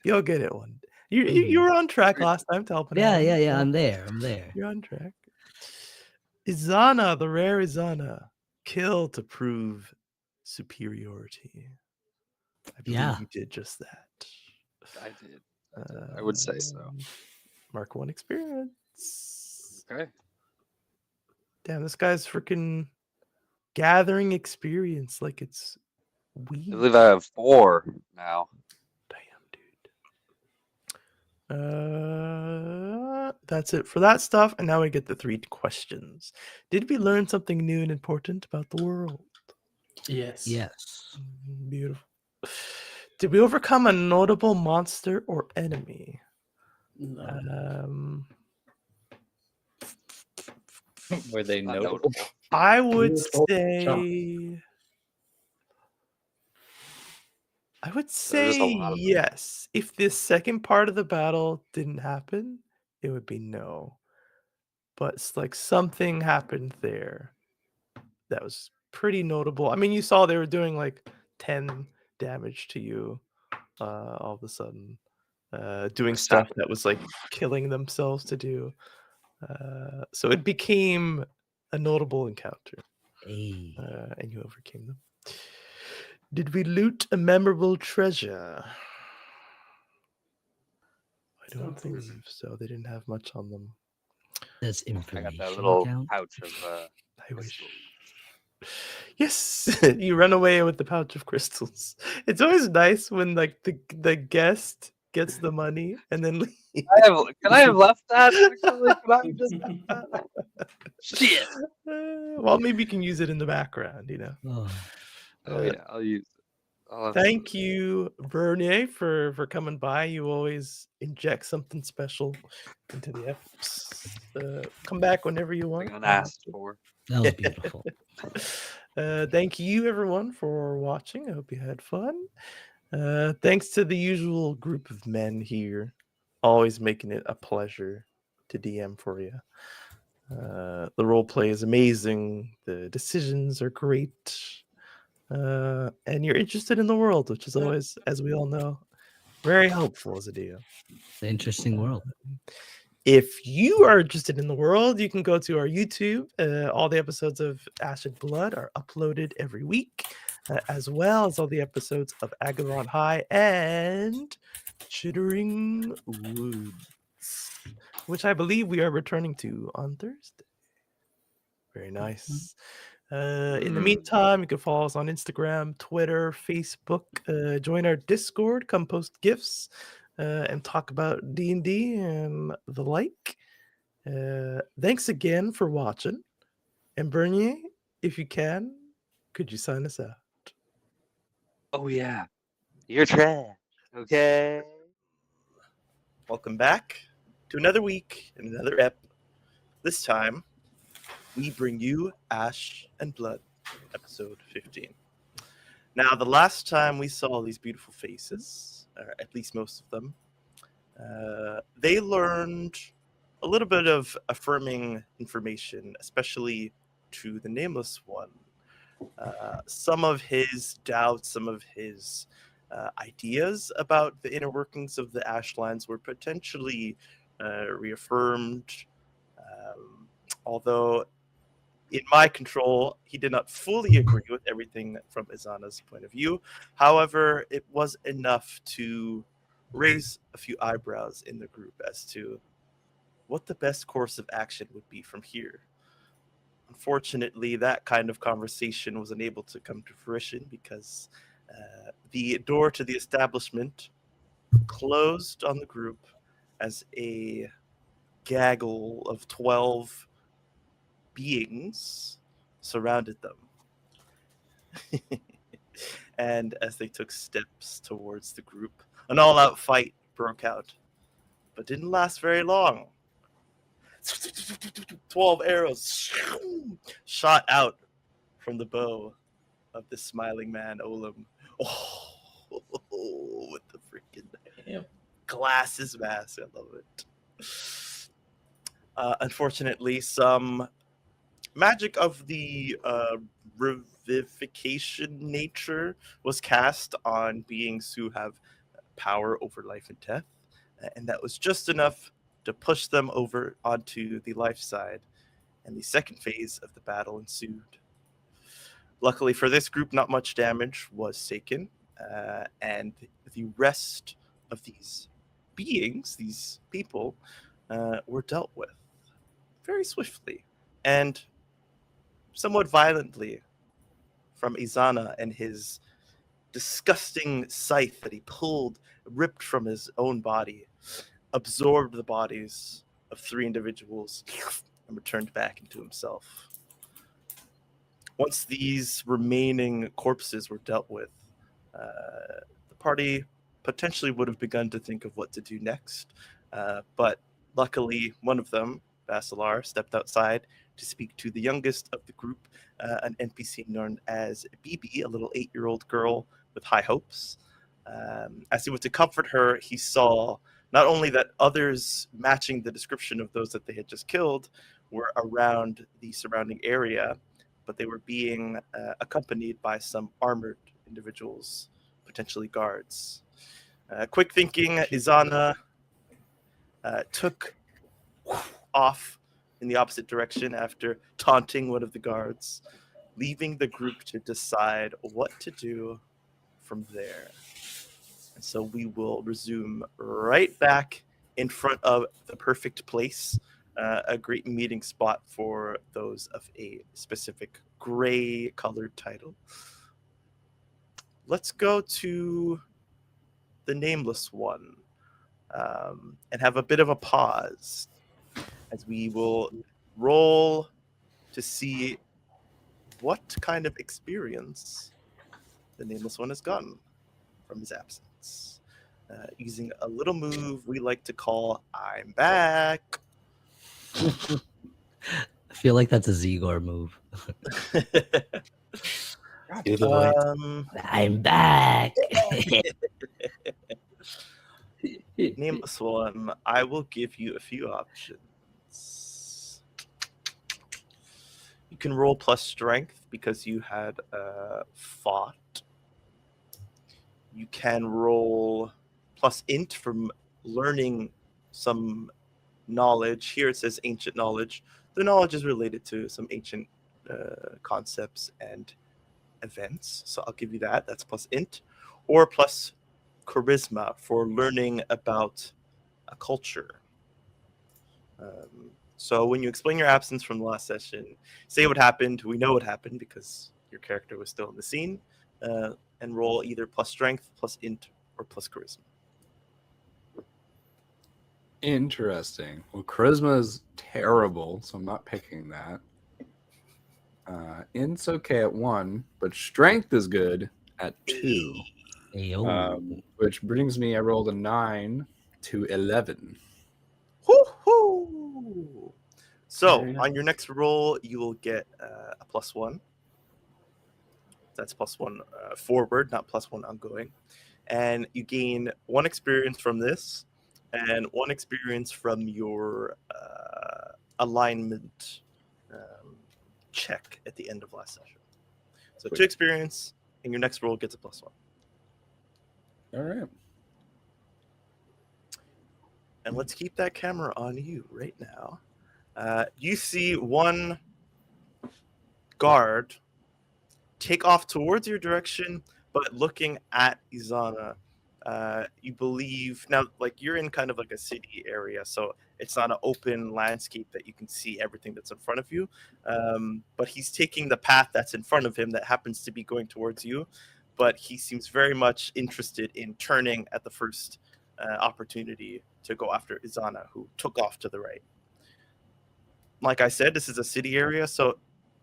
You'll get it one. You were on track last time to help an Yeah, animal. yeah. I'm there. You're on track. Izana, the rare Izana. Kill to prove superiority. I believe you did just that. I did. I would say so. Mark 1 experience. Okay. Damn, this guy's freaking gathering experience like it's weed. I believe I have 4 now. Damn, dude. That's it for that stuff. And now we get the 3 questions. Did we learn something new and important about the world? Yes. Yes. Beautiful. Did we overcome a notable monster or enemy? No. Were they Not notable? I would were told to There's a lot of them. yes. If this second part of the battle didn't happen, it would be no. But it's like something happened there that was pretty notable. I mean, you saw they were doing like 10 damage to you all of a sudden. Doing stuff that was like killing themselves to do. So it became a notable encounter. Hey. And you overcame them. Did we loot a memorable treasure? I don't believe so. They didn't have much on them. That's I information. got that little count? pouch of I wish. Yes, you run away with the pouch of crystals. It's always nice when like the guest gets the money and then leaves. Can I have left that? Actually, could I have just left that? Shit. Well, maybe you can use it in the background, you know. Oh, Yeah, I'll use it. Thank you, Bernier, for coming by. You always inject something special into the episodes. Come back whenever you want. Unasked for. that was beautiful. Thank you, everyone, for watching. I hope you had fun. Thanks to the usual group of men here, always making it a pleasure to DM for you. The role play is amazing. The decisions are great. And you're interested in the world, which is always, as we all know, very helpful as a DM. It's an interesting world. If you are interested in the world, you can go to our YouTube. All the episodes of Acid Blood are uploaded every week, as well as all the episodes of Agalon High and Chittering Woods, which I believe we are returning to on Thursday. Very nice. In the meantime, you can follow us on Instagram, Twitter, Facebook. Join our Discord. Come post gifts. and talk about D&D and the like. Thanks again for watching. And Bernier, if you can, could you sign us out? Oh yeah, you're trash. Okay. Welcome back to another week and another ep. This time, we bring you Ash and Blood, episode 15. Now, the last time we saw these beautiful faces, or at least most of them, they learned a little bit of affirming information, especially to the Nameless One. Some of his doubts, some of his ideas about the inner workings of the Ashlands were potentially reaffirmed. Although, in my control, he did not fully agree with everything from Izana's point of view. However, it was enough to raise a few eyebrows in the group as to what the best course of action would be from here. Unfortunately, that kind of conversation was unable to come to fruition because the door to the establishment closed on the group as a gaggle of 12 beings surrounded them. And as they took steps towards the group, an all-out fight broke out, but didn't last very long. 12 arrows shot out from the bow of the smiling man, Olam. Oh, with the freaking Damn. glasses mask. I love it. Unfortunately, some magic of the revivification nature was cast on beings who have power over life and death, and that was just enough to push them over onto the life side, and the second phase of the battle ensued. Luckily for this group, not much damage was taken, and the rest of these beings, these people, were dealt with very swiftly and somewhat violently from Izana and his disgusting scythe that he pulled, ripped from his own body, absorbed the bodies of 3 individuals, and returned back into himself. Once these remaining corpses were dealt with, the party potentially would have begun to think of what to do next. But luckily, one of them, Basilar, stepped outside to speak to the youngest of the group, an NPC known as Bibi, a little 8-year-old girl with high hopes. As he went to comfort her, he saw not only that others matching the description of those that they had just killed were around the surrounding area, but they were being accompanied by some armored individuals, potentially guards. Quick thinking, Izana took off in the opposite direction after taunting one of the guards, leaving the group to decide what to do from there. And so we will resume right back in front of the perfect place, a great meeting spot for those of a specific gray colored title. Let's go to the Nameless One and have a bit of a pause as we will roll to see what kind of experience the Nameless One has gotten from his absence. Using a little move we like to call I'm back. I feel like that's a Zigor move. Do the voice. I'm back. Nameless One, I will give you a few options. You can roll plus strength because you had fought. You can roll plus int from learning some knowledge. Here it says ancient knowledge. The knowledge is related to some ancient concepts and events. So I'll give you that. That's plus int. Or plus charisma for learning about a culture. So when you explain your absence from the last session, say what happened. We know what happened because your character was still in the scene. And roll either plus strength, plus int, or plus charisma. Interesting. Well, charisma is terrible, so I'm not picking that. Int's okay at 1, but strength is good at 2. Ayo. Which brings me, I rolled a 9 to 11. Woo-hoo! So Very on your nice. next roll, you will get a +1. That's +1 forward, not +1 ongoing. And you gain 1 experience from this, and 1 experience from your alignment check at the end of last session. So 2 experience, and your next roll gets a +1. All right. And let's keep that camera on you right now. You see one guard take off towards your direction, but looking at Izana. You believe now, like you're in kind of like a city area, so it's not an open landscape that you can see everything that's in front of you. But he's taking the path that's in front of him that happens to be going towards you. But he seems very much interested in turning at the first opportunity to go after Izana, who took off to the right. Like I said, this is a city area, so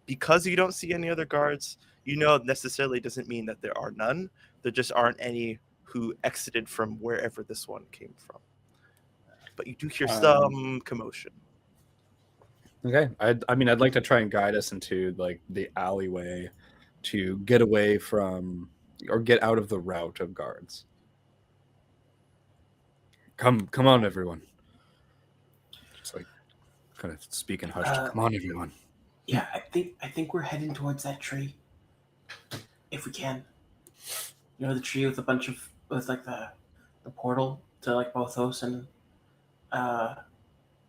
because you don't see any other guards, you know necessarily doesn't mean that there are none. There just aren't any who exited from wherever this one came from. But you do hear some commotion. Okay. I mean, I'd like to try and guide us into like the alleyway to get away from or get out of the route of guards. Come on, everyone. Just like kind of speaking hushed. Come on, everyone. Yeah, I think we're heading towards that tree. If we can. You know, the tree with like the portal to like Bothos and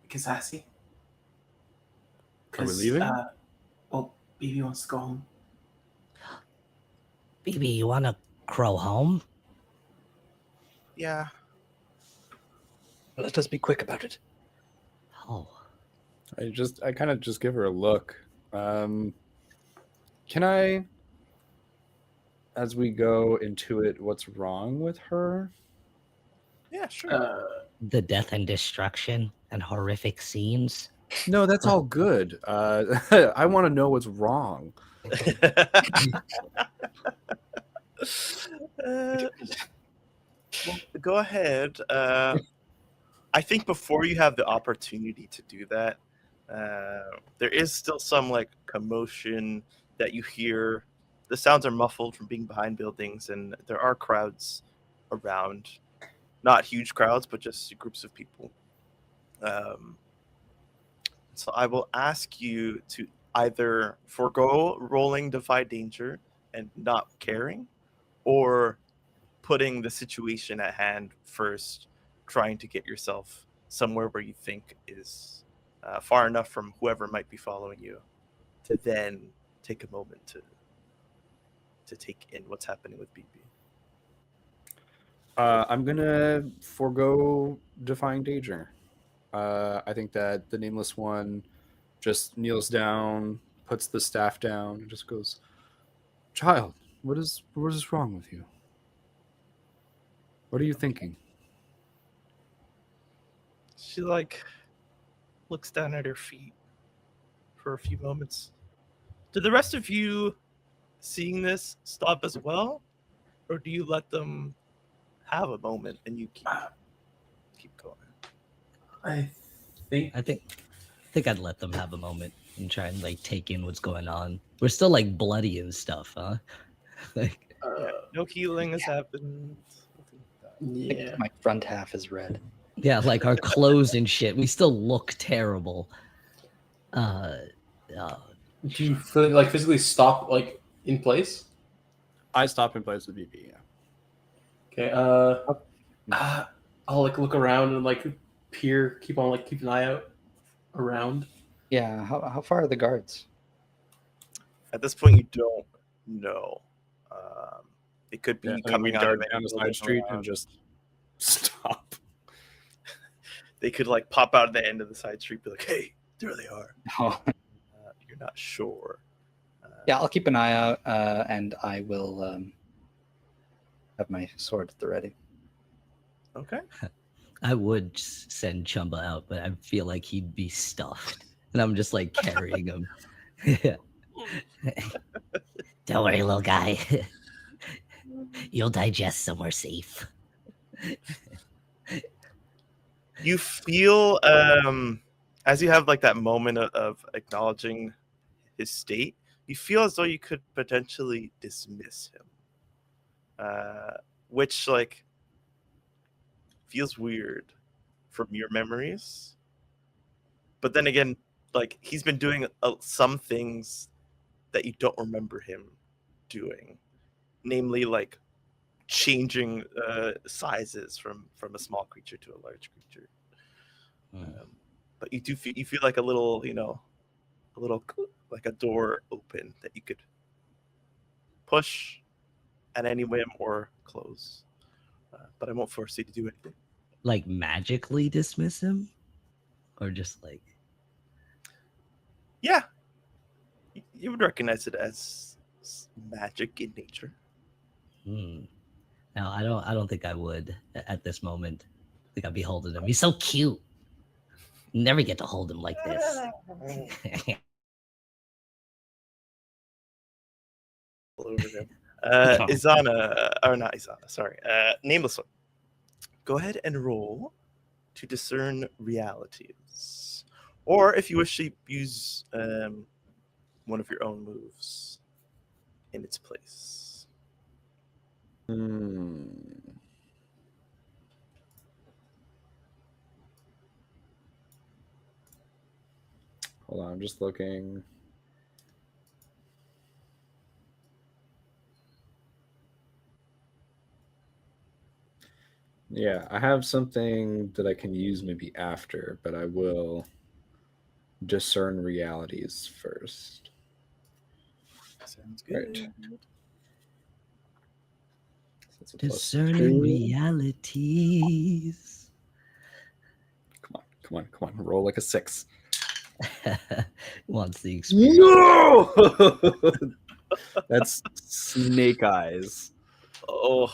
Kisasi. Are we leaving? Well, BB wants to go home. BB, you want to crow home? Yeah. Let us be quick about it. Oh, I kind of just give her a look. Can I, as we go into it, what's wrong with her? Yeah, sure. the death and destruction and horrific scenes. No, that's all good. I want to know what's wrong. Well, go ahead. I think before you have the opportunity to do that, there is still some like commotion that you hear. The sounds are muffled from being behind buildings, and there are crowds around. Not huge crowds, but just groups of people. So I will ask you to either forego rolling Defy Danger and not caring, or putting the situation at hand first, trying to get yourself somewhere where you think is far enough from whoever might be following you to then take a moment to take in what's happening with BB. I'm gonna forego Defying Danger. I think that the Nameless One just kneels down, puts the staff down, and just goes, "Child, what is wrong with you? What are you thinking?" She like looks down at her feet for a few moments. Do the rest of you seeing this stop as well, or do you let them have a moment and you keep going? I think I'd let them have a moment and try and like take in what's going on. We're still like bloody and stuff, huh? Like, Yeah, no healing has happened. I think yeah. my front half is red. yeah, like our clothes and shit. We still look terrible. Do you feel like physically stop like in place? I stop in place with BB. Yeah. Okay. I'll like look around and like keep an eye out around. Yeah, how far are the guards? At this point, you don't know. It could be Yeah, I mean, coming we out of dart any down the building side street around. and just stop. They could like pop out of the end of the side street, be like, "Hey, there they are." Oh, You're not sure. yeah, I'll keep an eye out, and I will have my sword at the ready. Okay. I would send Chumba out, but I feel like he'd be stuffed, and I'm just like carrying him. Don't worry, little guy. You'll digest somewhere safe. You feel as you have like that moment of acknowledging his state, you feel as though you could potentially dismiss him, which like feels weird from your memories. But then again, like he's been doing some things that you don't remember him doing, namely like changing sizes from a small creature to a large creature. But you feel like a little, a little like a door open that you could push at any whim or close. But I won't force you to do anything. Like magically dismiss him, or just like Yeah, you would recognize it as magic in nature. No, I don't think I would at this moment. I think I'd be holding him. He's so cute. Never get to hold him like this. Over him. Izana, or not Izana, sorry. Nameless one. Go ahead and roll to discern realities. Or if you wish to use one of your own moves in its place. Hold on, I'm just looking. Yeah, I have something that I can use maybe after, but I will discern realities first. Sounds good. Right. That's a plus Discerning 2. realities. Come on. Roll like a 6. Wants the experience. No! That's snake eyes. Oh.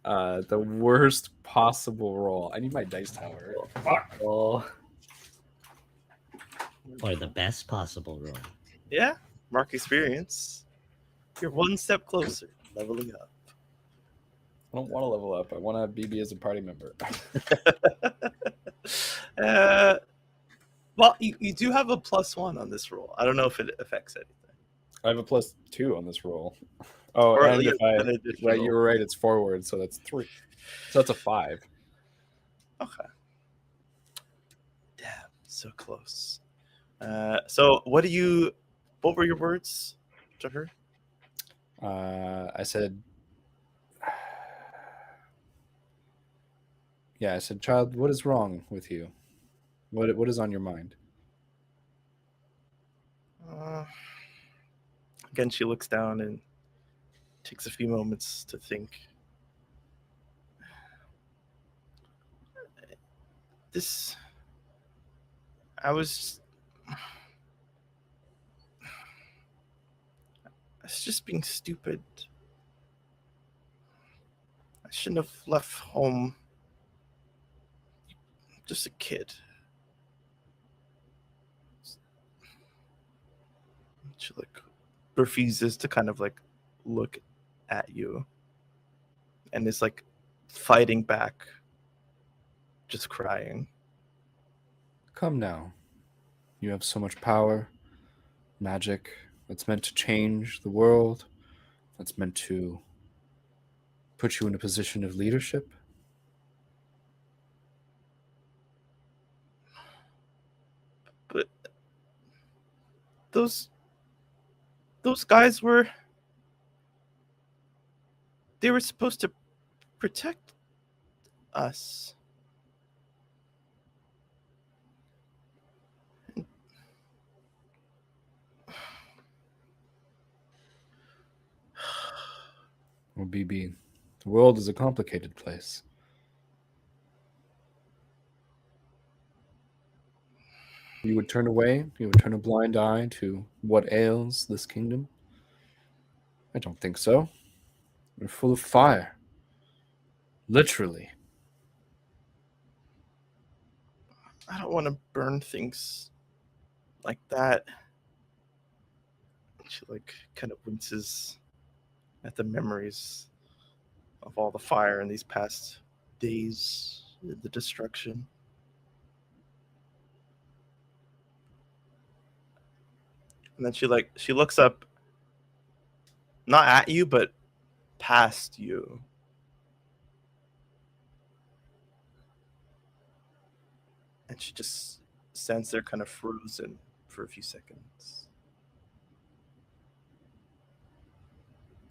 The worst possible roll. I need my dice tower. Oh. Or the best possible roll. Yeah, mark experience. You're one step closer, leveling up. I don't want to level up. I want to have BB as a party member. Well, you do have a +1 on this roll. I don't know if it affects anything. I have a +2 on this roll. Oh, Or and yeah, if I an additional- right, you were right. It's forward, so that's 3. So that's a 5. Okay. Damn, so close. So what were your words to her? I said, yeah, I said, child, what is wrong with you? What is on your mind? Again, she looks down and takes a few moments to think. I was just being stupid. I shouldn't have left home. Just a kid. She like refuses to kind of like look at you and is like fighting back, just crying. Come now. You have so much power, magic that's meant to change the world, that's meant to put you in a position of leadership. But those guys they were supposed to protect us. Well, BB, the world is a complicated place. You would turn away? You would turn a blind eye to what ails this kingdom? I don't think so. We're full of fire. Literally. I don't want to burn things like that. She like kind of winces at the memories of all the fire in these past days, the destruction. And then she looks up, not at you, but past you. And she just stands there kind of frozen for a few seconds.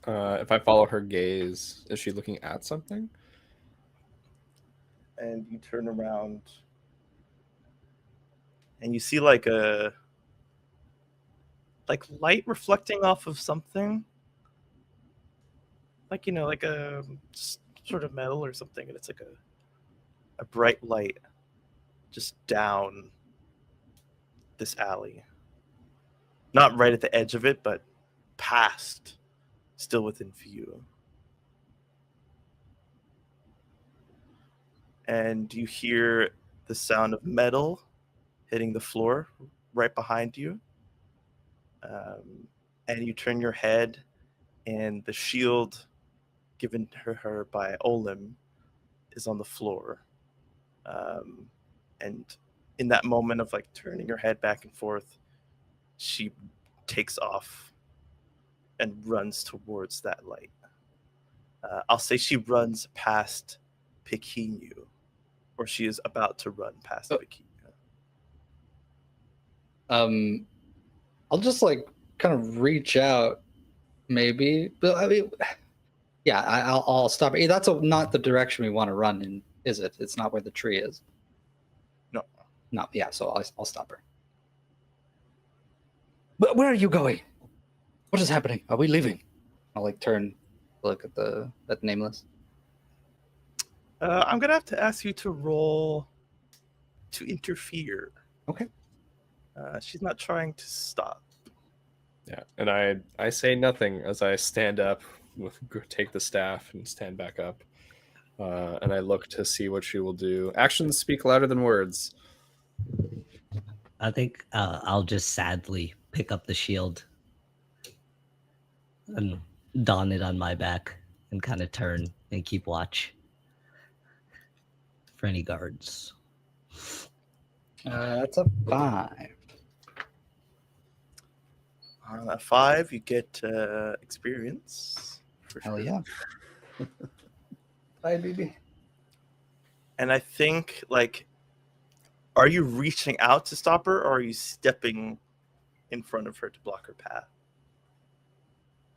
If I follow her gaze, is she looking at something? And you turn around and you see like a light reflecting off of something. Like, you know, like a sort of metal or something, and it's like a bright light just down this alley. Not right at the edge of it, but past, still within view. And you hear the sound of metal hitting the floor right behind you. And you turn your head, and the shield given to her by Olim is on the floor. And in that moment of like turning her head back and forth, she takes off and runs towards that light. I'll say she runs past Pekinu, or she is about to run past Pekinu. I'll just like kind of reach out, maybe, but I mean, yeah, I'll stop. That's not the direction we want to run in, is it? It's not where the tree is. No, yeah. So I'll stop her. But where are you going? What is happening? Are we leaving? I'll like turn, look at that nameless. I'm gonna have to ask you to roll to interfere. Okay. She's not trying to stop. Yeah, and I say nothing as I stand up, take the staff and stand back up, and I look to see what she will do. Actions speak louder than words. I think I'll just sadly pick up the shield and don it on my back and kind of turn and keep watch for any guards. That's a 5. On that 5, you get experience. For Hell sure. yeah. Bye, baby. And I think, like, are you reaching out to stop her, or are you stepping in front of her to block her path?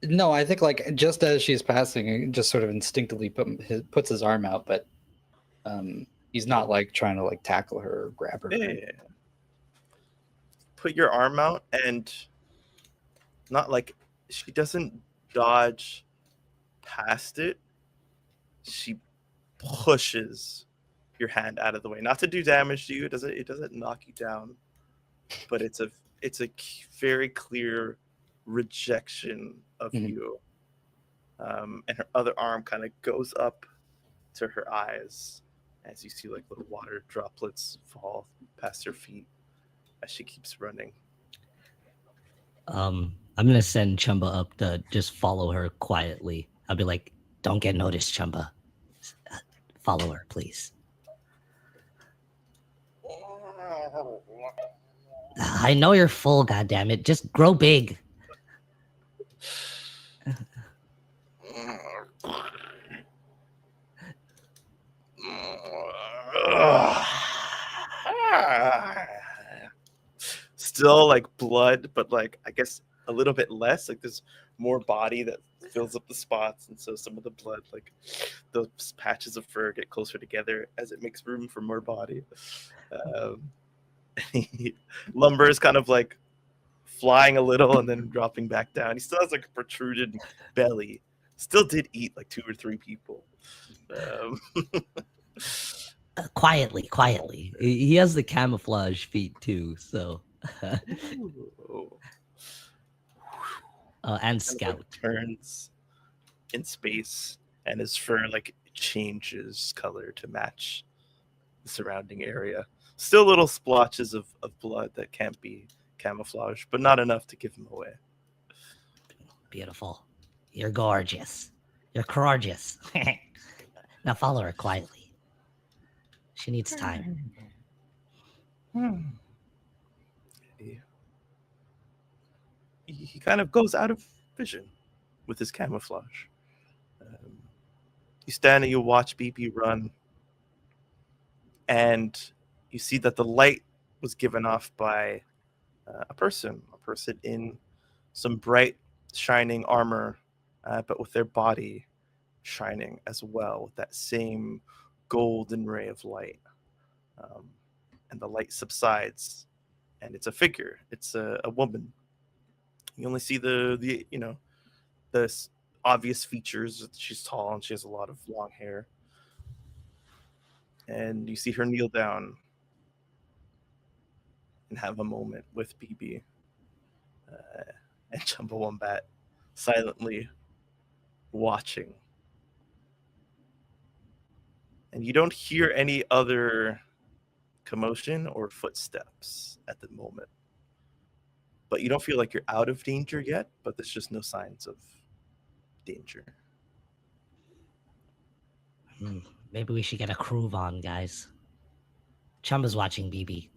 No, I think like just as she's passing, he just sort of instinctively puts his arm out, but he's not like trying to like tackle her or grab her. Yeah. Put your arm out, and not like she doesn't dodge past it. She pushes your hand out of the way, not to do damage to you. It doesn't knock you down, but it's a very clear rejection of you. And her other arm kind of goes up to her eyes as you see like little water droplets fall past her feet as she keeps running. I'm gonna send Chumba up to just follow her quietly. I'll be like, "Don't get noticed, Chumba. Follow her, please." I know you're full, goddammit. Just grow big. Still like blood, but like I guess a little bit less. Like there's more body that fills up the spots, and so some of the blood, like those patches of fur, get closer together as it makes room for more body. Lumber is kind of like flying a little and then dropping back down. He still has like a protruded belly. Still did eat like 2 or 3 people. Quietly. He has the camouflage feet too, so. And scout like, turns in space, and his fur like changes color to match the surrounding area. Still little splotches of blood that can't be camouflaged, but not enough to give him away. Beautiful. You're gorgeous. You're gorgeous. Now follow her quietly. She needs time. He kind of goes out of vision with his camouflage. You stand and you watch BB run, and you see that the light was given off by a person in some bright, shining armor, but with their body shining as well with that same golden ray of light. And the light subsides, and it's a figure. It's a woman. You only see the obvious features. She's tall and she has a lot of long hair. And you see her kneel down and have a moment with BB and Jumbo Wombat silently watching. And you don't hear any other commotion or footsteps at the moment. But you don't feel like you're out of danger yet, but there's just no signs of danger. Maybe we should get a crew on, guys. Chumba's watching BB.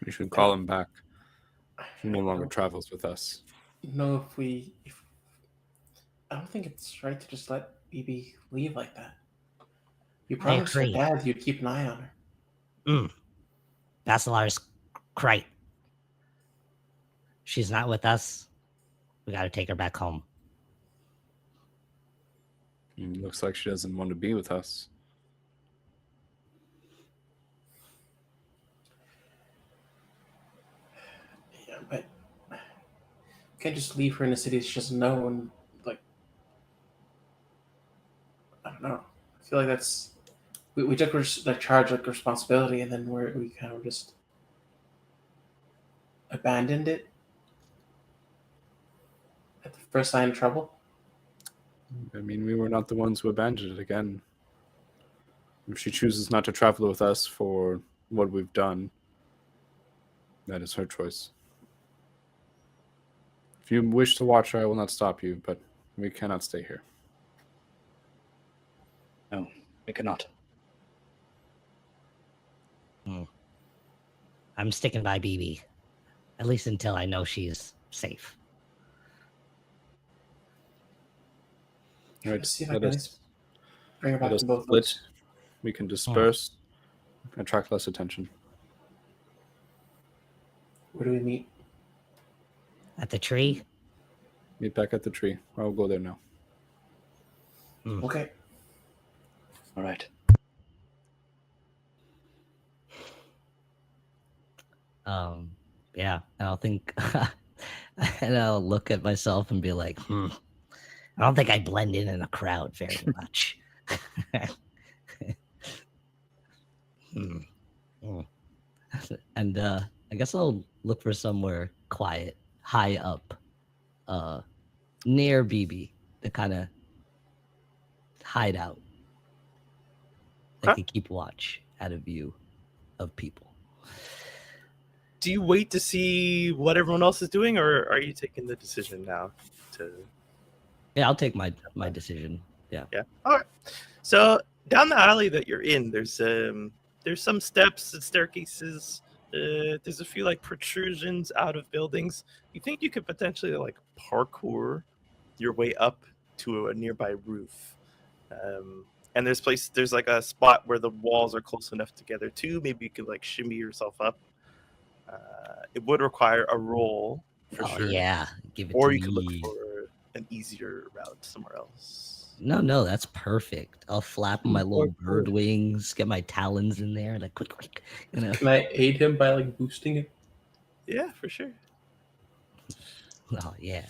We should call him back. He no longer travels with us. No, if I don't think it's right to just let BB leave like that. You promised her agree. dad you'd keep an eye on her. Basilar's right. She's not with us. We got to take her back home. Looks like she doesn't want to be with us. Yeah, but you can't just leave her in a city she doesn't know and, like, I don't know. I feel like that's... We took charge, like, responsibility, and then we kind of just abandoned it at the first sign of trouble. I mean, we were not the ones who abandoned it again. If she chooses not to travel with us for what we've done, that is her choice. If you wish to watch her, I will not stop you, but we cannot stay here. No, we cannot. I'm sticking by BB. At least until I know she's safe. Right, See if I let can us bring her back let us to both of split. us. We can disperse, attract less attention. Where do we meet? At the tree? Meet back at the tree. I'll go there now. Okay. All right. Yeah, and I'll think, and I'll look at myself and be like, I don't think I blend in a crowd very much. And I guess I'll look for somewhere quiet, high up, near BB to kind of hide out. I could keep watch out of view of people. Do you wait to see what everyone else is doing, or are you taking the decision now to... Yeah, I'll take my decision. Yeah. All right. So down the alley that you're in, there's some steps and staircases. There's a few like protrusions out of buildings. You think you could potentially like parkour your way up to a nearby roof. And there's like a spot where the walls are close enough together too. Maybe you could like shimmy yourself up. It would require a roll for sure. Yeah, give it Or to you could look me. for an easier route somewhere else. No, that's perfect. I'll flap my little bird wings, get my talons in there, like quick, you know. Can I aid him by like boosting it? Yeah, for sure. Oh yeah.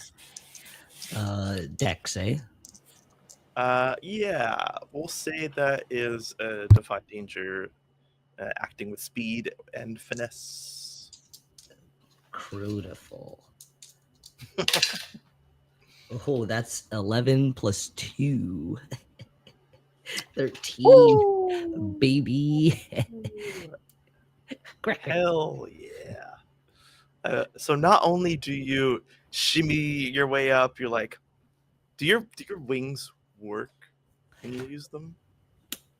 Dex, eh? Yeah, we'll say that is a defy danger, acting with speed and finesse. Crudiful. Oh, that's 11 plus 2. 13. baby. Great. Hell yeah. So not only do you shimmy your way up, you're like, do your wings work? Can you use them?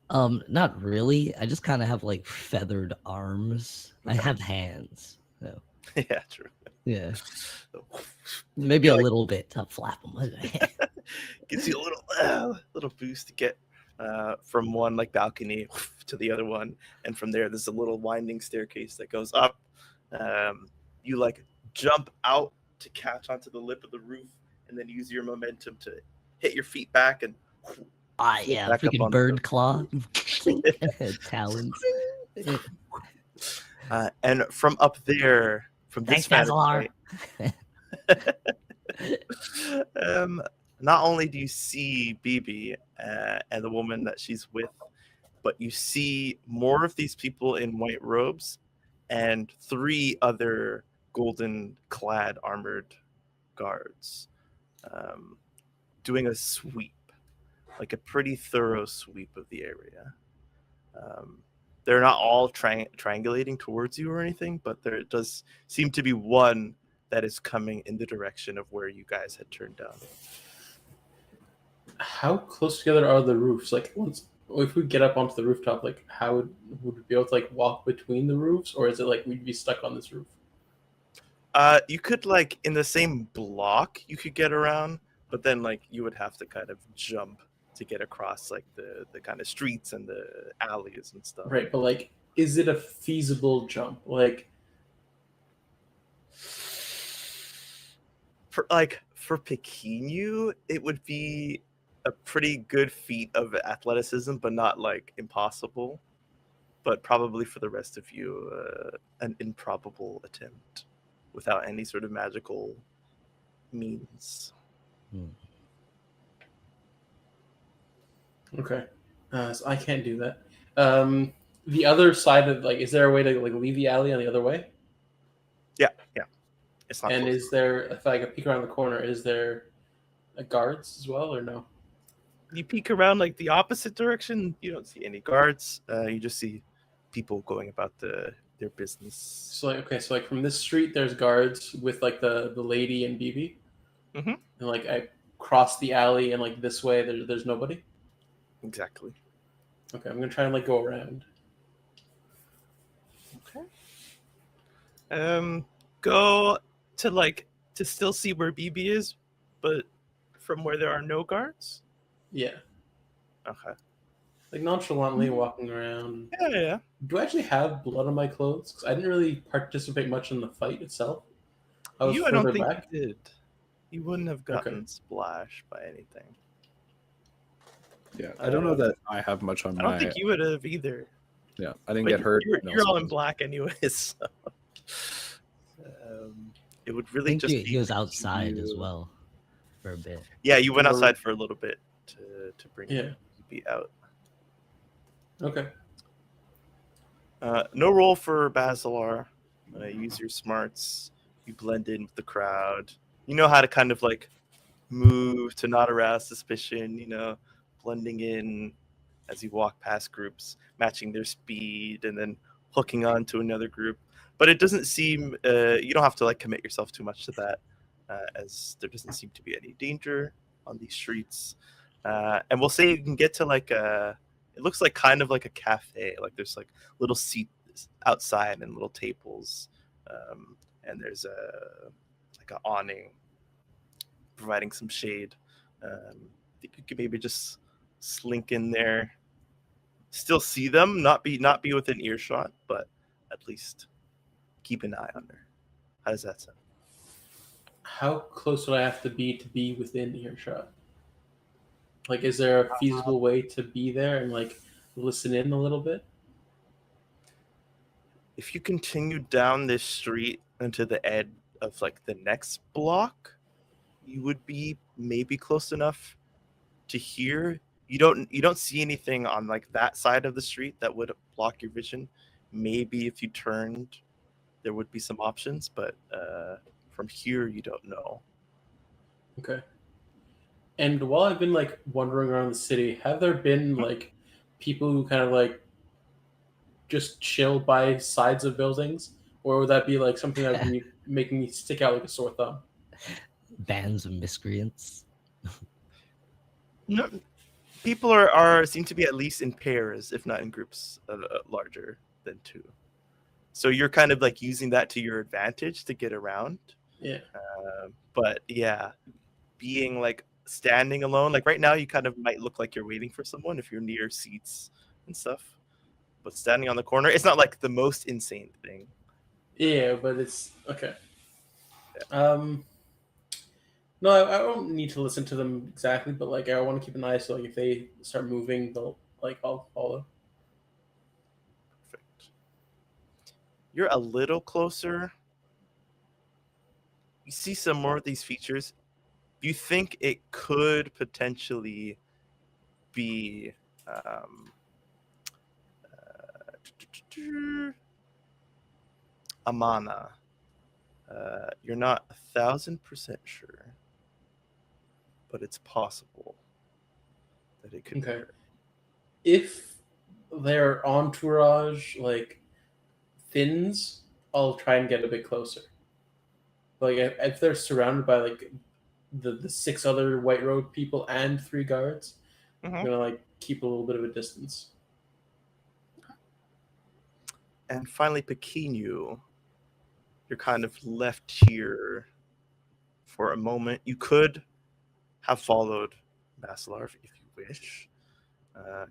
Not really. I just kind of have like feathered arms. I Okay. have hands. So Yeah, true. yeah, maybe You're a like, little bit to flap them. gives you a little boost to get from one like balcony to the other one, and from there there's a little winding staircase that goes up. You like jump out to catch onto the lip of the roof, and then use your momentum to hit your feet back and Ah, flip yeah, back up freaking onto bird the claw, roof. talons. And from up there, from this Thanks, vantage Bazilar. point, not only do you see BB and the woman that she's with, but you see more of these people in white robes and 3 other golden clad armored guards doing a sweep, like a pretty thorough sweep of the area. They're not all triangulating towards you or anything, but there does seem to be one that is coming in the direction of where you guys had turned down. How close together are the roofs? Like, if we get up onto the rooftop, like, how would we be able to like walk between the roofs, or is it like we'd be stuck on this roof? You could like in the same block you could get around, but then like you would have to kind of jump to get across like the kind of streets and the alleys and stuff. Right, but like, is it a feasible jump? Like, For Pequenu, it would be a pretty good feat of athleticism, but not like impossible. But probably for the rest of you, an improbable attempt without any sort of magical means. okay, so I can't do that. The other side of like, is there a way to like leave the alley on the other way? Yeah. It's not And close. is there, if I peek around the corner, is there guards as well, or no? You peek around like the opposite direction, you don't see any guards. You just see people going about their business. So like, okay, so like from this street, there's guards with like the lady and BB, Mhm. and like I cross the alley and like this way, there's nobody. Exactly. Okay, I'm gonna try and like go around. Okay. Go to still see where BB is, but from where there are no guards. Yeah, Okay. like nonchalantly walking around. Yeah. Do I actually have blood on my clothes? Because I didn't really participate much in the fight itself. I was I don't further think back. you did. You wouldn't have gotten splashed by anything. Yeah, I don't know that I have much on I my. don't think you would have either. Yeah, I didn't But get hurt. You're all in black anyways. So. It would I really think just he be was outside as you. well for a bit. Yeah, you went outside for a little bit to bring Yeah. BB out. Okay. No roll for Basilar. Use your smarts. You blend in with the crowd. You know how to kind of like move to not arouse suspicion, blending in as you walk past groups, matching their speed, and then hooking on to another group. But it doesn't seem, you don't have to like commit yourself too much to that, as there doesn't seem to be any danger on these streets. And we'll say you can get to like it looks like kind of like a cafe. Like there's like little seats outside and little tables. And there's like an awning providing some shade. I think you could maybe just slink in there, still see them, not be within earshot, but at least keep an eye on her. How does that sound? How close would I have to be within earshot? Like, is there a feasible way to be there and like listen in a little bit? If you continue down this street into the edge of like the next block, you would be maybe close enough to hear. You don't see anything on like that side of the street that would block your vision. Maybe if you turned, there would be some options, but from here you don't know. Okay. And while I've been like wandering around the city, have there been like people who kind of like just chill by sides of buildings, or would that be like something that would be making me stick out like a sore thumb? Bands of miscreants. No, people are seem to be at least in pairs, if not in groups larger than 2. So you're kind of like using that to your advantage to get around. Yeah. But yeah, being like standing alone, like right now, you kind of might look like you're waiting for someone if you're near seats and stuff. But standing on the corner, it's not like the most insane thing. Yeah, but it's okay. No, I don't need to listen to them exactly, but like I want to keep an eye so like if they start moving, I'll follow. Perfect. You're a little closer. You see some more of these features. You think it could potentially be Amana. You're not 1,000% sure, but it's possible that it could be Okay. her. If their entourage like thins, I'll try and get a bit closer. Like if they're surrounded by like the 6 other White Road people and 3 guards, I'm gonna like keep a little bit of a distance. And finally, Pequeno, you're kind of left here for a moment. You could have followed Basilarv if you wish.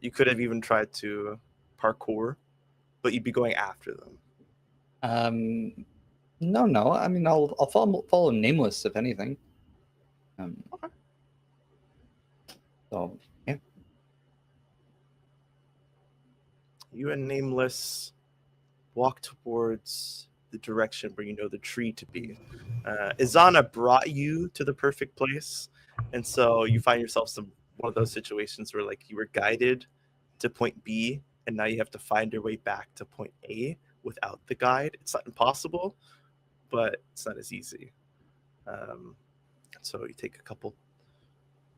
You could have even tried to parkour, but you'd be going after them. No. I mean, I'll follow Nameless if anything. Okay. So yeah. You and Nameless walk towards the direction where you know the tree to be. Izana brought you to the perfect place, and so you find yourself one of those situations where like you were guided to point B, and now you have to find your way back to point A without the guide. It's not impossible, but it's not as easy. So you take a couple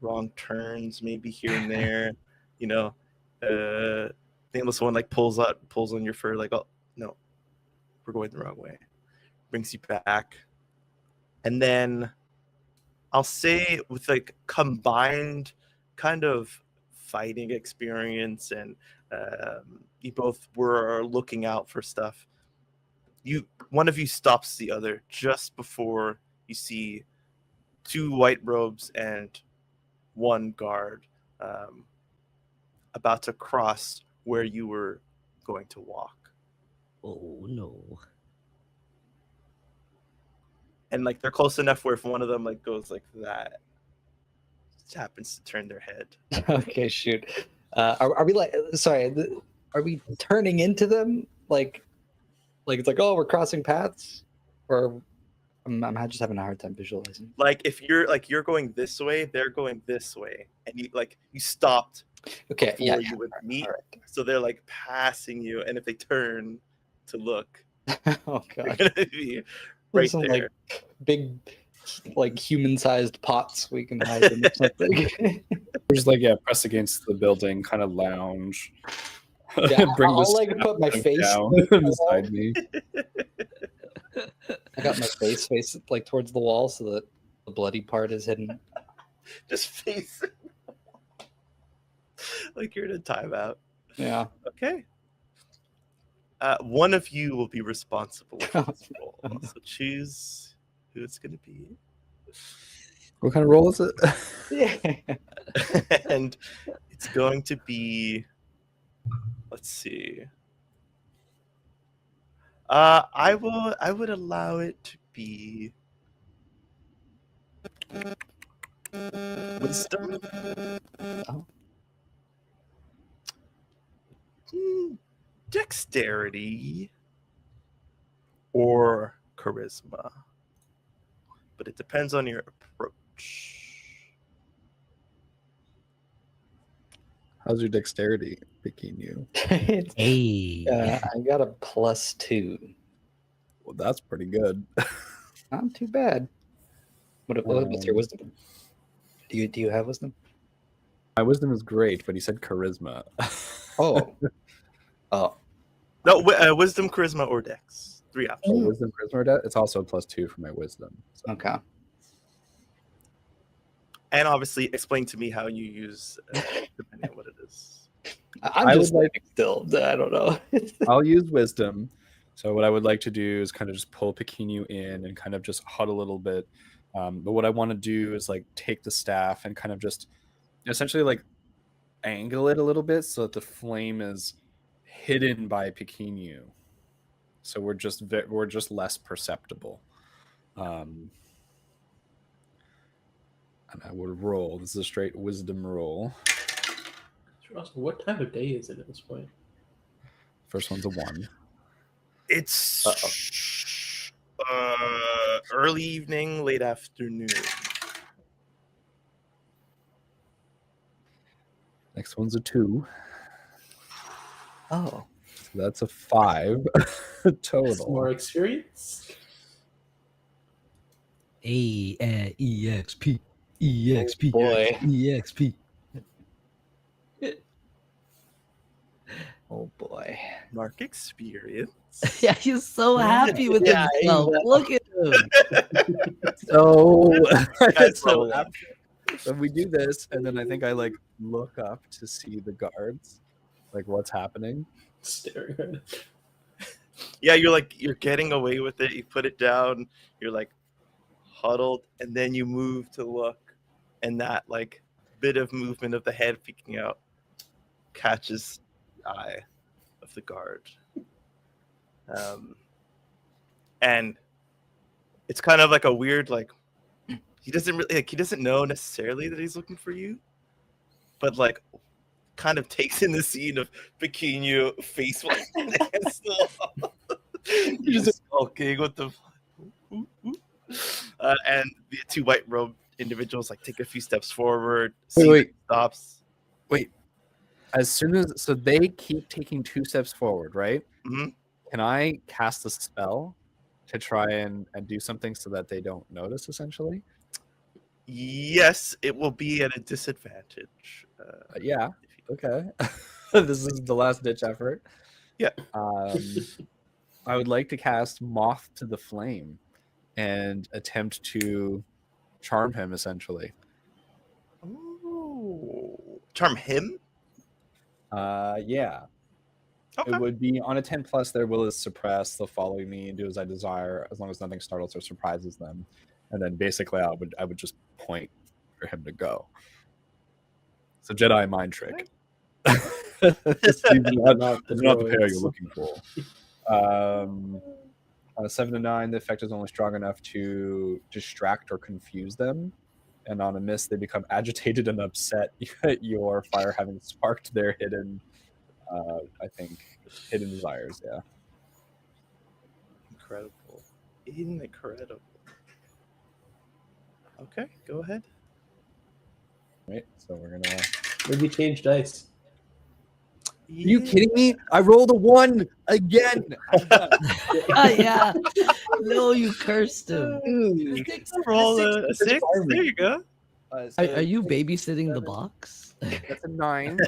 wrong turns, maybe here and there. You know, Nameless one like pulls on your fur, like, oh no, we're going the wrong way. Brings you back, and then I'll say with like combined kind of fighting experience and you both were looking out for stuff. One of you stops the other just before you see 2 white robes and 1 guard about to cross where you were going to walk. Oh no. And like they're close enough where if one of them like goes like that, just happens to turn their head. Okay, shoot. Are we like? Sorry, are we turning into them? Like it's like, oh, we're crossing paths, or I'm just having a hard time visualizing. Like if you're going this way, they're going this way, and you stopped. Okay, before yeah, you would meet, all right. so they're like passing you, and if they turn to look, Oh they're god, gonna be there's right some there. like big, like human-sized pots we can hide in or something. We're just like, press against the building, kind of lounge. Yeah, Bring I'll this like put my face down beside me. I got my face like towards the wall so that the bloody part is hidden. Just facing like you're in a timeout. Yeah. Okay. One of you will be responsible for this role. So choose who it's going to be. What kind of role is it? Yeah. And it's going to be, let's see. I would allow it to be wisdom. Oh. Dexterity or charisma, but it depends on your approach. How's your dexterity picking you? Hey. I got a +2. Well, that's pretty good. Not too bad. What's your wisdom? Do you have wisdom? My wisdom is great, but he said charisma. Oh. No, wisdom, charisma, or dex. 3 options. Wisdom, charisma, or dex. It's also a +2 for my wisdom. So. Okay. And obviously, explain to me how you use, depending on what it is. I'm I just would like- like still. I don't know. I'll use wisdom. So what I would like to do is kind of just pull Pequenu in and kind of just huddle a little bit. But what I want to do is like take the staff and kind of just essentially like angle it a little bit so that the flame is hidden by Pequenu. So we're just less perceptible. And I would roll. This is a straight wisdom roll. What time of day is it at this point? First one's a 1. It's early evening, late afternoon. Next one's a 2. Oh. So that's a 5 total. More experience? EXP. EXP. Boy. EXP. Oh boy. Mark experience. Yeah, he's so happy with Yeah, himself. Look at him. So, Guys, so roll. after we do this, and then I think I like look up to see the guards, like what's happening. Staring at it. Yeah, you're getting away with it. You put it down. You're like huddled, and then you move to look, and that like bit of movement of the head peeking out catches the eye of the guard. And it's kind of like a weird like he doesn't know necessarily that he's looking for you, but like kind of takes in the scene of Pequenu face against the wall. You're just skulking with the and the 2 white robed individuals like take a few steps forward. Wait. Stops. As soon as so they keep taking 2 steps forward, right? Mhm. Can I cast a spell to try and do something so that they don't notice? Essentially, Yes, it will be at a disadvantage. yeah. Okay, this is the last ditch effort. Yeah. I would like to cast Moth to the Flame and attempt to charm him. Essentially, Ooh. Charm him? yeah. Okay. It would be on a 10 plus. Their will is suppressed. They'll follow me and do as I desire, as long as nothing startles or surprises them. And then basically, I would just point for him to go. It's a Jedi mind trick. It's not the pair you're looking for. On a 7 to 9, the effect is only strong enough to distract or confuse them. And on a miss, they become agitated and upset at your fire having sparked their hidden desires. Yeah. Incredible. Okay, go ahead. Right. So we're gonna. Maybe change dice. Are you kidding me? I rolled a 1 again. Yeah. No, you cursed him. You can roll a 6. There you go. Are you babysitting the box? That's a 9.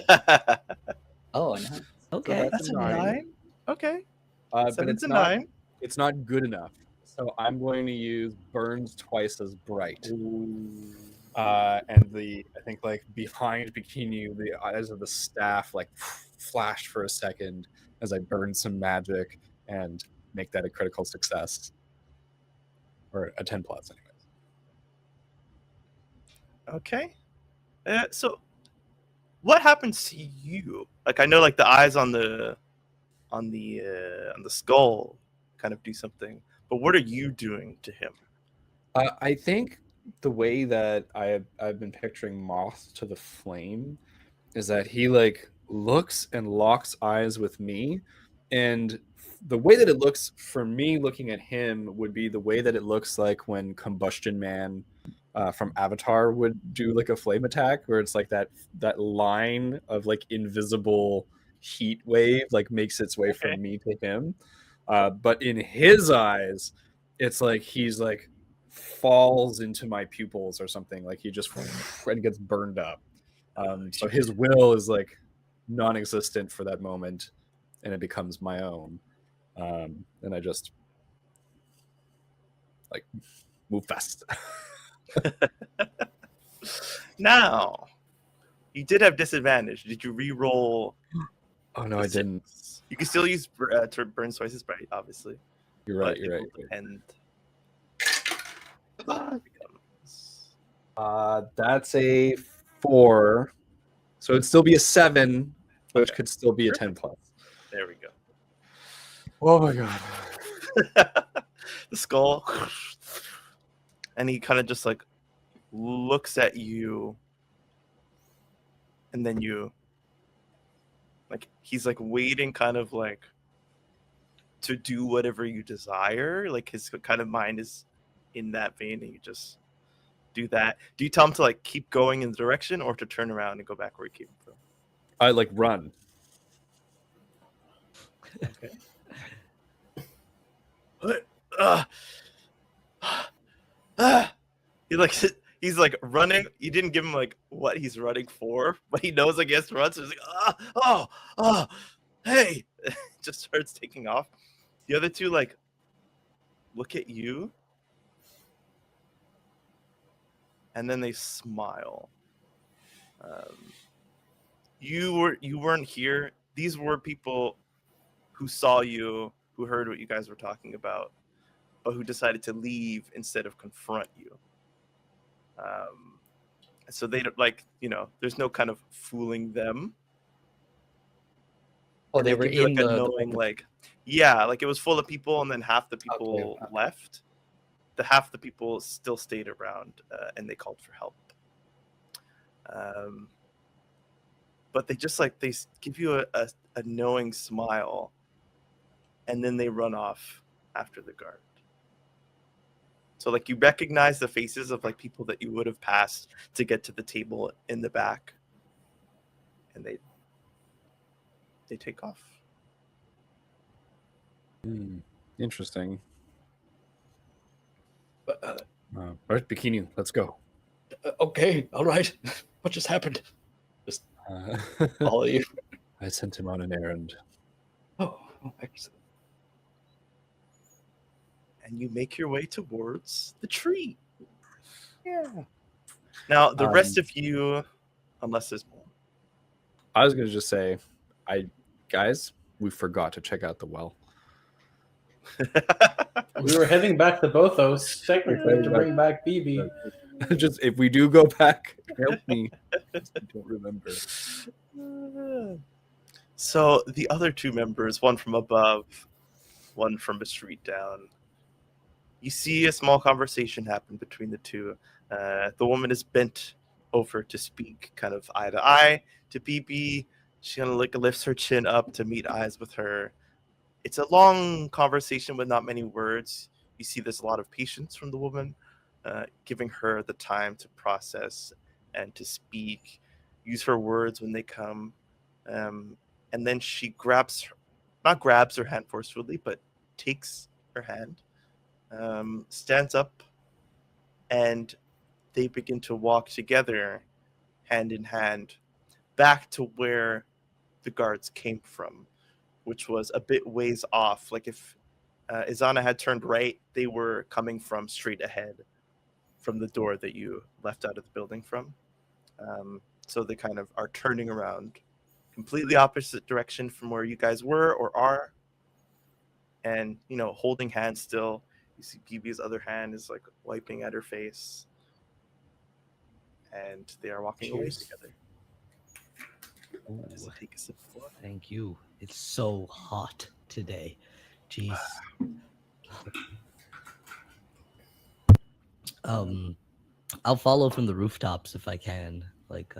Oh, nice. Okay. That's a 9. Okay. But 7 it's to not. 9. It's not good enough. So I'm going to use burns twice as bright. And I think like behind Pequenu, the eyes of the staff like flashed for a second as I burn some magic and make that a critical success. Or a 10 plus, anyways. Okay. So what happens to you? Like I know like the eyes on the skull kind of do something, but what are you doing to him? I think the way that I've been picturing Moth to the Flame is that he like looks and locks eyes with me, and the way that it looks for me looking at him would be the way that it looks like when Combustion Man from Avatar would do like a flame attack, where it's like that line of like invisible heat wave like makes its way from me to him, but in his eyes it's like he's like falls into my pupils or something, like he just and gets burned up. So his will is like non-existent for that moment, and it becomes my own. And I just like move fast. Now, you did have disadvantage. Did you re-roll? Oh no, I didn't. You can still use to burn choices, right? Obviously. You're right. But You're it right. will depend. That's a 4, so it'd still be a 7, which Okay. could still be a Perfect. 10 plus. There we go. Oh my god. The skull, and he kind of just like looks at you, and then you like he's like waiting, kind of like to do whatever you desire. Like his kind of mind is in that vein, and you just do that. Do you tell him to like keep going in the direction, or to turn around and go back where he came from? I like run. Okay. What? He like he's like running. You didn't give him like what he's running for, but he knows I guess to run. So he's like, hey, just starts taking off. The other two like look at you, and then they smile. You weren't here. These were people who saw you, who heard what you guys were talking about, but who decided to leave instead of confront you. So they don't like, there's no kind of fooling them. Oh, And they were give you, in like a the knowing, like, yeah, like it was full of people, and then half the people okay. left. The half the people still stayed around, and they called for help. But they just like they give you a knowing smile, and then they run off after the guard. So like you recognize the faces of like people that you would have passed to get to the table in the back, and they take off. Interesting. All right, Bikini, let's go. Okay, all right. What just happened? Just follow you. I sent him on an errand. Oh, excellent. And you make your way towards the tree. Yeah. Now the rest of you, unless there's more. I was gonna just say, guys, we forgot to check out the well. We were heading back to Bothos, technically, to bring back BB. Just if we do go back, help me. I don't remember. So the other two members, one from above, one from a street down. You see a small conversation happen between the two. The woman is bent over to speak, kind of eye to eye to BB. She kind of like lifts her chin up to meet eyes with her. It's a long conversation with not many words. You see there's a lot of patience from the woman, giving her the time to process and to speak, use her words when they come. And then she not grabs her hand forcefully, but takes her hand, stands up, and they begin to walk together, hand in hand, back to where the guards came from, which was a bit ways off. Like if Izana had turned right, they were coming from straight ahead from the door that you left out of the building from. So they kind of are turning around completely opposite direction from where you guys were or are. And, holding hands still. You see BB's other hand is like wiping at her face. And they are walking away together. Just take a sip of water. Thank you. It's so hot today. Jeez. I'll follow from the rooftops if I can, like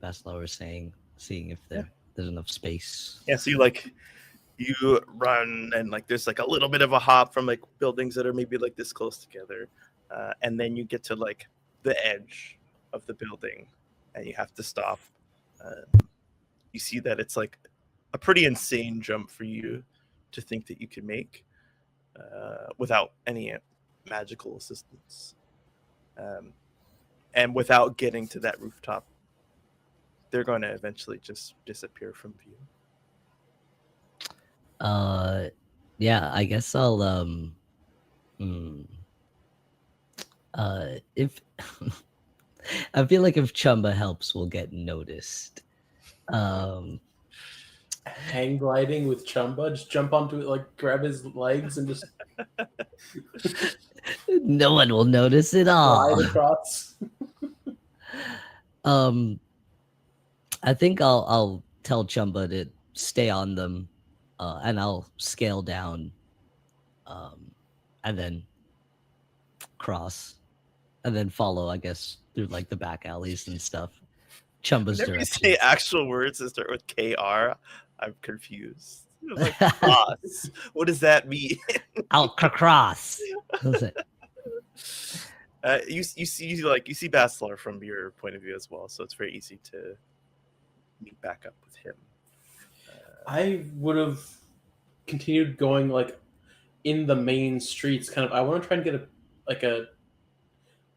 Baslow was saying, seeing if there's enough space. Yeah, so you run, and like there's like a little bit of a hop from like buildings that are maybe like this close together, and then you get to like the edge of the building, and you have to stop. You see that it's like a pretty insane jump for you to think that you can make without any magical assistance, and without getting to that rooftop. they're going to eventually just disappear from view. Yeah, I guess I'll if I feel like if Chumba helps, we'll get noticed. Hang gliding with Chumba, just jump onto it, like grab his legs and just No one will notice at all. glide across. I think I'll tell Chumba to stay on them, and I'll scale down, and then cross, and then follow, I guess, through like the back alleys and stuff. Chumba's Whenever you direction. say actual words that start with KR, I'm confused. It was like cross. What does that mean? I'll cross. That's it. You see Basilar from your point of view as well, so it's very easy to meet back up with him. I would have continued going like in the main streets. Kind of, I want to try and get a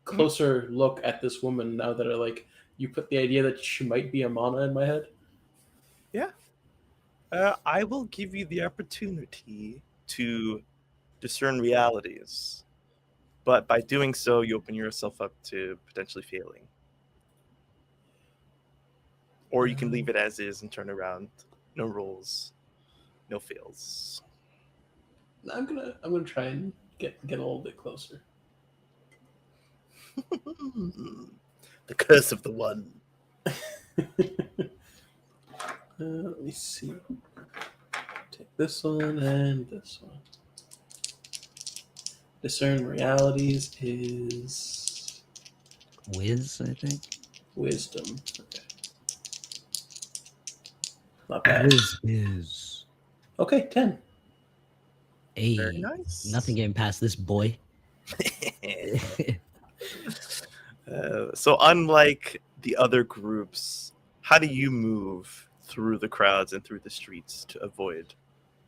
closer look at this woman now that you put the idea that she might be Amana in my head. Yeah. I will give you the opportunity to discern realities, but by doing so, you open yourself up to potentially failing. Or you can leave it as is and turn around. No rolls, no fails. I'm gonna try and get a little bit closer. The curse of the one. Let me see. Take this one and this one. Discern realities is Wiz, I think. wisdom. Okay. Not bad. Wiz is. Okay, 10. Hey, Very nice. nothing getting past this boy. So unlike the other groups, how do you move through the crowds and through the streets to avoid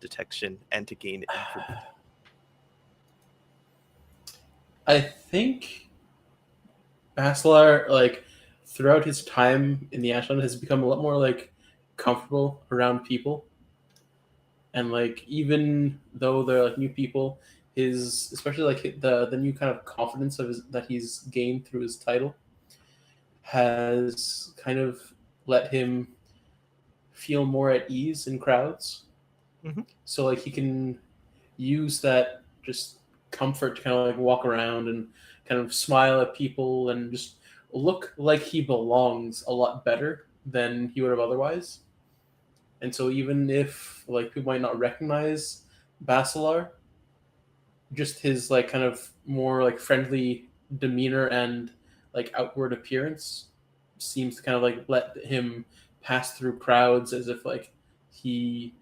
detection and to gain information? I think Basilar, throughout his time in the Ashland, has become a lot more comfortable around people. And even though they're new people, especially the new kind of confidence that he's gained through his title has kind of let him feel more at ease in crowds. Mm-hmm. So he can use that just comfort to kind of walk around and kind of smile at people and just look like he belongs a lot better than he would have otherwise. And so even if people might not recognize Basilar, just his kind of more friendly demeanor and outward appearance seems to kind of let him pass through crowds as if he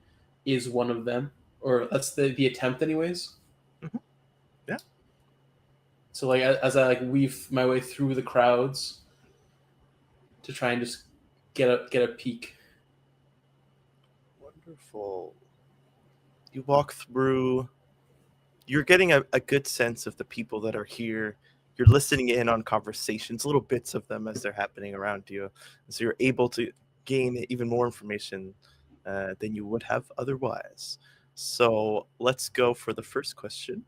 is one of them, or that's the attempt anyways. Mm-hmm. Yeah. So as I weave my way through the crowds to try and just get a peek. Wonderful. You walk through. You're getting a good sense of the people that are here. You're listening in on conversations, little bits of them as they're happening around you. So you're able to gain even more information than you would have otherwise. So let's go for the first question,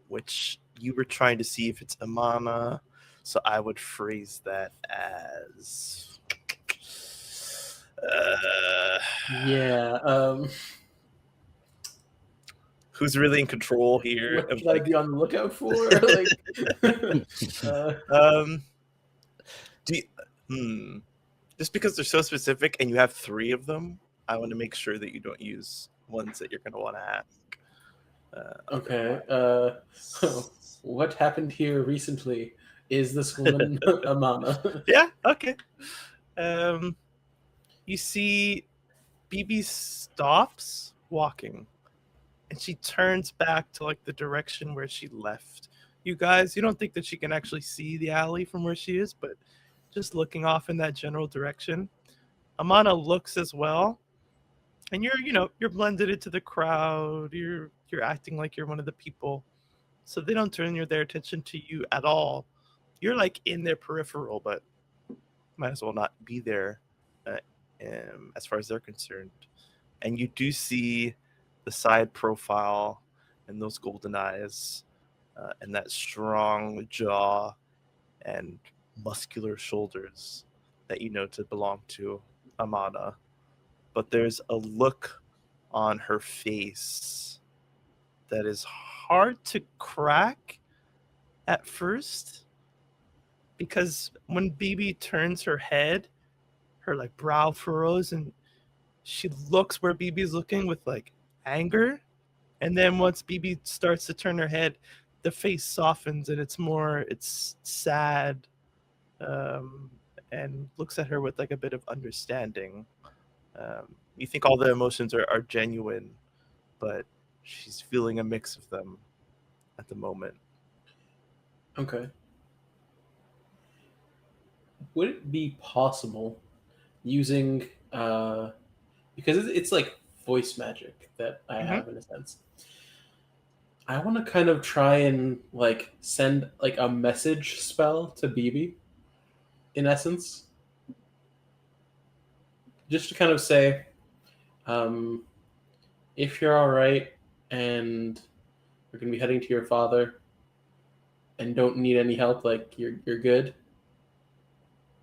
which you were trying to see if it's Amana. So I would phrase that as... who's really in control here? What should I be on the lookout for? Just because they're so specific and you have 3 of them, I want to make sure that you don't use ones that you're going to want to ask. Okay. What happened here recently? Is this woman Amana? Yeah, okay. You see BB stops walking and she turns back to the direction where she left. You guys, you don't think that she can actually see the alley from where she is, but just looking off in that general direction. Amana looks as well. And you're blended into the crowd. You're acting like you're one of the people. So they don't turn their attention to you at all. You're in their peripheral, but might as well not be there, uh, as far as they're concerned. And you do see the side profile and those golden eyes, and that strong jaw and muscular shoulders that you know to belong to Amana. But there's a look on her face that is hard to crack at first, because when BB turns her head, her like brow furrows and she looks where BB's looking with like anger. And then once BB starts to turn her head, the face softens and it's sad, um, and looks at her with like a bit of understanding. You think all the emotions are genuine, but she's feeling a mix of them at the moment. Okay. Would it be possible using because it's like voice magic that I have in a sense. I want to kind of try and like send like a message spell to BB in essence, just to kind of say, if you're all right and you're gonna be heading to your father and don't need any help, like you're good.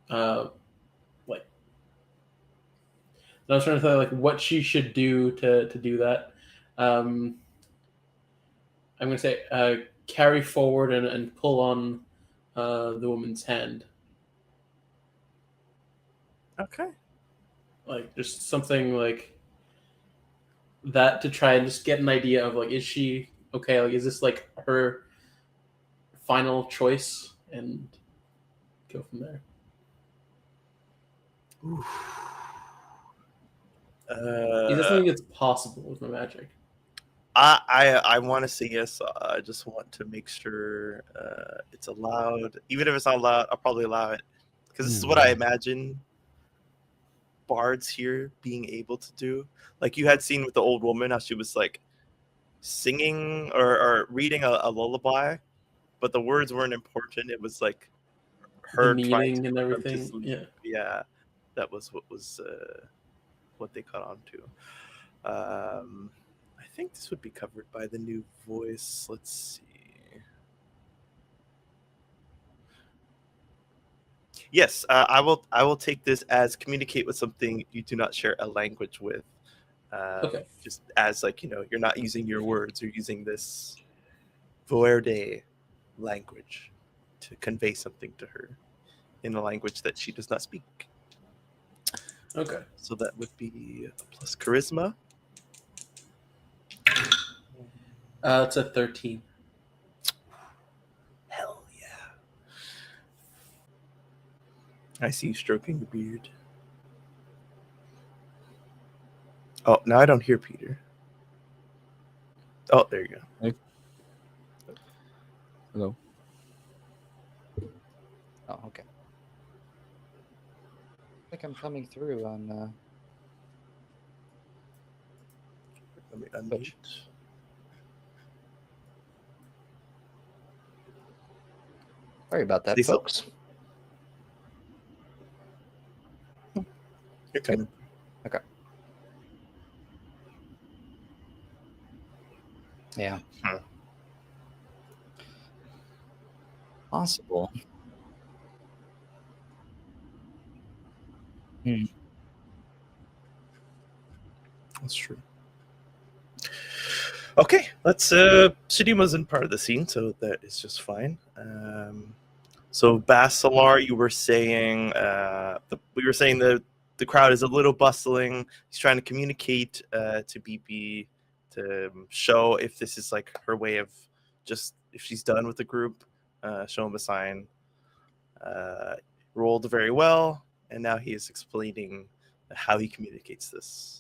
Like I was trying to think like what she should do to do that. I'm gonna say carry forward and pull on the woman's hand. Okay. Like just something like that to try and just get an idea of like, is she okay? Like, is this like her final choice? And go from there. Is that something that's possible with my magic? I want to say yes. I just want to make sure it's allowed. Even if it's not allowed, I'll probably allow it, because this is what I imagine bards here being able to do. Like you had seen with the old woman, how she was like singing or reading a lullaby, but the words weren't important. It was like The her trying to meaning and put them to everything. sleep. Yeah. Yeah, that was what they caught on to. I think this would be covered by the new voice. Let's see. Yes, I will. I will take this as communicate with something you do not share a language with. Okay. Just as like you're not using your words. You're using this Verde language to convey something to her in a language that she does not speak. Okay. So that would be a plus charisma. It's a 13. Hell yeah! I see you stroking the beard. Oh, now I don't hear Peter. Oh, there you go. Hey. Hello. Oh, okay. I think I'm coming through on Let me unmute. Twitch. Sorry about that, Say so. folks. You're coming. Okay. Yeah. Possible. That's true. Okay, let's. Shidima's in part of the scene, so that is just fine. So Basilar, you were saying we were saying the crowd is a little bustling. He's trying to communicate to BP to show if this is like her way of just if she's done with the group, show him a sign. Rolled very well, and now he is explaining how he communicates this.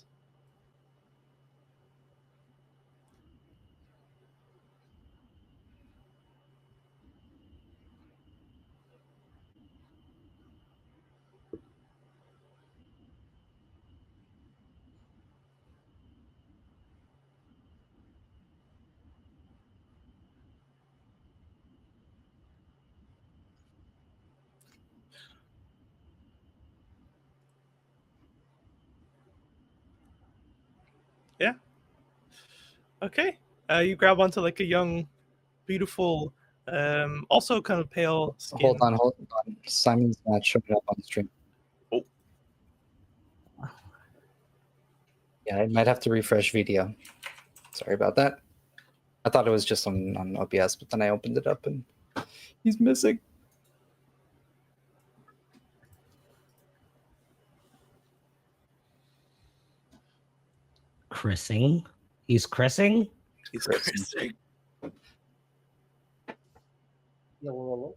Okay. You grab onto like a young, beautiful, also kind of pale skin. Hold on. Simon's not showing up on stream. Oh. Yeah, I might have to refresh video. Sorry about that. I thought it was just on OBS, but then I opened it up and he's missing. Chrising? He's Chrising? He's Chrising. Chrising. All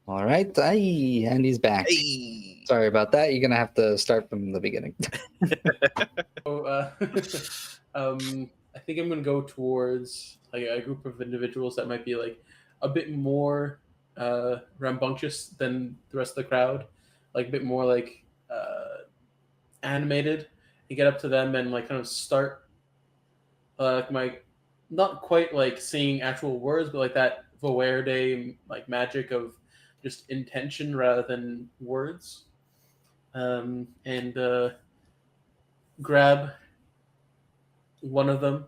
right, and he's back. Hey. Sorry about that. You're gonna have to start from the beginning. So, I think I'm gonna go towards like a group of individuals that might be like a bit more rambunctious than the rest of the crowd, like a bit more like animated. You get up to them and like kind of start my not quite like saying actual words, but like that Verde like magic of just intention rather than words, and grab one of them,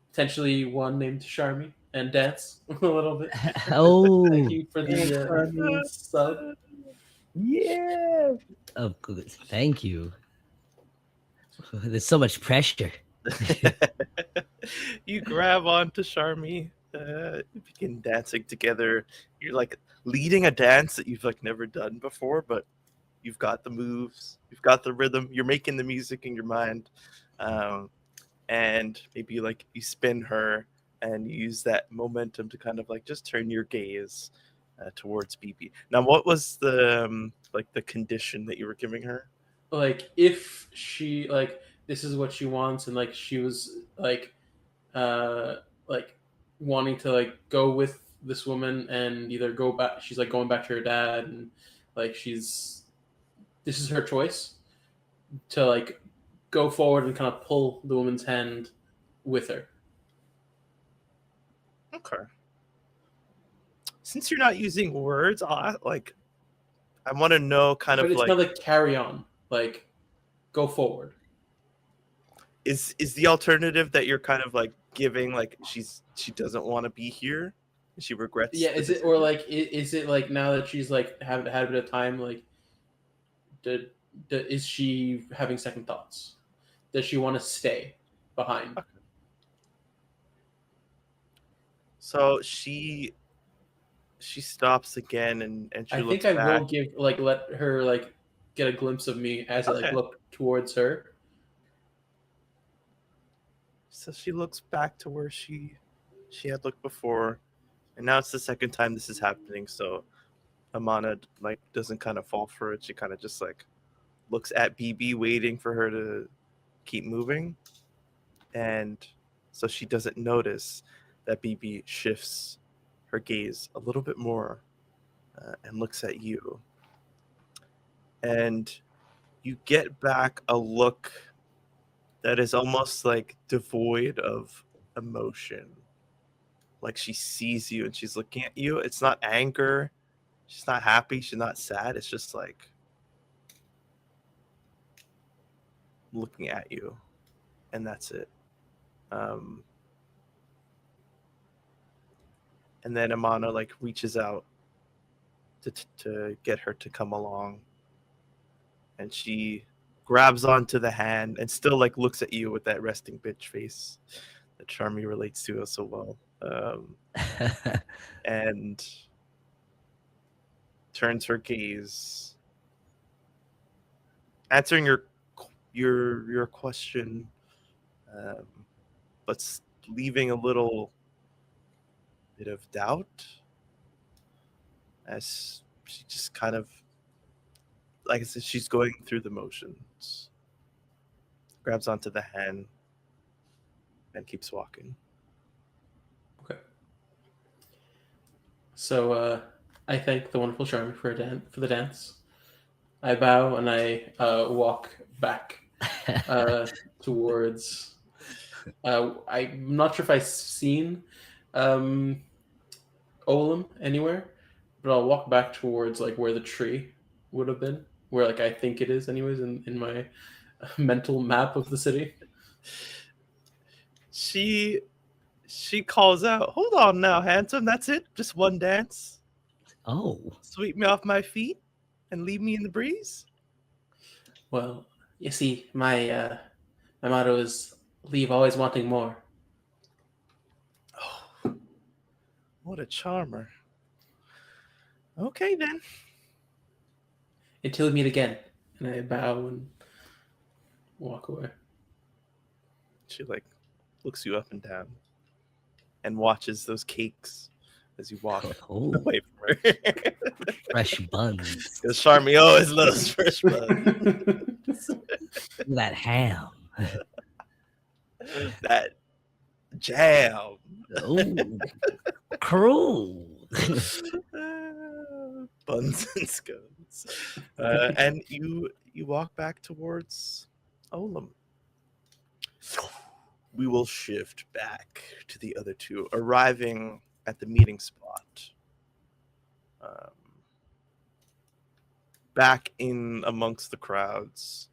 potentially one named Charmy, and dance a little bit. Oh, Thank you for the sub. Yeah. oh, good. Thank you. There's so much pressure. You grab onto Charmy, you begin dancing together. You're like leading a dance that you've like never done before, but you've got the moves, you've got the rhythm, you're making the music in your mind, and maybe like you spin her and you use that momentum to kind of like just turn your gaze towards BB. Now, what was the like the condition that you were giving her? Like if she like this is what she wants, and like she was like wanting to like go with this woman and either go back. She's like going back to her dad, and like this is her choice to like go forward and kind of pull the woman's hand with her. Okay. Since you're not using words, I want to know kind But of it's like, not like carry on, like go forward. is the alternative that you're kind of like giving like she doesn't want to be here, she regrets? Yeah, the is it or like is it like now that she's like had a bit of time, like is she having second thoughts? Does she want to stay behind? Okay. So she stops again and she I looks think I back. will give like let her like get a glimpse of me as I like Okay. look towards her. So she looks back to where she had looked before, and now it's the second time this is happening. So Amana like doesn't kind of fall for it. She kind of just like looks at BB, waiting for her to keep moving, and so she doesn't notice that BB shifts her gaze a little bit more and looks at you, and you get back a look that is almost like devoid of emotion. Like she sees you and she's looking at you. It's not anger. She's not happy. She's not sad. It's just like looking at you, and that's it. And then Amana like reaches out to get her to come along, and she grabs onto the hand and still like looks at you with that resting bitch face that Charmy relates to so well, and turns her gaze, answering your question, but leaving a little bit of doubt as she just kind of, like I said, she's going through the motions, grabs onto the hand, and keeps walking. Okay. So I thank the wonderful Charmy for the dance. I bow and I walk back towards. I'm not sure if I've seen Olam anywhere, but I'll walk back towards like where the tree would have been, where like I think it is, anyways, in my mental map of the city. she calls out, "Hold on now, handsome. That's it. Just one dance. Oh, Sweep me off my feet and leave me in the breeze." Well, you see, my motto is leave always wanting more. Oh, what a charmer. Okay then. Until we meet again. And I bow and walk away. She like looks you up and down and watches those cakes as you walk oh, away from her. fresh buns. Because Charmy always loves fresh buns. That ham. That jam. Oh, cruel. Buns and scones. And you walk back towards Olam. We will shift back to the other two, arriving at the meeting spot. Back in amongst the crowds,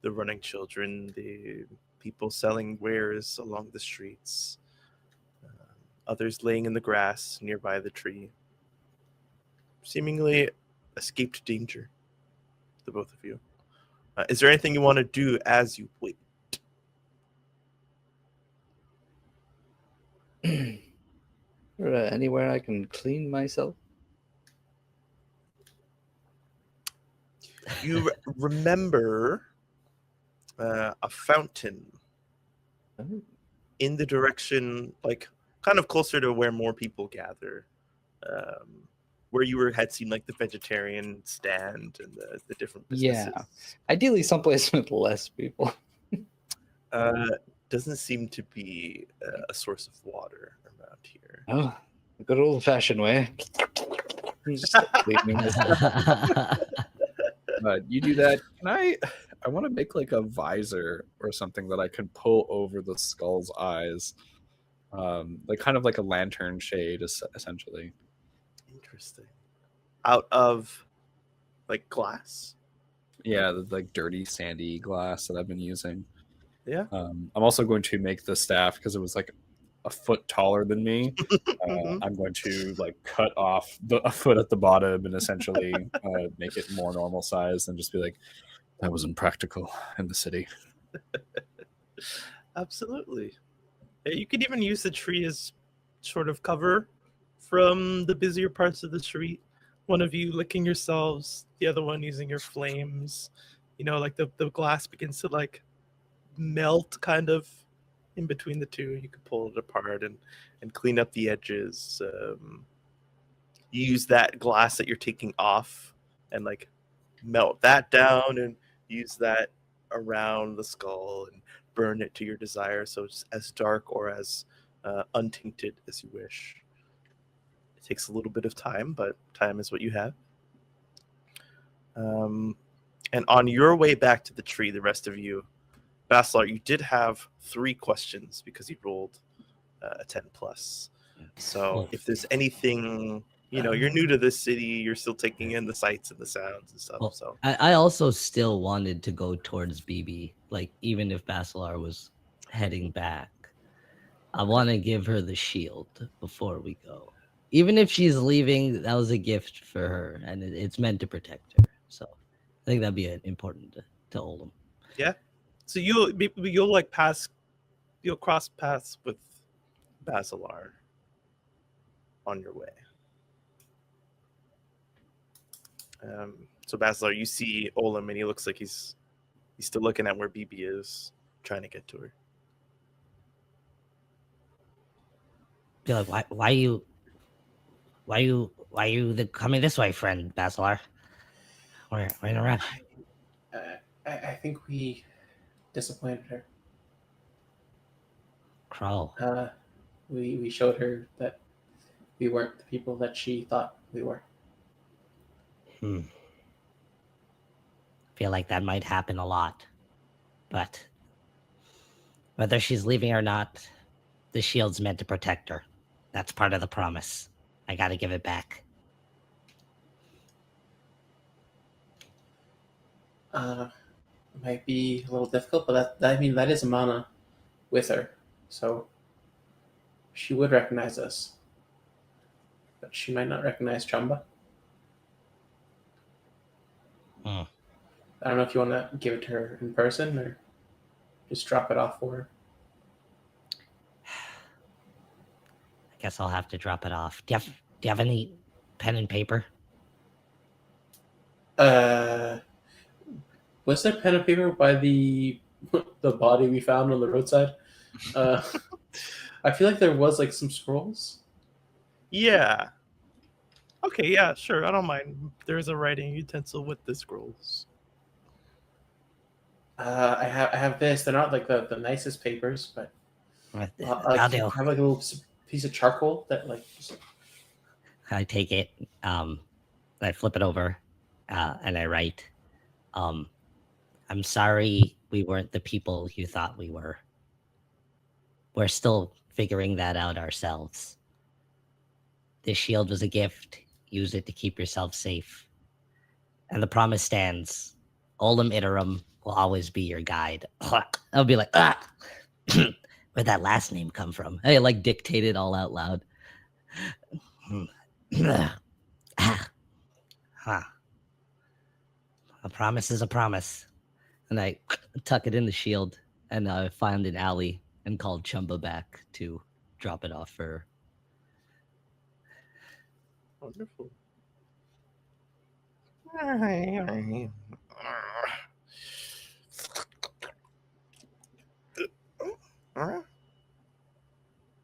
the running children, the people selling wares along the streets, others laying in the grass nearby the tree, seemingly escaped danger, the both of you. Is there anything you want to do as you wait? Anywhere I can clean myself? You remember a fountain Oh. in the direction, like kind of closer to where more people gather, where you had seen like the vegetarian stand and the different businesses. Yeah. Ideally, someplace with less people. Doesn't seem to be a source of water around here. Oh, the good old-fashioned way. Just cleaning this up. You do that. Can I want to make like a visor or something that I can pull over the skull's eyes, like kind of like a lantern shade, essentially. Interesting. Out of like glass. Yeah, the like dirty, sandy glass that I've been using. Yeah. I'm also going to make the staff because it was like a foot taller than me. Mhm. I'm going to like cut off a foot at the bottom and essentially make it more normal size and just be like, that was impractical in the city. Absolutely. Yeah, you could even use the tree as sort of cover from the busier parts of the street. One of you licking yourselves, the other one using your flames. You know, like the glass begins to like melt kind of in between the two. You could pull it apart and clean up the edges. You use that glass that you're taking off and like melt that down and use that around the skull and burn it to your desire, so it's as dark or as untainted as you wish. It takes a little bit of time, but time is what you have. And on your way back to the tree, the rest of you, Basilar, you did have 3 questions because you rolled a 10 plus. So Oh. if there's anything, you know, you're new to this city, you're still taking in the sights and the sounds and stuff. Well, So I also still wanted to go towards BB, like even if Basilar was heading back. I want to give her the shield before we go. Even if she's leaving, that was a gift for her, and it's meant to protect her. So I think that'd be important to Oldham. yeah, so you'll like you'll cross paths with Basilar on your way. So Basilar, you see Olam, and he looks like he's still looking at where BB is, trying to get to her. Be like, why you coming this way, friend Basilar? We're in a rush. I think we disappointed her. Crow. We showed her that we weren't the people that she thought we were. Feel like that might happen a lot. But whether she's leaving or not, the shield's meant to protect her. That's part of the promise. I gotta give it back. Might be a little difficult, but that is a mana with her. So she would recognize us, but she might not recognize Chamba. Hmm. I don't know if you want to give it to her in person or just drop it off for her. I guess I'll have to drop it off. Do you have any pen and paper? Was there pen and paper by the body we found on the roadside? I feel like there was like some scrolls. Yeah. Okay, yeah, sure. I don't mind. There's a writing utensil with the scrolls. I have this. They're not like the nicest papers, but I'll like do. have like a little piece of charcoal that like. I take it. I flip it over, and I write. I'm sorry we weren't the people you thought we were. We're still figuring that out ourselves. This shield was a gift. Use it to keep yourself safe. And the promise stands. Olim Iterum will always be your guide. I'll be like, where'd that last name come from? I like dictate it all out loud. Huh. A promise is a promise. And I tuck it in the shield, and I find an alley and call Chumba back to drop it off for her. Wonderful.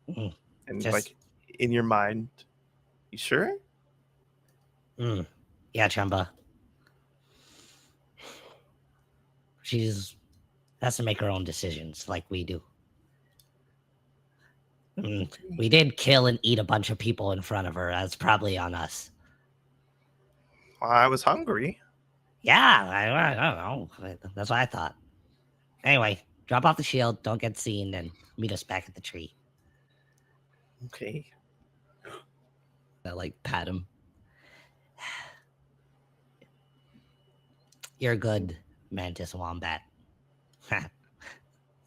Mm, And Just- like in your mind, you sure? Yeah, Chumba. She's has to make her own decisions like we do. We did kill and eat a bunch of people in front of her. That's probably on us. Well, I was hungry. Yeah, I don't know. That's what I thought. Anyway, drop off the shield, don't get seen, and meet us back at the tree. Okay. I like pat him. You're good, Mantis Wombat.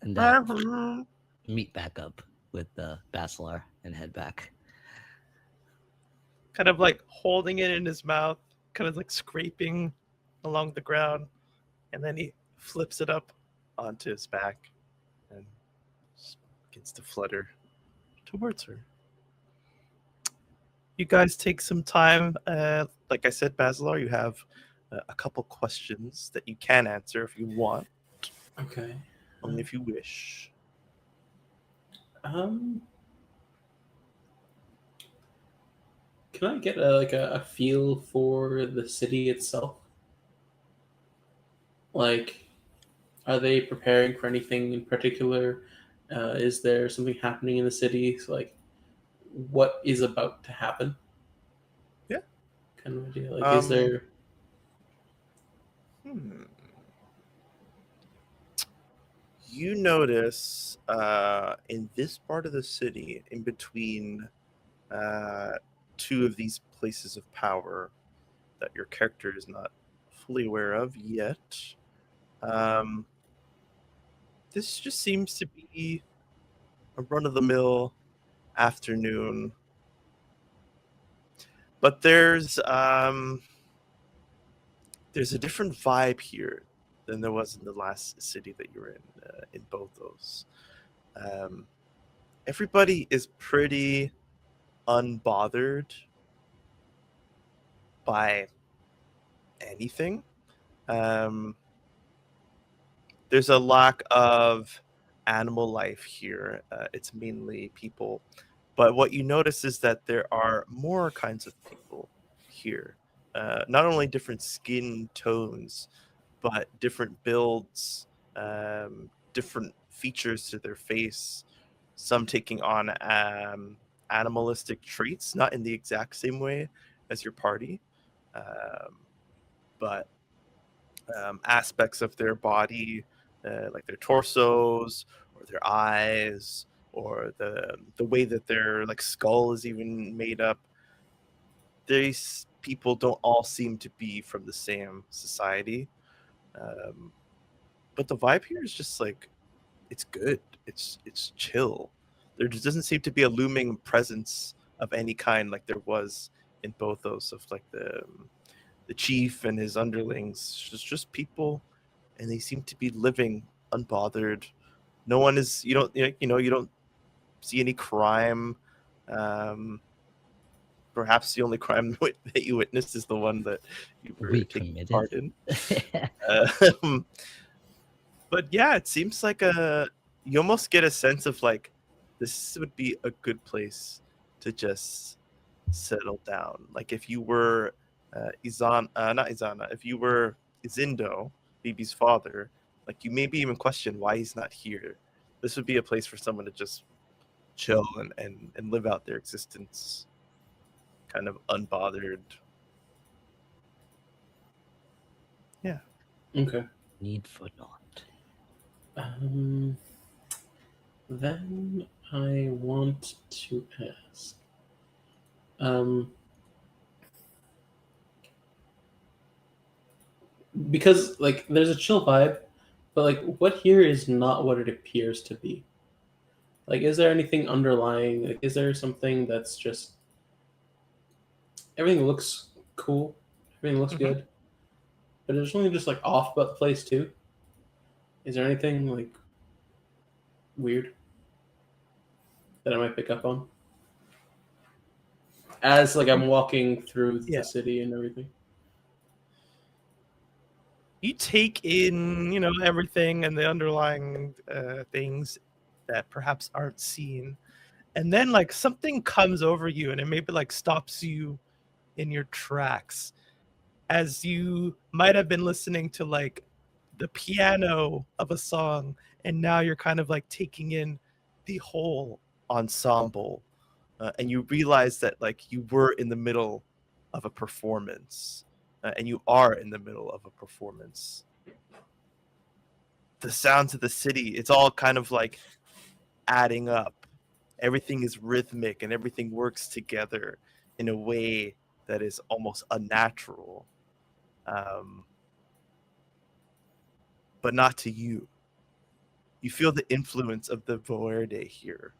And meet back up with Basilar and head back. Kind of like holding it in his mouth, kind of like scraping along the ground, and then he flips it up onto his back and begins to flutter towards her. You guys take some time. Like I said, Basilar, you have a couple questions that you can answer if you want, Okay. only if you wish. Can I get a feel for the city itself? Like, are they preparing for anything in particular? Is there something happening in the city? So, like, what is about to happen? Yeah. Kind of idea. Like, is there? You notice in this part of the city, in between two of these places of power that your character is not fully aware of yet, this just seems to be a run-of-the-mill afternoon. But there's a different vibe here than there was in the last city that you were in both those. Everybody is pretty unbothered by anything. There's a lack of animal life here. It's mainly people. But what you notice is that there are more kinds of people here. Not only different skin tones, but different builds, different features to their face. Some taking on animalistic traits, not in the exact same way as your party, but aspects of their body, like their torsos or their eyes, or the way that their like skull is even made up. These people don't all seem to be from the same society, but the vibe here is just like it's good. It's chill. There just doesn't seem to be a looming presence of any kind like there was in both those of like the chief and his underlings. It's just people, and they seem to be living unbothered. No one is. You don't see any crime. Um, Perhaps the only crime that you witnessed is the one that you were We taking committed. part in. But yeah, it seems like you almost get a sense of like this would be a good place to just settle down. Like if you were not Izana, if you were Izindo, Bibi's father, like you maybe even question why he's not here. This would be a place for someone to just chill and live out their existence, kind of unbothered. Yeah. Okay. Need for naught. Then I want to ask. Because like there's a chill vibe, but like what here is not what it appears to be. Like, is there anything underlying? Like, is there something that's just everything looks cool, everything looks good, but there's something just like off about the place too? Is there anything like weird that I might pick up on as like I'm walking through Yeah. the city and everything? You take in, everything and the underlying things that perhaps aren't seen, and then like something comes over you, and it maybe like stops you in your tracks, as you might have been listening to like the piano of a song, and now you're kind of like taking in the whole ensemble, and you realize that like you were in the middle of a performance, and you are in the middle of a performance. The sounds of the city, it's all kind of like adding up. Everything is rhythmic and everything works together in a way that is almost unnatural, but not to you. You feel the influence of the Verde here,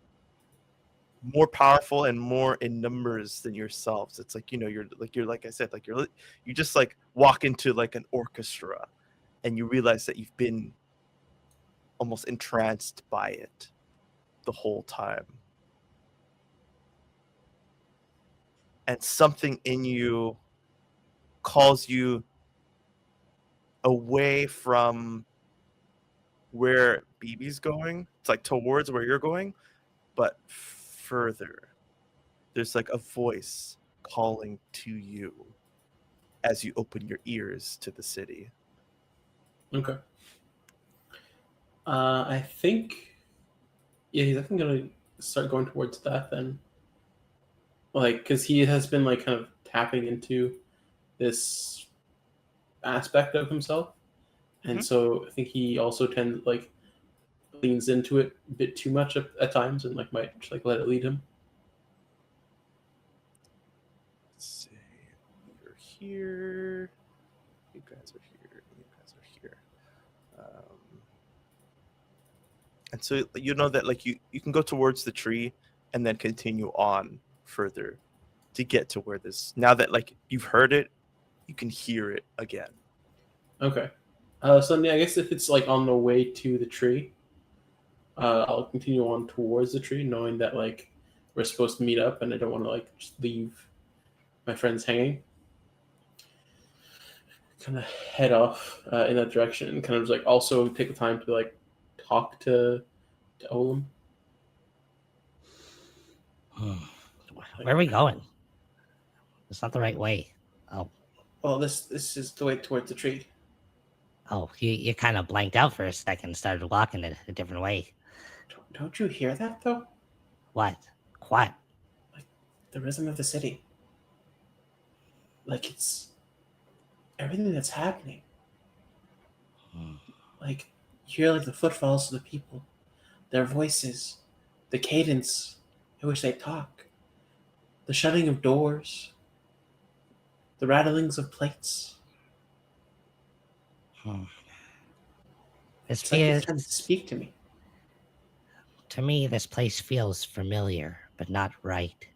more powerful and more in numbers than yourselves. It's like, you're like I said, like you just like walk into like an orchestra, and you realize that you've been almost entranced by it the whole time. And something in you calls you away from where BB's going. It's like towards where you're going, but further. There's like a voice calling to you as you open your ears to the city. Okay. I think, yeah, he's definitely gonna start going towards that then. Like, because he has been like kind of tapping into this aspect of himself, and so I think he also tends like leans into it a bit too much at times, and like might just, like let it lead him. Let's see. You're here. You guys are here. You guys are here. And so you know that like you can go towards the tree and then continue on further to get to where this, now that like you've heard it, you can hear it again. Okay. So yeah, I guess if it's like on the way to the tree, I'll continue on towards the tree, knowing that like we're supposed to meet up, and I don't want to like just leave my friends hanging. Kind of head off in that direction, and kind of like also take the time to like talk to Olam. Where are we going? It's not the right way. Oh, Well, this is the way towards the tree. oh, you kind of blanked out for a second and started walking it a different way. Don't you hear that though? What? What? The rhythm of the city. Like it's everything that's happening. Like you hear like the footfalls of the people, their voices, the cadence in which they talk, the shutting of doors, the rattlings of plates. This It's like it's trying to feels speak to me. To me, this place feels familiar, but not right.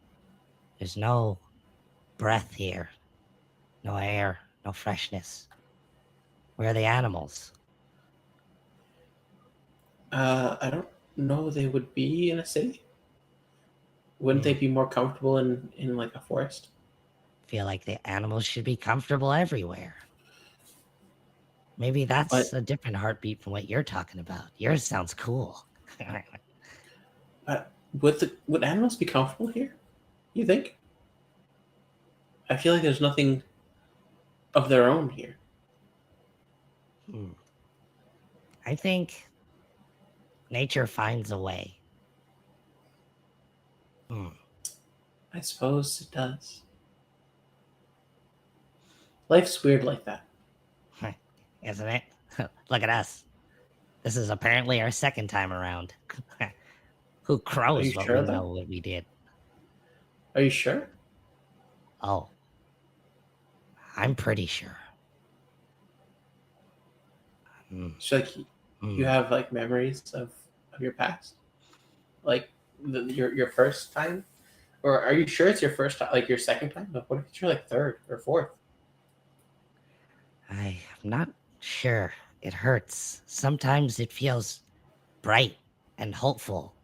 There's no breath here, no air, no freshness. Where are the animals? I don't know they would be in a city. Wouldn't they be more comfortable in like a forest? Feel like the animals should be comfortable everywhere. Maybe that's But a different heartbeat from what you're talking about. Yours sounds cool. would animals be comfortable here? You think? I feel like there's nothing of their own here. I think nature finds a way. I suppose it does. Life's weird like that. Isn't it? Look at us. This is apparently our second time around. Who Are crows you what sure, we though? know what we did? Are you sure? Oh, I'm pretty sure. So like you have like memories of your past, like your first time, or are you sure it's your first time, like your second time? But what if it's your like third or fourth? I'm not sure. It hurts. Sometimes it feels bright and hopeful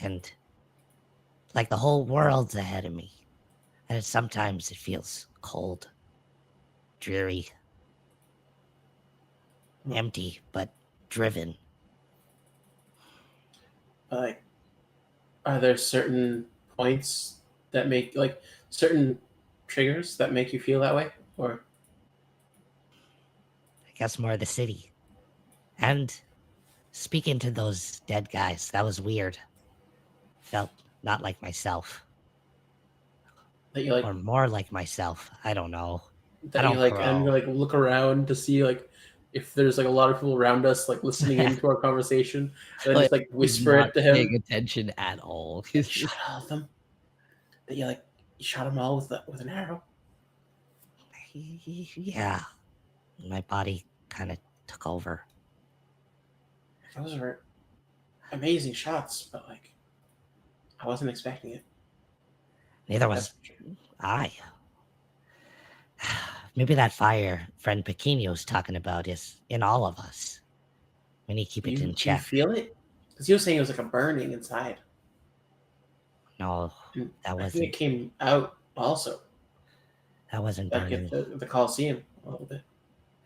and like the whole world's ahead of me. And sometimes it feels cold, dreary, empty, but driven. Like, are there certain points that make like certain triggers that make you feel that way, or I guess more the city. And speaking to those dead guys, that was weird. Felt not like myself. that you like Or more like myself. I don't know. I that you don't like and you crow. like look around to see like if there's like a lot of people around us like listening into our conversation, and then just like He's whisper not it to him. paying attention at all. Like, shot all of them. That you shot them all with an arrow. Yeah. My body kind of took over. Those were amazing shots, but like I wasn't expecting it. Neither was I. Maybe that fire friend Pequeño's talking about is in all of us. We need to keep it in You check. feel it? Because you were saying it was like a burning inside. No, And that I think wasn't. it came out also, That wasn't like burning. at the Coliseum a little bit.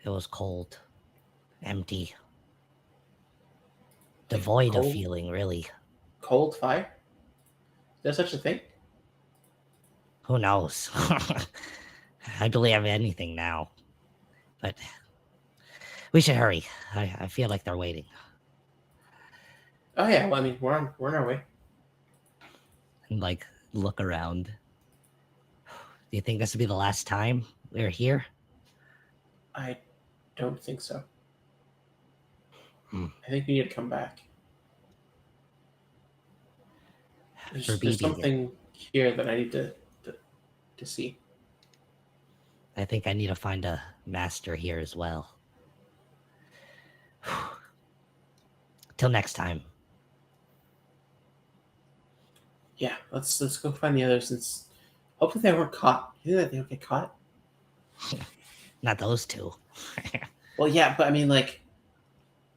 It was cold, empty, devoid of cold, feeling. Really, cold fire. Is there such a thing? who knows? I believe anything now, but we should hurry. I feel like they're waiting. Oh yeah, well I mean we're on our way. And like look around. Do you think this will be the last time we're here? I don't think so. Hmm. I think we need to come back. For There's BB, something here that I need to see. I think I need to find a master here as well. Till next time. Yeah, let's go find the others. Since hopefully they weren't caught. You think that they don't get caught? Not those two. Well, yeah, but I mean, like,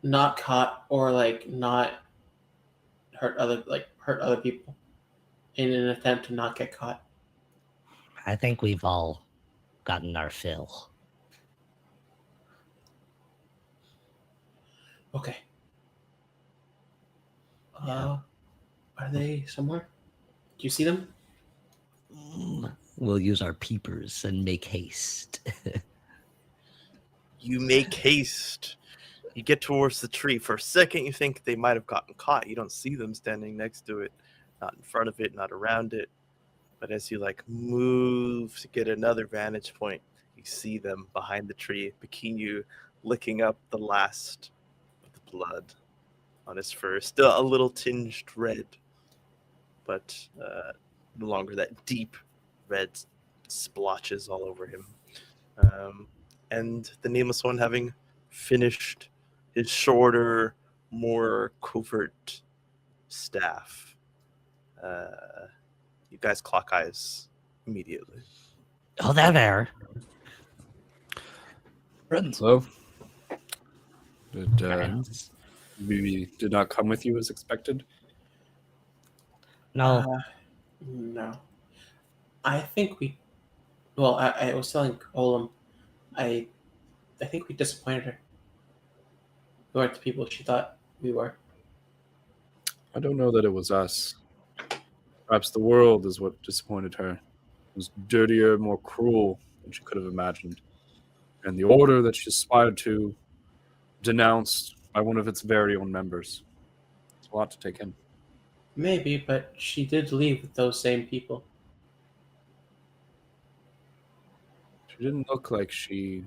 not caught or like not hurt other people in an attempt to not get caught. I think we've all gotten our fill. Okay. Yeah. Are they somewhere? Do you see them? We'll use our peepers and make haste. You make haste. You get towards the tree. For a second, you think they might have gotten caught. You don't see them standing next to it, not in front of it, not around it. But as you like move to get another vantage point, you see them behind the tree, Bikini licking up the last of the blood on his fur. Still a little tinged red, but no longer that deep red splotches all over him. And the Nameless One, having finished his shorter, more covert staff. You guys clock eyes immediately. Oh, there. Friends. Hello. Did Friends. we did not come with you as expected? No, No. I think we. Well, I was telling Olam, I think we disappointed her. We weren't the people she thought we were. I don't know that it was us. Perhaps the world is what disappointed her. It was dirtier, more cruel than she could have imagined. And the order that she aspired to, denounced by one of its very own members. It's a lot to take in. Maybe, but she did leave with those same people. She didn't look like she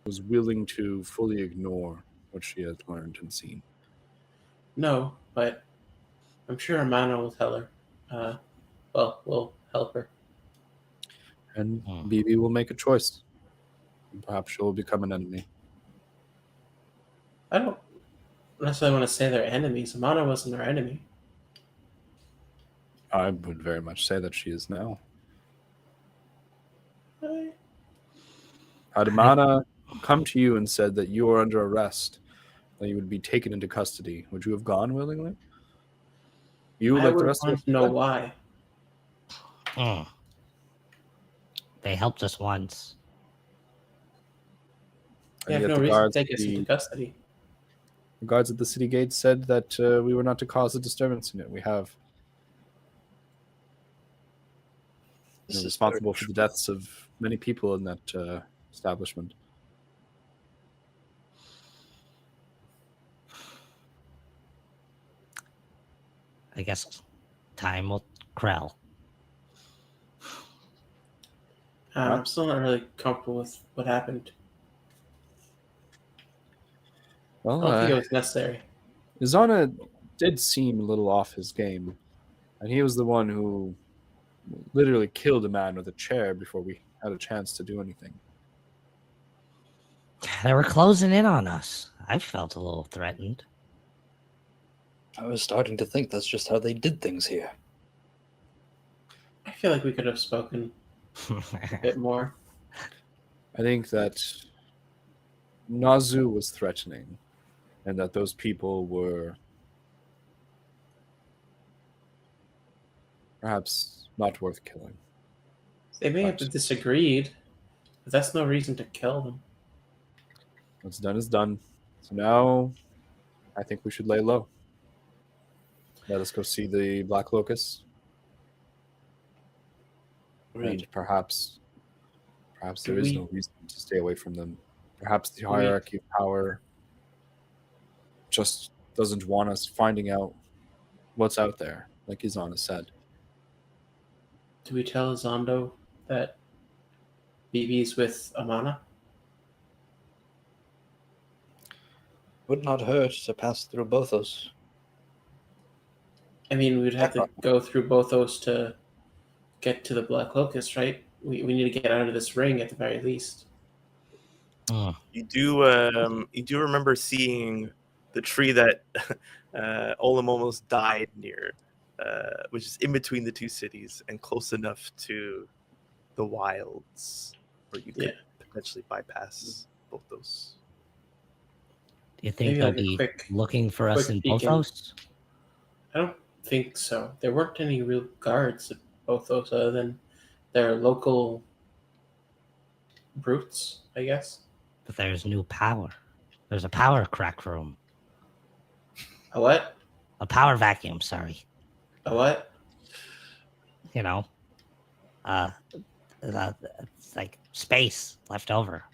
was willing to fully ignore what she had learned and seen. No, but I'm sure Amana will tell her. Well, we'll help her. And Hmm. Bibi will make a choice. And perhaps she will become an enemy. I don't necessarily want to say they're enemies. Amana wasn't our enemy. I would very much say that she is now. I- Had Amana come to you and said that you are under arrest, that you would be taken into custody, would you have gone willingly? You, I like the would rest of want us, to know why. Hmm. They helped us once. They and have yet no the reason to guards, take us into custody. the guards at the city gate said that we were not to cause a disturbance in it. We have This is responsible very for the true. deaths of many people in that establishment. I guess time will Krell. I'm still not really comfortable with what happened. I Well, don't think it was necessary. Izana did seem a little off his game, and he was the one who literally killed a man with a chair before we had a chance to do anything. They were closing in on us. I felt a little threatened. I was starting to think that's just how they did things here. I feel like we could have spoken a bit more. I think that Nazu was threatening, and that those people were perhaps not worth killing. They may have Right. disagreed, but that's no reason to kill them. What's done is done. So now I think we should lay low. Let us go see the Black Locust. And perhaps there is no reason to stay away from them. Perhaps the hierarchy of power just doesn't want us finding out what's out there, like Izana said. Do we tell Zondo that BB's with Amana? Would not hurt to pass through both those. I mean, we'd have to go through both those to get to the Black Locust, right? We need to get out of this ring at the very least. You do remember seeing the tree that Olam almost died near, which is in between the two cities and close enough to the wilds where you could potentially bypass both those. Do you think Maybe they'll like a be quick- looking for us quick in peek both in. those? I don't think so. There weren't any real guards at both those other than their local brutes, I guess. But there's new power. There's a power crack room. A what? A power vacuum, sorry. A what? You know. It's like space left over.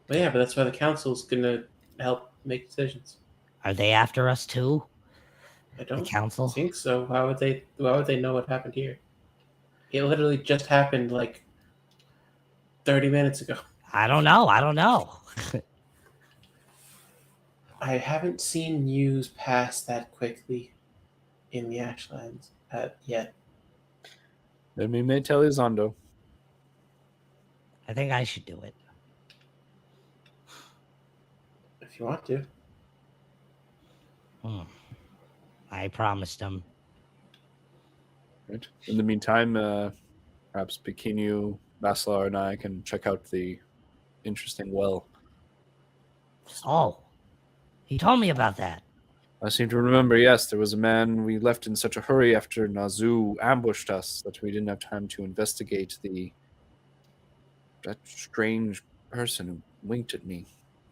Well, yeah, but that's why the council's gonna help make decisions. Are they after us too? I The don't council? think so. Why would they know what happened here? It literally just happened like 30 minutes ago. I don't know. I haven't seen news pass that quickly in the Ashlands yet. Then we may tell Izando. I think I should do it. If you want to. I promised him. Right. In the meantime, perhaps Bikinu, Baslar, and I can check out the interesting well. Oh, he told me about that. I seem to remember, yes, there was a man we left in such a hurry after Nazu ambushed us that we didn't have time to investigate that strange person who winked at me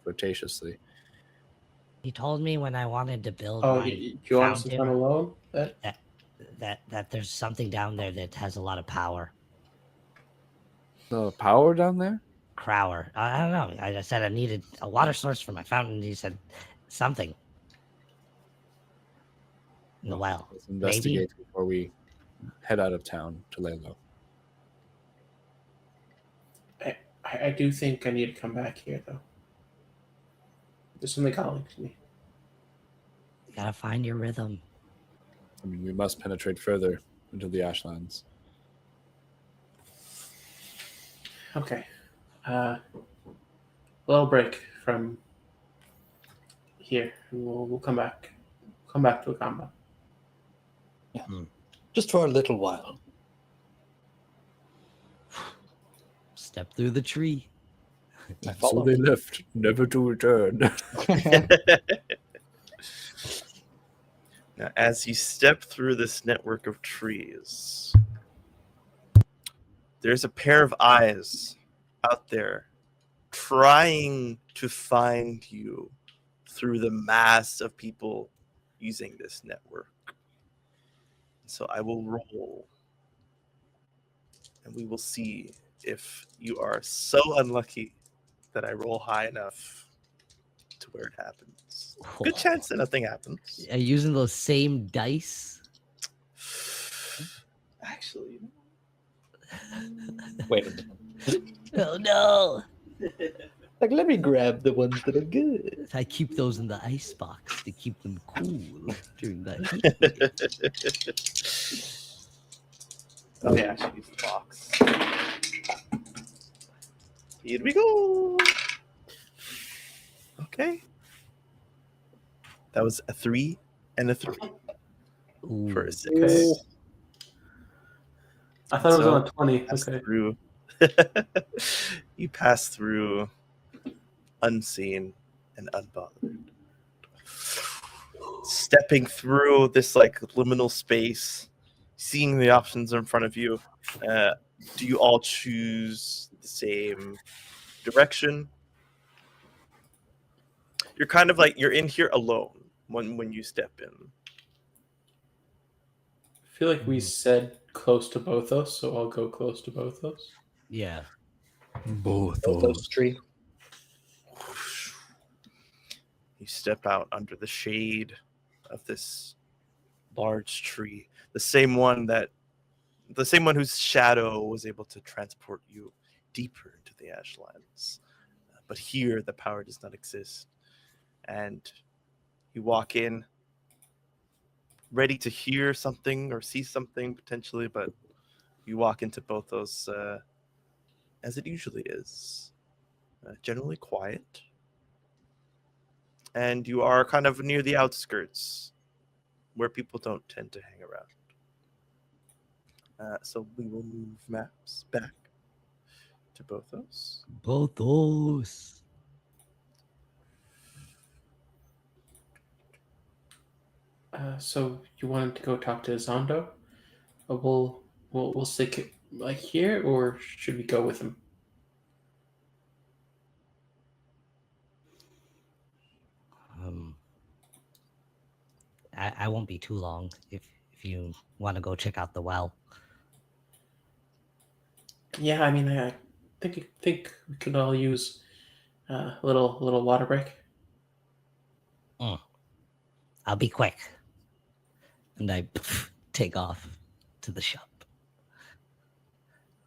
flirtatiously. He told me when I wanted to build Oh, my you want us to fountain run alone? That that there's something down there that has a lot of power. The power down there? Crower. I don't know. I said I needed a water source for my fountain. He said something in the well. Let's Maybe. investigate before we head out of town to lay low. I do think I need to come back here, though. There's something calling to me. You gotta find your rhythm. I mean, we must penetrate further into the Ashlands. Okay. A little break from here. We'll come back. Come back to Akamba. Just for a little while. Step through the tree. I So follow. they left, never to return. Now, as you step through this network of trees, there's a pair of eyes out there trying to find you through the mass of people using this network. So I will roll, and we will see if you are so unlucky that I roll high enough to where it happens. Good chance that nothing happens. Are you using those same dice? Actually, Wait a minute. Oh no! Like, let me grab the ones that are good. I keep those in the ice box to keep them cool during the heat. oh yeah, I should use the box. Here we go. Okay. That was a 3 and a 3 for a 6. Okay. I thought it was So, on a 20. Pass Okay. through. You pass through unseen and unbothered. Stepping through this like liminal space, seeing the options in front of you. Do you all choose the same direction? You're kind of like you're in here alone when you step in. I feel like we said close to both us, so I'll go close to both us. Yeah. Both Those tree. You step out under the shade of this large tree, the same one whose shadow was able to transport you deeper into the Ashlands. But here, the power does not exist. And you walk in, ready to hear something or see something potentially, but you walk into both those as it usually is. Generally quiet. And you are kind of near the outskirts where people don't tend to hang around. So we will move maps back to both those. Both those. So you wanted to go talk to Zondo? We'll stick it like here, or should we go with him? I won't be too long if you want to go check out the well. Yeah, I mean, I think we could all use a little water break. I'll be quick. And I take off to the shop.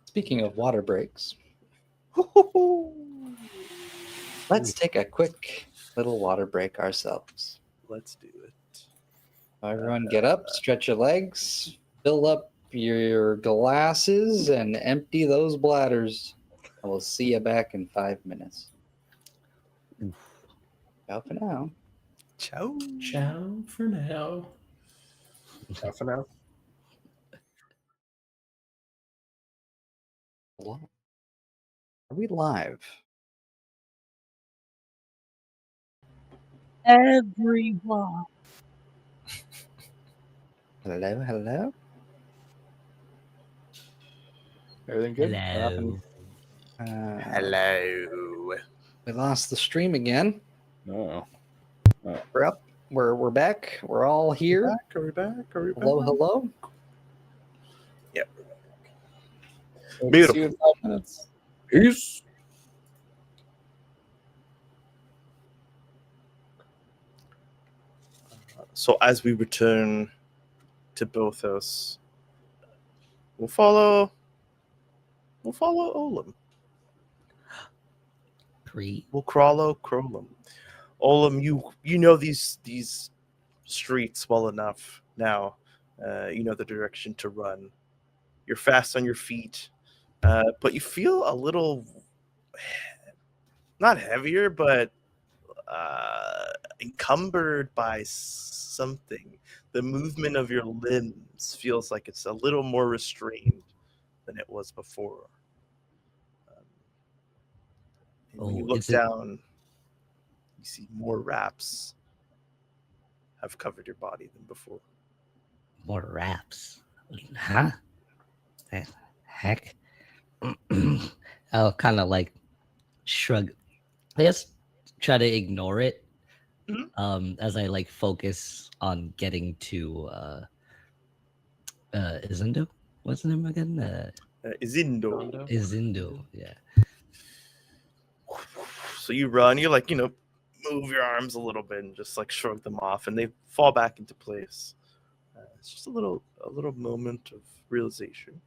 Speaking of water breaks, let's take a quick little water break ourselves. Let's do it. Everyone get up, stretch your legs, fill up your glasses, and empty those bladders. And we'll see you back in 5 minutes. Ciao for now. Ciao. Ciao for now. Ciao for now. Hello? Are we live? Everyone. Hello, hello. Everything good? What happened? Hello. Hello. We lost the stream again. No. We're up. We're back. We're all here. Are we back? Are we back? Hello, hello. We'll Beautiful. See you in 5 minutes. Peace. So as we return to Bothos, we'll follow Olam. Pre. We'll crawlo Crolum. Olam, you know these streets well enough now. You know the direction to run. You're fast on your feet, but you feel a little not heavier, but encumbered by something. The movement of your limbs feels like it's a little more restrained than it was before. And when you look is it down, you see more wraps have covered your body than before. more wraps? Huh? The heck? I'll kind of like shrug. I guess try to ignore it. As I like focus on getting to Izindo. What's the name again? Izindo. Izindo. Yeah. So you run, you like, move your arms a little bit and just like shrug them off, and they fall back into place. It's just a little moment of realization.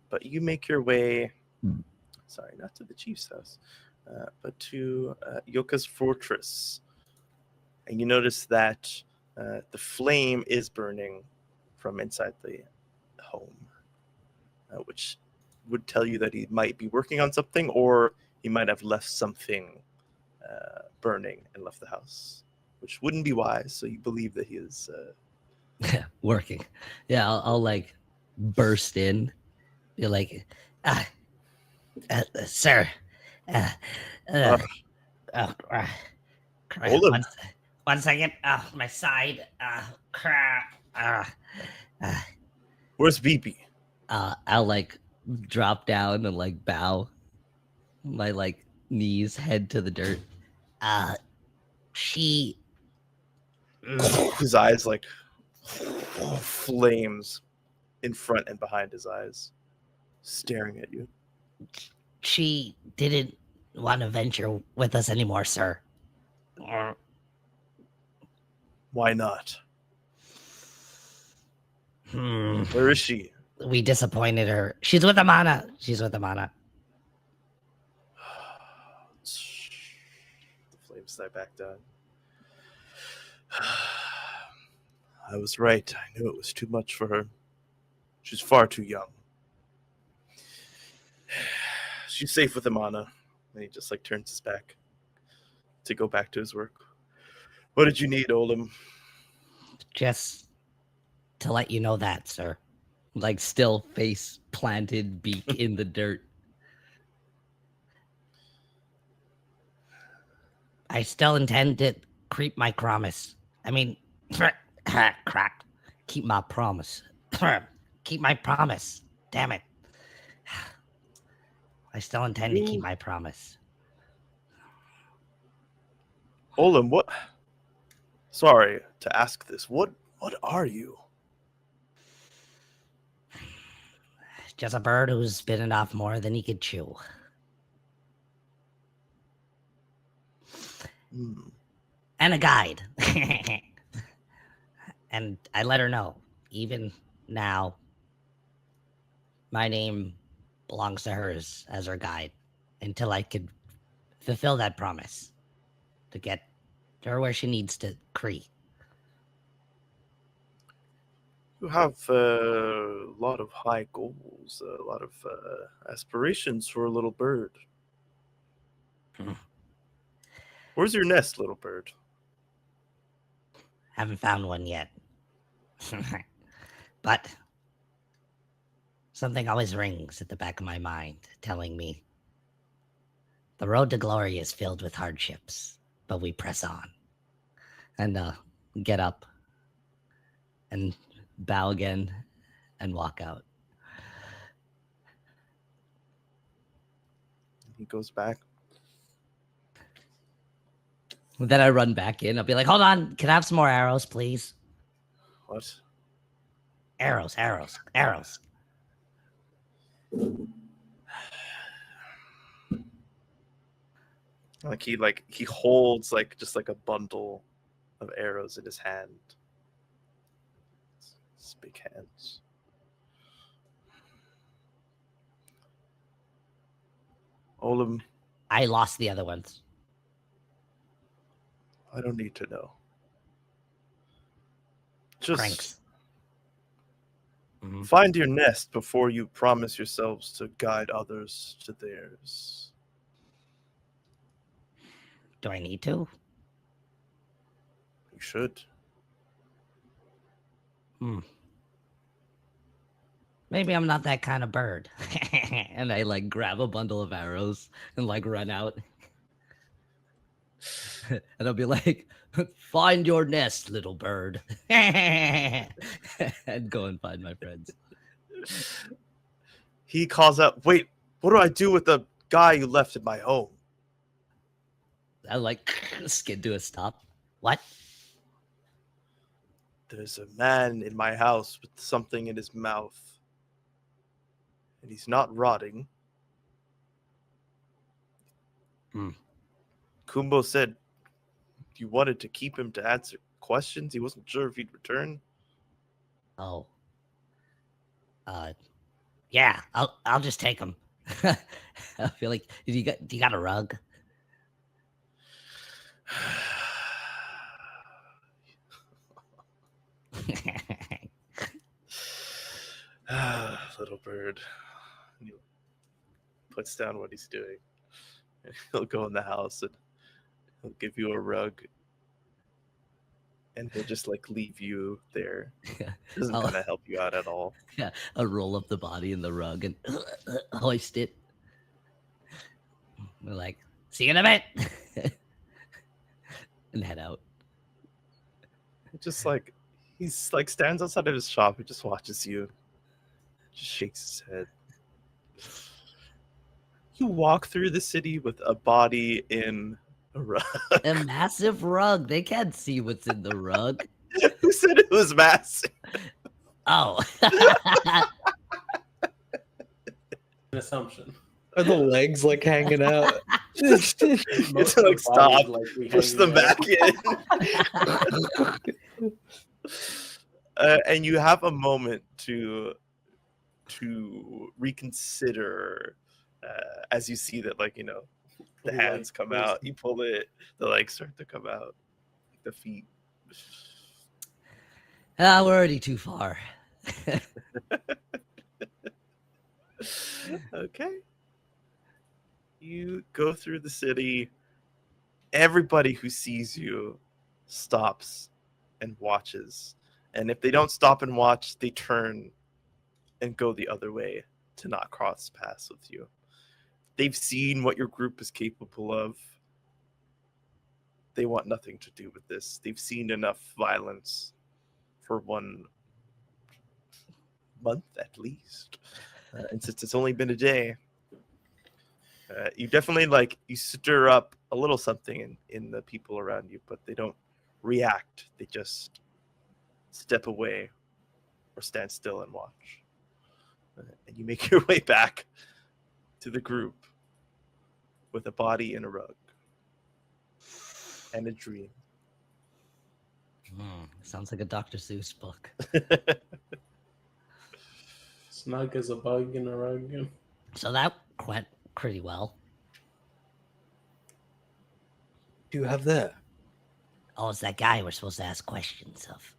But you make your way, sorry, not to the chief's house, but to Yoka's fortress. And you notice that the flame is burning from inside the home, which would tell you that he might be working on something, or he might have left something burning and left the house, which wouldn't be wise. So you believe that he is Working. Yeah, I'll like burst in. Be like, sir. Hold him. One second. My side. Where's BB? I'll like drop down and like bow. My like knees head to the dirt. She. His eyes like flames in front and behind his eyes, staring at you. She didn't want to venture with us anymore, sir. Why not? Hmm. Where is she? We disappointed her. She's with Amana. The flames die back down. I was right. I knew it was too much for her. She's far too young. She's safe with Amana. And he just like turns his back to go back to his work. What did you need, Olam? Just to let you know that, sir. Like still face planted, beak in the dirt. I still intend to keep my promise. I mean, crap. Keep my promise. Keep my promise. Damn it. I still intend to keep my promise. Olam, what? Sorry to ask this. What are you? Just a bird who's bitten off more than he could chew. And a guide. And I let her know, even now, my name belongs to hers as her guide until I could fulfill that promise to get her where she needs to Cree. You have a lot of high goals, a lot of aspirations for a little bird. Where's your nest, little bird? Haven't found one yet. But something always rings at the back of my mind, telling me the road to glory is filled with hardships, but we press on. And get up and bow again and walk out. He goes back. Then I run back in. I'll be like, Hold on, can I have some more arrows, please? What? Arrows, arrows, arrows. Like he holds just like a bundle of arrows in his hand. His big hands. Olim, I lost the other ones. I don't need to know. Just Cranks. Mhm. find your nest before you promise yourselves to guide others to theirs. Do I need to? You should. Maybe I'm not that kind of bird. and I like grab a bundle of arrows and like run out. And I'll be like, find your nest, little bird. and go and find my friends. He calls out, "Wait, what do I do with the guy you left in my home?" I like skid to a stop. What? There's a man in my house with something in his mouth. And he's not rotting. Kumbo said you wanted to keep him to answer questions. He wasn't sure if he'd return. Oh. Yeah, I'll just take them. I feel like Do you got a rug? Little bird. And he puts down what he's doing. And he'll go in the house and he'll give you a rug. And he'll just leave you there. Doesn't I'll- kind of help you out at all. I'll roll up the body in the rug and hoist it. We're like, See you in a bit. and head out. Just he's stands outside of his shop. He just watches you. Just shakes his head. You walk through the city with a body in a rug. A massive rug. They can't see what's in the rug. Who said it was massive? Oh. An assumption. Are the legs hanging out? It's Most of the stop. bodies likely Push hanging them out. back in. And you have a moment to reconsider as you see that the hands come out. You pull it, the legs start to come out, the feet. We're already too far. Okay. You go through the city. Everybody who sees you stops and watches. And if they don't stop and watch, they turn and go the other way to not cross paths with you. They've seen what your group is capable of. They want nothing to do with this. They've seen enough violence for 1 month at least. And since it's only been a day, you definitely you stir up a little something in the people around you, but they don't react. They just step away or stand still and watch. And you make your way back to the group with a body in a rug and a dream. Sounds like a Dr. Seuss book. Snug as a bug in a rug. So that went pretty well. Do you have there? Oh, it's that guy we're supposed to ask questions of.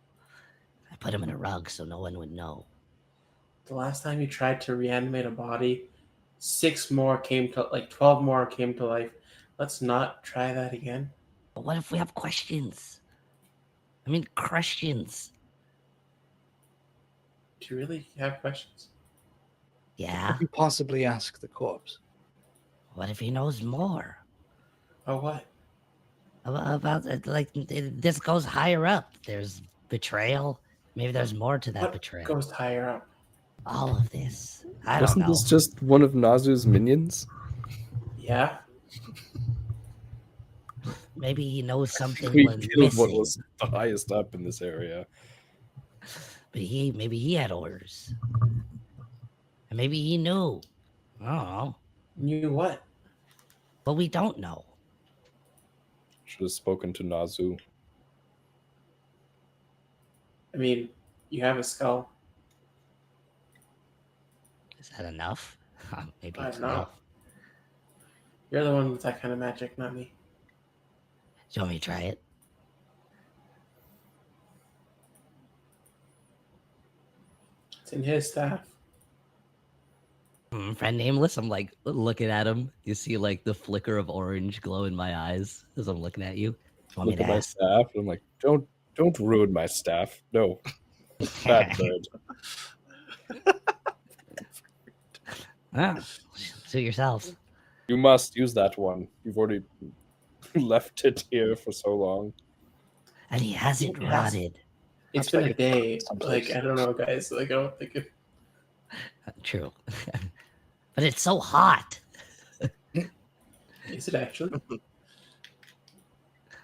I put him in a rug so no one would know. The last time you tried to reanimate a body, 6 more came to 12 more came to life. Let's not try that again. But what if we have questions? I mean, questions. Do you really have questions? Yeah. Could you possibly ask the corpse? What if he knows more Oh, what? about like this goes higher up? There's betrayal. Maybe there's more to that What betrayal. goes higher up? All of this. I don't Wasn't know. this just one of Nazu's minions? Yeah. Maybe he knows something We was killed what missing. was the highest up in this area. But maybe he had orders. And maybe he knew. I don't know. Knew what? But we don't know. Should have spoken to Nazu. I mean, you have a skull. Is that enough? Maybe I it's don't know. enough. You're the one with that kind of magic, not me. Do you want me to try it? It's in his staff. Friend nameless. I'm like looking at him. You see like the flicker of orange glow in my eyes as I'm looking at you. Do you want Look me at to my ask? staff. And I'm like, don't ruin my staff. No. Bad bird. Suit yourselves. You must use that one. You've already left it here for so long. And he hasn't It has- rotted. It's Perhaps been I a could day. someplace. Like, I don't know, guys. Like, I don't think it... True. But it's so hot. Is it actually?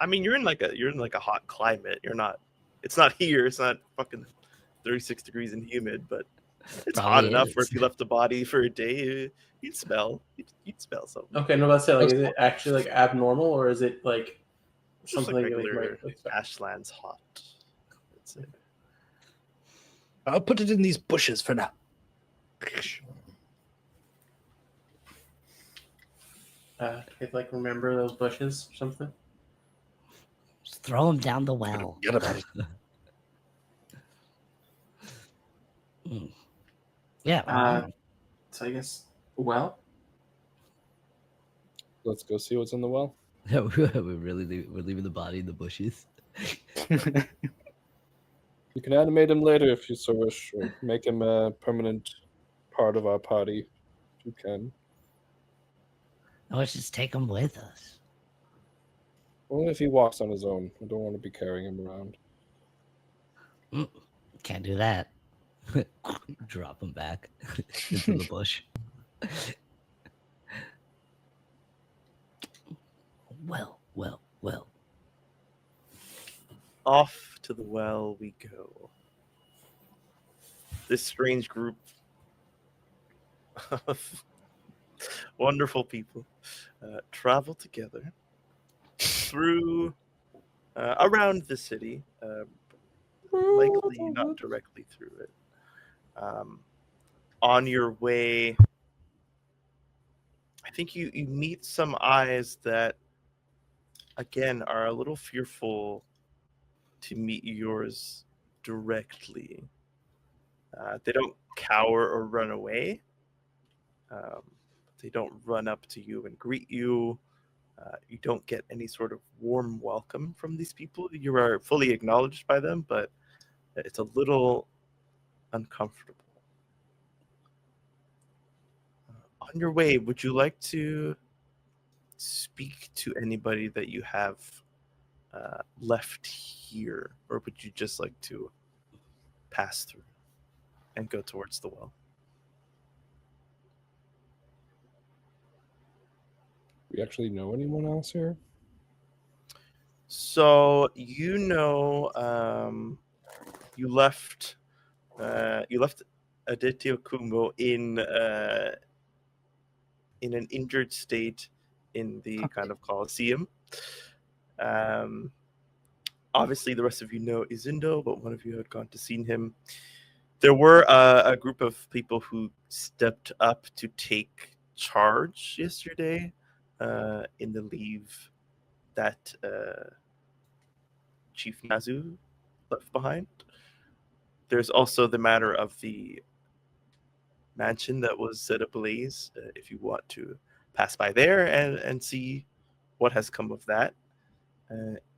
I mean, you're in like a hot climate. You're not. It's not here. It's not fucking 36 degrees and humid, but it's hot Probably enough where is. if you left the body for a day, you'd smell. You'd smell something. Okay, no, let's say, like, is it actually, like, abnormal, or is it, like, It's just something like like regular might expect? Ashlands hot. That's it. I'll put it in these bushes for now. Like, remember those bushes or something? Just throw him down the well. Forget about it. Yeah. So I guess, well, Let's go see what's in the well. we're leaving the body in the bushes. You can animate him later if you so wish, or make him a permanent part of our party if you can. Let's just take him with us. Only if he walks on his own. I don't want to be carrying him around. Can't do that. Drop him back into the bush. Well. Off to the well we go. This strange group of wonderful people travel together through around the city, likely not directly through it. On your way, I think you meet some eyes that, again, are a little fearful to meet yours directly. They don't cower or run away. They don't run up to you and greet you. You don't get any sort of warm welcome from these people. You are fully acknowledged by them, but it's a little uncomfortable. On your way, would you like to speak to anybody that you have left here, or would you just like to pass through and go towards the well? We actually know anyone else here? So you left Aditya Kumbo in an injured state in the kind of Colosseum. Obviously, the rest of you know Izindo, but one of you had gone to see him. There were a group of people who stepped up to take charge yesterday in the leave that Chief Nazu left behind. There's also the matter of the mansion that was set ablaze, if you want to pass by there and see what has come of that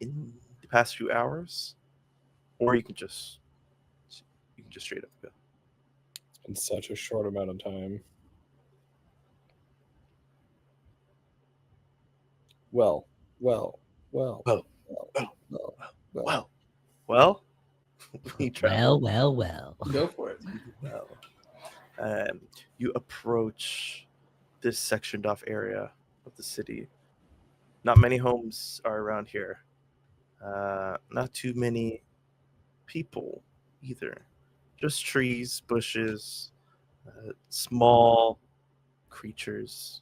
in the past few hours. or you can just straight up go. It's been such a short amount of time. Well. Well. We travel. Well. Go for it. Well, you approach this sectioned off area of the city. Not many homes are around here. Not too many people either. Just trees, bushes, small creatures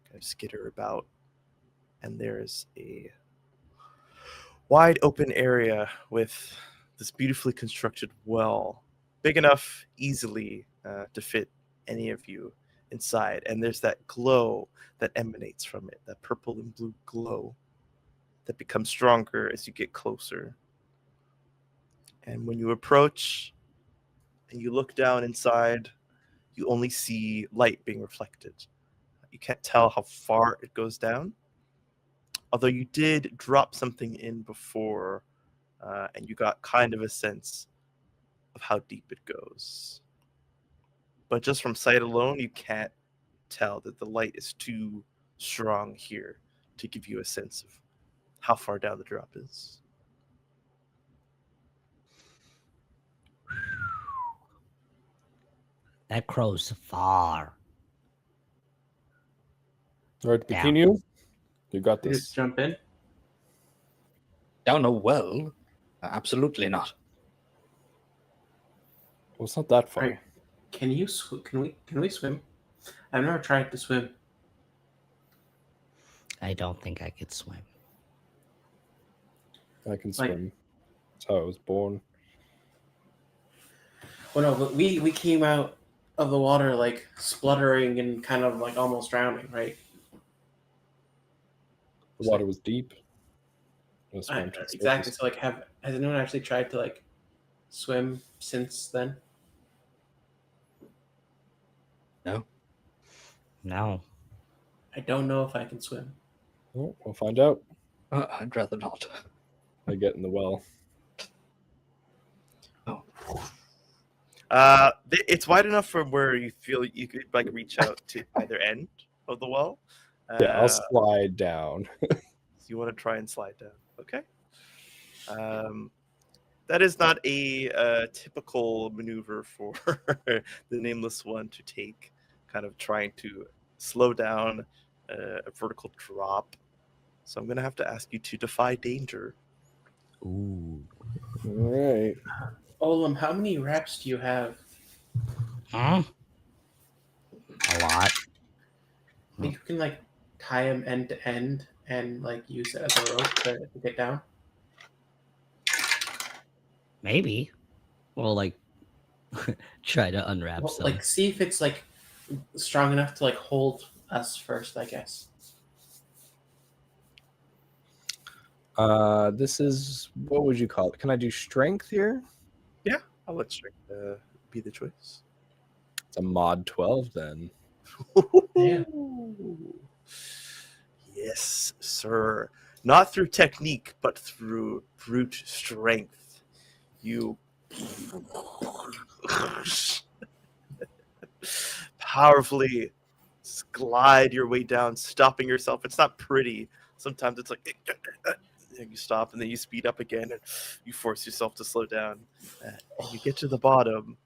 kind of skitter about. And there's a wide open area with this beautifully constructed well, big enough easily to fit any of you inside. And there's that glow that emanates from it, that purple and blue glow that becomes stronger as you get closer. And when you approach and you look down inside, you only see light being reflected. You can't tell how far it goes down, although you did drop something in before, and you got kind of a sense of how deep it goes. But just from sight alone, you can't tell that the light is too strong here to give you a sense of how far down the drop is. That crow's far. All right, Down. Bikini, you got You this. just jump in. Down a well? Absolutely not. Well, it's not that far. Right. Can you can we swim? I've never tried to swim. I don't think I could swim. I can Like- swim. That's how I was born. Well, no, but we came out of the water like spluttering and kind of like almost drowning, right? The water was deep. It was swam to the Exactly. surface. So like, has anyone actually tried to like swim since then? No. I don't know if I can swim. Well, we'll find out. I'd rather not. I get in the well. It's wide enough for where you feel you could like reach out to either end of the well. Yeah, I'll slide down. So you want to try and slide down. Okay. That is not a typical maneuver for the Nameless One to take, kind of trying to slow down a vertical drop. So I'm going to have to ask you to defy danger. Ooh. All right. Olam, how many wraps do you have? Huh? A lot. I think you can like tie them end to end and like use it as a rope to get down. Maybe. Well, like, try to unwrap Well, some. like see if it's like strong enough to like hold us first, I guess. This is, what would you call it? Can I do strength here? I'll let strength be the choice. It's a mod 12 then. Yeah. Yes, sir. Not through technique, but through brute strength. You powerfully glide your way down, stopping yourself. It's not pretty. Sometimes it's like and you stop and then you speed up again and you force yourself to slow down. And you get to the bottom.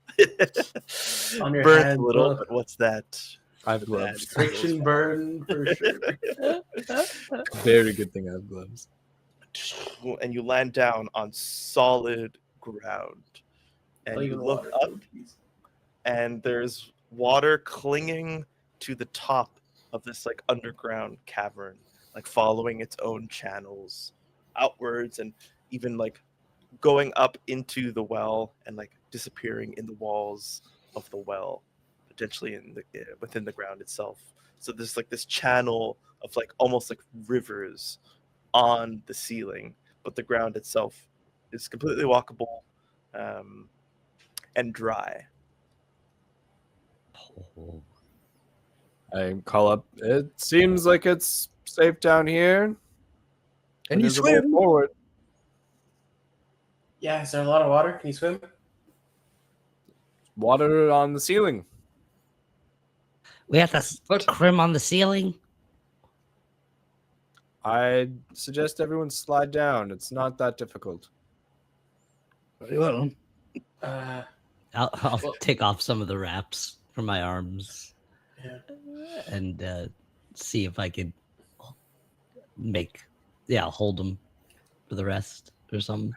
On your Burns hand, a little, look. but what's that? I have The gloves. bad Friction burn for sure. Very good thing I have gloves. And you land down on solid ground. And Oh, you even look water, up, please. and there's water clinging to the top of this like underground cavern, like following its own channels outwards, and even like going up into the well and like disappearing in the walls of the well, potentially in the within the ground itself. So there's like this channel of like almost like rivers on the ceiling, but the ground itself is completely walkable and dry. Oh. I call up. It seems like it's safe down here. Can you There's a way swim? forward. Yeah, is there a lot of water? Can you swim? Water on the ceiling. We have to What? crim on the ceiling. I suggest everyone slide down. It's not that difficult. Very well. I'll Well- take off some of the wraps from my arms Yeah. and see if I could hold them for the rest or something.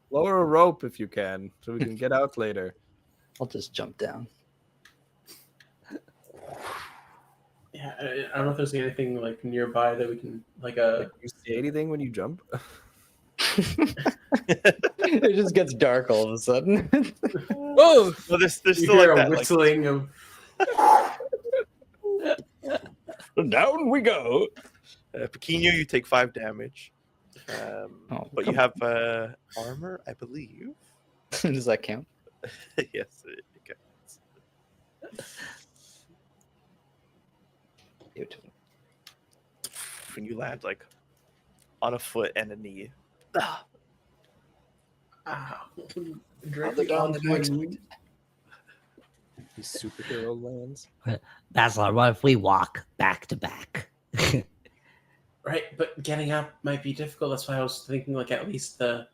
Lower a rope if you can, so we can get out later. I'll just jump down. Yeah, I don't know if there's anything like nearby that we can like Like, you see anything when you jump? It just gets dark all of a sudden. Oh, Well, there's you still hear like a that. Like, whistling of Down we go. Pequeno, you take 5 damage. Oh, But you come have armor, I believe. Does that count? Yes, it counts. When you land like on a foot and a knee. ow. Directly down the next knee. these superhero lands. Basilor, what if we walk back to back? Right, but getting up might be difficult. That's why I was thinking like at least the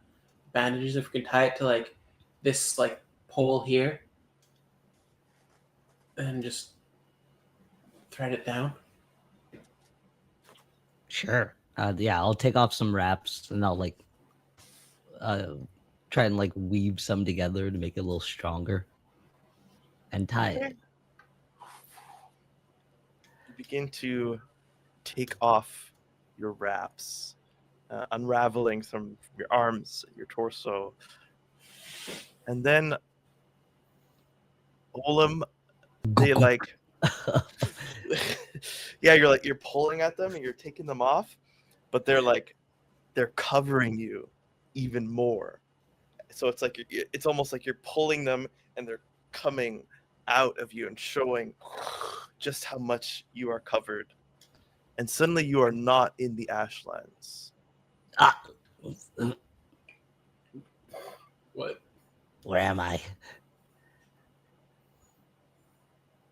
bandages, if we can tie it to like this like pole here and just thread it down. Sure. I'll take off some wraps and I'll try and weave some together to make it a little stronger and tie it. You begin to take off your wraps, unraveling from your arms, your torso. And then Olam, they you're pulling at them and you're taking them off, but they're covering you even more. So it's almost like you're pulling them and they're coming out of you and showing just how much you are covered. And suddenly you are not in the Ashlands. What? Where am I?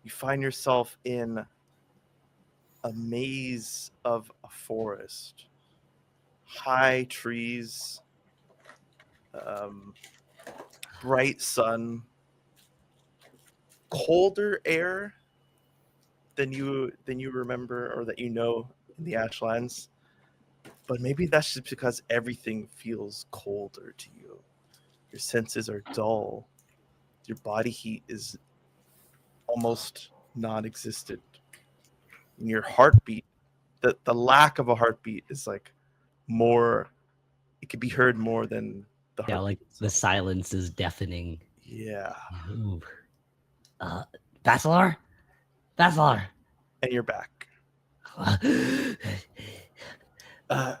You find yourself in a maze of a forest. High trees, bright sun, colder air than you remember or that you know in the Ashlands. But maybe that's just because everything feels colder to you. Your senses are dull. Your body heat is almost non-existent. And your heartbeat, the lack of a heartbeat is more, it could be heard more than the heartbeat. The silence is deafening. Yeah. Ooh. Basilor? Basilor. And you're back.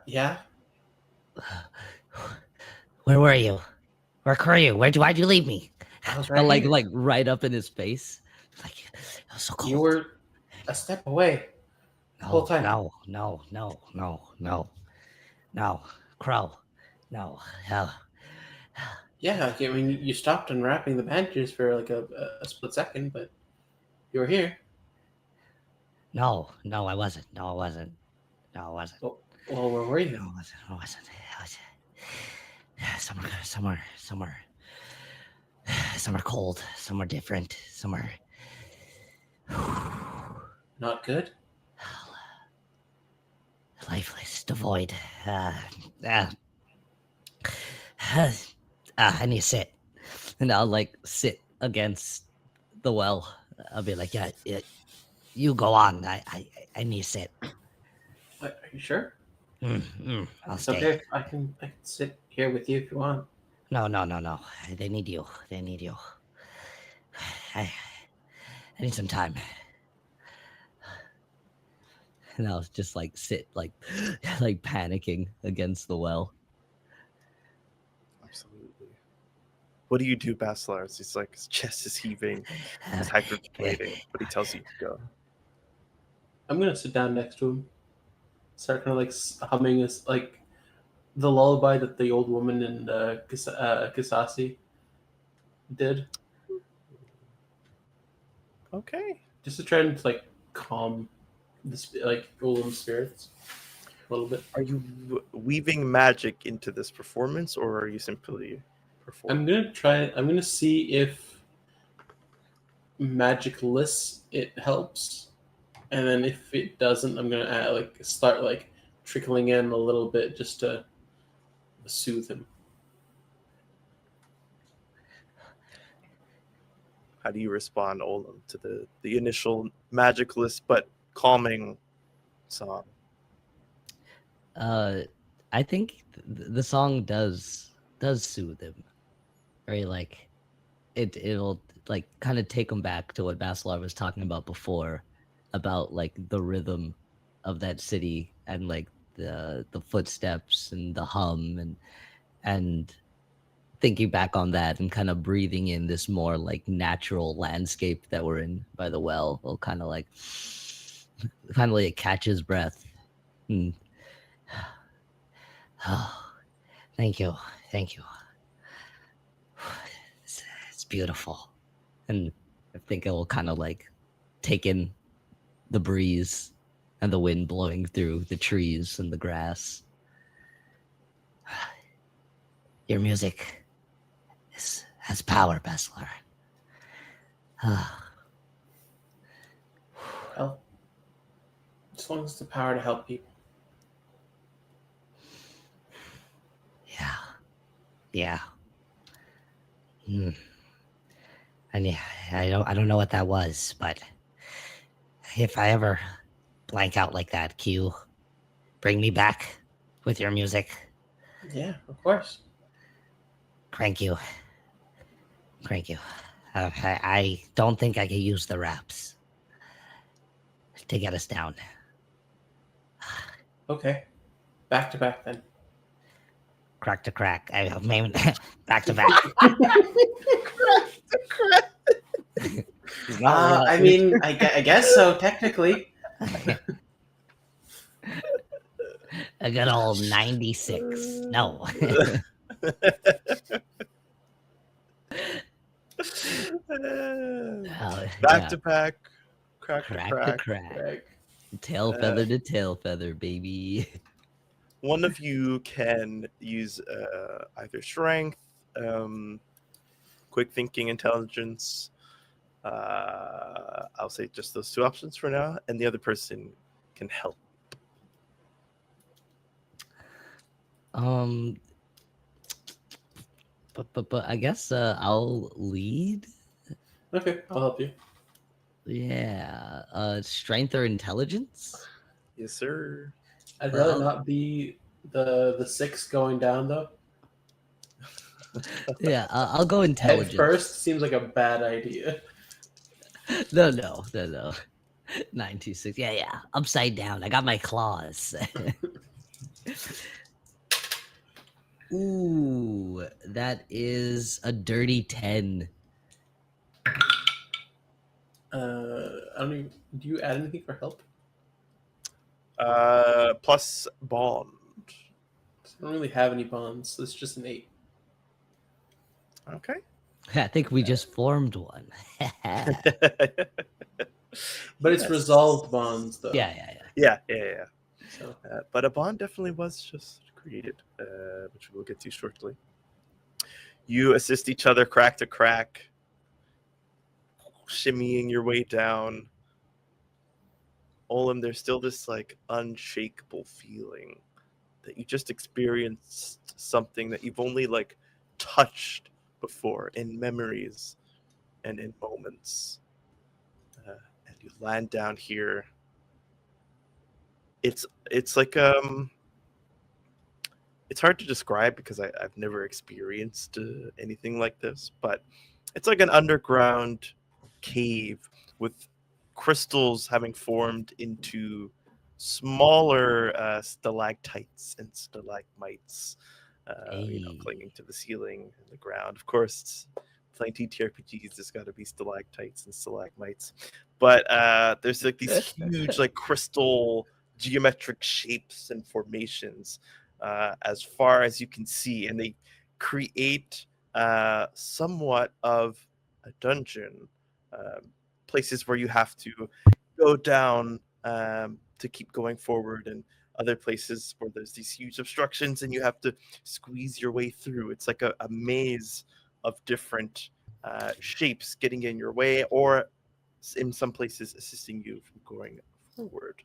Yeah. Where were you? Where were you? Why'd you leave me? I was But right here. right up in his face. It was so cold. You were a step away. whole time. No. Crow. No. Hell. Yeah, I mean, you stopped unwrapping the bandages for like a split second, but you were here. No, I wasn't. No, I wasn't. Well, where were you? No, I wasn't. Somewhere cold. Somewhere different. Somewhere. Not good. Lifeless, devoid. I need to sit. And I'll sit against the well. I'll be like, yeah, you go on. I need to sit. Are you sure? I'll It's stay. okay. I can sit here with you if you want. No. They need you. I need some time. And I'll just sit panicking against the well. Absolutely. What do you do, Basilar? He's his chest is heaving, he's hyperventilating, but he tells you to go. I'm gonna sit down next to him. Start kind of humming his the lullaby that the old woman in Kisasi did, Okay. just to try and like calm like Olam's spirits a little bit. Are you weaving magic into this performance, or are you simply performing? I'm gonna see if magicless it helps, and then if it doesn't, I'm gonna start like trickling in a little bit just to soothe him. How do you respond, Olam, to the initial magicless but calming song? I think the song does soothe him. Very like it'll like kind of take him back to what Basilar was talking about before, about like the rhythm of that city and like the footsteps and the hum and thinking back on that and kind of breathing in this more like natural landscape that we're in by the well. Will kind of like finally catch his breath. And, oh, thank you. It's beautiful. And I think it will kind of like take in the breeze and the wind blowing through the trees and the grass. Your music has power, Bessler. Well, as long as it's the power to help people. Yeah. Hmm. And yeah, I don't know what that was, but if I ever blank out like that, Q, bring me back with your music. Yeah, of course. Crank you. I don't think I can use the raps to get us down. Okay. Back to back then. Crack to crack. I mean, back to back. I mean, I guess so, technically. A good old 96. No. Back to back, crack to Crack crack. to crack. Right. Tail feather to tail feather, baby. One of you can use either strength, quick thinking, intelligence. I'll say just those two options for now, and the other person can help. But I guess I'll lead. Okay, I'll help you. Yeah. Strength or intelligence? Yes, sir. I'd Well- rather not be the 6 going down though. Yeah, I'll go Head intelligence. first seems like a bad idea. No. 926. Yeah. Upside down. I got my claws. Ooh, that is a dirty 10. I don't even. Do you add anything for help? Plus bond. I don't really have any bonds. So it's just an 8. Okay. I think we just formed one. But it's Yes. resolved bonds though. Yeah. Yeah. So But a bond definitely was just created, which we'll get to shortly. You assist each other crack to crack, shimmying your way down. Olam, there's still this like unshakable feeling that you just experienced something that you've only like touched before in memories and in moments. And you land down here. It's like it's hard to describe because I've never experienced anything like this, but it's like an underground cave with crystals having formed into smaller stalactites and stalagmites, clinging to the ceiling and the ground. Of course, playing TTRPGs, there's got to be stalactites and stalagmites, but there's like these huge like crystal geometric shapes and formations as far as you can see, and they create somewhat of a dungeon, places where you have to go down to keep going forward, and other places where there's these huge obstructions and you have to squeeze your way through. It's like a maze of different shapes getting in your way, or in some places assisting you from going forward.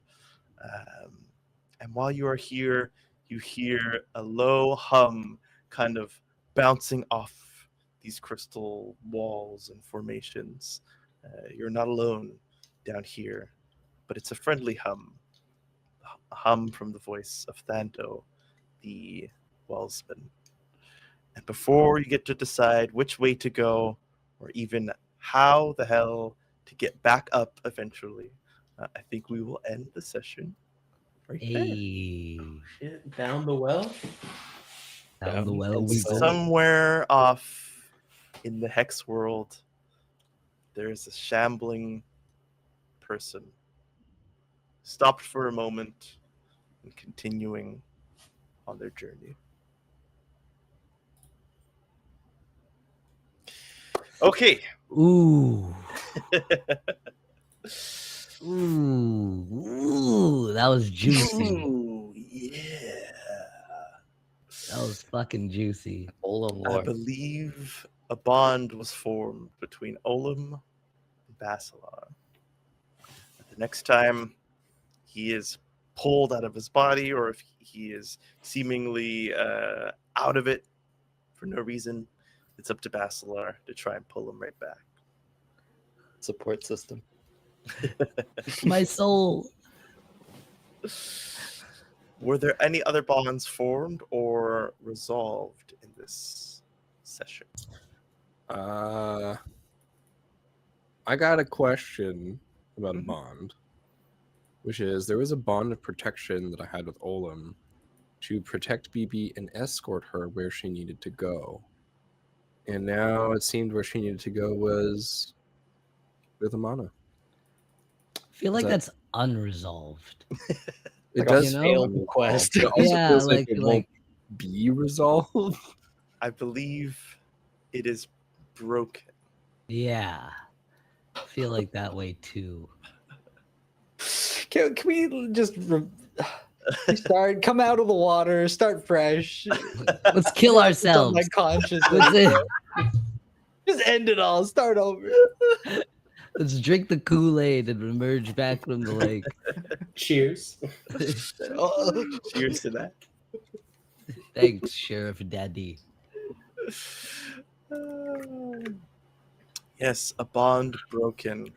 And while you are here, you hear a low hum kind of bouncing off these crystal walls and formations. You're not alone down here, but it's a friendly hum. A hum from the voice of Thando, the Wellsman. And before you get to decide which way to go, or even how the hell to get back up eventually, I think we will end the session right there. Hey, Shit, down the well. down the well And we go. somewhere off in the Hex world, there's a shambling person. Stopped for a moment and continuing on their journey. Okay. Ooh. Ooh, that was juicy. Ooh, yeah. That was fucking juicy. Olam I Lord. believe a bond was formed between Olam and Basilar. The next time he is pulled out of his body, or if he is seemingly out of it for no reason, it's up to Basilar to try and pull him right back. Support system. My soul. Were there any other bonds formed or resolved in this session? I got a question about a bond, which is there was a bond of protection that I had with Olam to protect BB and escort her where she needed to go. And now it seemed where she needed to go was with Amana. I feel like that- that's unresolved. It Like a does failed feel quest. resolved. It also Yeah, feels like like- it like- won't be resolved. I believe it is broken. Yeah. I feel like that way too. Can we just come out of the water, start fresh? Let's kill It's on my ourselves. conscience. Let's, Just end it all. Start over. let's drink the Kool-Aid and emerge back from the lake. Cheers. Cheers to that. Thanks, Sheriff Daddy. Yes, a bond broken.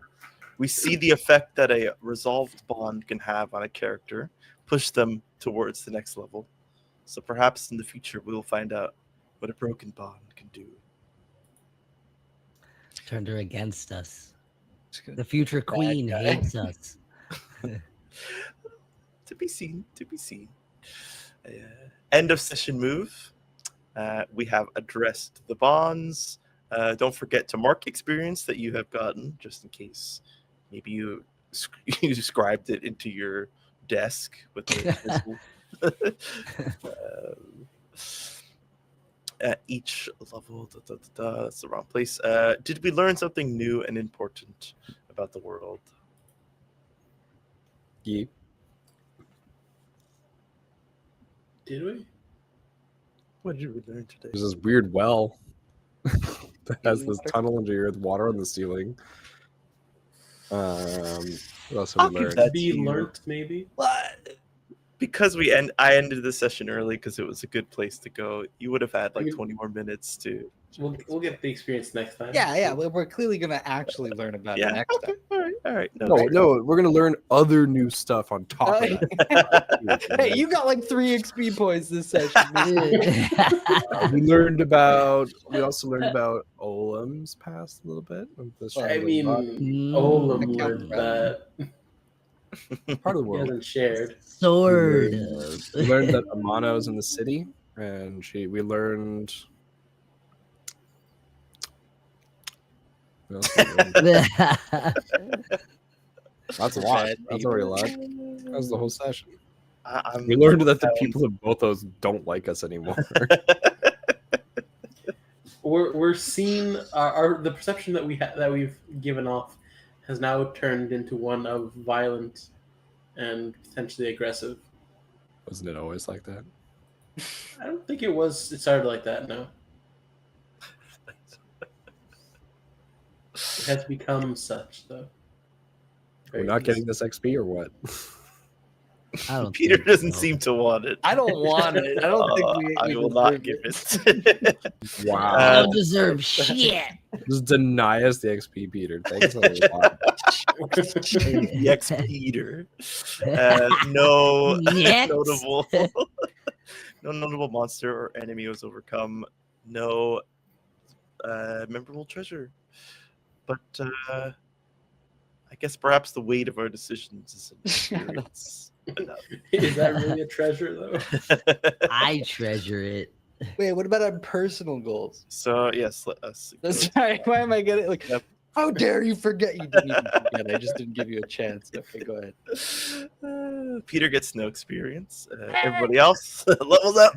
We see the effect that a resolved bond can have on a character, push them towards the next level. So perhaps in the future we'll find out what a broken bond can do. Turned her against us. The future queen guy. hates us. To be seen, to be seen. End of session move. We have addressed the bonds. Don't forget to mark experience that you have gotten, just in case maybe you described it into your desk with the at each level. That's the wrong place. Did we learn something new and important about the world? Yeah. Did we? What did we learn today? There's this weird well that has this Water? tunnel under here with water on the ceiling. What else have I'll we give learned? that Be to you. learnt, maybe. What? Because I ended the session early because it was a good place to go. You would have had like 20 more minutes to. We'll get the experience next time. Yeah. We're clearly gonna actually learn about Yeah. it next Okay. time. All right. No, we're gonna learn other new stuff on top of that. Hey, you got like 3 XP points this session. We also learned about Olam's past a little bit. Of the I shambling mean, body. Olam I learned counted that. Part of the He world. hasn't shared. Sword. We learned that Amana was in the city, and we learned. What else did we learn? That's a lot. That's already a lot. That was the whole session. I'm We learned that the down. people of both those don't like us anymore. We're seeing the perception that we've given off has now turned into one of violent and potentially aggressive. Wasn't it always like that? I don't think it started like that. No, it has become such though. We're Very not getting easy. this XP or what? I don't. Peter think doesn't so. seem to want it. I don't want it. I don't think we I will deserve not give it. I Wow. don't deserve shit. Just deny us the XP, Peter. Thanks a lot. Yes, Peter. No Next. notable, no notable monster or enemy was overcome. No memorable treasure. But I guess perhaps the weight of our decisions is an experience enough. Is that really a treasure though? I treasure it. Wait, what about our personal goals? So yes, let us. go That's to- right. Why am I getting like? Yep. How dare you forget? You didn't even forget. I just didn't give you a chance. Okay, go ahead. Peter gets no experience. Everybody else levels up.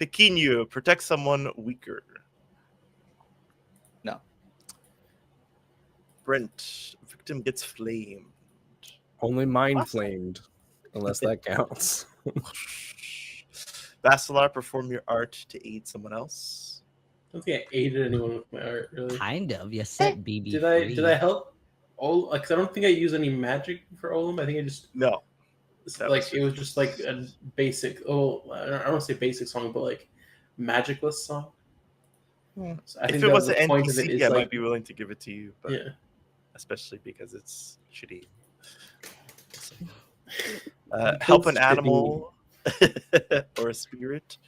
Pequeno, protect someone weaker. No. Brent, victim gets flamed. Only mind Awesome. flamed, unless that counts. Basilar, perform your art to aid someone else. I don't think I aided anyone with my art really. Kind of. You set BB Did free. I help? Because I don't think I use any magic for Olim. I think I just No. That was- it was just like a basic. Oh, I don't want to say basic song, but like magicless song. So I If think it that was an the point of it NPC, is I like might be willing to give it to you, but yeah. especially because it's shitty. Help an Shitty. animal or a spirit,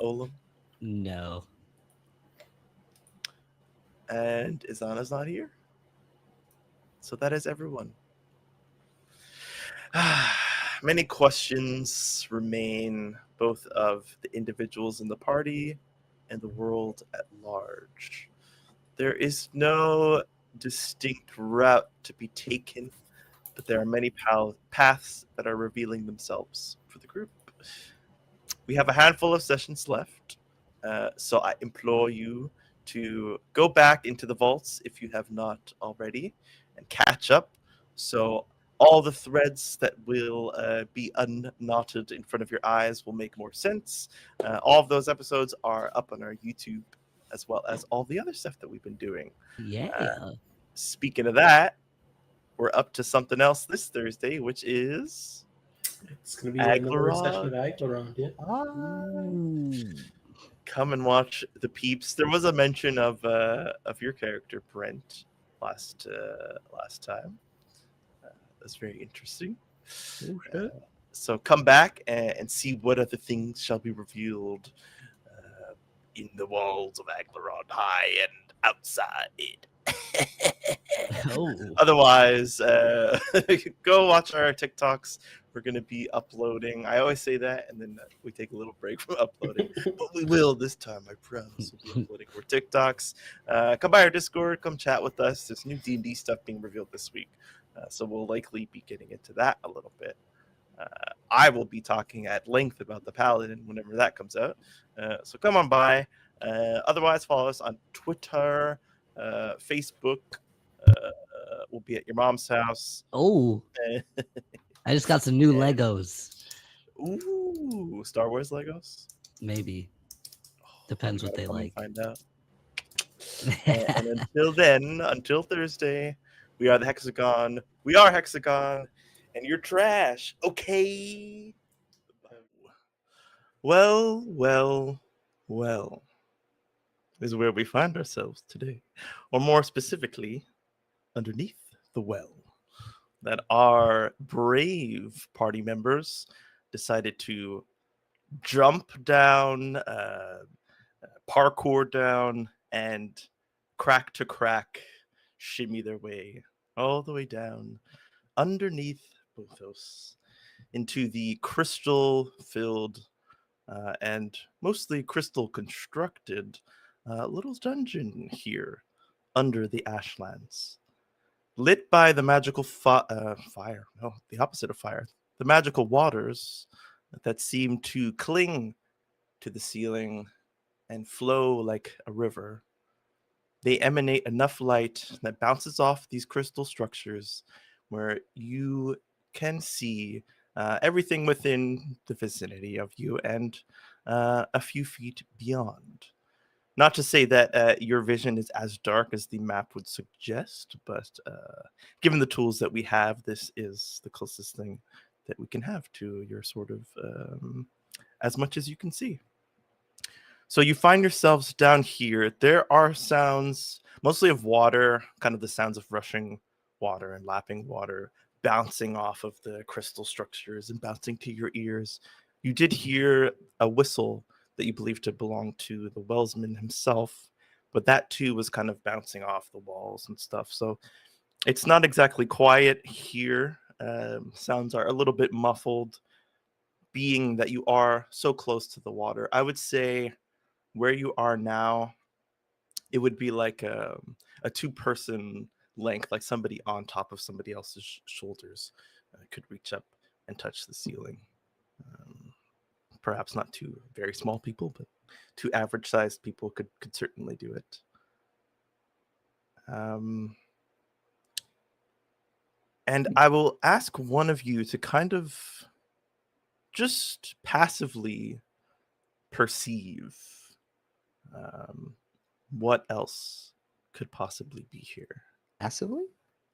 Olam. No. And Izana's not here. So that is everyone. Many questions remain, both of the individuals in the party and the world at large. There is no distinct route to be taken, but there are many paths that are revealing themselves for the group. We have a handful of sessions left, so I implore you to go back into the vaults if you have not already and catch up. So all the threads that will be unknotted in front of your eyes will make more sense. All of those episodes are up on our YouTube, as well as all the other stuff that we've been doing. Yeah. Speaking of that, we're up to something else this Thursday, which is It's gonna be another session of Aglarond. Aglarond, yeah. Come and watch the peeps. There was a mention of your character Brent last time. That's very interesting. So come back and see what other things shall be revealed in the walls of Aglarond, high and outside. Oh. Otherwise, go watch our TikToks. We're going to be uploading. I always say that, and then we take a little break from uploading. But we will this time, I promise. We'll be uploading more TikToks. Come by our Discord. Come chat with us. There's new D&D stuff being revealed this week. So we'll likely be getting into that a little bit. I will be talking at length about the Paladin whenever that comes out. So come on by. Otherwise, follow us on Twitter, Facebook. We'll be at your mom's house. Oh. I just got some new Yeah. Legos. Ooh, Star Wars Legos. Maybe. Depends what they Come and like. Find out. And until then, until Thursday, we are the Hexagon. We are Hexagon, and you're trash. Okay. Well, well, well. Is where we find ourselves today, or more specifically, underneath the well. That our brave party members decided to jump down, parkour down, and crack to crack shimmy their way all the way down underneath Bothos into the crystal-filled and mostly crystal-constructed little dungeon here under the Ashlands. Lit by the magical fire. No, the opposite of fire. the magical waters that seem to cling to the ceiling and flow like a river. They emanate enough light that bounces off these crystal structures where you can see everything within the vicinity of you and a few feet beyond. Not to say that your vision is as dark as the map would suggest, but given the tools that we have, this is the closest thing that we can have to your sort of as much as you can see. So you find yourselves down here. There are sounds, mostly of water, kind of the sounds of rushing water and lapping water, bouncing off of the crystal structures and bouncing to your ears. You did hear a whistle that you believe to belong to the Wellsman himself, but that too was kind of bouncing off the walls and stuff. So it's not exactly quiet here. Sounds are a little bit muffled, being that you are so close to the water. I would say where you are now, it would be like a two-person length, like somebody on top of somebody else's shoulders could reach up and touch the ceiling. Perhaps not two very small people, but two average-sized people could certainly do it. And I will ask one of you to kind of just passively perceive what else could possibly be here. Passively?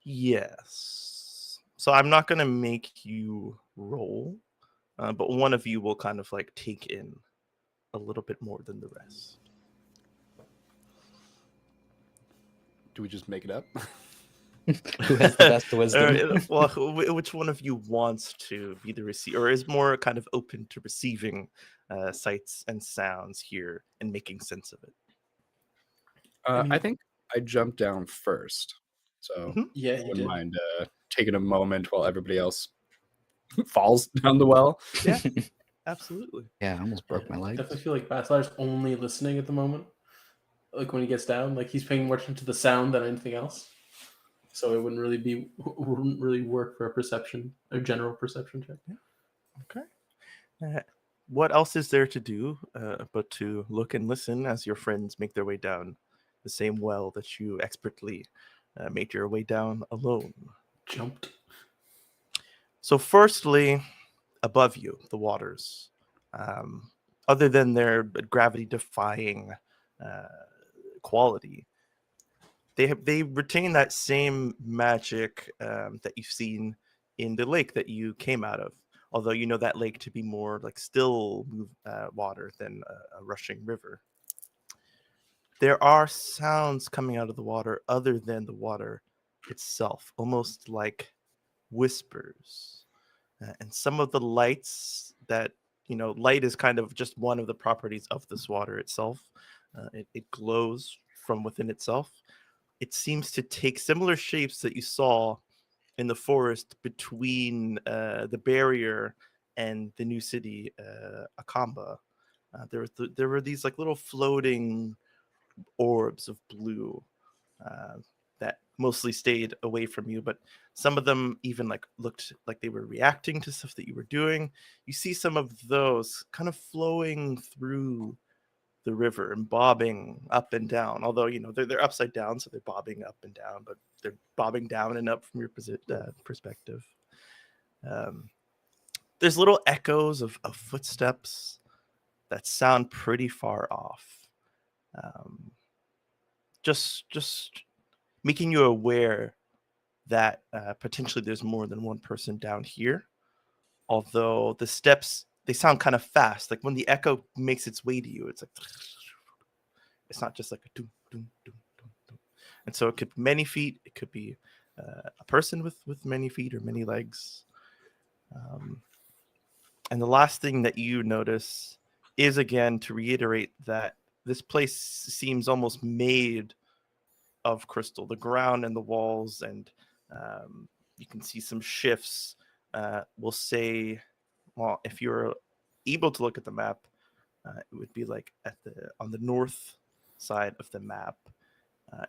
Yes. So I'm not going to make you roll, but one of you will kind of like take in a little bit more than the rest. Do we just make it up? Who has the best wisdom? Well, which one of you wants to be the receiver, or is more kind of open to receiving sights and sounds here and making sense of it? I think I jumped down first, so Yeah, I you wouldn't did. mind taking a moment while everybody else falls down the well. Yeah, absolutely. Yeah, I almost broke my I leg. definitely feel like Basilar's only listening at the moment. Like when he gets down, like he's paying more attention to the sound than anything else. So it wouldn't really work for a perception, a general perception check. Okay. What else is there to do but to look and listen as your friends make their way down the same well that you expertly made your way down alone? Jumped. So firstly, above you, the waters, other than their gravity-defying quality, they retain that same magic that you've seen in the lake that you came out of. Although you know that lake to be more like still water than a rushing river. There are sounds coming out of the water other than the water itself, almost like whispers. And some of the lights that, light is kind of just one of the properties of this water itself. It glows from within itself. It seems to take similar shapes that you saw in the forest between the barrier and the new city, Akamba. There were these like little floating orbs of blue that mostly stayed away from you, but some of them even like looked like they were reacting to stuff that you were doing. You see some of those kind of flowing through the river and bobbing up and down, although they're upside down, so they're bobbing up and down, but they're bobbing down and up from your perspective. There's little echoes of footsteps that sound pretty far off, just making you aware that potentially there's more than one person down here, although the steps, they sound kind of fast. Like when the echo makes its way to you, it's like, it's not just like a doom, doom, doom, doom, doom. And so it could be many feet. It could be a person with many feet or many legs. And the last thing that you notice is, again, to reiterate that this place seems almost made of crystal. The ground and the walls, and you can see some shifts. We'll say, well, if you're able to look at the map, it would be like on the north side of the map.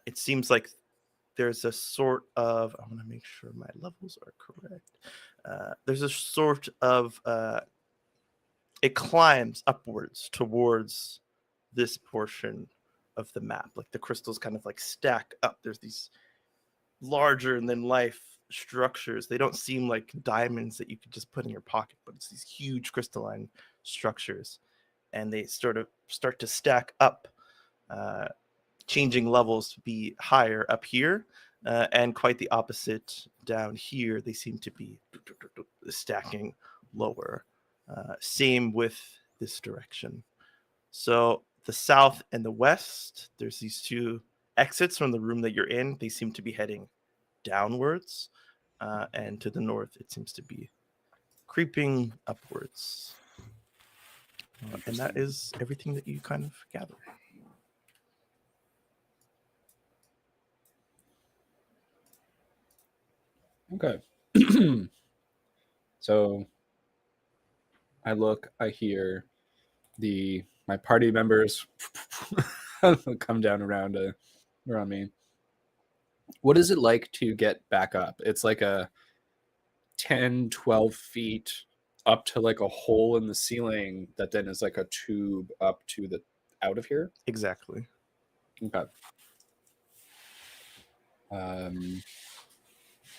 It seems like there's a sort of, I want to make sure my levels are correct. there's a sort of it climbs upwards towards this portion of the map. Like the crystals kind of like stack up. There's these larger than life structures. They don't seem like diamonds that you could just put in your pocket, but it's these huge crystalline structures, and they sort of start to stack up, changing levels to be higher up here, and quite the opposite down here. They seem to be stacking lower. Same with this direction. So the south and the west, there's these two exits from the room that you're in. They seem to be heading downwards, and to the north, it seems to be creeping upwards. And that is everything that you kind of gather. Okay. So I hear my party members come down around me. What is it like to get back up? It's like a 10, 12 feet up to like a hole in the ceiling that then is like a tube up to the out of here. Exactly. Okay.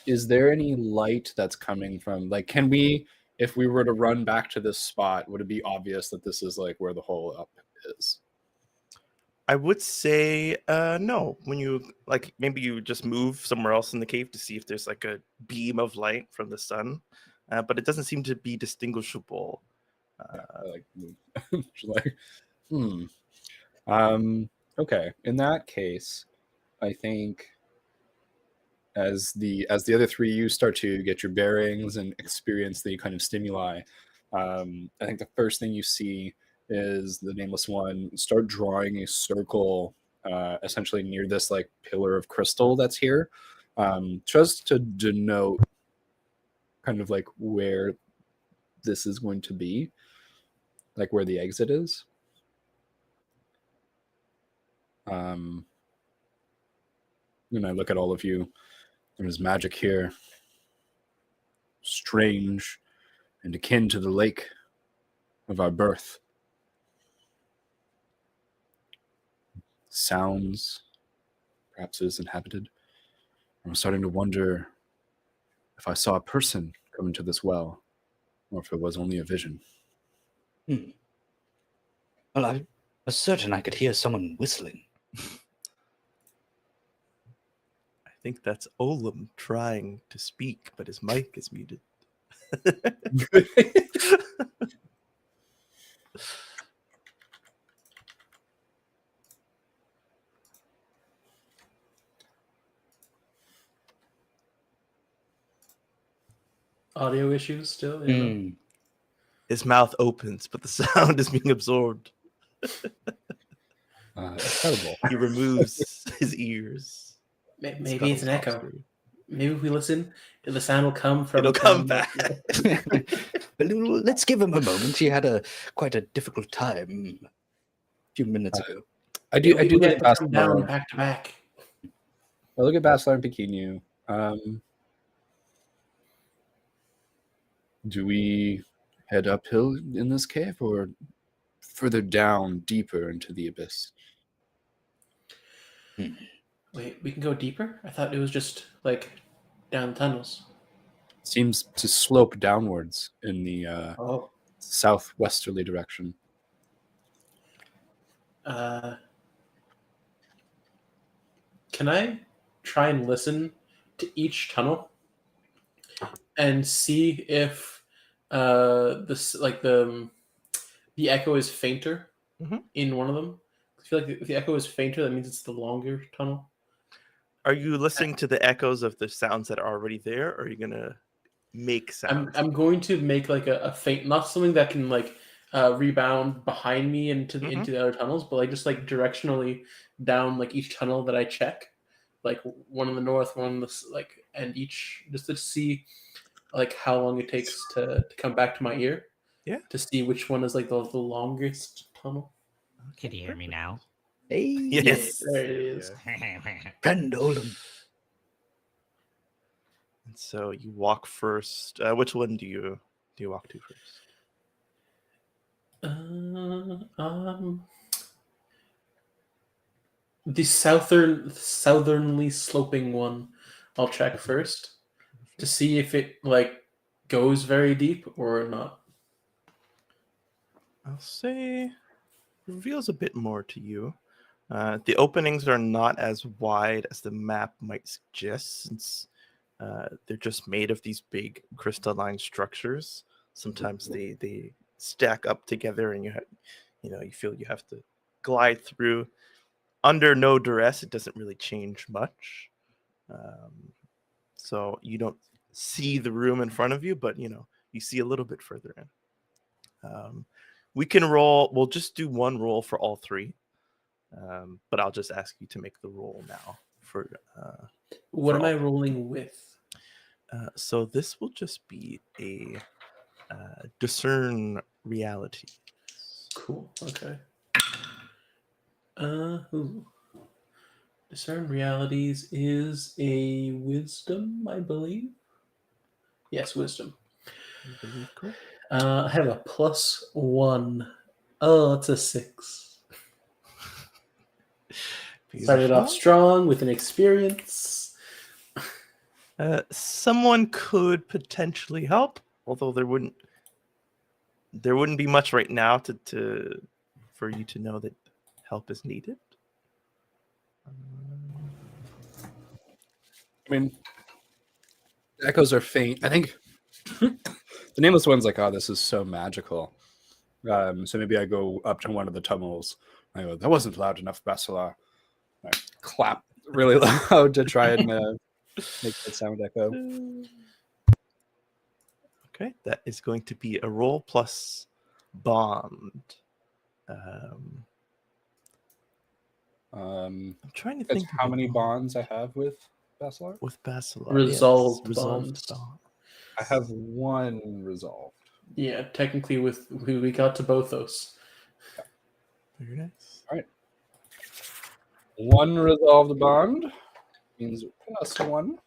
Is there any light that's coming from, like, can we, if we were to run back to this spot, would it be obvious that this is like where the hole up is? I would say no. When you like, maybe you just move somewhere else in the cave to see if there's like a beam of light from the sun, but it doesn't seem to be distinguishable. Okay. In that case, I think as the other three you start to get your bearings and experience the kind of stimuli, I think the first thing you see is the Nameless One start drawing a circle, essentially near this like pillar of crystal that's here, just to denote kind of like where this is going to be, like where the exit is. And I look at all of you. There's magic here, strange and akin to the lake of our birth. Sounds, perhaps it is inhabited. I'm starting to wonder if I saw a person come into this well, or if it was only a vision. Well, I was certain I could hear someone whistling. I think that's Olam trying to speak, but his mic is muted. Audio issues still? You know? His mouth opens, but the sound is being absorbed. It's terrible. He removes his ears. Maybe it's an echo. Maybe if we listen, the sound will come from. It'll come back. Let's give him a moment. He had quite a difficult time a few minutes ago. I do look at down Basilar. back to back. I look at Basilar and Pequeno. Do we head uphill in this cave or further down, deeper into the abyss? Wait, we can go deeper? I thought it was just like down tunnels. Seems to slope downwards in the southwesterly direction. Can I try and listen to each tunnel and see if the echo is fainter in one of them? I feel like if the echo is fainter, that means it's the longer tunnel. Are you listening to the echoes of the sounds that are already there, or are you gonna make sounds? I'm going to make like a faint, not something that can like rebound behind me into the other tunnels, but like just like directionally down like each tunnel that I check, like one in the north, one in the and each just to see like how long it takes to come back to my ear. Yeah. To see which one is like the longest tunnel. Can you hear me now? Hey, Yes. There it is. friend Olam. And so you walk first. Which one do you walk to first? The southernly sloping one. I'll check first to see if it like goes very deep or not. I'll say reveals a bit more to you. The openings are not as wide as the map might suggest, since they're just made of these big crystalline structures. Sometimes they stack up together, and you feel you have to glide through. Under no duress, it doesn't really change much. So you don't see the room in front of you, but you see a little bit further in. We can roll. We'll just do one roll for all three. But I'll just ask you to make the roll now for. What am I all. rolling with? So this will just be a discern reality. Cool. Okay. Ooh. Discern realities is a wisdom, I believe. Yes, wisdom. You believe correct? I have a +1. Oh, it's a 6. Started off Beautiful. strong with an experience. Someone could potentially help, although there wouldn't be much right now for you to know that help is needed. I mean, the echoes are faint. I think the nameless one's like, oh, this is so magical. So maybe I go up to one of the tunnels. I go, that wasn't loud enough, Basilar. I clap really loud to try and make that sound echo. Okay, that is going to be a roll plus bond. I'm trying to That's think how of a many bond bonds I have with Basilar? with Basilar. Resolved yes. bonds. Bond. I have one resolved. Yeah, technically we got to both those. Very nice. All right. One resolved bond means +1.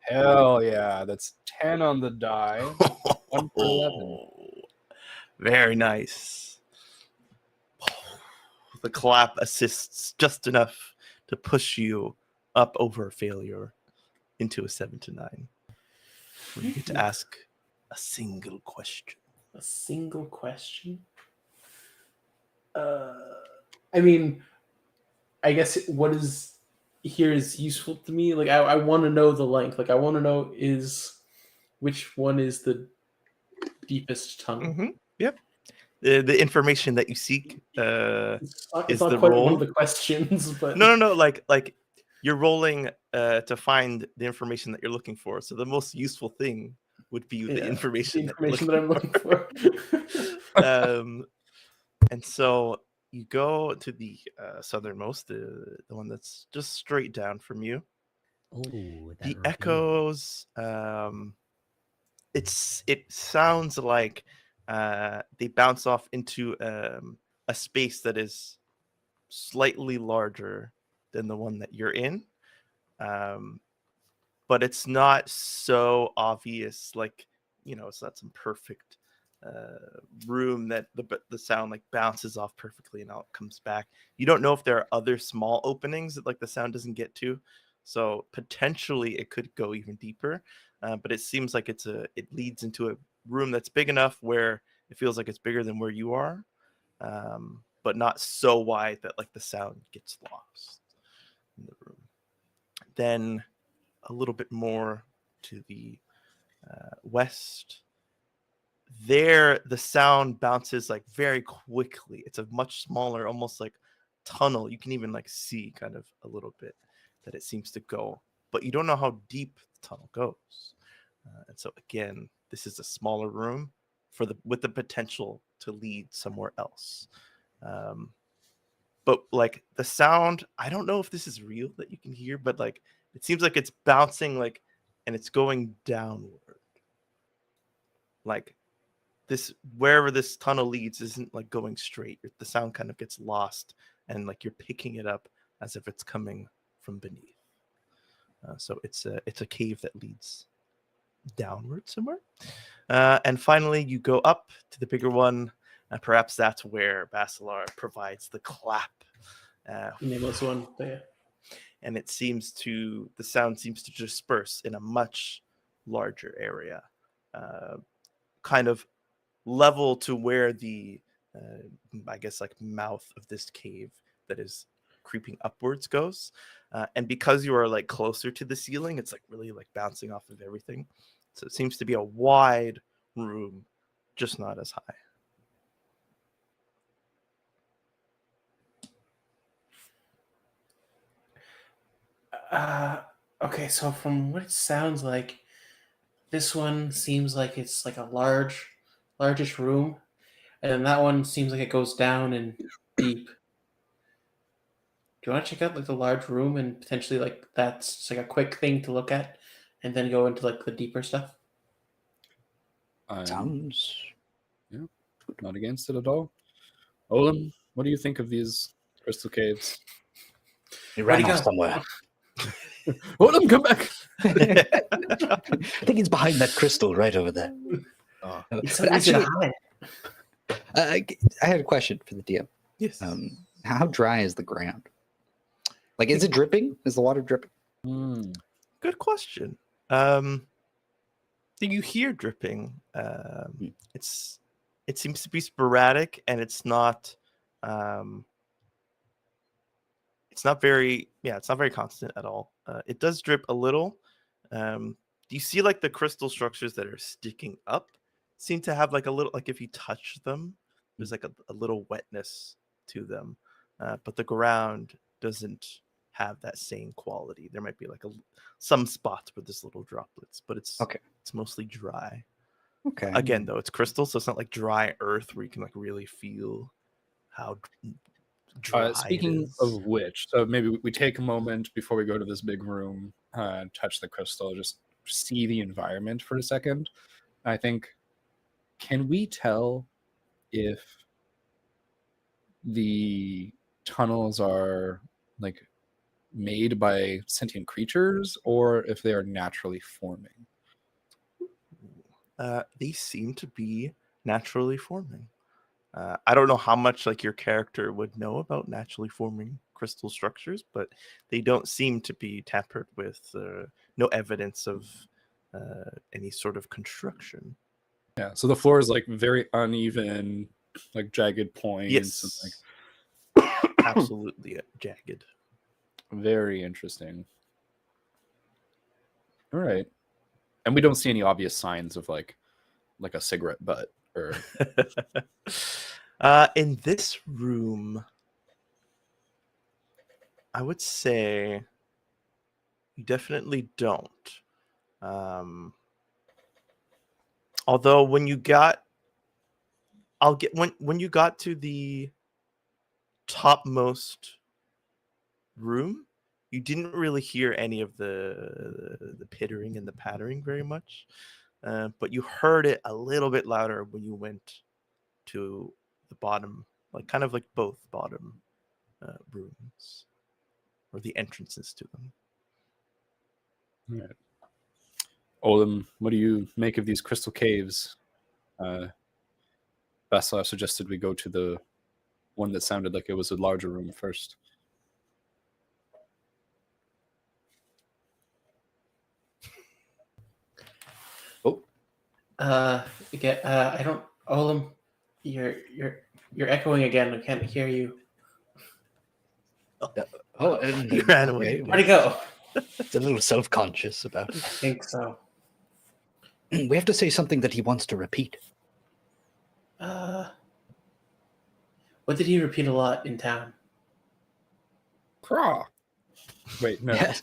Hell yeah, that's 10 on the die. 1 for 11. Very nice. The clap assists just enough to push you up over a failure into a 7 to 9. Where you get to ask a single question. A single question? I mean, I guess what is here is useful to me. Like, I want to know the length. Like, I want to know which one is the deepest tunnel. Mm-hmm. Yep. The information that you seek It's is not the quite roll. one of the questions, but No. Like you're rolling to find the information that you're looking for. So the most useful thing would be the information that I'm looking for. And so you go to the southernmost, the one that's just straight down from you. Oh, The echoes. It sounds like they bounce off into a space that is slightly larger than the one that you're in, but it's not so obvious. Like it's not some perfect room that the sound like bounces off perfectly and out comes back. You don't know if there are other small openings that like the sound doesn't get to, so potentially it could go even deeper. But it seems like it leads into a room that's big enough where it feels like it's bigger than where you are, but not so wide that like the sound gets lost in the room. Then a little bit more to the west, there the sound bounces like very quickly. It's a much smaller, almost like tunnel. You can even like see kind of a little bit that it seems to go, but you don't know how deep the tunnel goes. And so again, this is a smaller room with the potential to lead somewhere else. But like the sound, I don't know if this is real that you can hear, but like it seems like it's bouncing like, and it's going downward. Like this wherever this tunnel leads isn't like going straight. The sound kind of gets lost, and like you're picking it up as if it's coming from beneath. So it's a cave that leads downward somewhere. And finally, you go up to the bigger one, and perhaps that's where Basilar provides the clap. Nameless one. But yeah. And the sound seems to disperse in a much larger area, kind of level to where the, I guess, like mouth of this cave that is creeping upwards goes. And because you are like closer to the ceiling, it's like really like bouncing off of everything. So it seems to be a wide room, just not as high. Okay, so from what it sounds like, this one seems like it's like a largish room, and then that one seems like it goes down and deep. Do you want to check out like the large room and potentially like that's just like a quick thing to look at, and then go into like the deeper stuff? Sounds Not against it at all. Olin, what do you think of these crystal caves? he Where'd ran he off go? somewhere. Olin, come back! I think he's behind that crystal right over there. Oh, But actually, I had a question for the DM. Yes. How dry is the ground? Like, is it dripping? Is the water dripping? Good question. Do you hear dripping? It seems to be sporadic, and it's not very constant at all. It does drip a little. Do you see like the crystal structures that are sticking up seem to have like a little, like if you touch them, there's like a little wetness to them, but the ground doesn't have that same quality. There might be like some spots where there's little droplets, but it's mostly dry. Okay. Again, though, it's crystal, so it's not like dry earth where you can like really feel how dry speaking it is. of which, so maybe we take a moment before we go to this big room, touch the crystal, just see the environment for a second. I think, can we tell if the tunnels are like made by sentient creatures or if they are naturally forming? They seem to be naturally forming. I don't know how much like your character would know about naturally forming crystal structures, but they don't seem to be tampered with. No evidence of any sort of construction. Yeah, so the floor is like very uneven, like jagged points. Yes, And, like absolutely jagged. Very interesting. All right. And we don't see any obvious signs of like a cigarette butt or in this room, I would say you definitely don't. Although when you got to the topmost room, you didn't really hear any of the pittering and the pattering very much, but you heard it a little bit louder when you went to the bottom, like kind of like both bottom rooms or the entrances to them. All right. Olin, what do you make of these crystal caves? Basilar suggested we go to the one that sounded like it was a larger room first. Again, I don't. Olin, you're echoing again. I can't hear you. And You ran away. Where'd he go? It's a little self-conscious about I it. think so. We have to say something that he wants to repeat. What did he repeat a lot in town? Craw. Wait, no. Yes.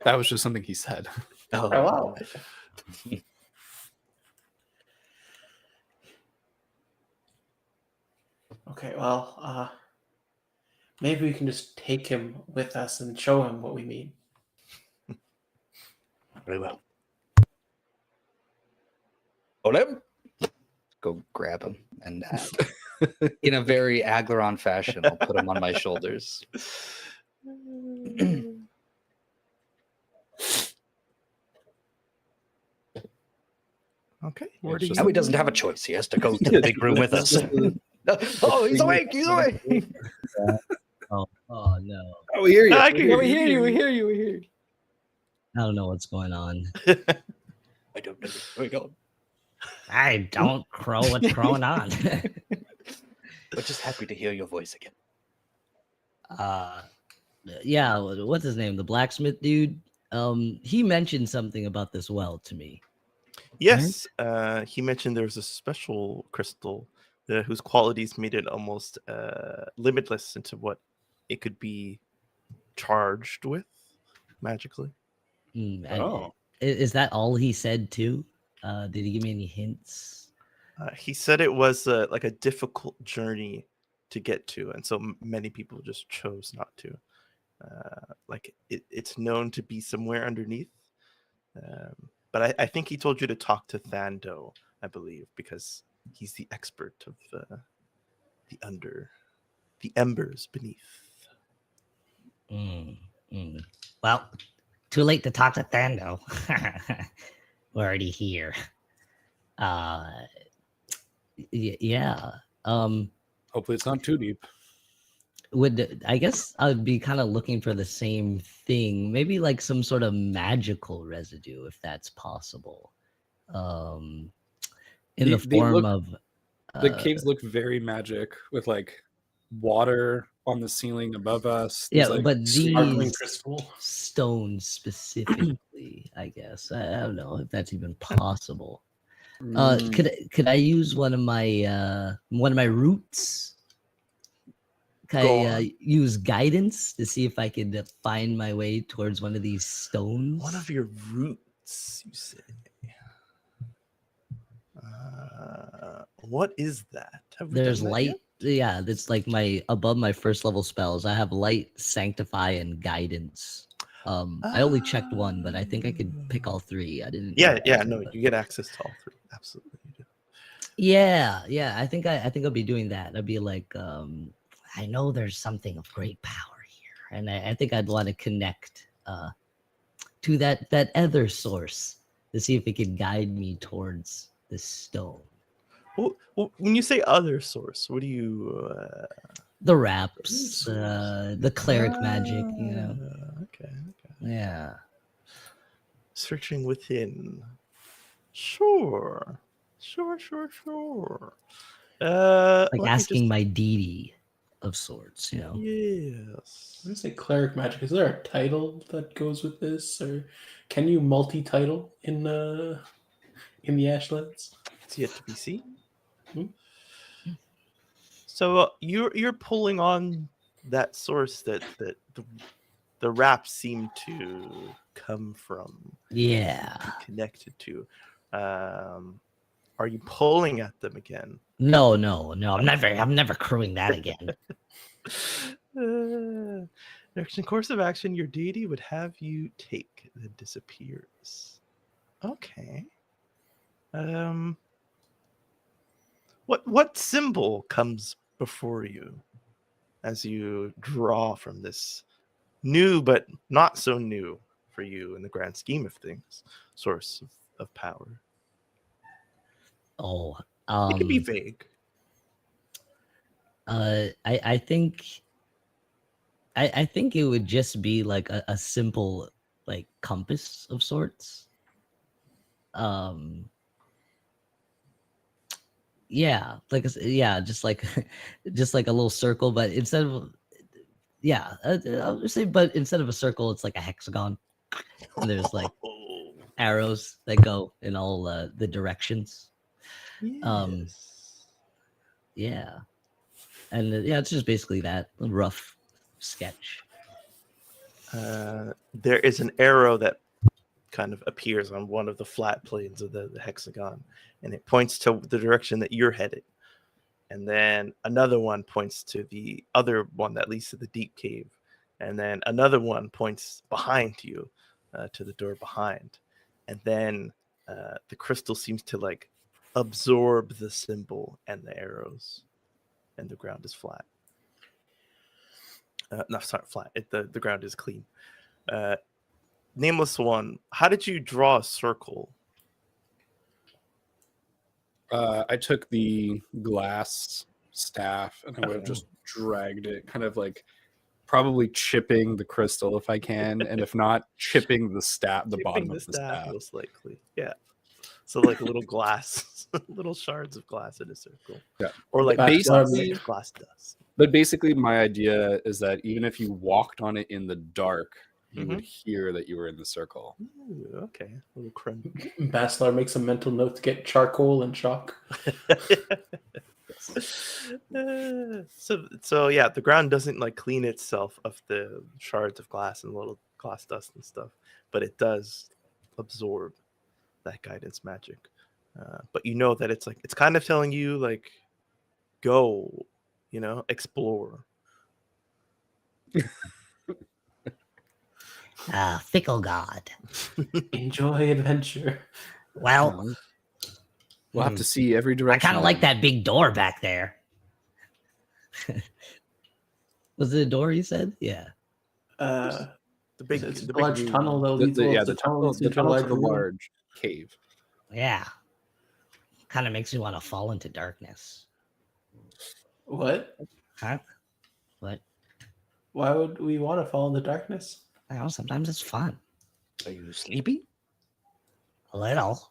That was just something he said. Oh wow. Okay, well, maybe we can just take him with us and show him what we mean. Very well. Olin, go grab him, and in a very Aglaron fashion, I'll put him on my shoulders. Okay. Where do Now he doesn't have a choice. He has to go to the big room with us. Oh, he's awake! He's awake! Oh no. Oh, we hear you. I can hear We hear you. We hear you. We hear you. I don't know what's going on. I don't know. Where we going? I don't crow what's crowing on. But just happy to hear your voice again. Yeah, what's his name? The blacksmith dude. He mentioned something about this well to me. Yes, he mentioned there was a special crystal whose qualities made it almost limitless into what it could be charged with magically. And Oh. is that all he said too? Did he give me any hints? He said it was like a difficult journey to get to, and so many people just chose not to. Like it's known to be somewhere underneath. But I think he told you to talk to Thando, I believe, because he's the expert of the embers beneath. Well, too late to talk to Thando. We're already here. Yeah. Hopefully it's not too deep. I guess I'd be kind of looking for the same thing, maybe like some sort of magical residue, if that's possible. In the form of the caves look very magic with like water on the ceiling above us. yeah, There's, like, but Sparkling these crystal. stones specifically, I guess. I don't know if that's even possible. Mm, Could I use one of my roots? Can Go I on. use guidance to see if I could find my way towards one of these stones? One of your roots, you say. What is that? Have we There's done that light. yet? Yeah, that's like above my first level spells. I have light, sanctify, and guidance. I only checked one, but I think I could pick all three. I didn't. Yeah, realize yeah, it, no, but- you get access to all three. Absolutely, you do. Yeah. I think I'll be doing that. I'd be like, I know there's something of great power here. and I think I'd want to connect to that other source to see if it could guide me towards this stone. Well, when you say other source, what do you? The wraps, the cleric magic, you know. Okay. Yeah. Searching within. Sure. Like let me asking just- my deity of sorts, you know. Yes. I'm gonna say cleric magic. Is there a title that goes with this, or can you multi-title in the Ashlands? It's yet to be seen. Hmm. So you're pulling on that source that the wraps seem to come from, Yeah. be connected to. Are you pulling at them again? No. I'm never crewing that again. Next in course of action, your deity would have you take that disappears. Okay. What symbol comes before you as you draw from this new but not so new for you in the grand scheme of things source of power? Oh. It can be vague. I think it would just be like a simple like compass of sorts. Yeah, just like just like a little circle, but instead of I'll just say, but instead of a circle, it's like a hexagon. And there's like arrows that go in all the directions. Yes. Yeah, and it's just basically that a rough sketch. There is an arrow that kind of appears on one of the flat planes of the hexagon, and it points to the direction that you're headed. And then another one points to the other one that leads to the deep cave. And then another one points behind you to the door behind. And then the crystal seems to like absorb the symbol and the arrows, and the ground is flat. No, sorry, flat. The ground is clean. Nameless One, how did you draw a circle? I took the glass staff and I would have just dragged it, kind of like probably chipping the crystal if I can, and if not, chipping the bottom of the staff. Most likely, yeah. So like little glass, little shards of glass in a circle. Yeah. Or like Basically- glass dust. But basically, my idea is that even if you walked on it in the dark, you would hear that you were in the circle. Ooh, okay, a little crumb. Bastlar makes a mental note to get charcoal and chalk. So yeah, the ground doesn't like clean itself of the shards of glass and little glass dust and stuff, but it does absorb that guidance magic. But you know that it's like it's kind of telling you like, go, explore. Fickle god. Enjoy adventure. Well, We'll have to see every I direction. kind of like that big door back there. Was it a door you said? Yeah. The big, It's the a big large tunnel that leads the tunnel to the room. large cave. Yeah. Kind of makes me want to fall into darkness. What? Huh? What? Why would we want to fall in the darkness? I don't know, sometimes it's fun. Are you sleepy? A little.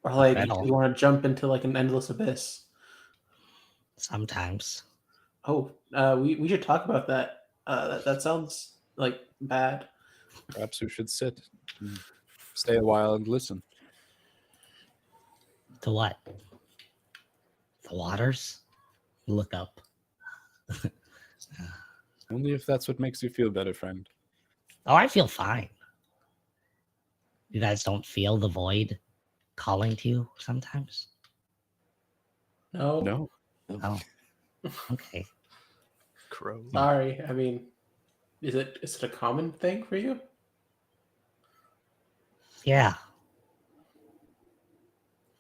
Or like Metal. you want to jump into like an endless abyss? Sometimes. Oh, we should talk about that. That sounds like bad. Perhaps we should sit, and stay a while, and listen. To what? The waters? Look up. Only if that's what makes you feel better, friend. Oh, I feel fine. You guys don't feel the void calling to you sometimes? No. No. Oh. Okay. crow. Sorry. I mean, is it a common thing for you? Yeah.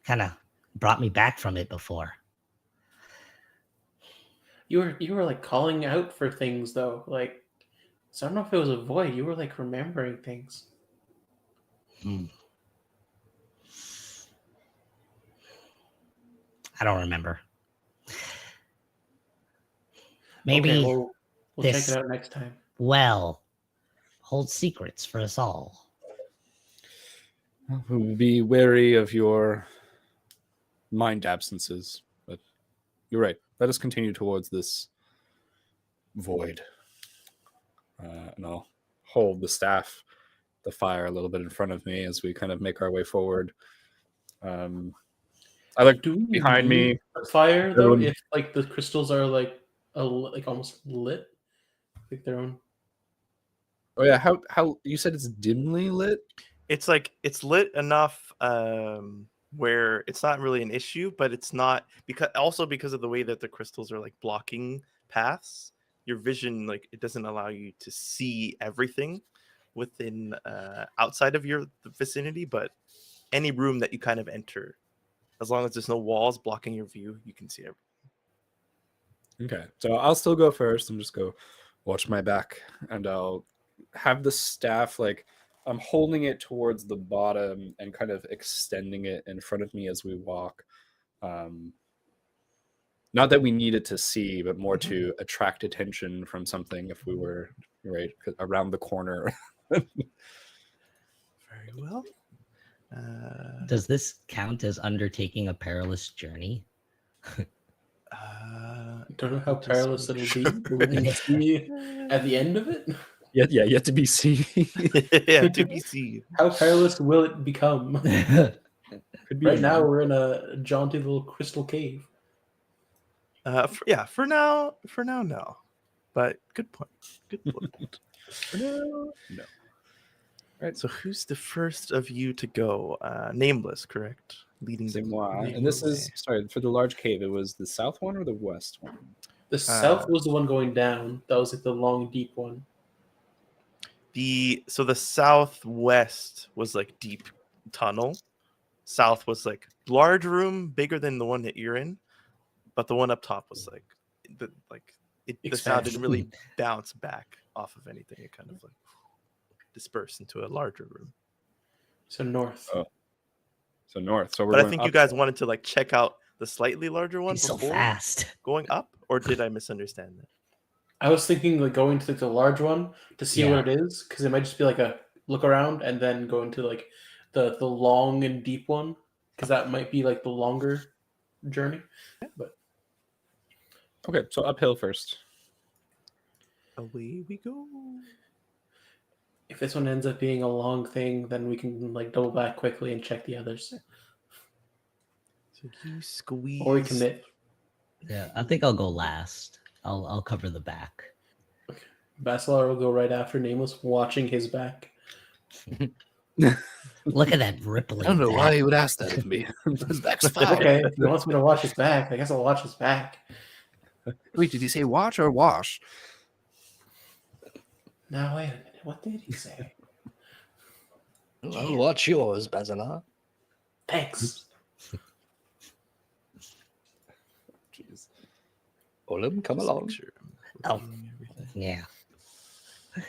Kind of brought me back from it before. You were like calling out for things though. Like, so I don't know if it was a void. You were like remembering things. I don't remember. Maybe Okay, we'll check this- it out next time. well hold secrets for us all. We'll be wary of your mind absences, but you're right. Let us continue towards this void. And I'll hold the staff, the fire a little bit in front of me as we kind of make our way forward. I look behind me. Fire though, Everyone- if like the crystals are like almost lit, like their own. Oh yeah, how you said it's dimly lit? It's like it's lit enough where it's not really an issue, but it's not because of the way that the crystals are like blocking paths. Your vision, like, it doesn't allow you to see everything within outside of the vicinity, but any room that you kind of enter, as long as there's no walls blocking your view, you can see everything. Okay, so I'll still go first and just go watch my back, and I'll have the staff, like, I'm holding it towards the bottom and kind of extending it in front of me as we walk. Not that we need it to see, but more to attract attention from something if we were right around the corner. Very well. Does this count as undertaking a perilous journey? Don't know how perilous it'll be. But we can see at the end of it. Yet to be seen. Yeah, to be seen. How perilous will it become? Could be Right now, we're in a jaunty little crystal cave. For now, no. But good point. Good point. For now, no. All right. So who's the first of you to go? Nameless, correct? Leading C'est the moi. leading And this the is, sorry, for the large cave, it was the south one or the west one? The south was the one going down. That was like the long, deep one. So the southwest was like deep tunnel, south was like large room, bigger than the one that you're in, but the one up top was like the sound didn't really bounce back off of anything. It kind of like dispersed into a larger room. So north. Oh. So north. So we're But I going think up. you guys wanted to like check out the slightly larger one He's so before fast. going up, or did I misunderstand that? I was thinking like going to like, the large one to see Yeah. what it is, because it might just be like a look around, and then go into like the long and deep one, because that might be like the longer journey. But Okay, so uphill first. Away we go. if this one ends up being a long thing, then we can like double back quickly and check the others, So you squeeze. or we commit. Yeah, I think I'll go last. I'll cover the back. Basilar will go right after Nameless, watching his back. Look at that rippling. I don't know back. why you would ask that of me. His back's fine. Okay, if he wants me to watch his back, I guess I'll watch his back. Wait, did he say watch or wash? Now wait a minute, what did he say? I'll watch yours, Basilar. Thanks. Jeez. Olim, come Just along. make sure I'm Oh. reviewing everything. Yeah.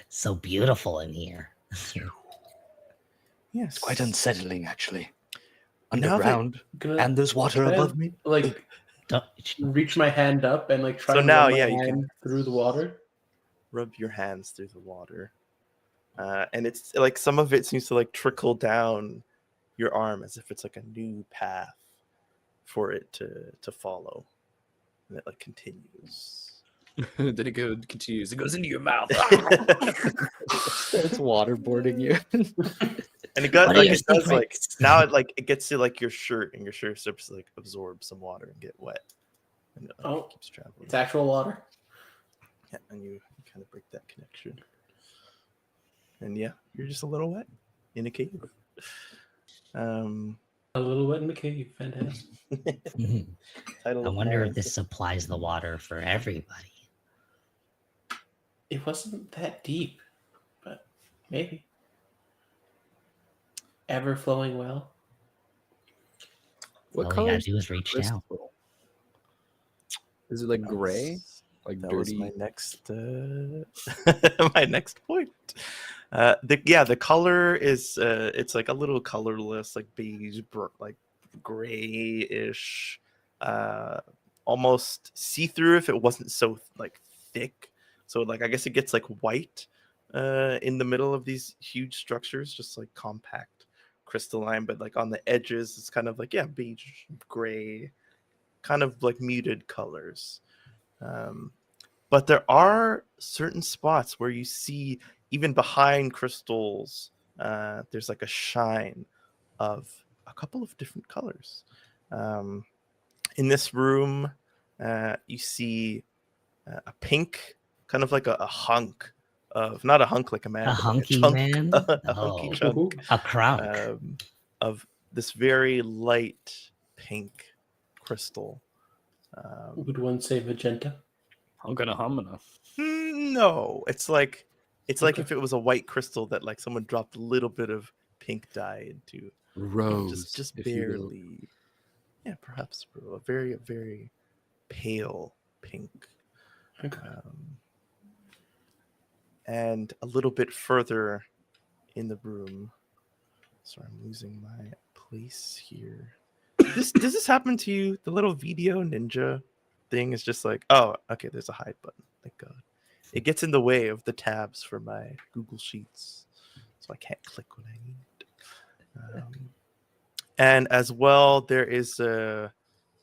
So beautiful in here. Yes. It's quite unsettling, actually. Now that- Underground, Gonna, and there's water can I, above me. like Don't- reach my hand up and like try So to now, run my yeah, you hand can- through the water. Rub your hands through the water, and it's like some of it seems to like trickle down your arm as if it's like a new path for it to follow, and it like continues. Then it continues. It goes into your mouth. It's waterboarding you. And it got What are like your it does like secrets? now it gets to like your shirt, and your shirt starts to like absorb some water and get wet, and it like, Oh. keeps traveling. It's actual water. Yeah, and you kind of break that connection, and yeah, you're just a little wet in a cave. A little wet in the cave. Fantastic. Title I of wonder if poem. this supplies the water for everybody. It wasn't that deep, but maybe. Ever flowing well. What All you color gotta is do is reach down. crystal? Is it like gray? Like That dirty? was my next my next point. The color is it's like a little colorless, like beige, like grayish, almost see-through if it wasn't so like thick. So like I guess it gets like white in the middle of these huge structures, just like compact crystalline, but like on the edges it's kind of like beige, gray, kind of like muted colors. But there are certain spots where you see, even behind crystals, there's like a shine of a couple of different colors. In this room, you see a pink, kind of like a hunk of, not a hunk like a man, A but like hunky chunk, man? a hunky Oh. chunk A crunk. of this very light pink crystal. Would one say magenta? Humana. No, it's like Okay. if it was a white crystal that like someone dropped a little bit of pink dye into, Rose. just if you will. barely. Yeah, perhaps a very very pale pink. Okay. And a little bit further in the room. Sorry, I'm losing my place here. Does this happen to you? The little video ninja thing is just like, oh, okay, there's a hide button. Thank God. It gets in the way of the tabs for my Google Sheets, so I can't click what I need. And as well, there is a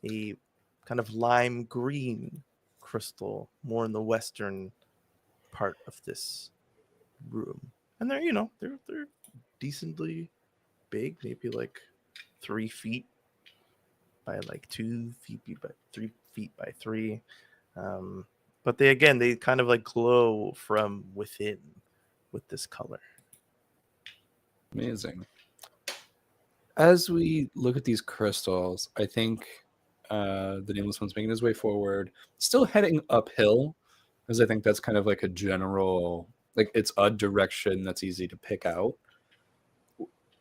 kind of lime green crystal more in the western part of this room, and they're decently big, maybe like 3 feet by like 2 feet by 3 feet by 3. But they kind of like glow from within with this color. Amazing. As we look at these crystals, I think the Nameless One's making his way forward, still heading uphill, because I think that's kind of like a general, like it's a direction that's easy to pick out.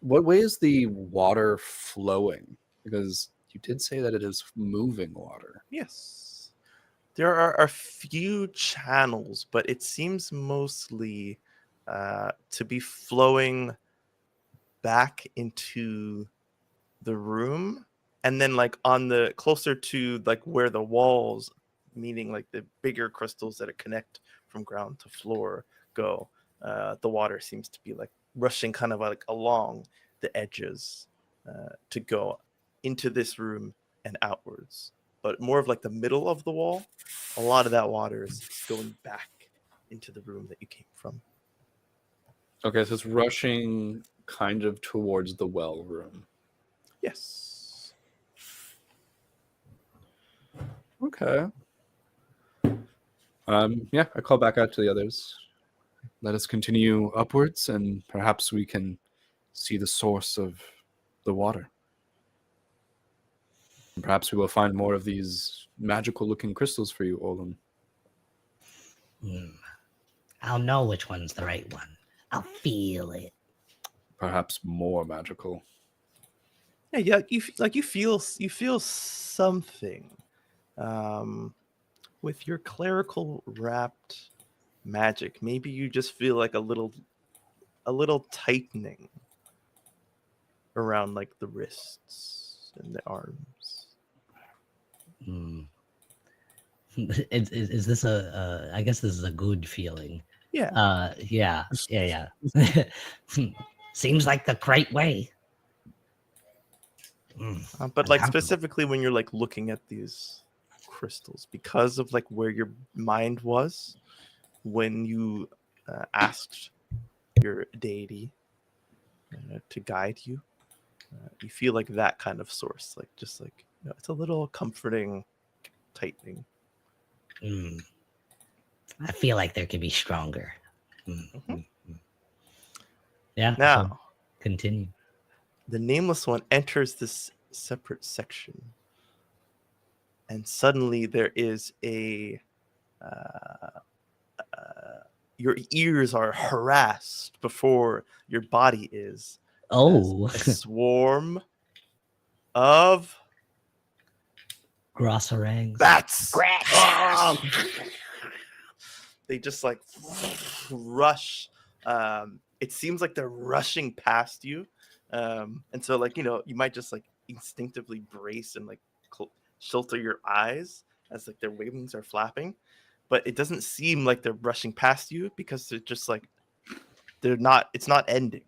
What way is the water flowing? Because you did say that it is moving water. Yes. There are a few channels, but it seems mostly to be flowing back into the room, and then like on the closer to like where the walls, meaning like the bigger crystals that connect from ground to floor, go. The water seems to be like rushing kind of like along the edges to go into this room and outwards. But more of like the middle of the wall, a lot of that water is going back into the room that you came from. Okay, so it's rushing kind of towards the well room. Yes. Okay. Yeah, I call back out to the others. Let us continue upwards, and perhaps we can see the source of the water. And perhaps we will find more of these magical-looking crystals for you, Olin. I'll know which one's the right one. I'll feel it. Perhaps more magical. Yeah, you feel something with your clerical wrapped magic. Maybe you just feel like a little tightening around like the wrists and the arms. Is this a? I guess this is a good feeling. Yeah. Yeah. Seems like the correct way. But like Uncomfortable. specifically when you're like looking at these crystals, because of like where your mind was when you asked your deity to guide you, you feel like that kind of source, like just like, you know, it's a little comforting, tightening. I feel like there could be stronger. Yeah. Now, so continue. the nameless one enters this separate section, and suddenly there is a your ears are harassed before your body is. Oh, A swarm of grossorangs. bats. They just like rush. It seems like they're rushing past you, and so like, you know, you might just like instinctively brace and like shelter your eyes as like their wings are flapping, but it doesn't seem like they're rushing past you because they're just like they're not. It's not ending.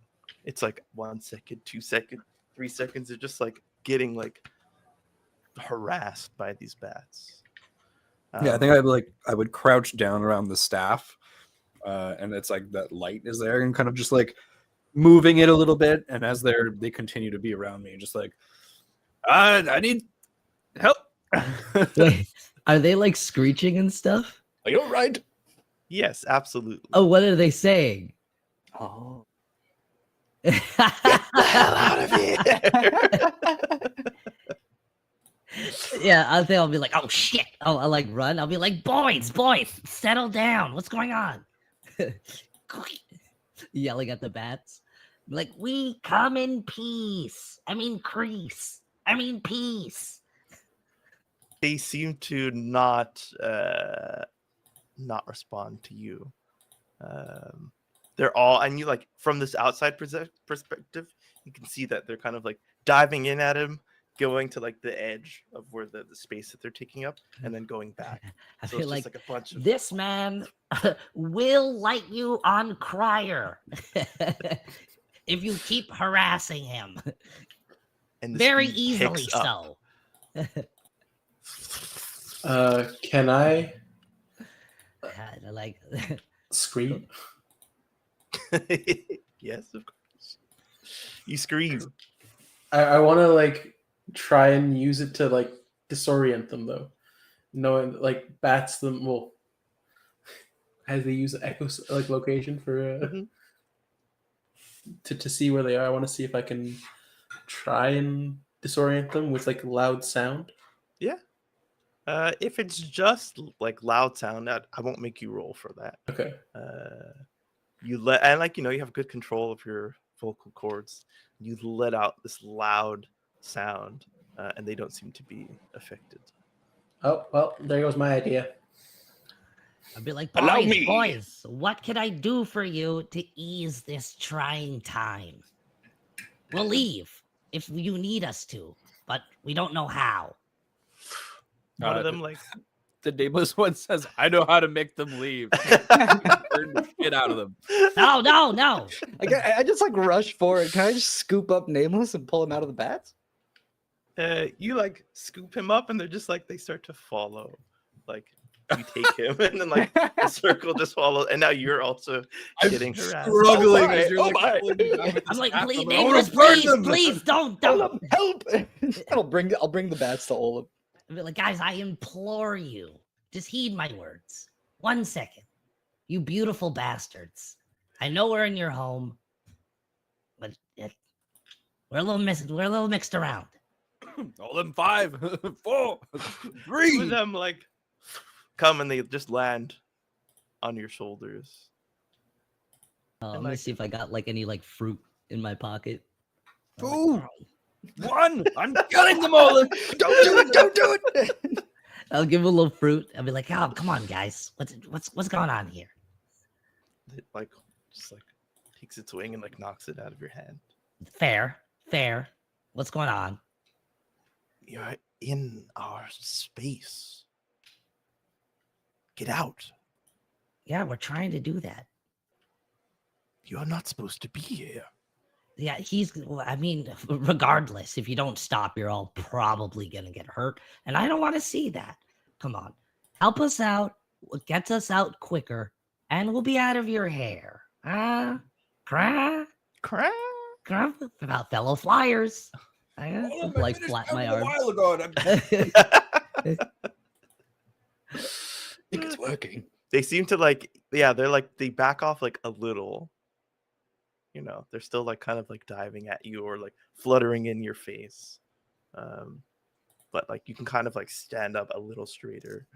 It's like 1 second, 2 seconds, 3 seconds. They're just like getting like harassed by these bats. Yeah, I think I would crouch down around the staff, and it's like that light is there, and kind of just like moving it a little bit. And as they continue to be around me, just like, I need help. Wait, are they like screeching and stuff? Are you all right? Yes, absolutely. Oh, what are they saying? Oh. Get the hell out of here! Yeah, I think I'll be like, oh shit. I'll like run. I'll be like, boys, settle down. What's going on? Yelling at the bats. Like, we come in peace. Peace. They seem to not respond to you. They're all, and you like from this outside perspective, you can see that they're kind of like diving in at him, going to like the edge of where the space that they're taking up, and then going back. I So feel it's like, just like a bunch of this man will light you on crier if you keep harassing him. and the Very speed easily picks up. so. Can I Like, scream? Yes, of course. You scream. I want to like try and use it to like disorient them though, knowing like bats them. Well, as they use echo like location for to see where they are. I want to see if I can try and disorient them with like loud sound. Yeah. If it's just like loud sound, I won't make you roll for that. Okay. You let, and like, you know, you have good control of your vocal cords. you let out this loud sound, and they don't seem to be affected. Oh, well, there goes my idea. I'd be like, Allow boys, me." boys, what can I do for you to ease this trying time? We'll leave if you need us to, but we don't know how. One of them like, The nameless one says, "I know how to make them leave." Burn the shit out of them. No, no, no. I just like rush forward. Can I just scoop up Nameless and pull him out of the bats? you like scoop him up, and they're just like they start to follow. Like you take him, and then like the circle just follows, and now you're also getting harassed. Struggling Oh my, as you're oh like, my. pulling him out with I'm the like, staff. please, I'm like, Nameless, "Oh, burn please, them!" please, don't. Help! I'll bring the bats to Olaf. I'd be like, guys, I implore you, just heed my words. 1 second. You beautiful bastards. I know we're in your home, but we're a little mixed around. All them 5, 4, Two 3. of them like come and they just land on your shoulders. I'm And, gonna like- see if I got like any like fruit in my pocket. 2, 1. I'm killing them all. Don't do it. Don't do it. I'll give him a little fruit. I'll be like, oh, come on, guys. What's going on here? It like just like takes its wing and like knocks it out of your hand. Fair. What's going on? You're in our space. Get out. Yeah, we're trying to do that. You're not supposed to be here. Yeah, I mean, regardless, if you don't stop, you're all probably going to get hurt. And I don't want to see that. Come on. Help us out. Get us out quicker. And we'll be out of your hair. Cry about fellow flyers. Like flap my arms. while ago. I think it's working. They seem to like, yeah, they're like, they back off like a little. You know, they're still like kind of like diving at you or like fluttering in your face. But like you can kind of like stand up a little straighter.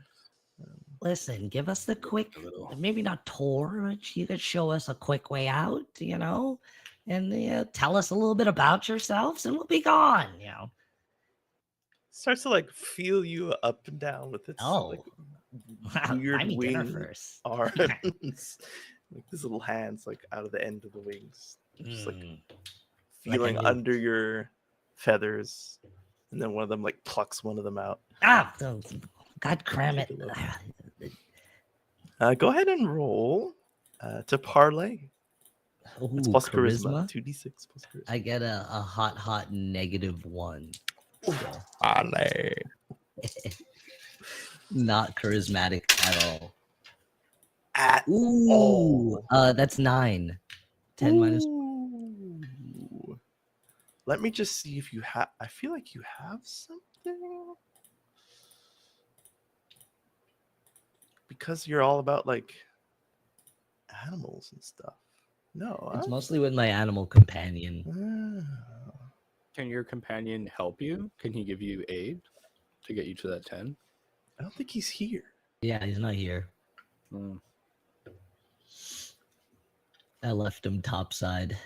Listen, give us the quick, maybe not tour, but you could show us a quick way out, and tell us a little bit about yourselves and we'll be gone, Starts to like feel you up and down with its like, Buy weird me dinner wing first. arms. Like these little hands like out of the end of the wings. Just like feeling newt. under your feathers. And then one of them like plucks one of them out. God cram it. Take Go ahead and roll to parlay. It's Ooh, plus charisma. 2d6 plus charisma. I get a hot -1. Parlay. Not charismatic at all. At Ooh, that's 9. 10 minus. Ooh. Let me just see if you have. I feel like you have something. Because you're all about like animals and stuff. No. It's huh? mostly with my animal companion. Ah. Can your companion help you? Can he give you aid to get you to that 10? I don't think he's here. Yeah, he's not here. Mm. I left him topside.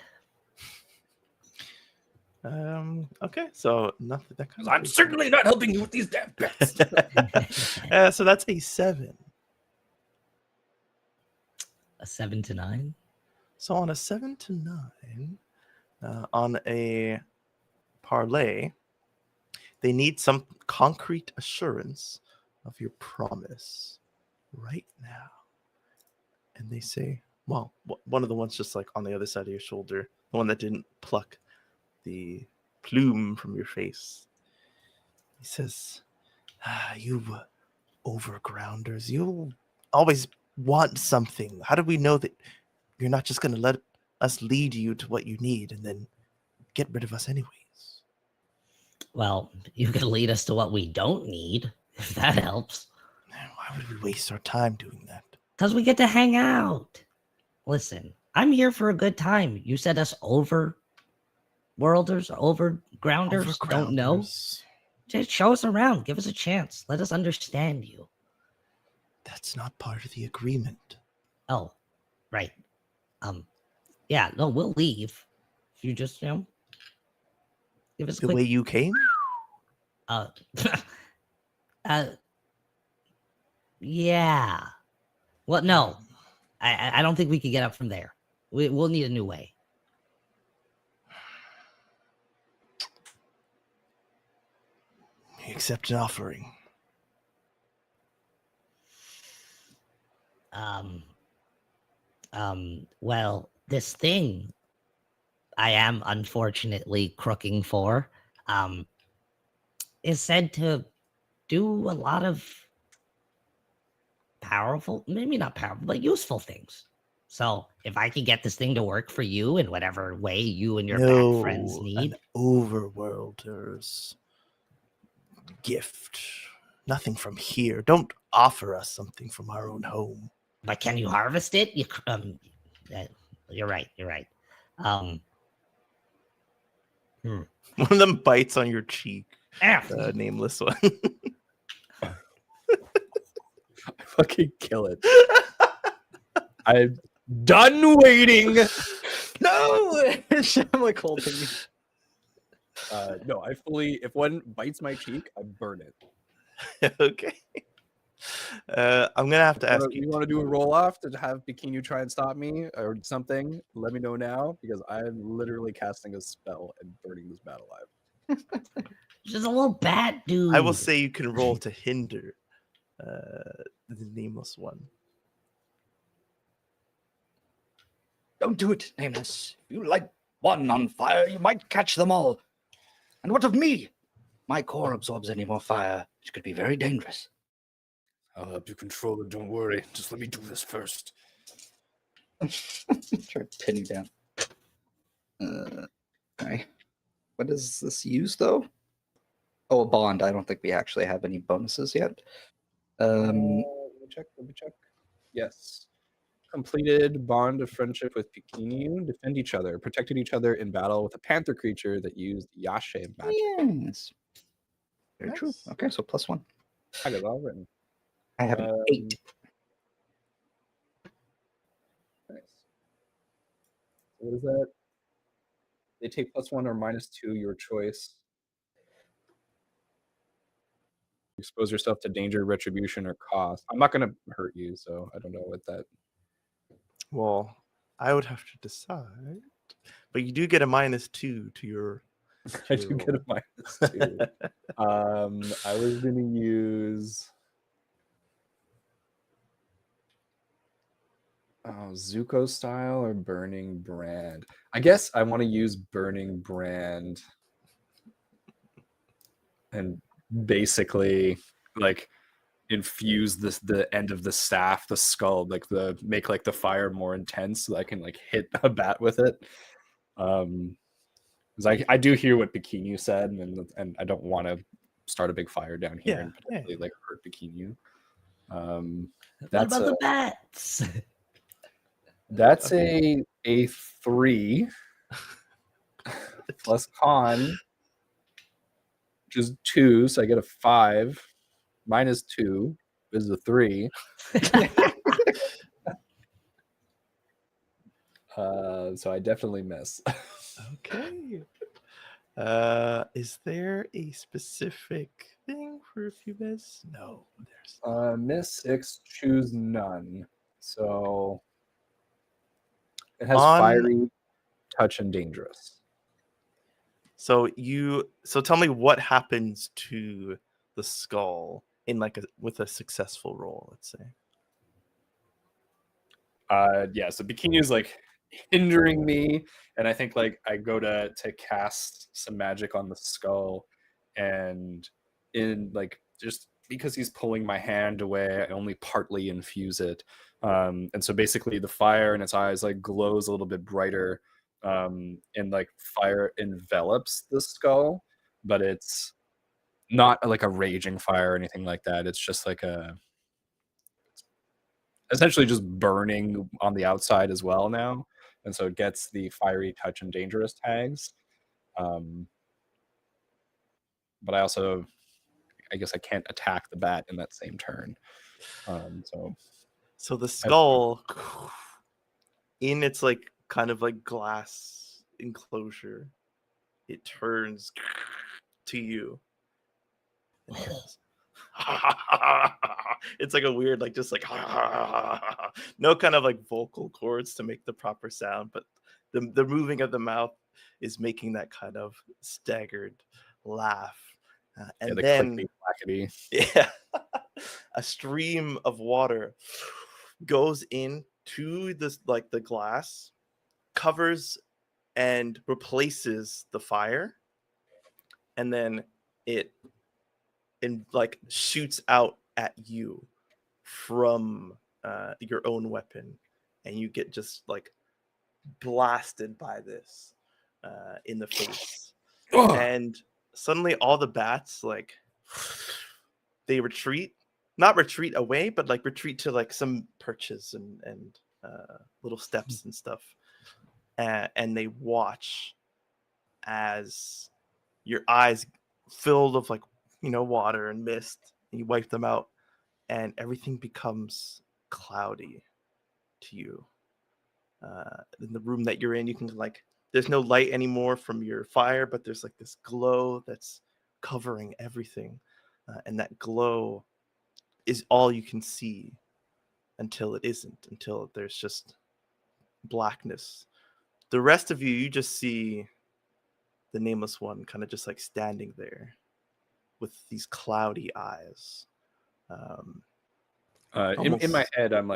Okay, so nothing. That kind I'm certainly not helping you with these damn bets. so that's a 7. A 7 to 9. So on a 7 to 9, on a parlay, they need some concrete assurance of your promise right now. And they say, well, one of the ones just like on the other side of your shoulder, the one that didn't pluck the plume from your face. He says, you overgrounders, you always want something. How do we know that you're not just going to let us lead you to what you need and then get rid of us anyways? Well, you can lead us to what we don't need, if that helps. Why would we waste our time doing that? Because we get to hang out. Listen, I'm here for a good time. You said us overworlders or overgrounders don't know. Overgrounders. Just show us around. Give us a chance. Let us understand you. That's not part of the agreement. Oh, right. Yeah, no, we'll leave. If you just, Give us a The quick. way you came? Uh, uh, yeah. Well, no, I don't think we can get up from there. We'll need a new way. Accept an offering. Well, this thing I am unfortunately crooking for, is said to do a lot of powerful, maybe not powerful, but useful things. So if I can get this thing to work for you in whatever way you and your back friends No, need, an overworlder's gift. Nothing from here. Don't offer us something from our own home. but can you harvest it? You're right. You're right. Um, One of them bites on your cheek. ah, The nameless one. I fucking kill it. I'm done waiting. No, I'm like holding. No, I fully. If one bites my cheek, I burn it. Okay. I'm gonna have to ask You you. want to do a roll off to have Bikini try and stop me or something? Let me know now because I'm literally casting a spell and burning this bat alive. just a little bat dude. I will say you can roll to hinder the nameless one. Don't do it, Nameless. If you light one on fire, you might catch them all. And what of me? My core absorbs any more fire, which could be very dangerous. I'll help you control it. Don't worry. Just let me do this first. Try to pin you down. Okay. What does this use, though? Oh, a bond. I don't think we actually have any bonuses yet. Let me check. Yes. Completed bond of friendship with Pikinu. Defend each other. Protected each other in battle with a panther creature that used Yashe magic. Yes. Very true. Nice. Okay, so +1. I got it all written. I have an 8. Nice. So what is that? They take +1 or -2, your choice. Expose yourself to danger, retribution, or cost. I'm not going to hurt you, so I don't know what that. Well, I would have to decide. But you do get a -2 to your. I do get a -2. I was going to use. Zuko style or Burning Brand. I guess I want to use Burning Brand and basically like infuse the end of the staff, the skull, make like the fire more intense so I can like hit a bat with it. Because I do hear what Bikini said, and I don't want to start a big fire down here and potentially like hurt Bikini. What about the bats? That's a 3 plus con, which is 2, so I get a 5. -2 is a 3. So I definitely miss. Okay. Is there a specific thing for if you miss? No, there's Miss 6, choose none. So it has On- fiery, touch, and dangerous. So tell me what happens to the skull in with a successful roll, let's say. Yeah, so Bikini is like hindering me, and I think like I go to cast some magic on the skull, and in like just because he's pulling my hand away, I only partly infuse it. And so basically the fire in its eyes like glows a little bit brighter, and like fire envelops the skull, but it's not like a raging fire or anything like that. It's just like essentially just burning on the outside as well now, and so it gets the fiery, touch, and dangerous tags. But I guess I can't attack the bat in that same turn. So the skull in its like kind of like glass enclosure it turns to you. And it goes, it's like a weird, like just like no kind of like vocal cords to make the proper sound, but the moving of the mouth is making that kind of staggered laugh. And the then clickety clackety. yeah, a stream of water goes into this like the glass, covers and replaces the fire, and then it like shoots out at you from your own weapon, and you get just like blasted by this in the face. And suddenly all the bats like they not retreat away, but like retreat to like some perches and little steps and stuff, and they watch as your eyes filled of like water and mist, and you wipe them out, and everything becomes cloudy to you. In the room that you're in, you can like, there's no light anymore from your fire, but there's like this glow that's covering everything, and that glow is all you can see until it isn't, until there's just blackness. The rest of you just see the Nameless One kind of just like standing there with these cloudy eyes. In my head, I'm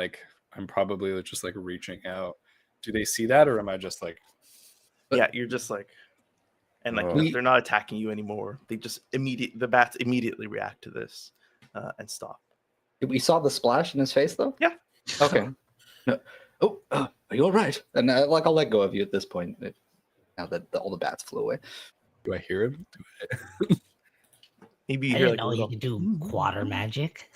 probably just like reaching out. Do they see that, or am I just like? Yeah, you're just like, and like they're not attacking you anymore. They just the bats immediately react to this and stop. We saw the splash in his face, though. Yeah. Okay. No. Oh, are you all right? And I'll let go of you at this point. Now that all the bats flew away. Do I hear him? Maybe you I hear didn't like know you could do quarter magic.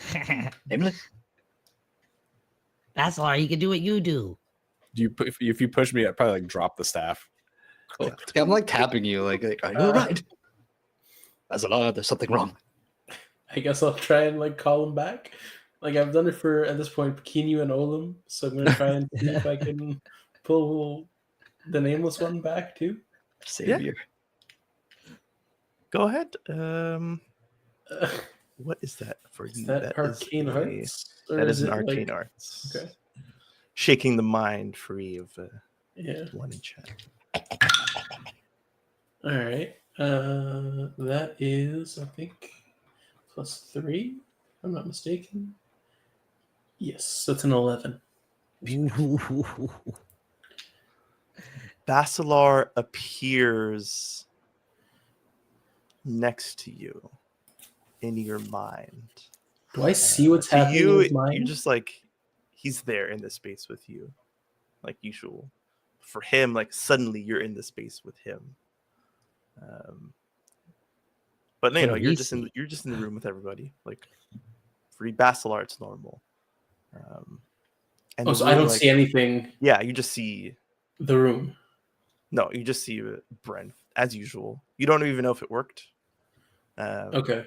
That's all you can do what you do. If you push me, I'd probably like drop the staff. Oh, yeah, I'm like tapping you. Like are you all right? There's something wrong. I guess I'll try and like call him back. Like I've done it for at this point Kinu and Olim, so I'm gonna try and see if I can pull the Nameless One back too. Savior. Go ahead. What is that for you? Is that arcane arts? That is an arcane arts. Okay. Shaking the mind free of one enchant. All right. That is, I think, +3. If I'm not mistaken. Yes, that's an 11. Basilar appears next to you in your mind. Do I see what's happening in his mind? You're just like, he's there in the space with you, like usual. For him, like suddenly you're in the space with him. But you're just in the room with everybody. Like for Basilar, it's normal. So I don't see anything. Yeah, you just see the room. No, you just see Bren as usual. You don't even know if it worked. Okay.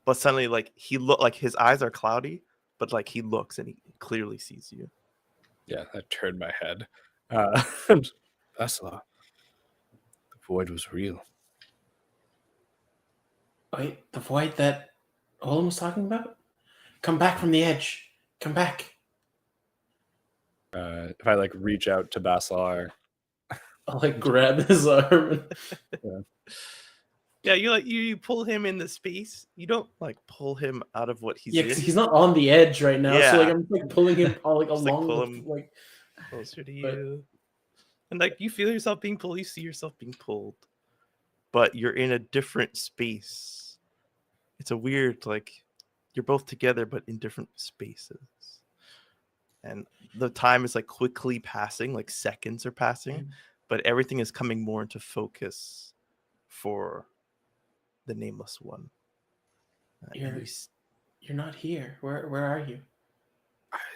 But suddenly, like his eyes are cloudy, but like he looks and he clearly sees you. Yeah, that turned my head. Basilar, the void was real. Wait, the void that Olim was talking about? Come back from the edge. Come back. If I like reach out to Basilar, I'll like grab his arm. Yeah, you pull him in the space. You don't like pull him out of what he's Yeah, in. because he's not on the edge right now. Yeah. So like I'm like pulling him all, like Just, along pull the, him like closer to you. And like you feel yourself being pulled, you see yourself being pulled. But you're in a different space. It's a weird, like you're both together but in different spaces. And the time is like quickly passing, like seconds are passing, but everything is coming more into focus for the Nameless One. You're not here. Where are you?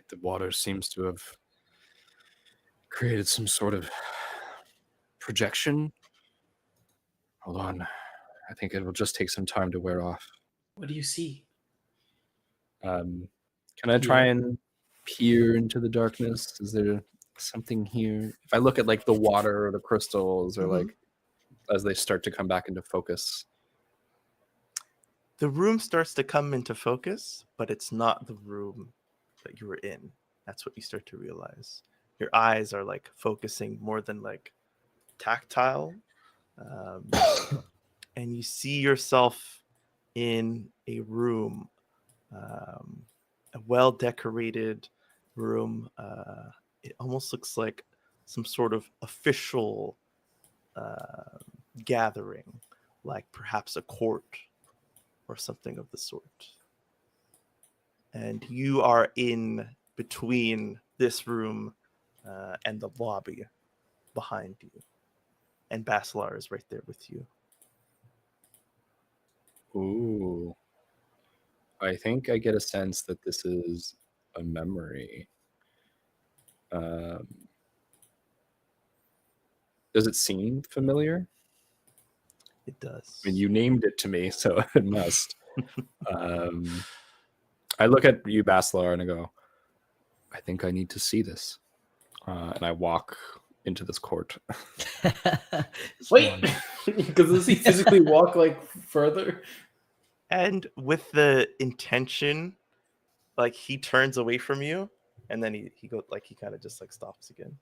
The water seems to have created some sort of projection. Hold on. I think it will just take some time to wear off. What do you see? Can I try and peer into the darkness? Is there something here? If I look at like the water or the crystals or like as they start to come back into focus. The room starts to come into focus, but it's not the room that you were in. That's what you start to realize. Your eyes are like focusing more than like tactile. And you see yourself in a room, a well-decorated room. It almost looks like some sort of official gathering, like perhaps a court or something of the sort. And you are in between this room and the lobby behind you. And Basilar is right there with you. Ooh. I think I get a sense that this is a memory. Does it seem familiar? It does. I mean, you named it to me, so it must. I look at you, Basilar, and I go, I think I need to see this. And I walk into this court. Wait, because does he physically walk like further? And with the intention, like he turns away from you, and then he goes like he kind of just like stops again.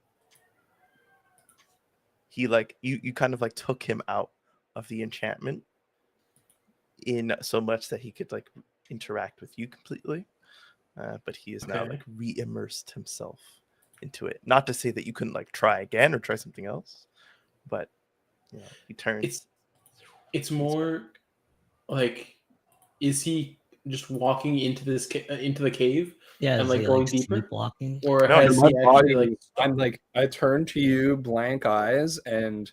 He like you kind of like took him out of the enchantment in so much that he could like interact with you completely, but he is now Okay. like re-immersed himself into it. Not to say that you couldn't like try again or try something else, but you know, he turns. It's more like, is he just walking into this into the cave Yeah, and is like he, going like, deeper, sleepwalking? or No, has My he actually body, like? I'm like, I turn to you, blank eyes, and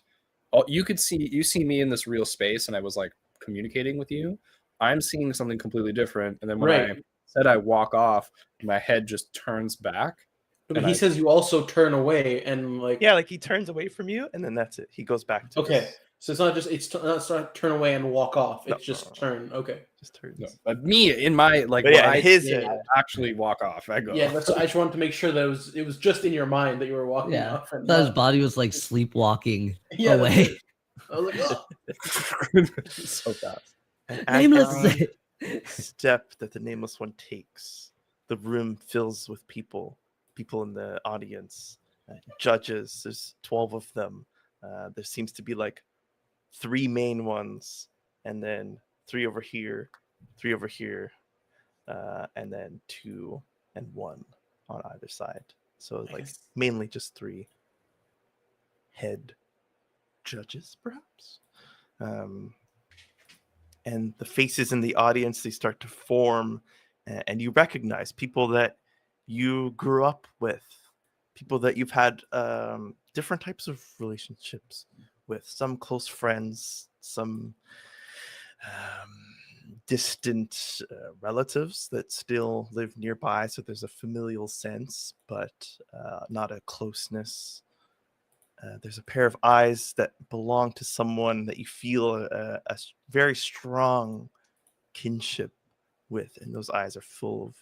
you see me in this real space, and I was like communicating with you. I'm seeing something completely different, and then when I Right. said I walk off, my head just turns back. But and he I- says you also turn away and like. Yeah, like he turns away from you, and then that's it. He goes back to Okay, his- so it's not just it's not turn away and walk off. No, It's just no. turn. Okay. just turns. No, but me in my like, But what yeah, in I his see, head. I actually walk off. I go. Yeah, that's. I just wanted to make sure that it was just in your mind that you were walking Yeah, off. And so his not- body was like sleepwalking Yeah, that's away. it. I was like, oh. So fast. And as Nameless. every step that the nameless one takes, the room fills with people in the audience, judges. There's 12 of them. There seems to be like 3 main ones, and then 3 over here, 3 over here, and then 2 and 1 on either side. So like Nice. mainly just 3 head judges, perhaps. And the faces in the audience, they start to form, and you recognize people that you grew up with, people that you've had different types of relationships with, some close friends, some distant relatives that still live nearby, so there's a familial sense, but not a closeness. There's a pair of eyes that belong to someone that you feel a very strong kinship with, and those eyes are full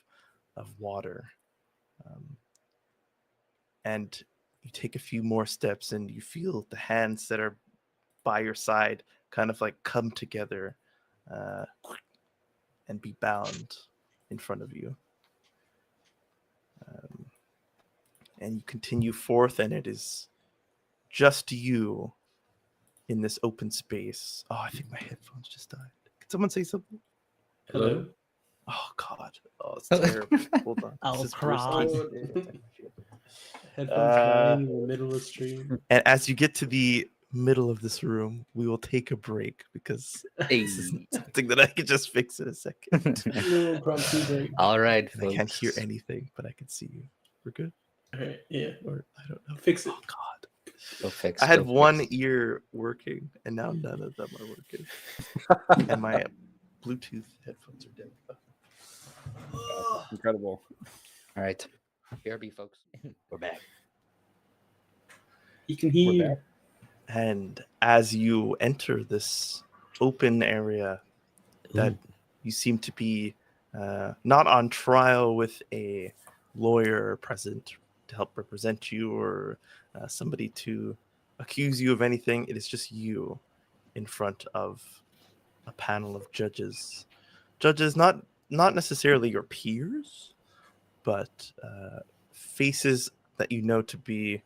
of water. And you take a few more steps, and you feel the hands that are by your side kind of like come together and be bound in front of you. And you continue forth, and it is just you in this open space. Oh, I think my headphones just died. Can someone say something? Hello. Oh God. Oh, it's terrible. Hold on. Oh, This is Christ. bursting. Headphones dying in the middle of the stream. And as you get to the middle of this room, we will take a break because this isn't something that I can just fix in a second. Little impromptu break. All right, And I can't hear folks. anything, but I can see you. We're good? All right. Yeah. Or I don't know. Fix it. Oh God. Go fix. I had go one fix. ear working, and now none of them are working. And my Bluetooth headphones are dead. Incredible. All right. BRB, folks. We're back. You can hear you. And as you enter this open area that Ooh. you seem to be not on trial with a lawyer present to help represent you or somebody to accuse you of anything. It is just you in front of a panel of judges. Judges, not necessarily your peers, but faces that you know to be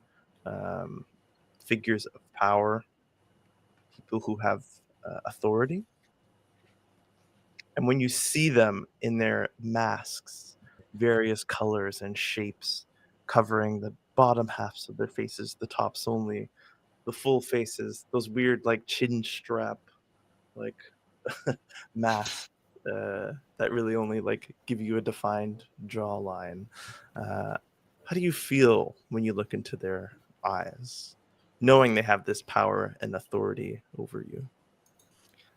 figures of power, people who have authority. And when you see them in their masks, various colors and shapes, covering the bottom halves of their faces, the tops only, the full faces, those weird like chin strap, like masks that really only like give you a defined jawline. How do you feel when you look into their eyes, knowing they have this power and authority over you?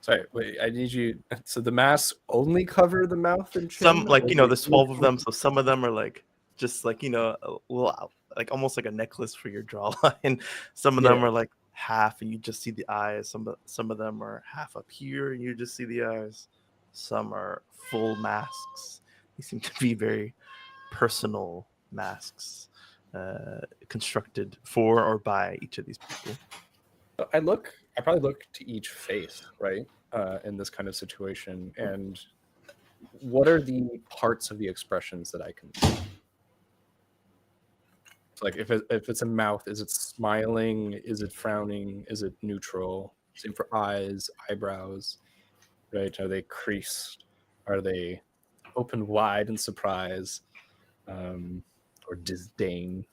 Sorry, wait, I need you. So the masks only cover the mouth and chin? Some, like, or you know, they there's 12 of also- them, so some of them are like just like, you know, a little like almost like a necklace for your jawline. Some of them Yeah. are like half and you just see the eyes. Some of them are half up here and you just see the eyes. Some are full masks. They seem to be very personal masks, constructed for or by each of these people. I probably look to each face, right? In this kind of situation. And what are the parts of the expressions that I can see? So like if it's a mouth, is it smiling? Is it frowning? Is it neutral? Same for eyes, eyebrows, right? Are they creased? Are they open wide in surprise? Or disdain?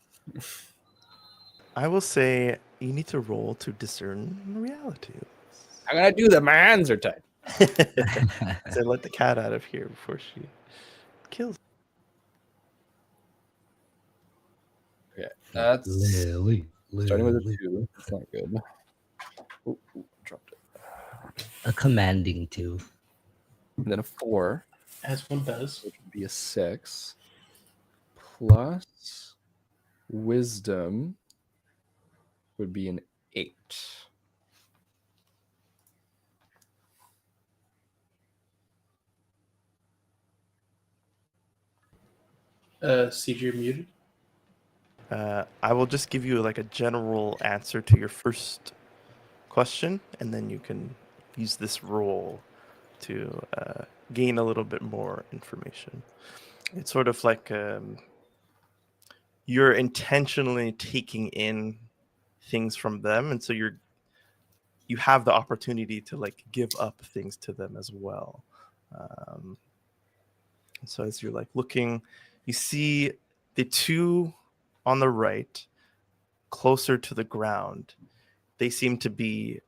I will say you need to roll to discern reality. I'm gonna do that. My hands are tied. So let the cat out of here before she kills. Okay, that's Lily, starting with a Lily. 2. That's not good. Ooh, dropped it. A commanding 2. And then a 4, As one does. which would be a 6, plus wisdom would be an 8. CG, you're muted. I will just give you like a general answer to your first question, and then you can use this roll to gain a little bit more information. It's sort of like you're intentionally taking in things from them, and so you have the opportunity to like give up things to them as well. So as you're like looking, you see the two on the right closer to the ground. They seem to be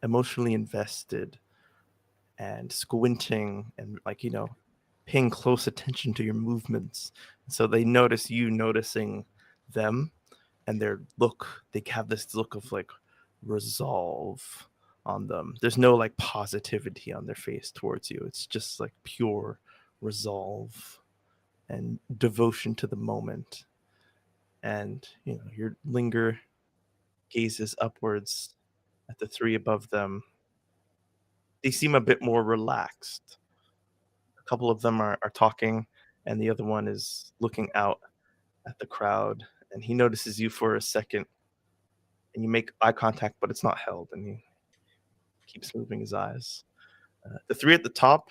emotionally invested and squinting and like, you know, paying close attention to your movements. So they notice you noticing them, and they have this look of like resolve on them. There's no like positivity on their face towards you. It's just like pure resolve and devotion to the moment. And you know, your linger gazes upwards at the three above them. They seem a bit more relaxed. A couple of them are talking, and the other one is looking out at the crowd. And he notices you for a second, and you make eye contact, but it's not held, and he keeps moving his eyes. The three at the top,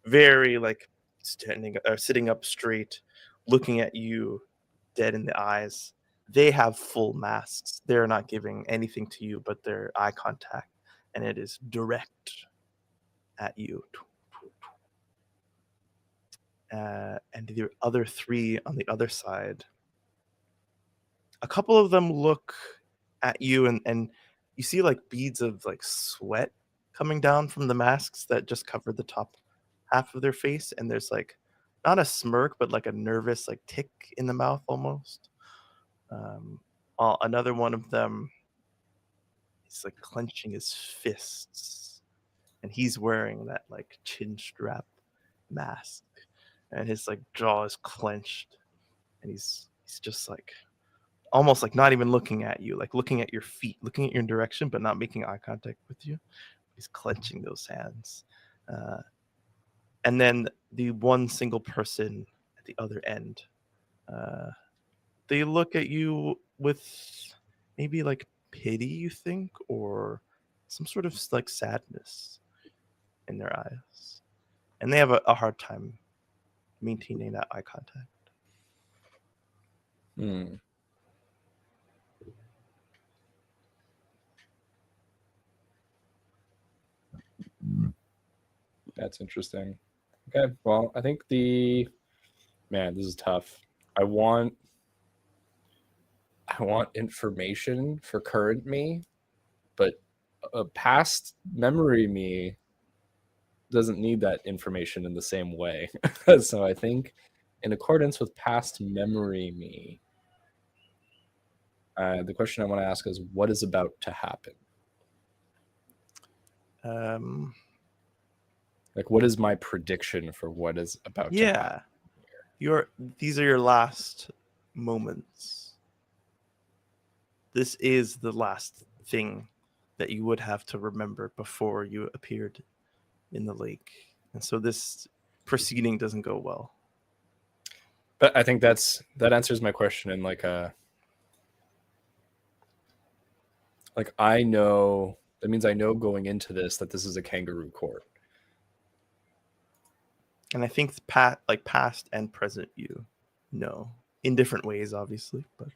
very like sitting up straight, looking at you dead in the eyes. They have full masks. They're not giving anything to you but their eye contact, and it is direct at you. And the other three on the other side, a couple of them look at you, and you see like beads of like sweat coming down from the masks that just cover the top half of their face, and there's like not a smirk but like a nervous like tick in the mouth almost. Another one of them is like clenching his fists, and he's wearing that like chin strap mask, and his like jaw is clenched, and he's just like almost like not even looking at you, like looking at your feet, looking at your direction, but not making eye contact with you. He's clenching those hands. And then the one single person at the other end, they look at you with maybe like pity, you think, or some sort of like sadness in their eyes, and they have a hard time maintaining that eye contact. Hmm. That's interesting. Okay, well, I think man, this is tough. I want information for current me, but a past memory me doesn't need that information in the same way. So I think, in accordance with past memory me, the question I want to ask is, what is about to happen? Like, what is my prediction for what is about to happen? These are your last moments. This is the last thing that you would have to remember before you appeared in the lake. And so this proceeding doesn't go well. But I think that answers my question in I know, that means I know going into this that this is a kangaroo court. And I think past and present you know, in different ways, obviously, but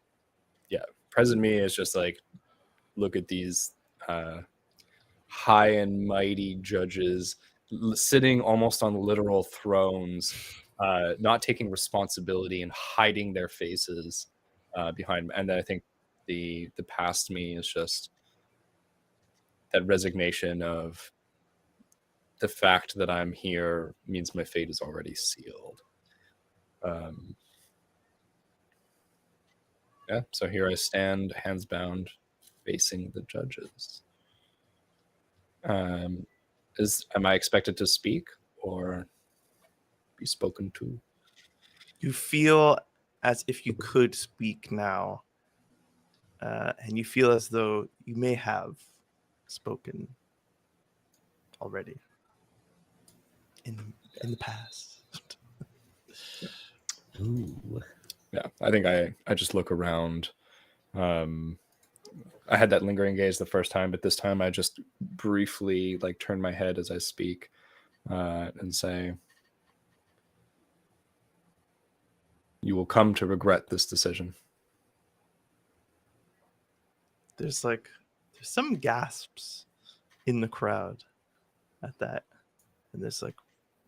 yeah, present me is just like, look at these high and mighty judges sitting almost on literal thrones, not taking responsibility and hiding their faces behind. And then I think the past me is just that resignation of the fact that I'm here means my fate is already sealed. Yeah, so here I stand, hands bound, facing the judges. Am I expected to speak or be spoken to? you feel as if you could speak now, and you feel as though you may have spoken already in the past. Ooh. Yeah, I think I just look around. I had that lingering gaze the first time, but this time I just briefly turn my head as I speak and say, "You will come to regret this decision." There's some gasps in the crowd at that, and there's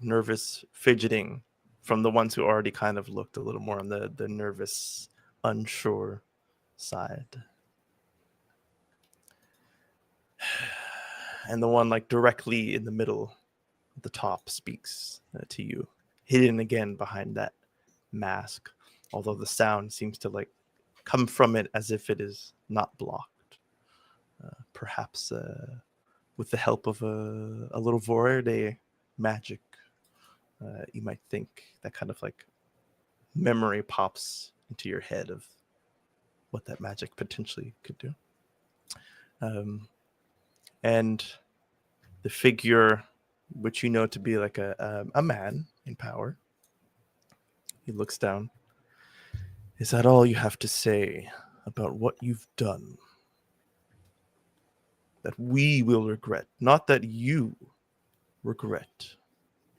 nervous fidgeting from the ones who already kind of looked a little more on the nervous, unsure side. And the one directly in the middle at the top speaks to you, hidden again behind that mask, although the sound seems to come from it as if it is not blocked. Perhaps with the help of a little Vorerde magic, you might think that kind of memory pops into your head of what that magic potentially could do. And the figure, which you know to be a man in power, he looks down. Is that all you have to say about what you've done? That we will regret, not that you regret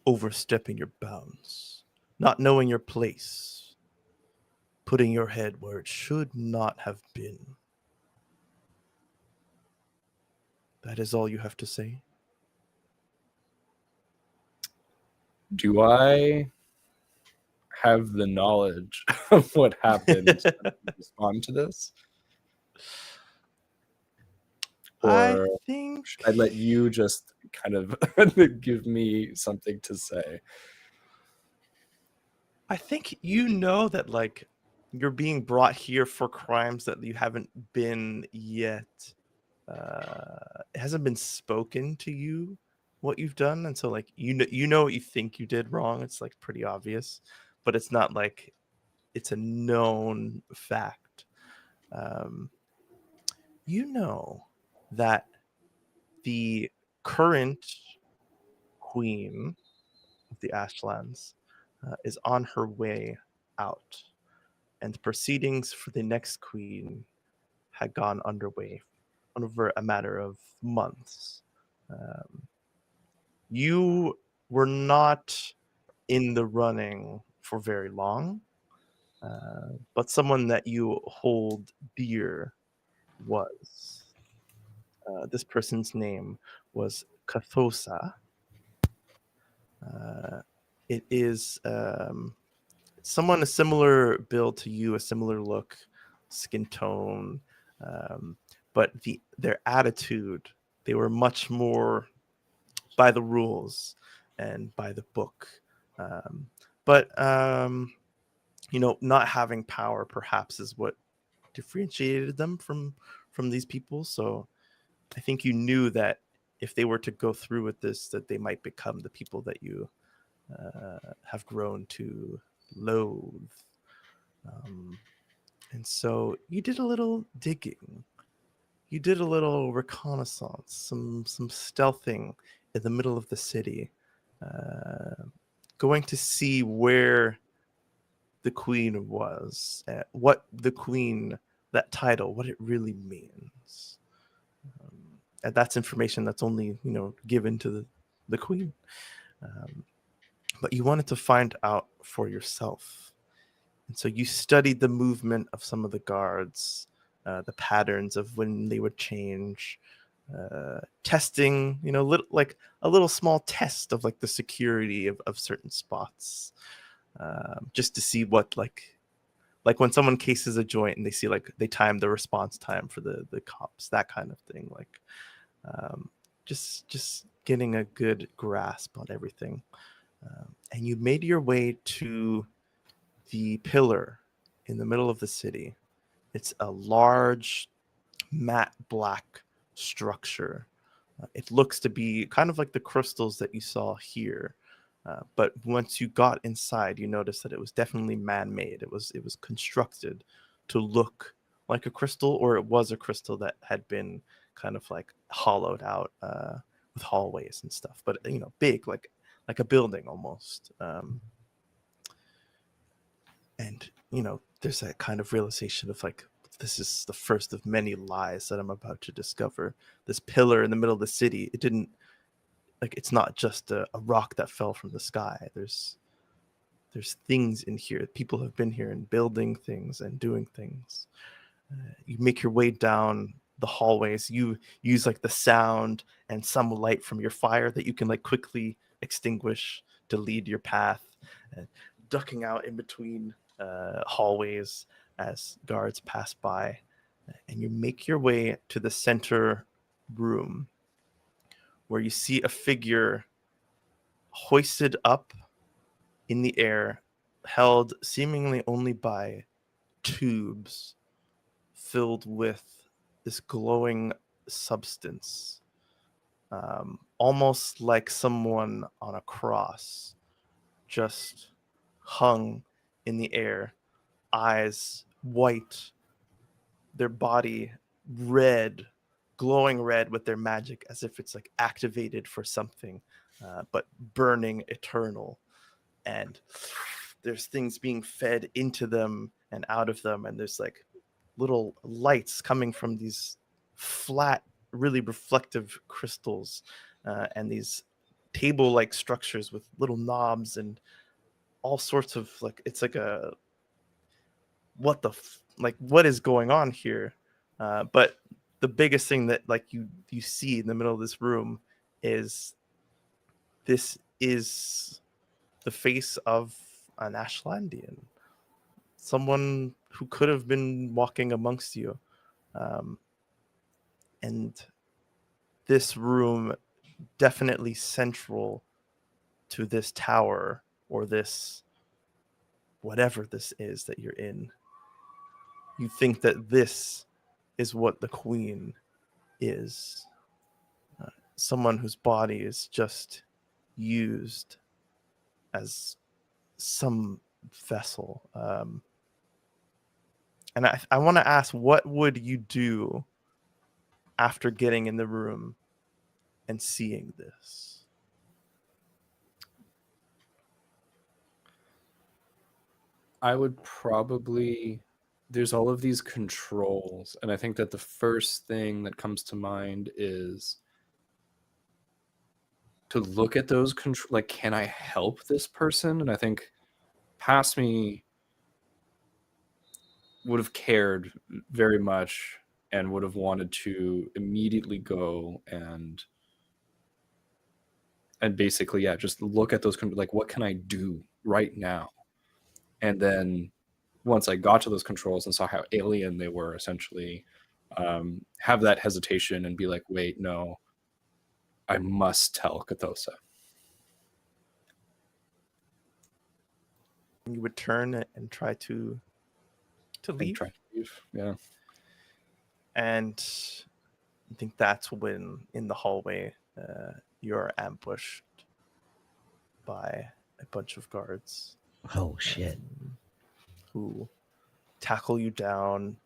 overstepping your bounds, not knowing your place, putting your head where it should not have been. That is all you have to say? Do I have the knowledge of what happened to respond to this? I Or think should I let you just kind of give me something to say? I think you know that you're being brought here for crimes that you haven't been yet. It hasn't been spoken to you what you've done, and so you know what you think you did wrong. It's pretty obvious, but it's not it's a known fact. You know that the current queen of the Ashlands is on her way out, and proceedings for the next queen had gone underway over a matter of months. You were not in the running for very long, but someone that you hold dear was. This person's name was Kathosa. It is someone a similar build to you, a similar look, skin tone, but their attitude, they were much more by the rules and by the book. But not having power perhaps is what differentiated them from these people. So I think you knew that if they were to go through with this, that they might become the people that you have grown to loathe. And so you did a little digging. You did a little reconnaissance, some stealthing in the middle of the city, going to see where the queen was, what the queen, that title, what it really means. And that's information that's only given to the queen. But you wanted to find out for yourself. And so you studied the movement of some of the guards, the patterns of when they would change, testing, like a little small test of like the security of certain spots, just to see what like when someone cases a joint and they see like they time the response time for the cops, that kind of thing. Like just getting a good grasp on everything. And you made your way to the pillar in the middle of the city. It's a large, matte black structure. It looks to be kind of like the crystals that you saw here. But once you got inside, you noticed that it was definitely man-made. It was constructed to look like a crystal, or it was a crystal that had been kind of like hollowed out with hallways and stuff. But big, like a building almost. And there's that kind of realization of like, this is the first of many lies that I'm about to discover. This pillar in the middle of the city, it's not just a rock that fell from the sky. There's things in here. People have been here and building things and doing things. You make your way down the hallways. You use like the sound and some light from your fire that you can like quickly extinguish to lead your path, ducking out in between hallways as guards pass by, and you make your way to the center room, where you see a figure hoisted up in the air, held seemingly only by tubes filled with this glowing substance, almost like someone on a cross, just hung in the air, eyes white, their body red, glowing red with their magic, as if it's like activated for something, but burning eternal. And there's things being fed into them and out of them, and there's like little lights coming from these flat, really reflective crystals, and these table-like structures with little knobs and all sorts of like, it's like a what is going on here? But the biggest thing that like you see in the middle of this room is this is the face of an Ashlandian, someone who could have been walking amongst you. And this room, definitely central to this tower, or this whatever this is that you're in. You think that this is what the queen is. Someone whose body is just used as some vessel. And I want to ask, what would you do after getting in the room and seeing this? I would probably there's all of these controls, and I think that the first thing that comes to mind is to look at those control, like, can I help this person? And I think past me would have cared very much and would have wanted to immediately go and basically, yeah, just look at those, like, what can I do right now? And then once I got to those controls and saw how alien they were, essentially, have that hesitation and be like, wait, no, I must tell Kathosa. You would turn and try to leave. Try to leave. Yeah. And I think that's when in the hallway you're ambushed by a bunch of guards Oh shit. who tackle you down,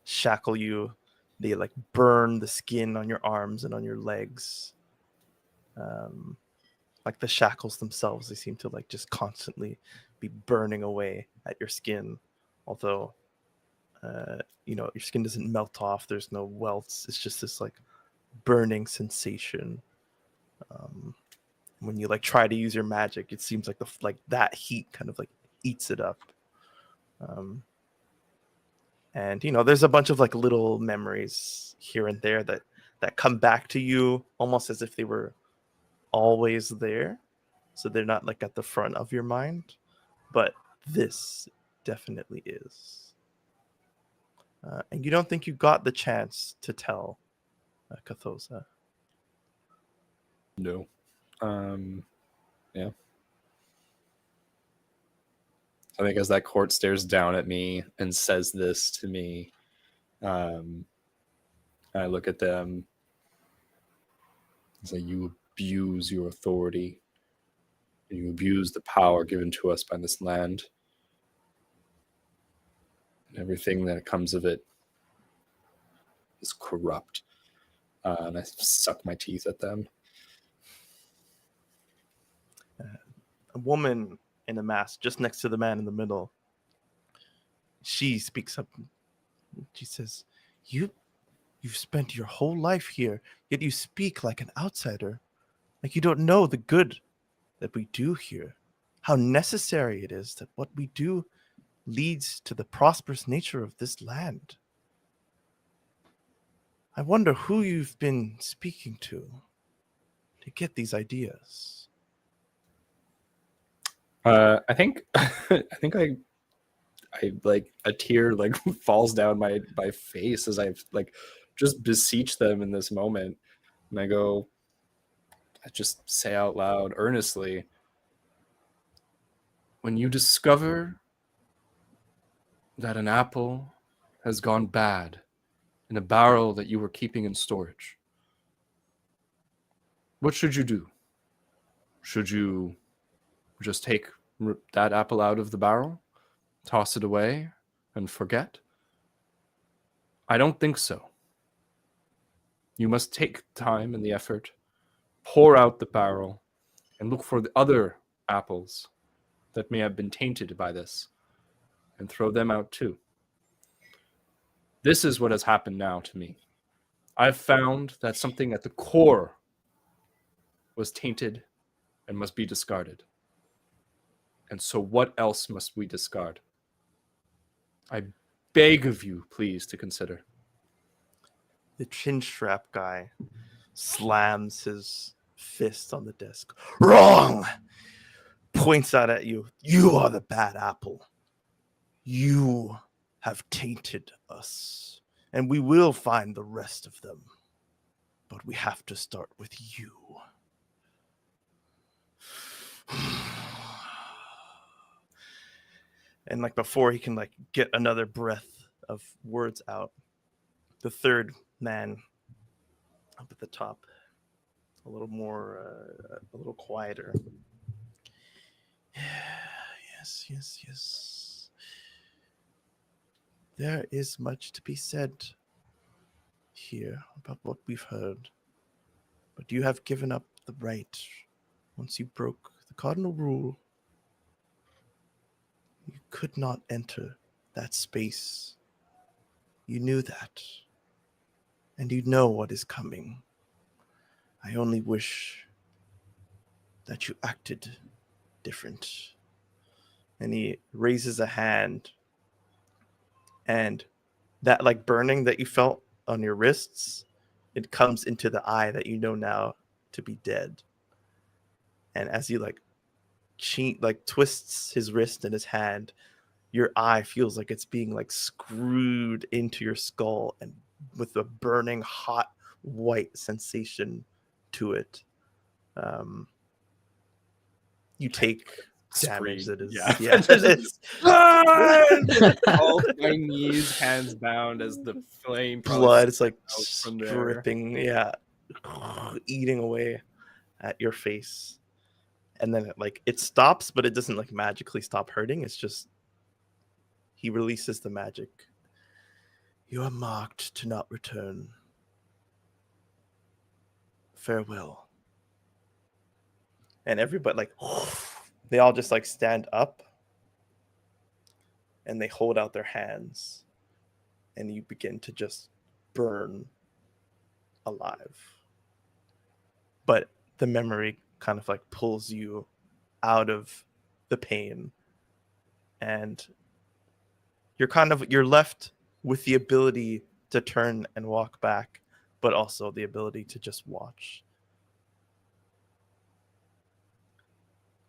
shackle you. They like burn the skin on your arms and on your legs. Like the shackles themselves, they seem to like just constantly be burning away at your skin. Although, your skin doesn't melt off. There's no welts. It's just this like burning sensation. When you like try to use your magic, it seems like that heat kind of like eats it up. And there's a bunch of like little memories here and there that come back to you almost as if they were always there, so they're not like at the front of your mind, but this definitely is. And you don't think you got the chance to tell Kathosa? No. Yeah. I think as that court stares down at me and says this to me, I look at them and say, you abuse your authority. You abuse the power given to us by this land. And everything that comes of it is corrupt. And I suck my teeth at them. A woman in a mask just next to the man in the middle, she speaks up. She says, you've spent your whole life here, yet you speak like an outsider, like you don't know the good that we do here, how necessary it is that what we do leads to the prosperous nature of this land. I wonder who you've been speaking to get these ideas. I think I like a tear like falls down my face as I like just beseech them in this moment, and I just say out loud earnestly, when you discover that an apple has gone bad in a barrel that you were keeping in storage, what should you do? Should you just take that apple out of the barrel, toss it away, and forget? I don't think so. You must take time and the effort, pour out the barrel, and look for the other apples that may have been tainted by this, and throw them out too. This is what has happened now to me. I've found that something at the core was tainted and must be discarded. And so what else must we discard? I beg of you, please, to consider. The chin strap guy slams his fist on the desk. Wrong! Points out at you. You are the bad apple. You have tainted us. And we will find the rest of them. But we have to start with you. And like before he can like get another breath of words out, the third man up at the top, a little quieter. Yes. There is much to be said here about what we've heard, but you have given up the right. Once you broke the cardinal rule, you could not enter that space You knew that. And you know what is coming. I only wish that you acted different. And he raises a hand, and that like burning that you felt on your wrists, it comes into the eye that you know now to be dead. And as he like twists his wrist in his hand, your eye feels like it's being like screwed into your skull, and with a burning hot white sensation to it. You take damage Scream. that is Yeah. it's- All my knees, hands bound as the flame probably blood is like out from there. dripping, yeah, eating away at your face. And then it stops, but it doesn't like magically stop hurting. It's just he releases the magic. You are marked to not return. Farewell. And everybody like they all just like stand up and they hold out their hands, and you begin to just burn alive. But the memory kind of like pulls you out of the pain, and you're left with the ability to turn and walk back, but also the ability to just watch.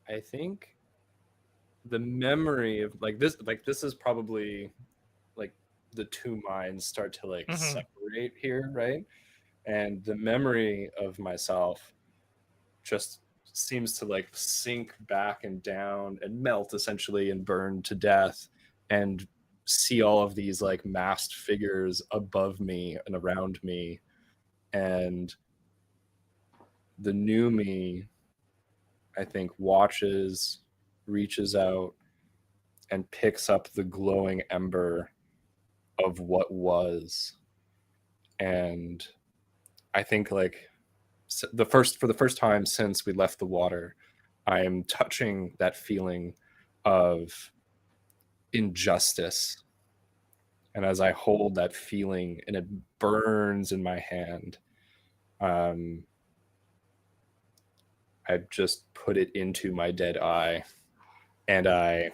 I think the memory of this is probably like the two minds start to like separate here, right? And the memory of myself just seems to like sink back and down and melt essentially and burn to death, and see all of these like masked figures above me and around me. And the new me, I think, watches, reaches out, and picks up the glowing ember of what was. And I think like for the first time since we left the water, I am touching that feeling of injustice. And as I hold that feeling and it burns in my hand, I just put it into my dead eye, and I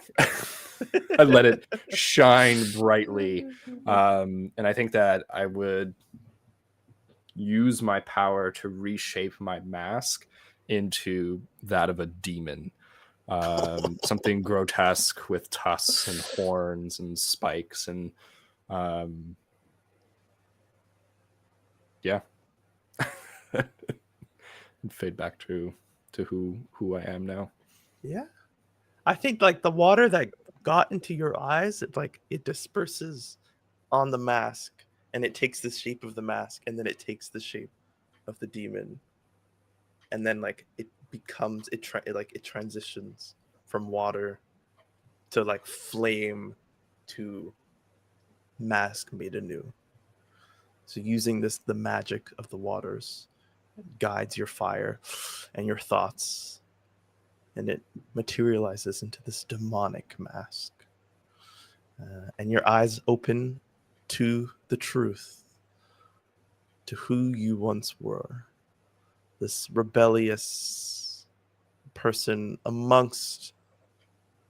I let it shine brightly. And I think that I would use my power to reshape my mask into that of a demon. Something grotesque with tusks and horns and spikes and yeah. And fade back to who I am now. Yeah. I think like the water that got into your eyes, it disperses on the mask, and it takes the shape of the mask, and then it takes the shape of the demon. And then like it becomes it transitions from water to like flame to mask made anew. So using the magic of the waters guides your fire and your thoughts, and it materializes into this demonic mask. And your eyes open to the truth, to who you once were, this rebellious person amongst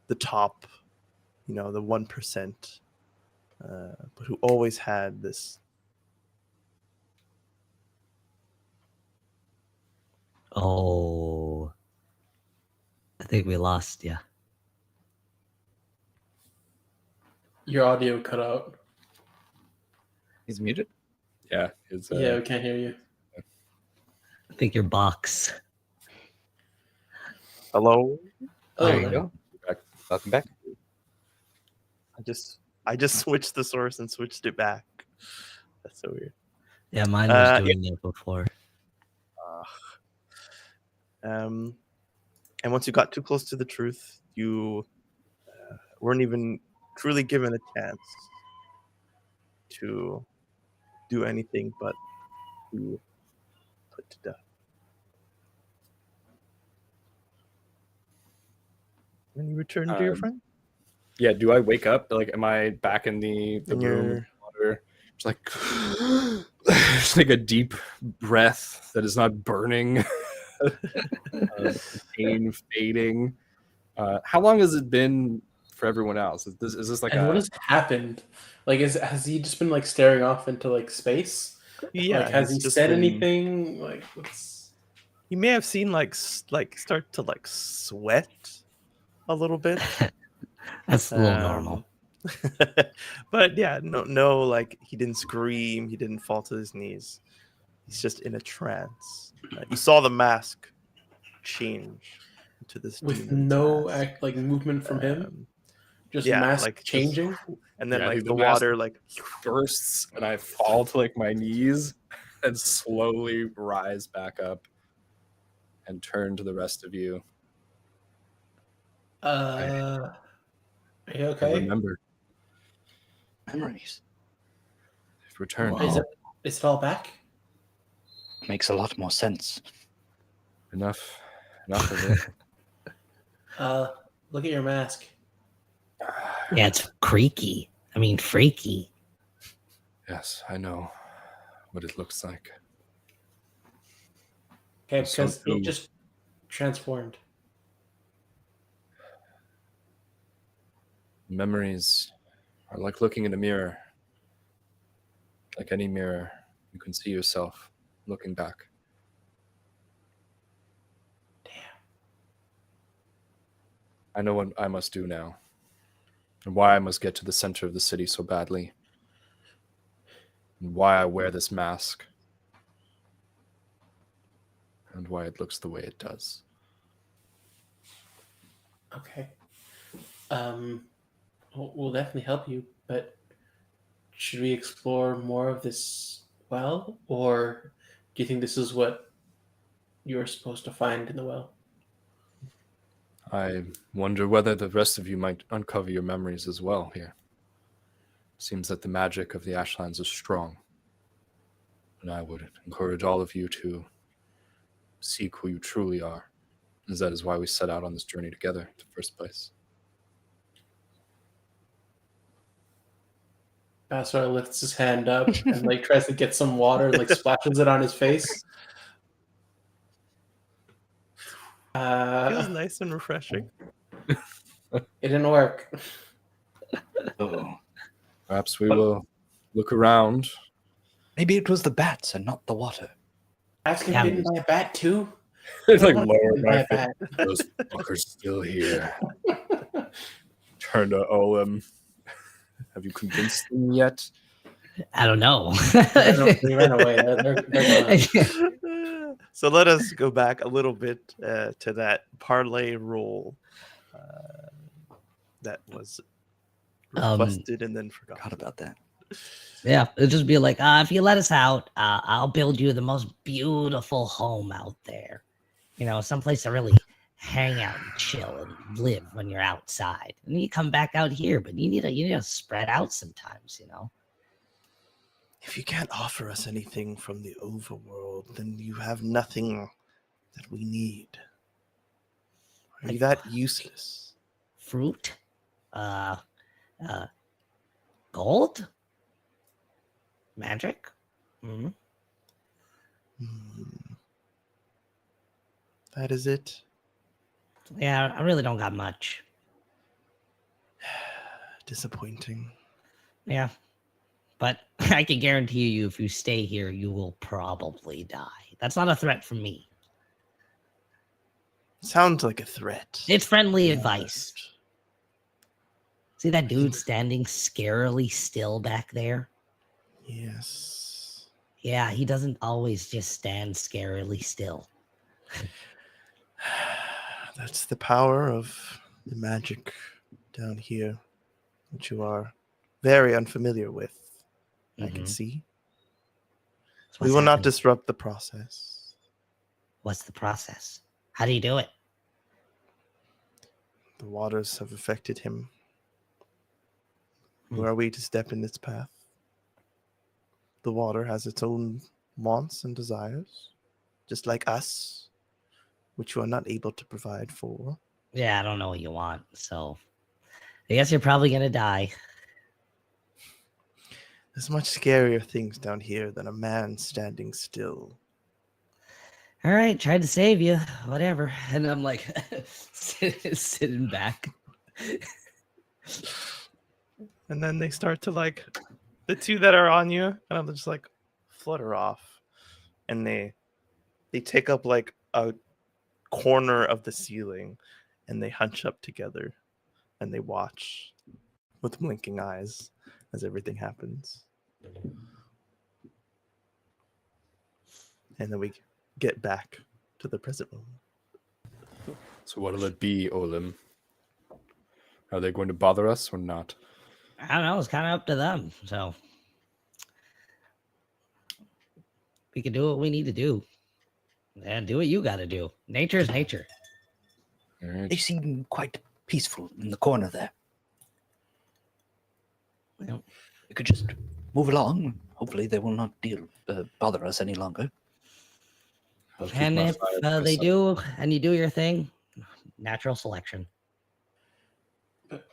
the top, the 1%, but who always had this. Oh, I think we lost you. Your audio cut out. He's muted. Yeah, it's Yeah, we can't hear you. I think your box. Hello? Oh, There you go. Welcome back. I just switched the source and switched it back. That's so weird. Yeah, mine was doing it before. And once you got too close to the truth, you weren't even truly given a chance to do anything but to put to death. When you return to your friend? Yeah, do I wake up? Like, am I back in the In room your- with water? It's like it's like a deep breath that is not burning. Pain fading. How long has it been for everyone else? Is this like And what has happened? Like, has he just been like staring off into like space? Yeah, Like, has he's he just said been- anything? Like, what's... You may have seen like start to like sweat a little bit. That's a little normal. But yeah, no, like he didn't scream, he didn't fall to his knees. He's just in a trance. You saw the mask change into this with demon's no mask. like movement from him? Um, Just yeah, mask like just- changing? and then Yeah, like dude, the the mask- water like bursts and I fall to like my knees and slowly rise back up and turn to the rest of you. Are you I okay? remember. Memories. I've returned. Is it all back? Makes a lot more sense. Enough of it. Look at your mask. Yeah, it's creaky. I mean, freaky. Yes, I know what it looks like. Okay, So because too- it just transformed. Memories are like looking in a mirror. Like any mirror, you can see yourself looking back. Damn. I know what I must do now, and why I must get to the center of the city so badly, and why I wear this mask, and why it looks the way it does. Okay. We'll definitely help you, but should we explore more of this well, or do you think this is what you're supposed to find in the well? I wonder whether the rest of you might uncover your memories as well here. Seems that the magic of the Ashlands is strong, and I would encourage all of you to seek who you truly are, as that is why we set out on this journey together in the first place. Basra lifts his hand up and like tries to get some water and like splashes it on his face. feels nice and refreshing. It didn't work. Oh. Perhaps we will look around. Maybe it was the bats and not the water. Bats get Yeah. bitten by a bat too. It's like I don't lower want to be my bitten by a fist. Those fuckers still here. Turn to Olim. Have you convinced them yet? I don't know. They ran away. They're gone. So let us go back a little bit to that parlay roll that was requested and then forgotten. Forgot about that. Yeah, it'll just be like, if you let us out, I'll build you the most beautiful home out there. You know, someplace to really hang out and chill and live when you're outside. And you come back out here, but you need to spread out sometimes, you know. If you can't offer us anything from the overworld, then you have nothing that we need. Are you that useless? Fruit, gold, magic. Hmm. That is it. Yeah, I really don't got much. Disappointing. Yeah. But I can guarantee you, if you stay here, you will probably die. That's not a threat from me. Sounds like a threat. It's friendly advice. See that dude standing scarily still back there? Yes. Yeah, he doesn't always just stand scarily still. That's the power of the magic down here, which you are very unfamiliar with. I can Mhm. see. That's We what's will not happening. disrupt the process. What's the process? How do you do it? The waters have affected him. Hmm. Who are we to step in its path? The water has its own wants and desires, just like us, which you are not able to provide for. Yeah, I don't know what you want, so I guess you're probably gonna die. There's much scarier things down here than a man standing still. All right, tried to save you. Whatever. And I'm like sitting back. And then they start to like the two that are on you, and I'm just like flutter off, and they take up like a corner of the ceiling, and they hunch up together, and they watch with blinking eyes as everything happens. And then we get back to the present moment. So what'll it be, Olim? Are they going to bother us or not? I don't know. It's kind of up to them. So we can do what we need to do, and do what you got to do. Nature is nature. All right. They seem quite peaceful in the corner there. Well, We could just move along. Hopefully, they will not bother us any longer. I'll keep and my if fire to they myself. do, and you do your thing, natural selection. But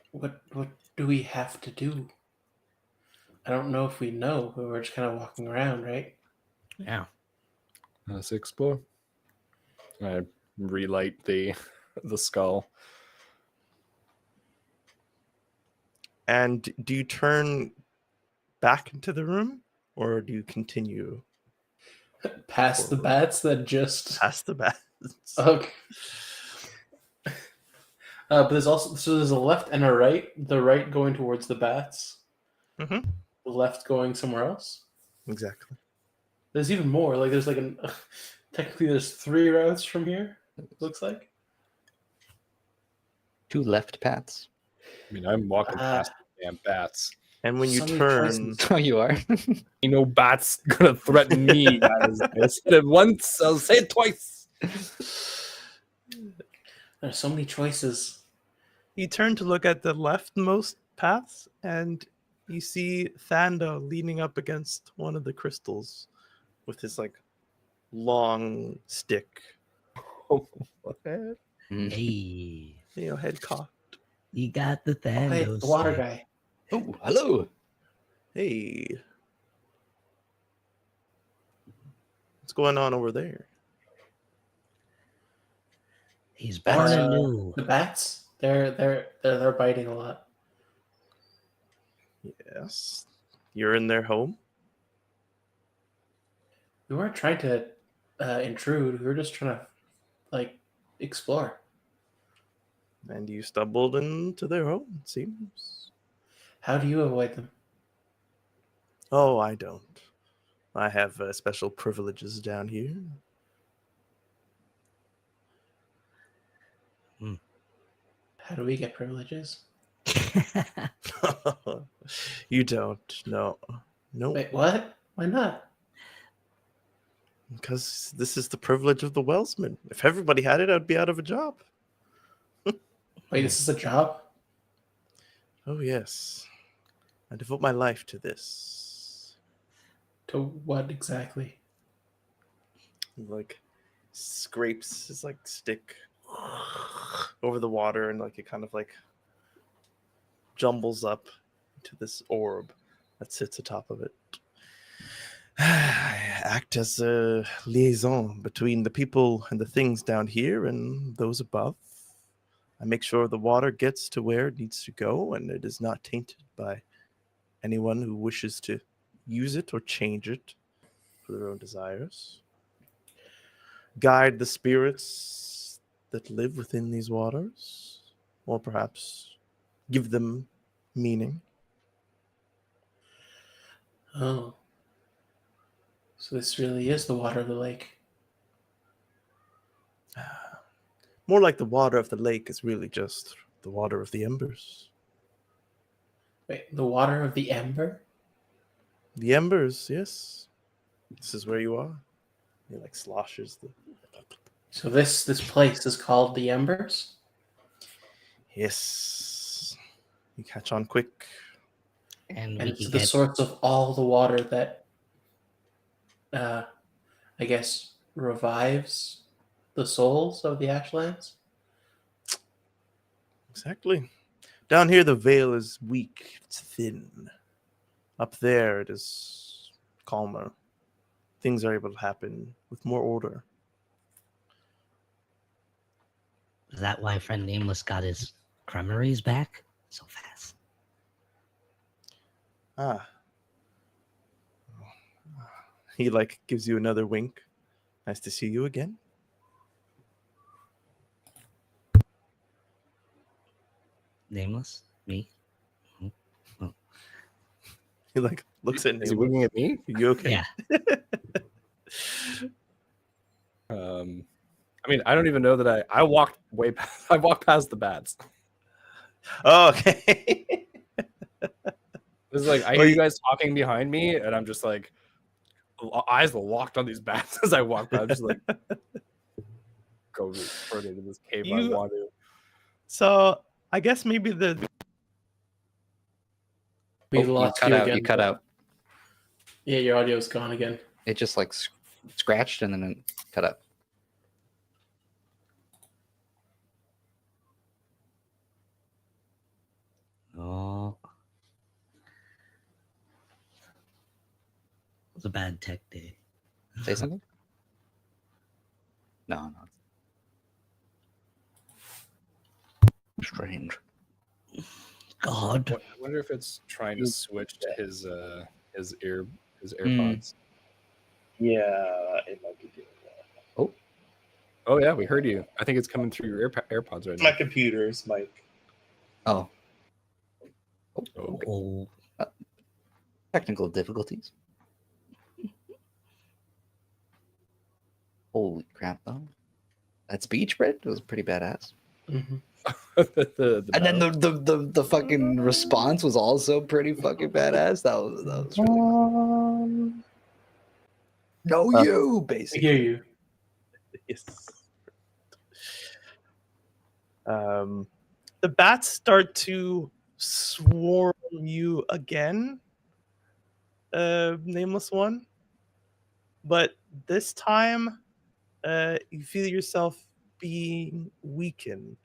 what do we have to do? I don't know if we know, but we're just kind of walking around, right? Yeah. Let's explore. I relight the skull. And do you turn back into the room, or do you continue Past the bats that just. past the bats? Okay. But there's a left and a right. The right going towards the bats. Mhm. The left going somewhere else. Exactly. There's even more. Like there's like an. Technically, there's 3 routes from here. It looks like. 2 left paths. I mean, I'm walking Ah. past the damn bats. And when you So many turn, choices. Oh, you are. Ain't no bats gonna threaten me, guys. I said it once, I'll say it twice. There's so many choices. you turn to look at the leftmost paths, and you see Thanda leaning up against one of the crystals with his like long stick, Hey, head cocked. you got the Oh, hey, Thanos. the water stick. guy. Oh, hello. Hey, what's going on over there? He's born Uh, anew. The bats. They're biting a lot. Yes, you're in their home. We weren't trying to intrude. We were just trying to like explore. And you stumbled into their home, it seems. How do you avoid them? Oh, I don't. I have special privileges down here. How do we get privileges? You don't. No. No. Wait, what? Why not? Because this is the privilege of the Wellsman. If everybody had it, I'd be out of a job. Wait, this is a job? Oh, yes. I devote my life to this. To what exactly? He, like, scrapes his, like, stick over the water, and, like, it kind of, like, jumbles up into this orb that sits atop of it. I act as a liaison between the people and the things down here and those above. I make sure the water gets to where it needs to go and it is not tainted by anyone who wishes to use it or change it for their own desires. Guide the spirits that live within these waters, or perhaps give them meaning. Oh. So this really is the water of the lake. More like the water of the lake is really just the water of the embers. Wait, the water of the ember? The embers, yes. This is where you are. He like sloshes the. So this place is called the Embers? Yes. You catch on quick. And And we it's can the get source of all the water that I guess revives the souls of the Ashlands? Exactly. Down here, the veil is weak. It's thin. Up there, it is calmer. Things are able to happen with more order. Is that why friend Nameless got his cremeries back so fast? Ah. He like gives you another wink. Nice to see you again. Nameless? Me? He like looks at Is he Nameless. winking at me? You okay? Yeah. I mean, I don't even know that I walked way past, I walked past the bats. Oh, okay. This is like I Well, hear you you- guys talking behind me, and I'm just like eyes locked on these bats as I walk by. I'm just like go further into this cave. I You- want to. So I guess maybe the We You lost cut you out. again. You cut out. Yeah, your audio's gone again. It just like scratched and then it cut out. Oh. It was a bad tech day. Say something? No. Strange. God. I wonder if it's trying to switch to his Hmm. AirPods. yeah, it might be doing that. Oh yeah, we heard you. I think it's coming through your AirPods right My now. computer's mic. Oh, Oh, Oh. technical difficulties. Holy crap, though. That speech, Brett, was pretty badass. Mm-hmm. the And then battle. the fucking response was also pretty fucking badass. That was really no you, I basically. hear you. Yes. The bats start to swarm you again, Nameless One. But this time, you feel yourself being weakened.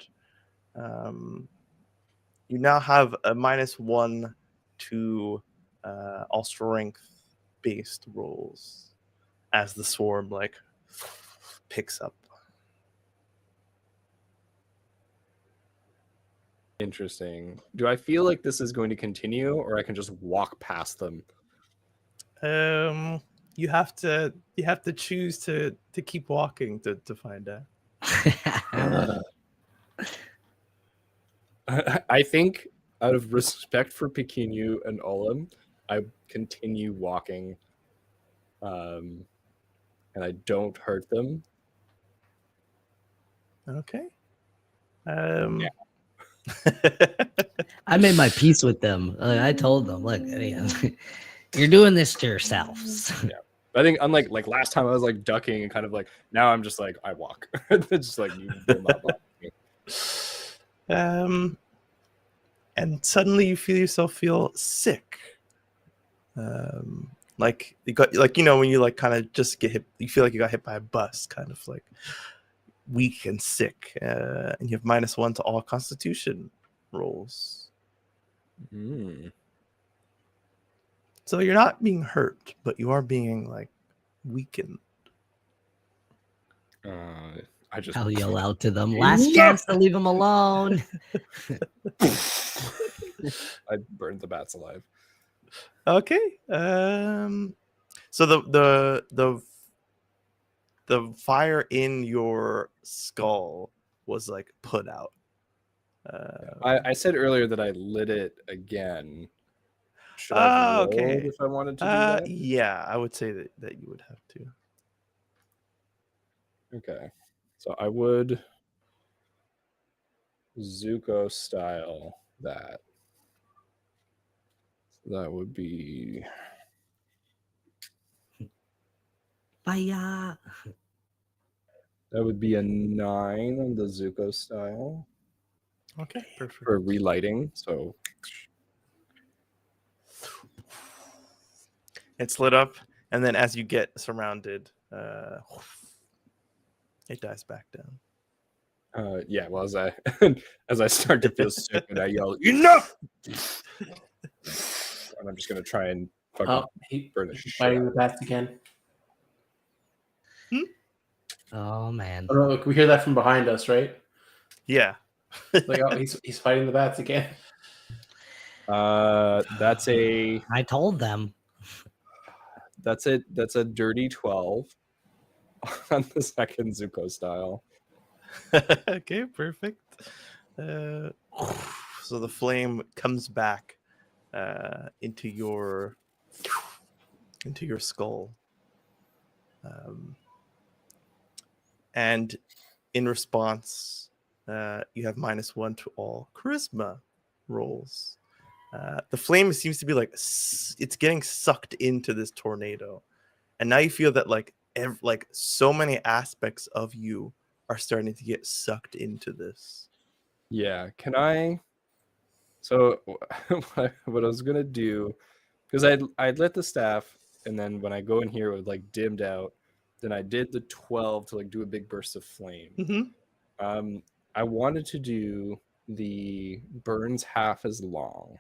You now have a -1 to all strength based rolls as the swarm like picks up. Interesting. Do I feel like this is going to continue, or I can just walk past them? You have to choose to keep walking to find out. I think, out of respect for Pekinu and Olam, I continue walking, and I don't hurt them. Okay. Yeah. I made my peace with them. I told them, look, you're doing this to yourselves. I think unlike like last time, I was like ducking and kind of like now I'm just like I walk. It's just like you will not block me. And suddenly you feel sick. Like you got like when you like kind of just get hit, you feel like you got hit by a bus, kind of like weak and sick. And you have -1 to all Constitution rolls. So you're not being hurt, but you are being like weakened. I just I'll yell out to them, last chance to leave them alone. I burned the bats alive. Okay. So the fire in your skull was like put out. I said earlier that I lit it again. Should I have rolled okay. if I wanted to do that? Yeah, I would say that you would have to. Okay. So I would Zuko style that. That would be Fire. that would be a 9 on the Zuko style Okay, perfect. for relighting. So It's lit up, and then as you get surrounded, it dies back down. yeah, well as I as I start to feel sick and I yell, enough! and I'm just gonna try and fucking Oh, burn the he's shit fighting out the of bats again. Oh man. Oh, no, look, we hear that from behind us, right? Yeah. Like, oh, he's fighting the bats again. That's a I told them. that's a dirty 12 on the second Zuko style. Okay, perfect. So the flame comes back into your skull, and in response, you have -1 to all charisma rolls. The flame seems to be like it's getting sucked into this tornado, and now you feel that like so many aspects of you are starting to get sucked into this. Yeah, can I? So what I was gonna do, because I'd lit the staff, and then when I go in here, it would like dimmed out. Then I did the 12 to like do a big burst of flame. Mm-hmm. I wanted to do the burns half as long,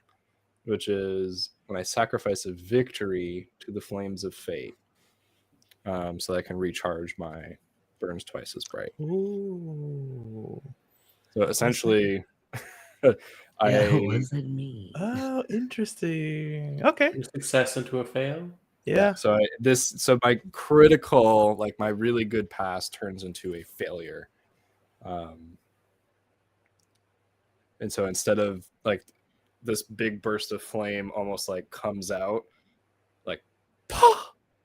which is when I sacrifice a victory to the flames of fate, so that I can recharge my burns twice as bright. Ooh. So essentially, Yeah, I what does it mean? Oh, interesting. Okay. Your success into a fail. Yeah. So my critical, like my really good pass, turns into a failure, and so instead of like this big burst of flame, almost like comes out, like,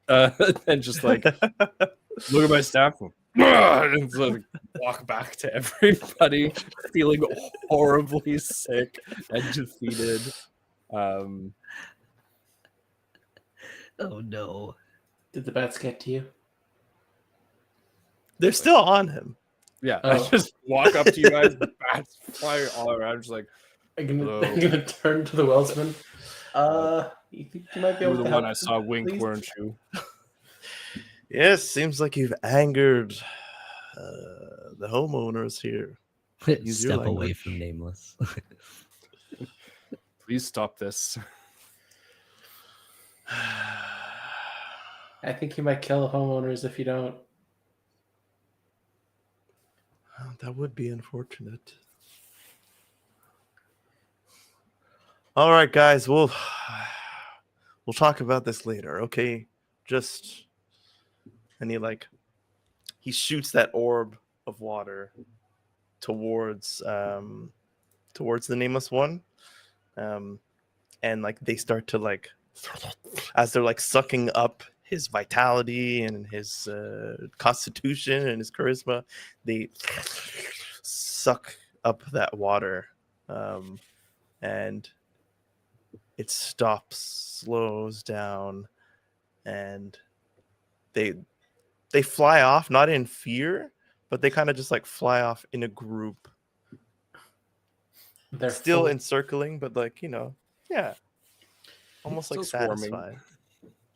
and just like look at my staff, and like walk back to everybody, feeling horribly sick and defeated. Oh no. Did the bats get to you? They're still on him. Yeah, Oh. I just walk up to you guys, bats flying all around, just like, I'm Hello. gonna turn to the Welsman. You think you might be you were able the to one help I saw them, wink, please? weren't you? Yes, seems like you've angered the homeowners here. Use your Step away language. from nameless. Please stop this. I think you might kill the homeowners if you don't. That would be unfortunate. All right, guys, we'll talk about this later, okay? And he shoots that orb of water towards the nameless one, and like they start to like, as they're like sucking up his vitality and his constitution and his charisma, they suck up that water, and it stops, slows down, and they fly off, not in fear, but they kind of just like fly off in a group. They're Still full. encircling, but like, yeah. Almost like Still swarming. satisfied.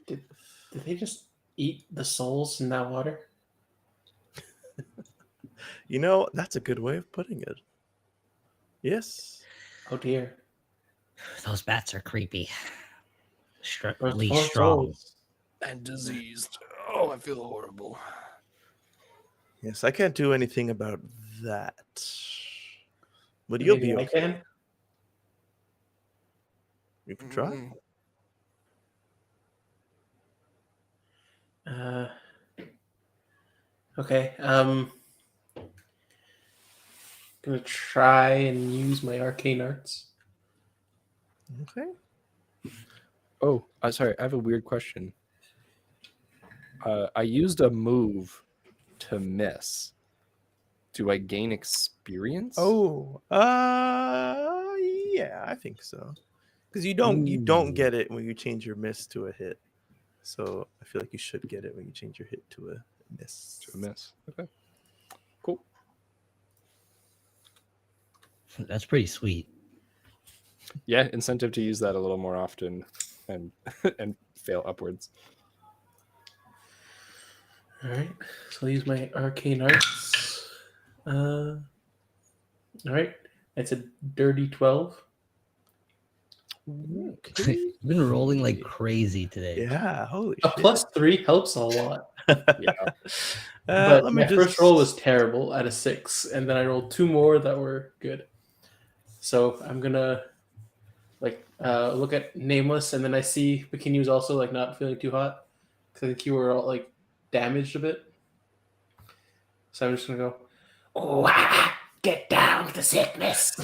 Did they just eat the souls in that water? That's a good way of putting it. Yes. Oh dear. Those bats are creepy. Or Strictly four strong. souls. And diseased. Oh, I feel horrible. Yes, I can't do anything about that. But you'll Maybe be I okay. can. You can try. Okay. Gonna try and use my arcane arts. Okay. Oh, sorry. I have a weird question. I used a move to miss. Do I gain experience? Oh, yeah, I think so. Because you don't get it when you change your miss to a hit. So I feel like you should get it when you change your hit to a miss. To a miss. Okay. Cool. That's pretty sweet. Yeah, incentive to use that a little more often and and fail upwards. All right. So I'll use my arcane arts. All right. It's a dirty 12. Okay. You've been rolling like crazy today. Yeah, holy A shit. +3 helps a lot. Yeah. But Let me my just first roll was terrible at a 6, and then I rolled 2 more that were good. So I'm gonna look at Nameless, and then I see Bikinu's also like not feeling too hot because I think you were all like damaged a bit. So I'm just gonna go. Oh, get down with the sickness.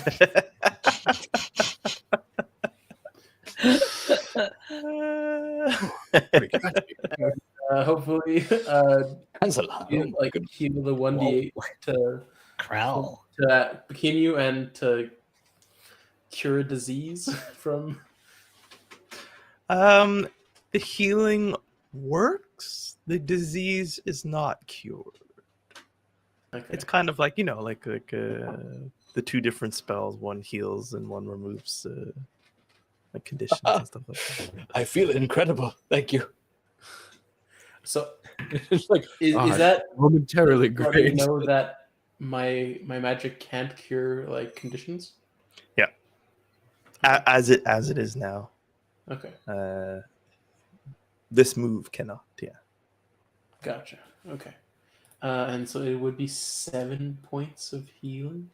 Hopefully, you, like heal the 1d8 to Krell. Bikinu and to cure a disease from. The healing works. The disease is not cured. Okay. It's kind of like the two different spells. One heals and one removes like conditions and stuff like that. I feel incredible. Thank you. So It's like is that momentarily letting great. you know that my magic can't cure like conditions? Yeah. As it is now. Okay, This move cannot. Yeah. gotcha. Okay, and so it would be 7 points of healing.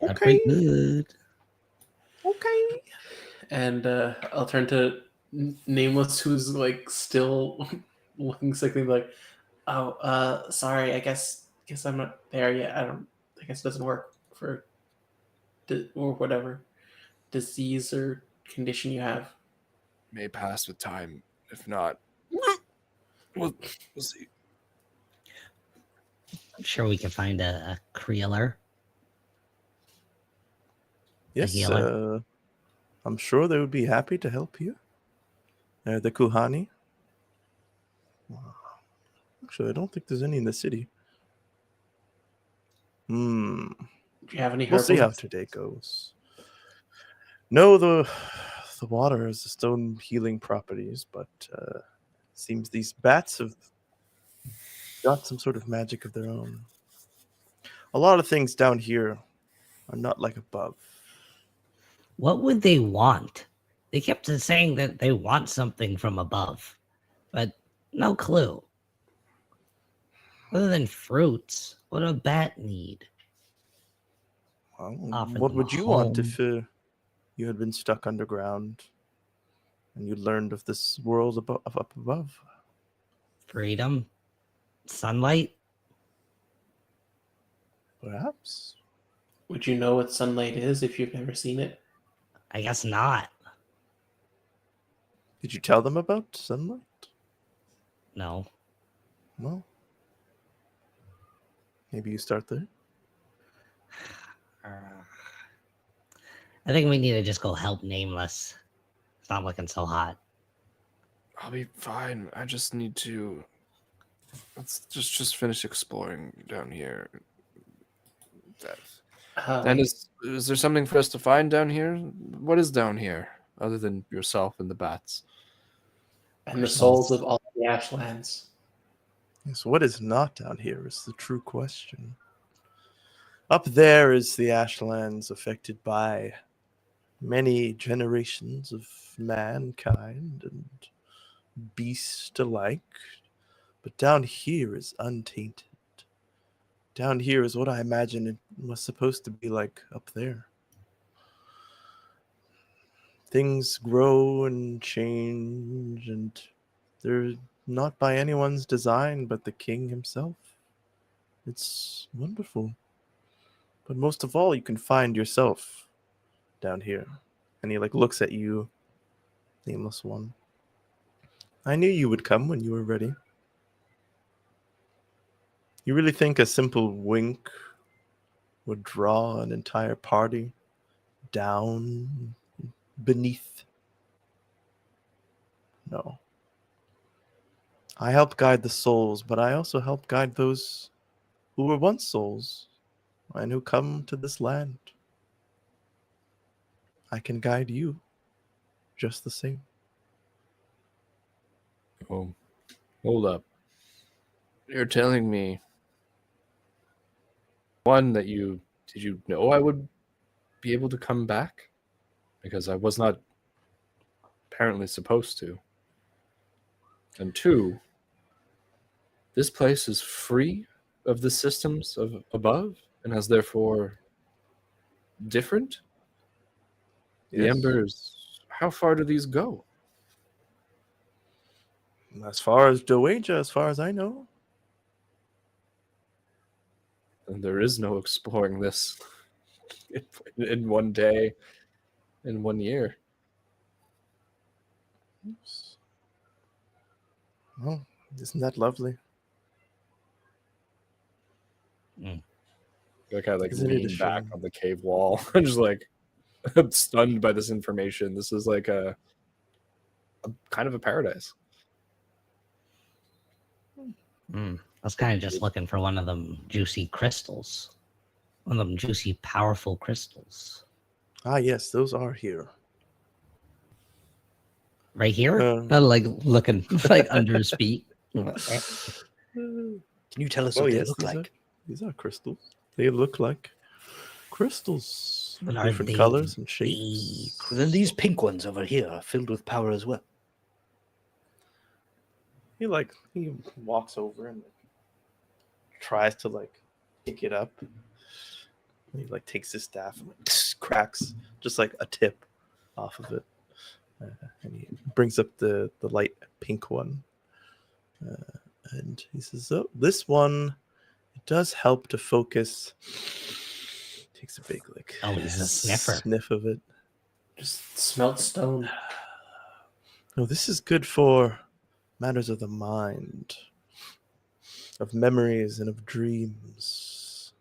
That's pretty good. Okay. And I'll turn to Nameless, who's like still looking sickly, like, oh, sorry, I guess I'm not there yet. I guess it doesn't work for or whatever disease or condition you have. May pass with time. If not, we'll see. I'm sure we can find a Creeler. Yes. healer. I'm sure they would be happy to help you. The Kuhani. Actually, I don't think there's any in the city. Do you have any We'll see how herbals? today goes. No, the water has its own healing properties, but seems these bats have got some sort of magic of their own. A lot of things down here are not like above. What would they want? They kept saying that they want something from above, but no clue. Other than fruits, what do a bat need? Well, Offer what them would a you want home. if you had been stuck underground and you learned of this world up above? Freedom? Sunlight? Perhaps. Would you know what sunlight is if you've never seen it? I guess not. Did you tell them about sunlight? No. Well, maybe you start there. I think we need to just go help Nameless. It's not looking so hot. I'll be fine. I just need to. Let's just finish exploring down here. And is there something for us to find down here? What is down here other than yourself and the bats? And the souls of all the Ashlands. So what is not down here is the true question. Up there is the Ashlands, affected by many generations of mankind and beast alike. But down here is untainted. Down here is what I imagine it was supposed to be like up there. Things grow and change, and they're not by anyone's design but the king himself. It's wonderful. But most of all, you can find yourself down here. And he looks at you, Nameless One. I knew you would come when you were ready. You really think a simple wink would draw an entire party down beneath? No. I help guide the souls, but I also help guide those who were once souls and who come to this land. I can guide you just the same. Oh, hold up. You're telling me one that did you know I would be able to come back? because I was not apparently supposed to. And 2, this place is free of the systems of above and is therefore different. The Yes. embers, how far do these go? As far as Dowager, as far as I know. And there is no exploring this in one day, in 1 year. Oops. Well, isn't that lovely? Like I Isn't it a lean back shame? on the cave wall. I'm just like I'm stunned by this information. This is like a kind of a paradise. I was kind of just looking for one of them juicy crystals. One of them juicy, powerful crystals. Ah, yes, those are here. Right here? Like looking like under his feet. Can you tell us Oh, what yes, they look like? These are crystals. They look like crystals. But are Different they colors and the shapes. Then these pink ones over here are filled with power as well. He walks over and tries to pick it up. He takes his staff and cracks just like a tip off of it, and he brings up the light pink one, and he says, "Oh, this one, it does help to focus." Takes a big Oh, he's a sniffer. sniff of it. Just smelt stone. No, this is good for matters of the mind, of memories and of dreams.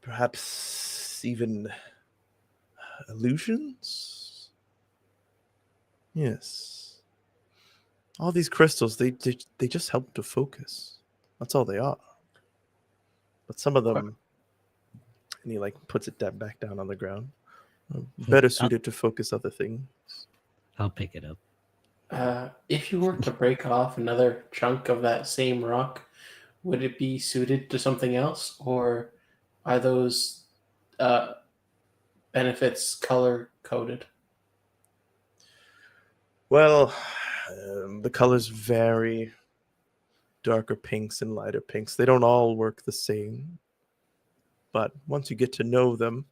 Perhaps even illusions? Yes. All these crystals, they just help to focus. That's all they are. But some of them, and he puts it back down on the ground, are better suited to focus other things. I'll pick it up. If you were to break off another chunk of that same rock, would it be suited to something else, or are those benefits color coded? Well, the colors vary. Darker pinks and lighter pinks. They don't all work the same. But once you get to know them,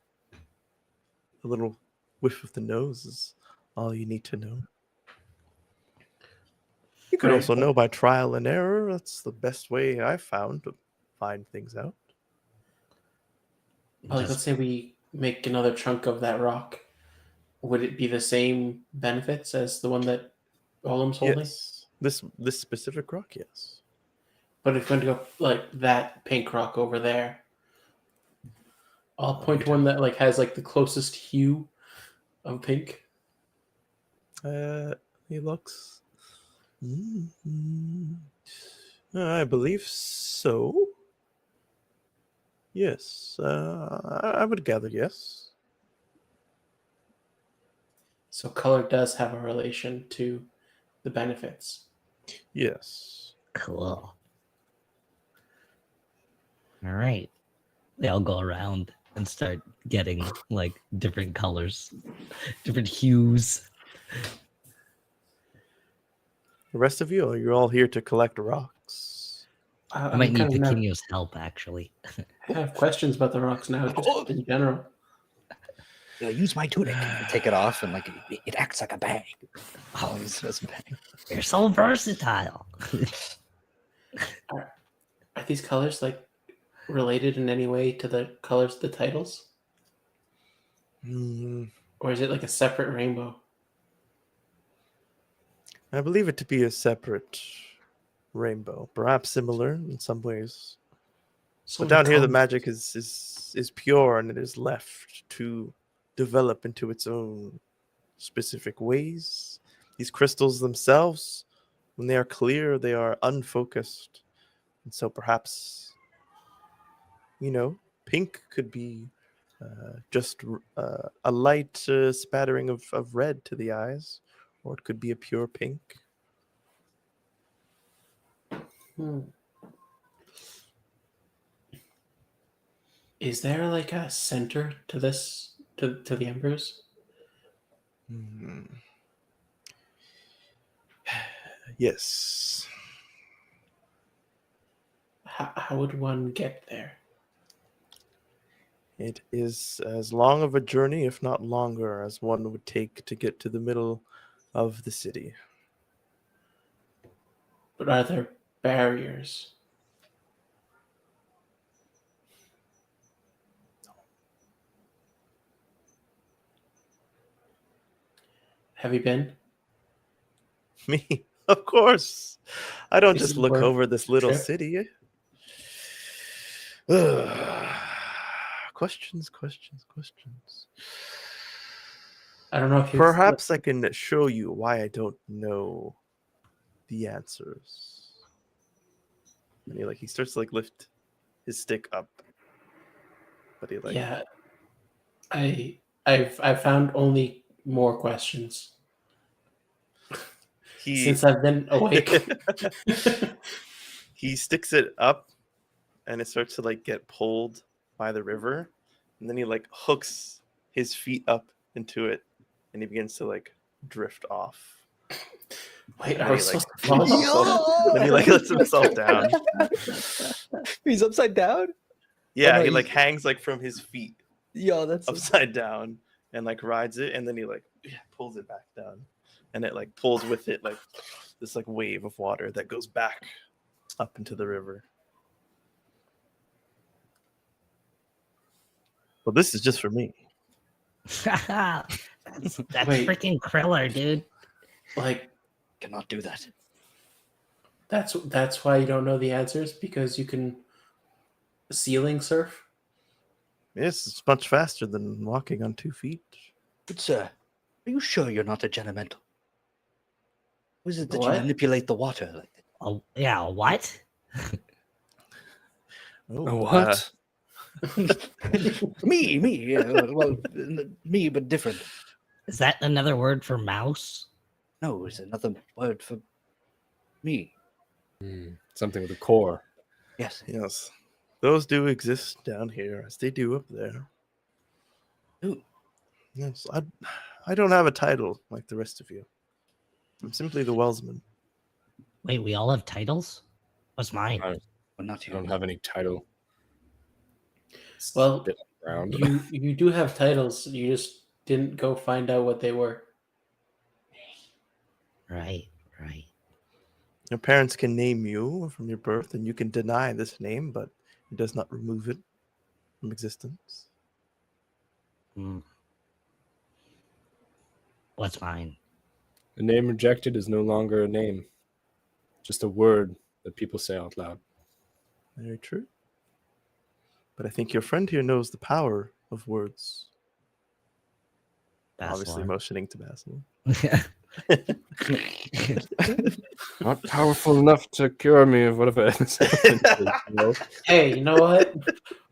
a little whiff of the nose is all you need to know. You could Right, also but- know by trial and error. That's the best way I've found to find things out. Let's say we make another chunk of that rock. Would it be the same benefits as the one that Olam's holding? Yes. This specific rock, yes. But if we went to go that pink rock over there, I'll point to one that has the closest hue of pink. He looks. I believe so. Yes, I would gather yes. So color does have a relation to the benefits. Yes. Cool. All right. They all go around and start getting different colors, different hues. The rest of you, you're all here to collect rocks. I might need Pequeño's help, actually. I have questions about the rocks now, just in general. Use my tunic. Take it off, and it acts like a bag. Oh, It's just a bag. you're so versatile. Are these colors related in any way to the colors of the titles? Or is it a separate rainbow? I believe it to be a separate rainbow, perhaps similar in some ways. So But down here, the magic is pure, and it is left to develop into its own specific ways. These crystals themselves, when they are clear, they are unfocused, and so perhaps, pink could be just a light spattering of red to the eyes, or it could be a pure pink. Is there a center to this to the embers? Hmm. Yes. How would one get there? It is as long of a journey, if not longer, as one would take to get to the middle of the city. But are there barriers? Have you been? Me, of course. I don't Is just it look worth over this the little trip? city. Questions. I don't know if you. Perhaps I can show you why I don't know the answers. And he starts to lift his stick up, but he Yeah, I've found only more questions he since I've been awake. he sticks it up, and it starts to get pulled by the river, and then he hooks his feet up into it, and he begins to drift off. Wait, And are then we he, supposed to follow? then he lets himself down. He's upside down. Yeah, no, he he's- hangs from his feet Yo, that's upside down and rides it, and then he pulls it back down, and it pulls with it this wave of water that goes back up into the river. Well, this is just for me. That's Wait. freaking Kriller, dude. Like Cannot do that. that's why you don't know the answers, because you can ceiling surf. Yes, it's much faster than walking on 2 feet. Good sir, are you sure you're not a gentlemental? Who is it that What? you manipulate the water like that? Oh, yeah, what? Oh, What? Me, me, but different. Is that another word for mouse? No, it's another word for me. Something with a core. Yes. Yes, those do exist down here, as they do up there. Ooh. Yes, I don't have a title like the rest of you. I'm simply the Wellsman. Wait, we all have titles? What's mine? I Well, not I you. don't have any title. Well, Spit around. you do have titles. You just didn't go find out what they were. Right. Your parents can name you from your birth, and you can deny this name, but it does not remove it from existence. Hmm. What's mine? A name rejected is no longer a name, just a word that people say out loud. Very true. But I think your friend here knows the power of words. Obviously, Basilar. motioning to Basil. Not powerful enough to cure me of whatever this happened to, you know? Hey, you know what?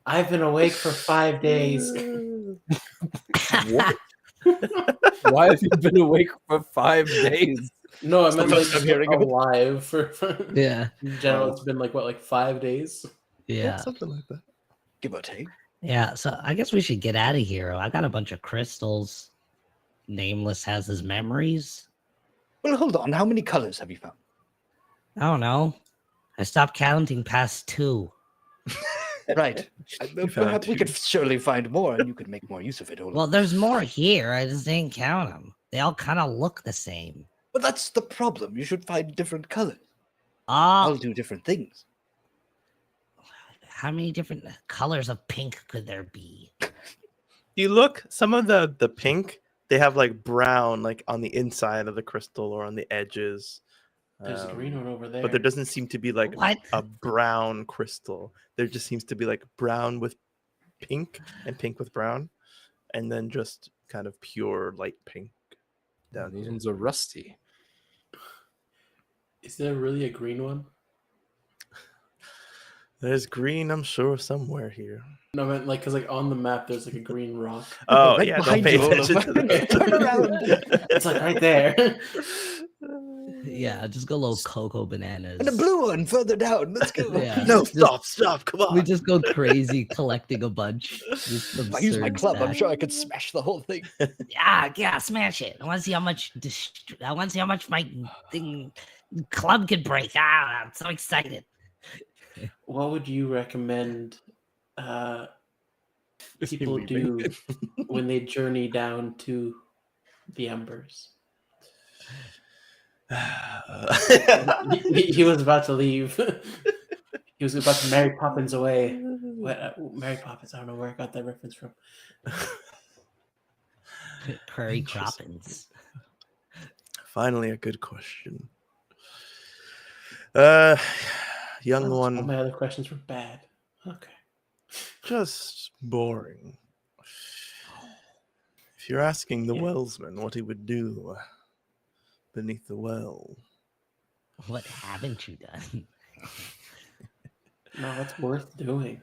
I've been awake for 5 days. What? Why have you been awake for 5 days? No, I meant First I'm hearing of it. alive for Yeah. in general. It's been 5 days. Yeah. Something like that. Give or take. Yeah. So I guess we should get out of here. I got a bunch of crystals. Nameless has his memories. Well, hold on. How many colors have you found? I don't know. I stopped counting past 2. Right. found Perhaps we 2. could surely find more, and you could make more use of it. Olaf. Well, there's more here. I just didn't count them. They all kind of look the same. But that's the problem. You should find different colors. I'll Oh, do different things. how many different colors of pink could there be? You look, some of the pink, they have brown on the inside of the crystal or on the edges. There's a green one over there. But there doesn't seem to be What? a brown crystal. There just seems to be brown with pink and pink with brown, and then just kind of pure light pink down These here. ones are rusty. Is there really a green one? There's green, I'm sure, somewhere here. No, I meant because on the map there's a green rock. Oh Right yeah, don't behind pay you, Olaf. attention to that. Turn around. It's right there. Yeah, just go little cocoa bananas. And a blue one further down. Let's go. Yeah. No, just- stop, come We on. just go crazy collecting a bunch. Just If I use my absurd club, I'm stats. sure I could smash the whole thing. Yeah, smash it. I want to see how much. I want to see how much my thing club could break. I'm so excited. What would you recommend people leaving? do when they journey down to the embers? He was about to leave. He was about to Mary Poppins away. What, Mary Poppins? I don't know where I got that reference from. Prairie Croppins. Finally, a good question. Young All one, my other questions were bad. Okay. just boring. If you're asking the Yeah. wellsman what he would do beneath the well, What haven't you done? No, it's worth doing.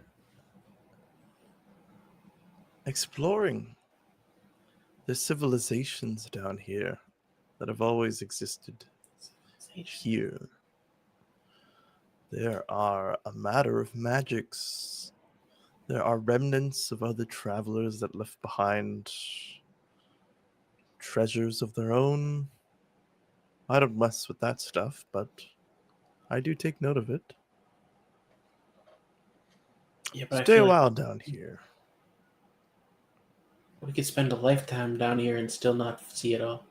exploring. There's civilizations down here that have always existed here. There are a matter of magics. There are remnants of other travelers that left behind treasures of their own. I don't mess with that stuff, but I do take note of it. Yeah, but I Stay a feel like while down here. we could spend a lifetime down here and still not see it all.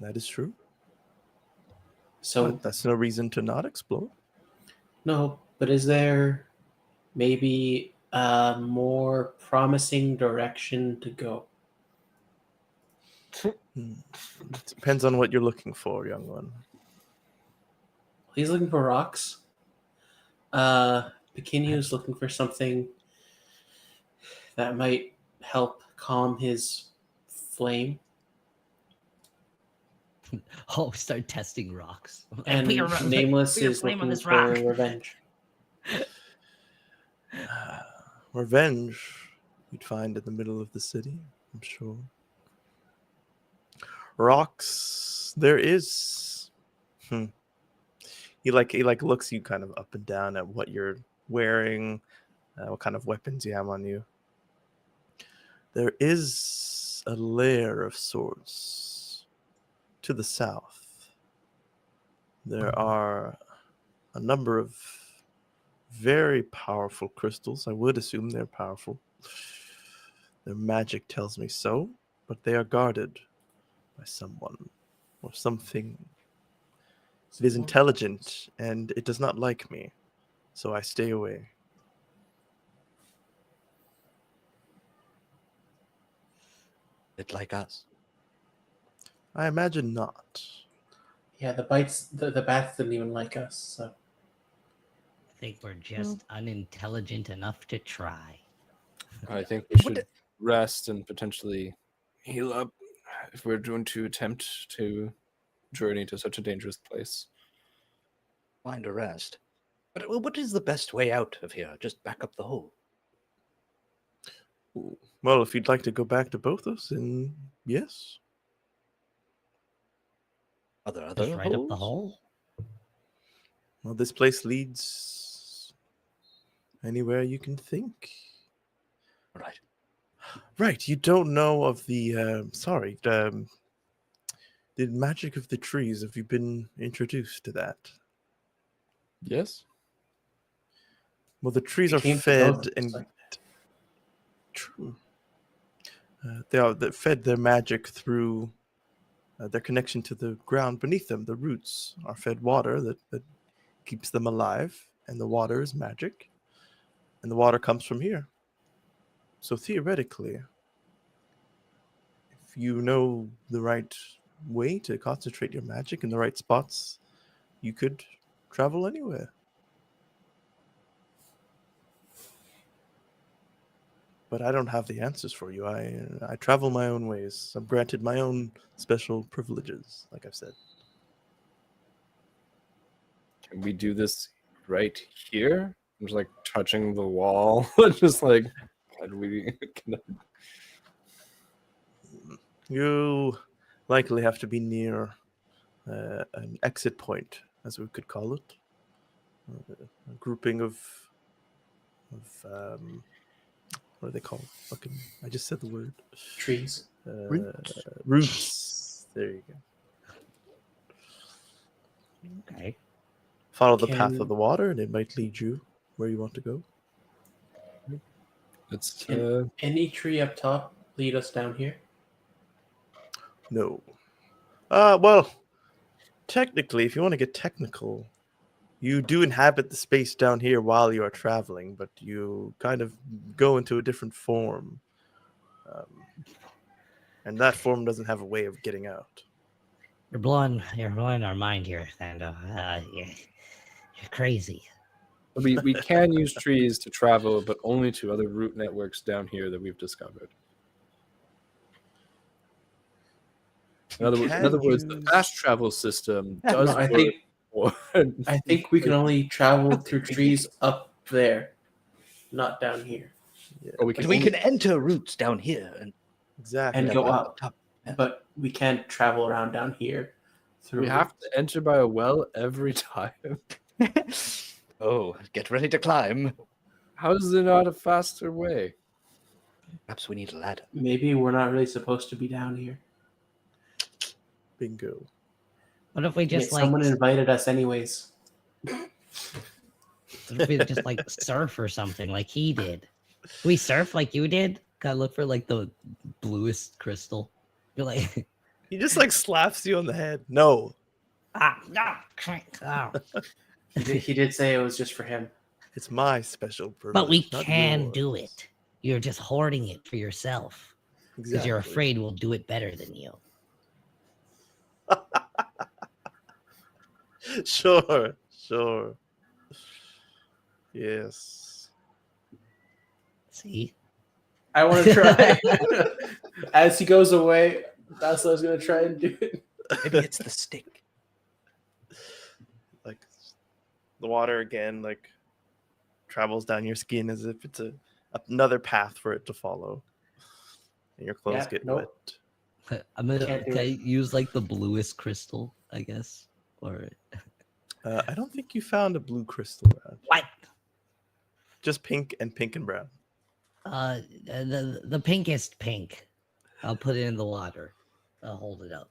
That is true. So But that's no reason to not explore. no, but is there maybe a more promising direction to go? It depends on what you're looking for, young one. He's looking for rocks. Pekinu's looking for something that might help calm his flame. Oh, start testing rocks. And Put your- Nameless put your is flame on looking this for rock. revenge. Revenge you'd find in the middle of the city, I'm sure. Rocks, there is. He looks you kind of up and down at what you're wearing, what kind of weapons you have on you. There is a lair of sorts to the south. There are a number of very powerful crystals. I would assume they're powerful. Their magic tells me so, but they are guarded by someone or something. It is intelligent and it does not like me, so I stay away. It like us. I imagine not. Yeah, the bats didn't even like us. So I think we're just unintelligent enough to try. I think we should rest and potentially heal up if we're going to attempt to journey to such a dangerous place. Find a rest. But what is the best way out of here? Just back up the hole. Well, if you'd like to go back to Bothos, then yes. Are there other Just right up the holes? hole. Well, this place leads anywhere you can think. Right. Right, you don't know of the the magic of the trees. Have you been introduced to that? Yes. Well, the trees We are came to fed Bothos, and so- true. They're fed their magic through their connection to the ground beneath them. The roots are fed water that keeps them alive, and the water is magic, and the water comes from here. So theoretically, if you know the right way to concentrate your magic in the right spots, you could travel anywhere. But I don't have the answers for you. I travel my own ways. I'm granted my own special privileges, like I've said. Can we do this right here? I'm just like touching the wall. Just like, how do we connect? You likely have to be near an exit point, as we could call it. A grouping of what are they called? Fucking, I just said the word. Trees. Roots. There you go. Okay. Follow the path Can- of the water, and it might lead you where you want to go. It's Can any tree up top lead us down here? No. Well, technically, if you want to get technical, you do inhabit the space down here while you are traveling, but you kind of go into a different form. And that form doesn't have a way of getting out. You're blowing our mind here, Thando. You're crazy. we can use trees to travel, but only to other route networks down here that we've discovered. In other words, the fast travel system does No, I work. think for- I think we can only travel through trees up there, not down here. or But we can enter routes down here and Exactly. And go up up. top. Yeah. But we can't travel around down here. Through we have to enter by a well every time. Oh, get ready to climb. How is there not a faster way? Perhaps we need a ladder. Maybe we're not really supposed to be down here. Bingo. What if we just like Someone invited us anyways. what if we just like surf or something like he did? We surf like you did? Gotta look for like the bluest crystal. You're like He just like slaps you on the head. No. crank. Oh. He did say it was just for him. It's my special privilege. But we not can do yours. it. You're just hoarding it for yourself because Exactly. you're afraid we'll do it better than you. Sure. Yes. See? I want to try. As he goes away, Basilar's going to try and do it. Maybe it's the stick. Like the water again, like travels down your skin as if it's another path for it to follow, and your clothes Yeah, get nope. wet. I'm gonna Can't do can I it. use like the bluest crystal, I guess, or I don't think you found a blue crystal around. What? Just pink and brown. The pinkest pink. I'll put it in the water. I'll hold it up.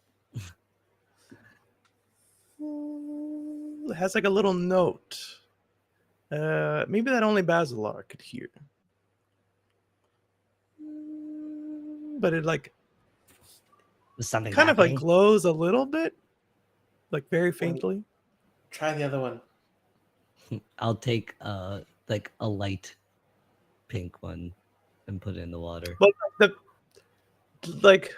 It has like a little note. Maybe that only Basilar could hear. But it like Was something kind of like happening? glows a little bit, like very faintly. Try the other one. I'll take like a light pink one and put it in the water. But like,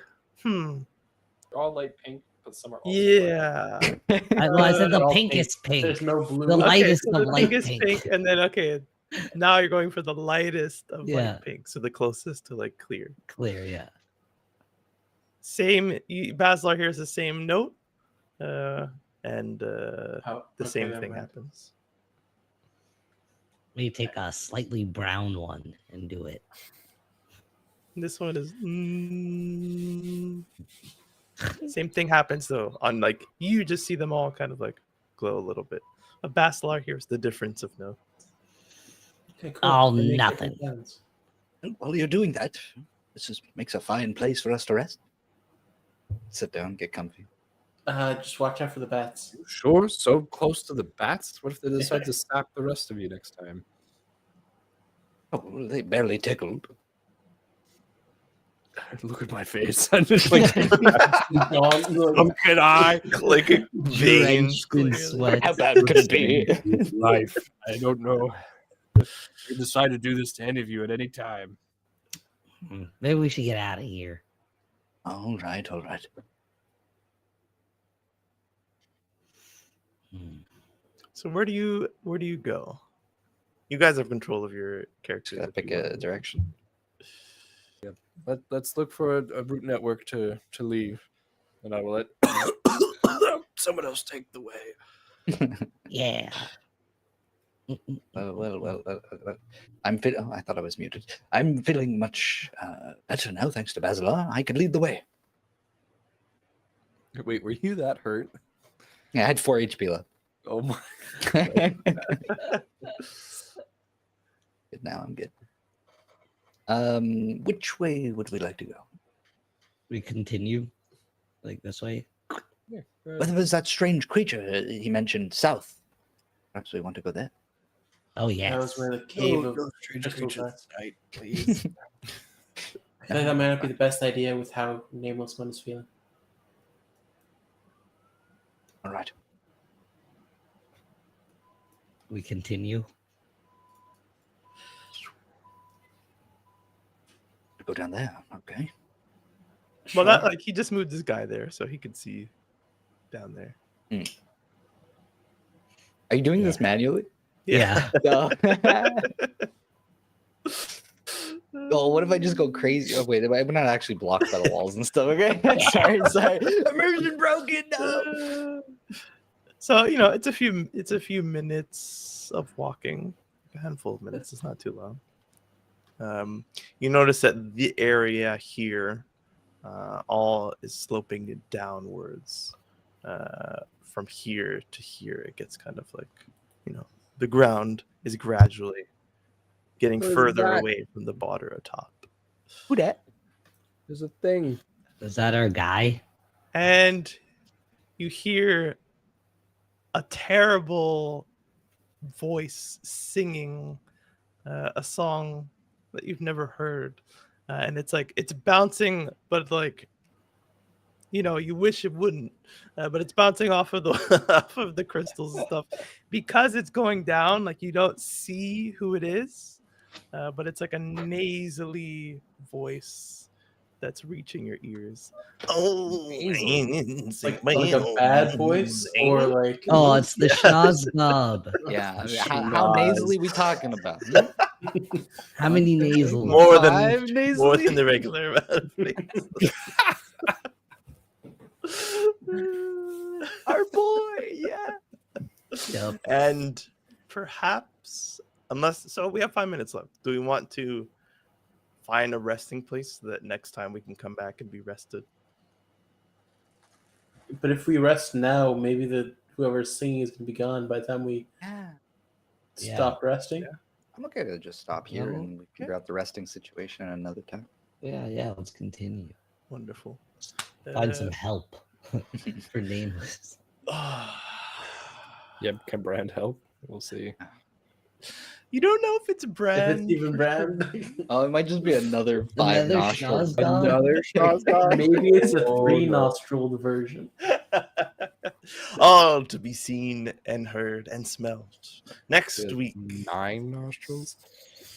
All light pink, but some are yeah. I said the All pinkest pink. There's no blue. The Okay, lightest so of the light biggest pink. and then now you're going for the lightest of Yeah. light pink, so the closest to like clear. Clear, yeah. Same, Basilar hears the same note, and Oh, the okay, same never thing mind. happens. We take a slightly brown one and do it. This one is same thing happens though. On like you just see them all kind of like glow a little bit. But Basilar hears the difference of note. Okay, cool. Oh, They make nothing. different sounds. And while you're doing that, makes a fine place for us to rest. Sit down, get comfy. Just watch out for the bats. Sure, so close to the bats. What if they decide to stab the rest of you next time? Oh, well, they barely tickled. Look at my face. I'm just like, Gone. can I? Like veins Drenched in clearly. sweat. How bad could it be? Life. I don't know. We decide to do this to any of you at any time. Maybe we should get out of here. All right, all right. So where do you go? You guys have control of your characters. Gotta if you pick a want. direction. Let's look for a route network to leave, and I will let someone else take the way. Yeah. Well. I'm oh, I thought I was muted. I'm feeling much better now, thanks to Basilar. I can lead the way. Wait, were you that hurt? Yeah, I had 4 HP left. Oh my. Good, now I'm good. Which way would we like to go? We continue like this way. Whether there's that strange creature he mentioned south. Perhaps we want to go there. Oh That was yes. where the cave of crystals are. please. I feel like that might not be the best idea with how Nameless One is feeling. All right. We continue. Go down there. Okay. Well, that like he just moved this guy there, so he could see down there. Are you doing this manually? Yeah. No. Oh, what if I just go crazy? Oh wait, I'm not actually blocked by the walls and stuff. Okay, sorry. Immersion broken. No. So it's a few minutes of walking, a handful of minutes. It's not too long. You notice that the area here, all is sloping downwards. From here to here, it gets kind of like, the ground is gradually getting What is further that? away from the border atop. Who dat? There's a thing. Is that our guy? And you hear a terrible voice singing a song that you've never heard. And it's like, it's bouncing, but like, you wish it wouldn't, but it's bouncing off of the off of the crystals and stuff. Because it's going down, like you don't see who it is, but it's like a nasally voice that's reaching your ears. Oh, Like a bad voice, or like Oh, it's the Shazgob. Yeah. How nasally we talking about? How many nasals? more Five than nasally? the regular amount of things. Our boy. Yeah. Yep. And perhaps, so we have 5 minutes left. Do we want to find a resting place so that next time we can come back and be rested? But if we rest now, maybe whoever's singing is gonna be gone by the time we Yeah. stop resting. Yeah. I'm okay to just stop here No, and we okay. figure out the resting situation another time. Yeah, let's continue. Wonderful. Find some help for nameless. Yep, can Brand help? We'll see. You don't know if it's If Brand. it's even Brand, Oh, it might just be another 5 Another nostrils. Shazgob? maybe it's a Oh, 3-nostriled version. All to be seen and heard and smelled. Next Good. week, 9 nostrils.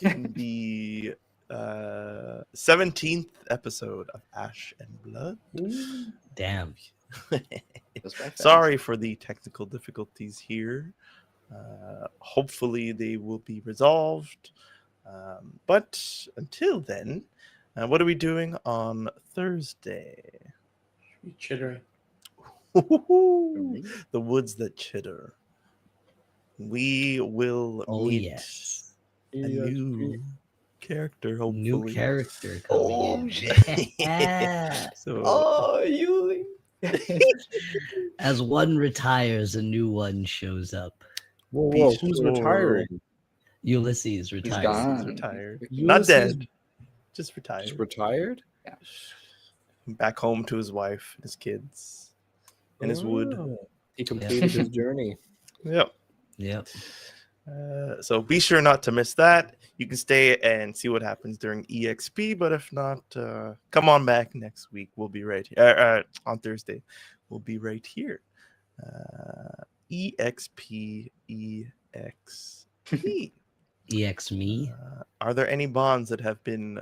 the 17th episode of Ash and Blood. Damn. Goes by fast. Sorry for the technical difficulties here. Hopefully they will be resolved. But until then, what are we doing on Thursday? Chittering. The woods that chitter. We will Oh meet yes. a new character, hopefully. New character coming Oh, in. shit. Yeah. So, Oh, you. As one retires, a new one shows up. Whoa, Be who's sure- retiring? Ulysses retires. gone. he's retired. Ulysses Not dead. Just retired. Just retired? Back home to his wife and his kids and his wood. Oh, he completed his journey. Yep. Yep. So be sure not to miss that. You can stay and see what happens during EXP, but if not, come on back next week. We'll be right here on Thursday. We'll be right here. EXP. EX me. Are there any bonds that have been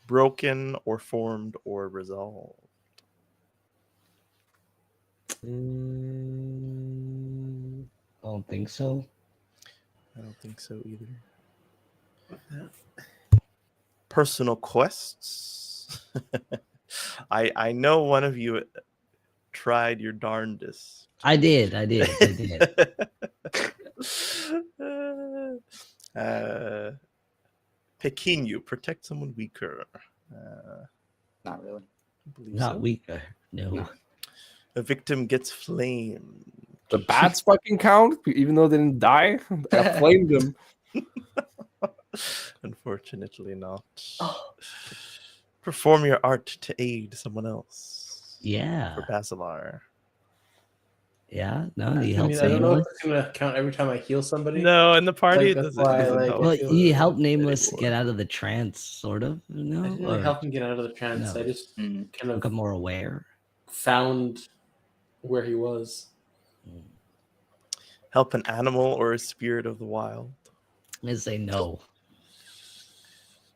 broken or formed or resolved? I don't think so. I don't think so either. Personal quests. I know one of you tried your darndest. I did. Pequeno, protect someone weaker. Not really. I believe Not so. weaker. No. A victim gets flamed. The bats fucking count, even though they didn't die. I flamed them. Unfortunately not. Perform your art to aid someone else. Yeah. For Basilar. Yeah. No, he I helped mean, I don't know if Nameless. it's gonna count every time I heal somebody. No, in the party it Like, doesn't, that's why, doesn't like, help. Well, I feel he like helped Nameless anymore. get out of the trance, sort of. I No, didn't or help him get out of the trance. No. I just kind of become more aware. found where he was. Help an animal or a spirit of the wild. I'm gonna say no.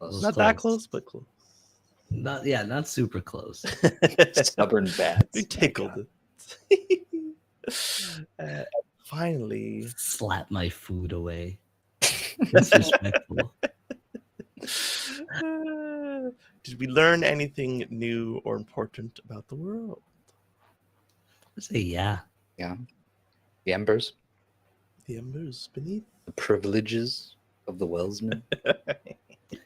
It was Not that close, but close. Not super close. Stubborn bats. We My tickled God. it. Finally, Slap my food away. Disrespectful. did we learn anything new or important about the world? I say yeah. Yeah. The embers, The embers beneath. the privileges of the Wellsman.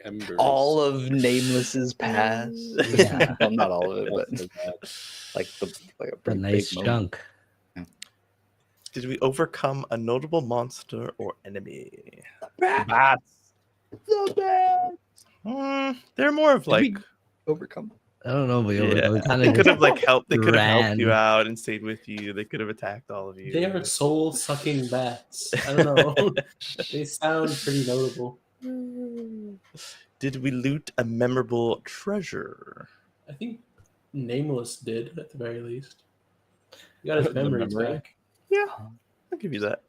Embers. All of Nameless's past. Yeah. Well, not all of it, but like a A pretty nice big moment. chunk. Did we overcome a notable monster or enemy? Bats. The bats. They're more of Did we like overcome. I don't know, but yeah, we kind they of could have like helped. They could have helped you ran. out and stayed with you. They could have attacked all of you. They are soul-sucking bats. I don't know. They sound pretty notable. Did we loot a memorable treasure? I think Nameless did at the very least. He got his The memories memory? back. Yeah, I'll give you that.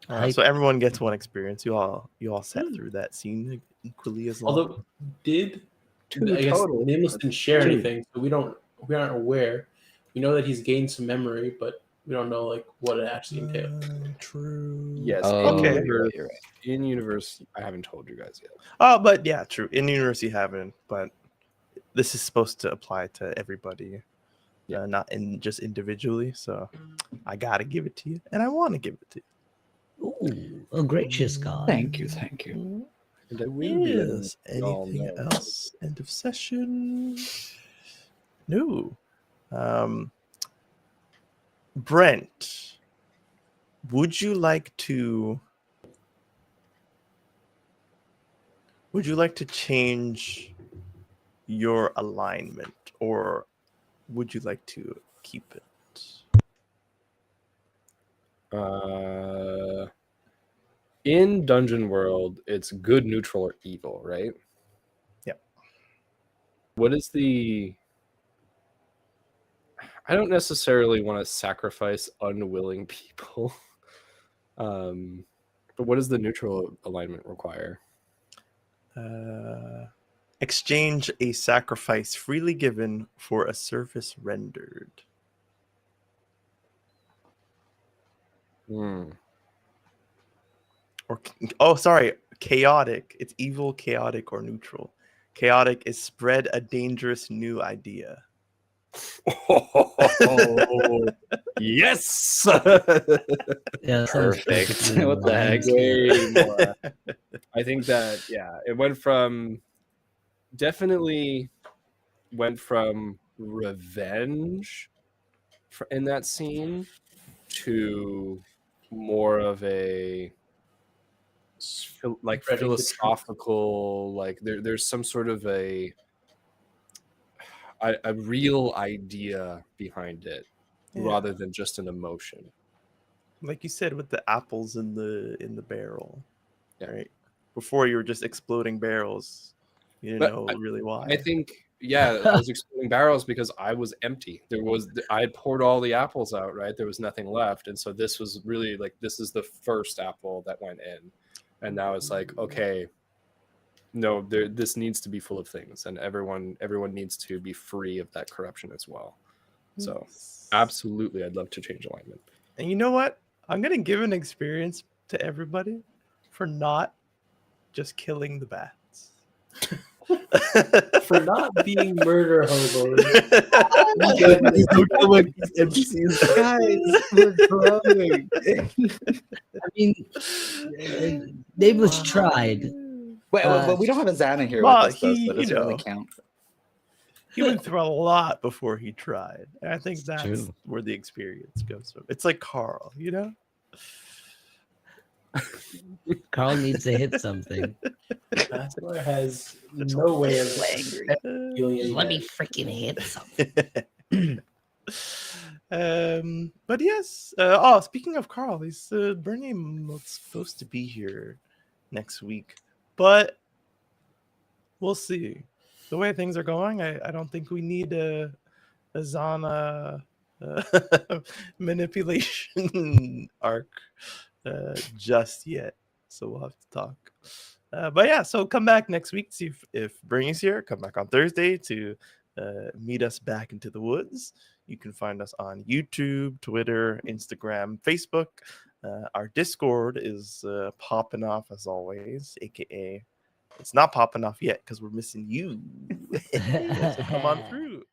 I- So everyone gets one experience. You all sat through that scene equally as long. Although did Two I guess total. Nameless didn't share Two. anything, so we aren't aware. We know that he's gained some memory, but we don't know like what it actually entailed. True. Yes. Oh, Okay. you're right. In universe, I haven't told you guys yet. Oh, but yeah, true. In universe, you haven't, but this is supposed to apply to everybody, not in just individually. So I gotta give it to you, and I want to give it to you. Ooh, a gracious God. Thank you, thank you. And I will be letting Yes. you all Anything know. else? End of session. No. Brent, would you like to change your alignment, or would you like to keep it? In Dungeon World, it's good, neutral, or evil, right? Yep. What is the... I don't necessarily want to sacrifice unwilling people. But what does the neutral alignment require? Exchange a sacrifice freely given for a service rendered. Or sorry, chaotic. It's evil, chaotic, or neutral. Chaotic is spread a dangerous new idea. Oh, yes. Yeah, Perfect. What the heck? Way more. I think that it went from revenge in that scene to more of a like Spreading the truth. philosophical, like there's some sort of a real idea behind it rather than just an emotion. Like you said, with the apples in the barrel, Yeah. right? Before you were just exploding barrels. You didn't know really why. I think, I was exploding barrels because I was empty. I had poured all the apples out, right? There was nothing left. And so this was really like, this is the first apple that went in. And now it's like, okay, no, this needs to be full of things. And everyone needs to be free of that corruption as well. So absolutely, I'd love to change alignment. And you know what? I'm going to give an experience to everybody for not just killing the bats. For not being murder hobos. I mean, Nameless tried. Wait, but we don't have a Xana here well, with us, though, so he, that doesn't really you know. count. he went through a lot before he tried. And I think It's that's true. where the experience comes from. It's like Carl, you know? Carl needs to hit something. Master has no way of So angry. feeling Just any let me bad. freaking hit something. But yes. Oh, speaking of Carl, he's Bernie was supposed to be here next week, but we'll see. The way things are going, I don't think we need a Zana manipulation arc just yet. So we'll have to talk. But yeah, so come back next week to see if Bernie's here. Come back on Thursday to meet us back into the woods. You can find us on YouTube, Twitter, Instagram, Facebook. Our Discord is popping off as always, aka it's not popping off yet because we're missing you. So come on through.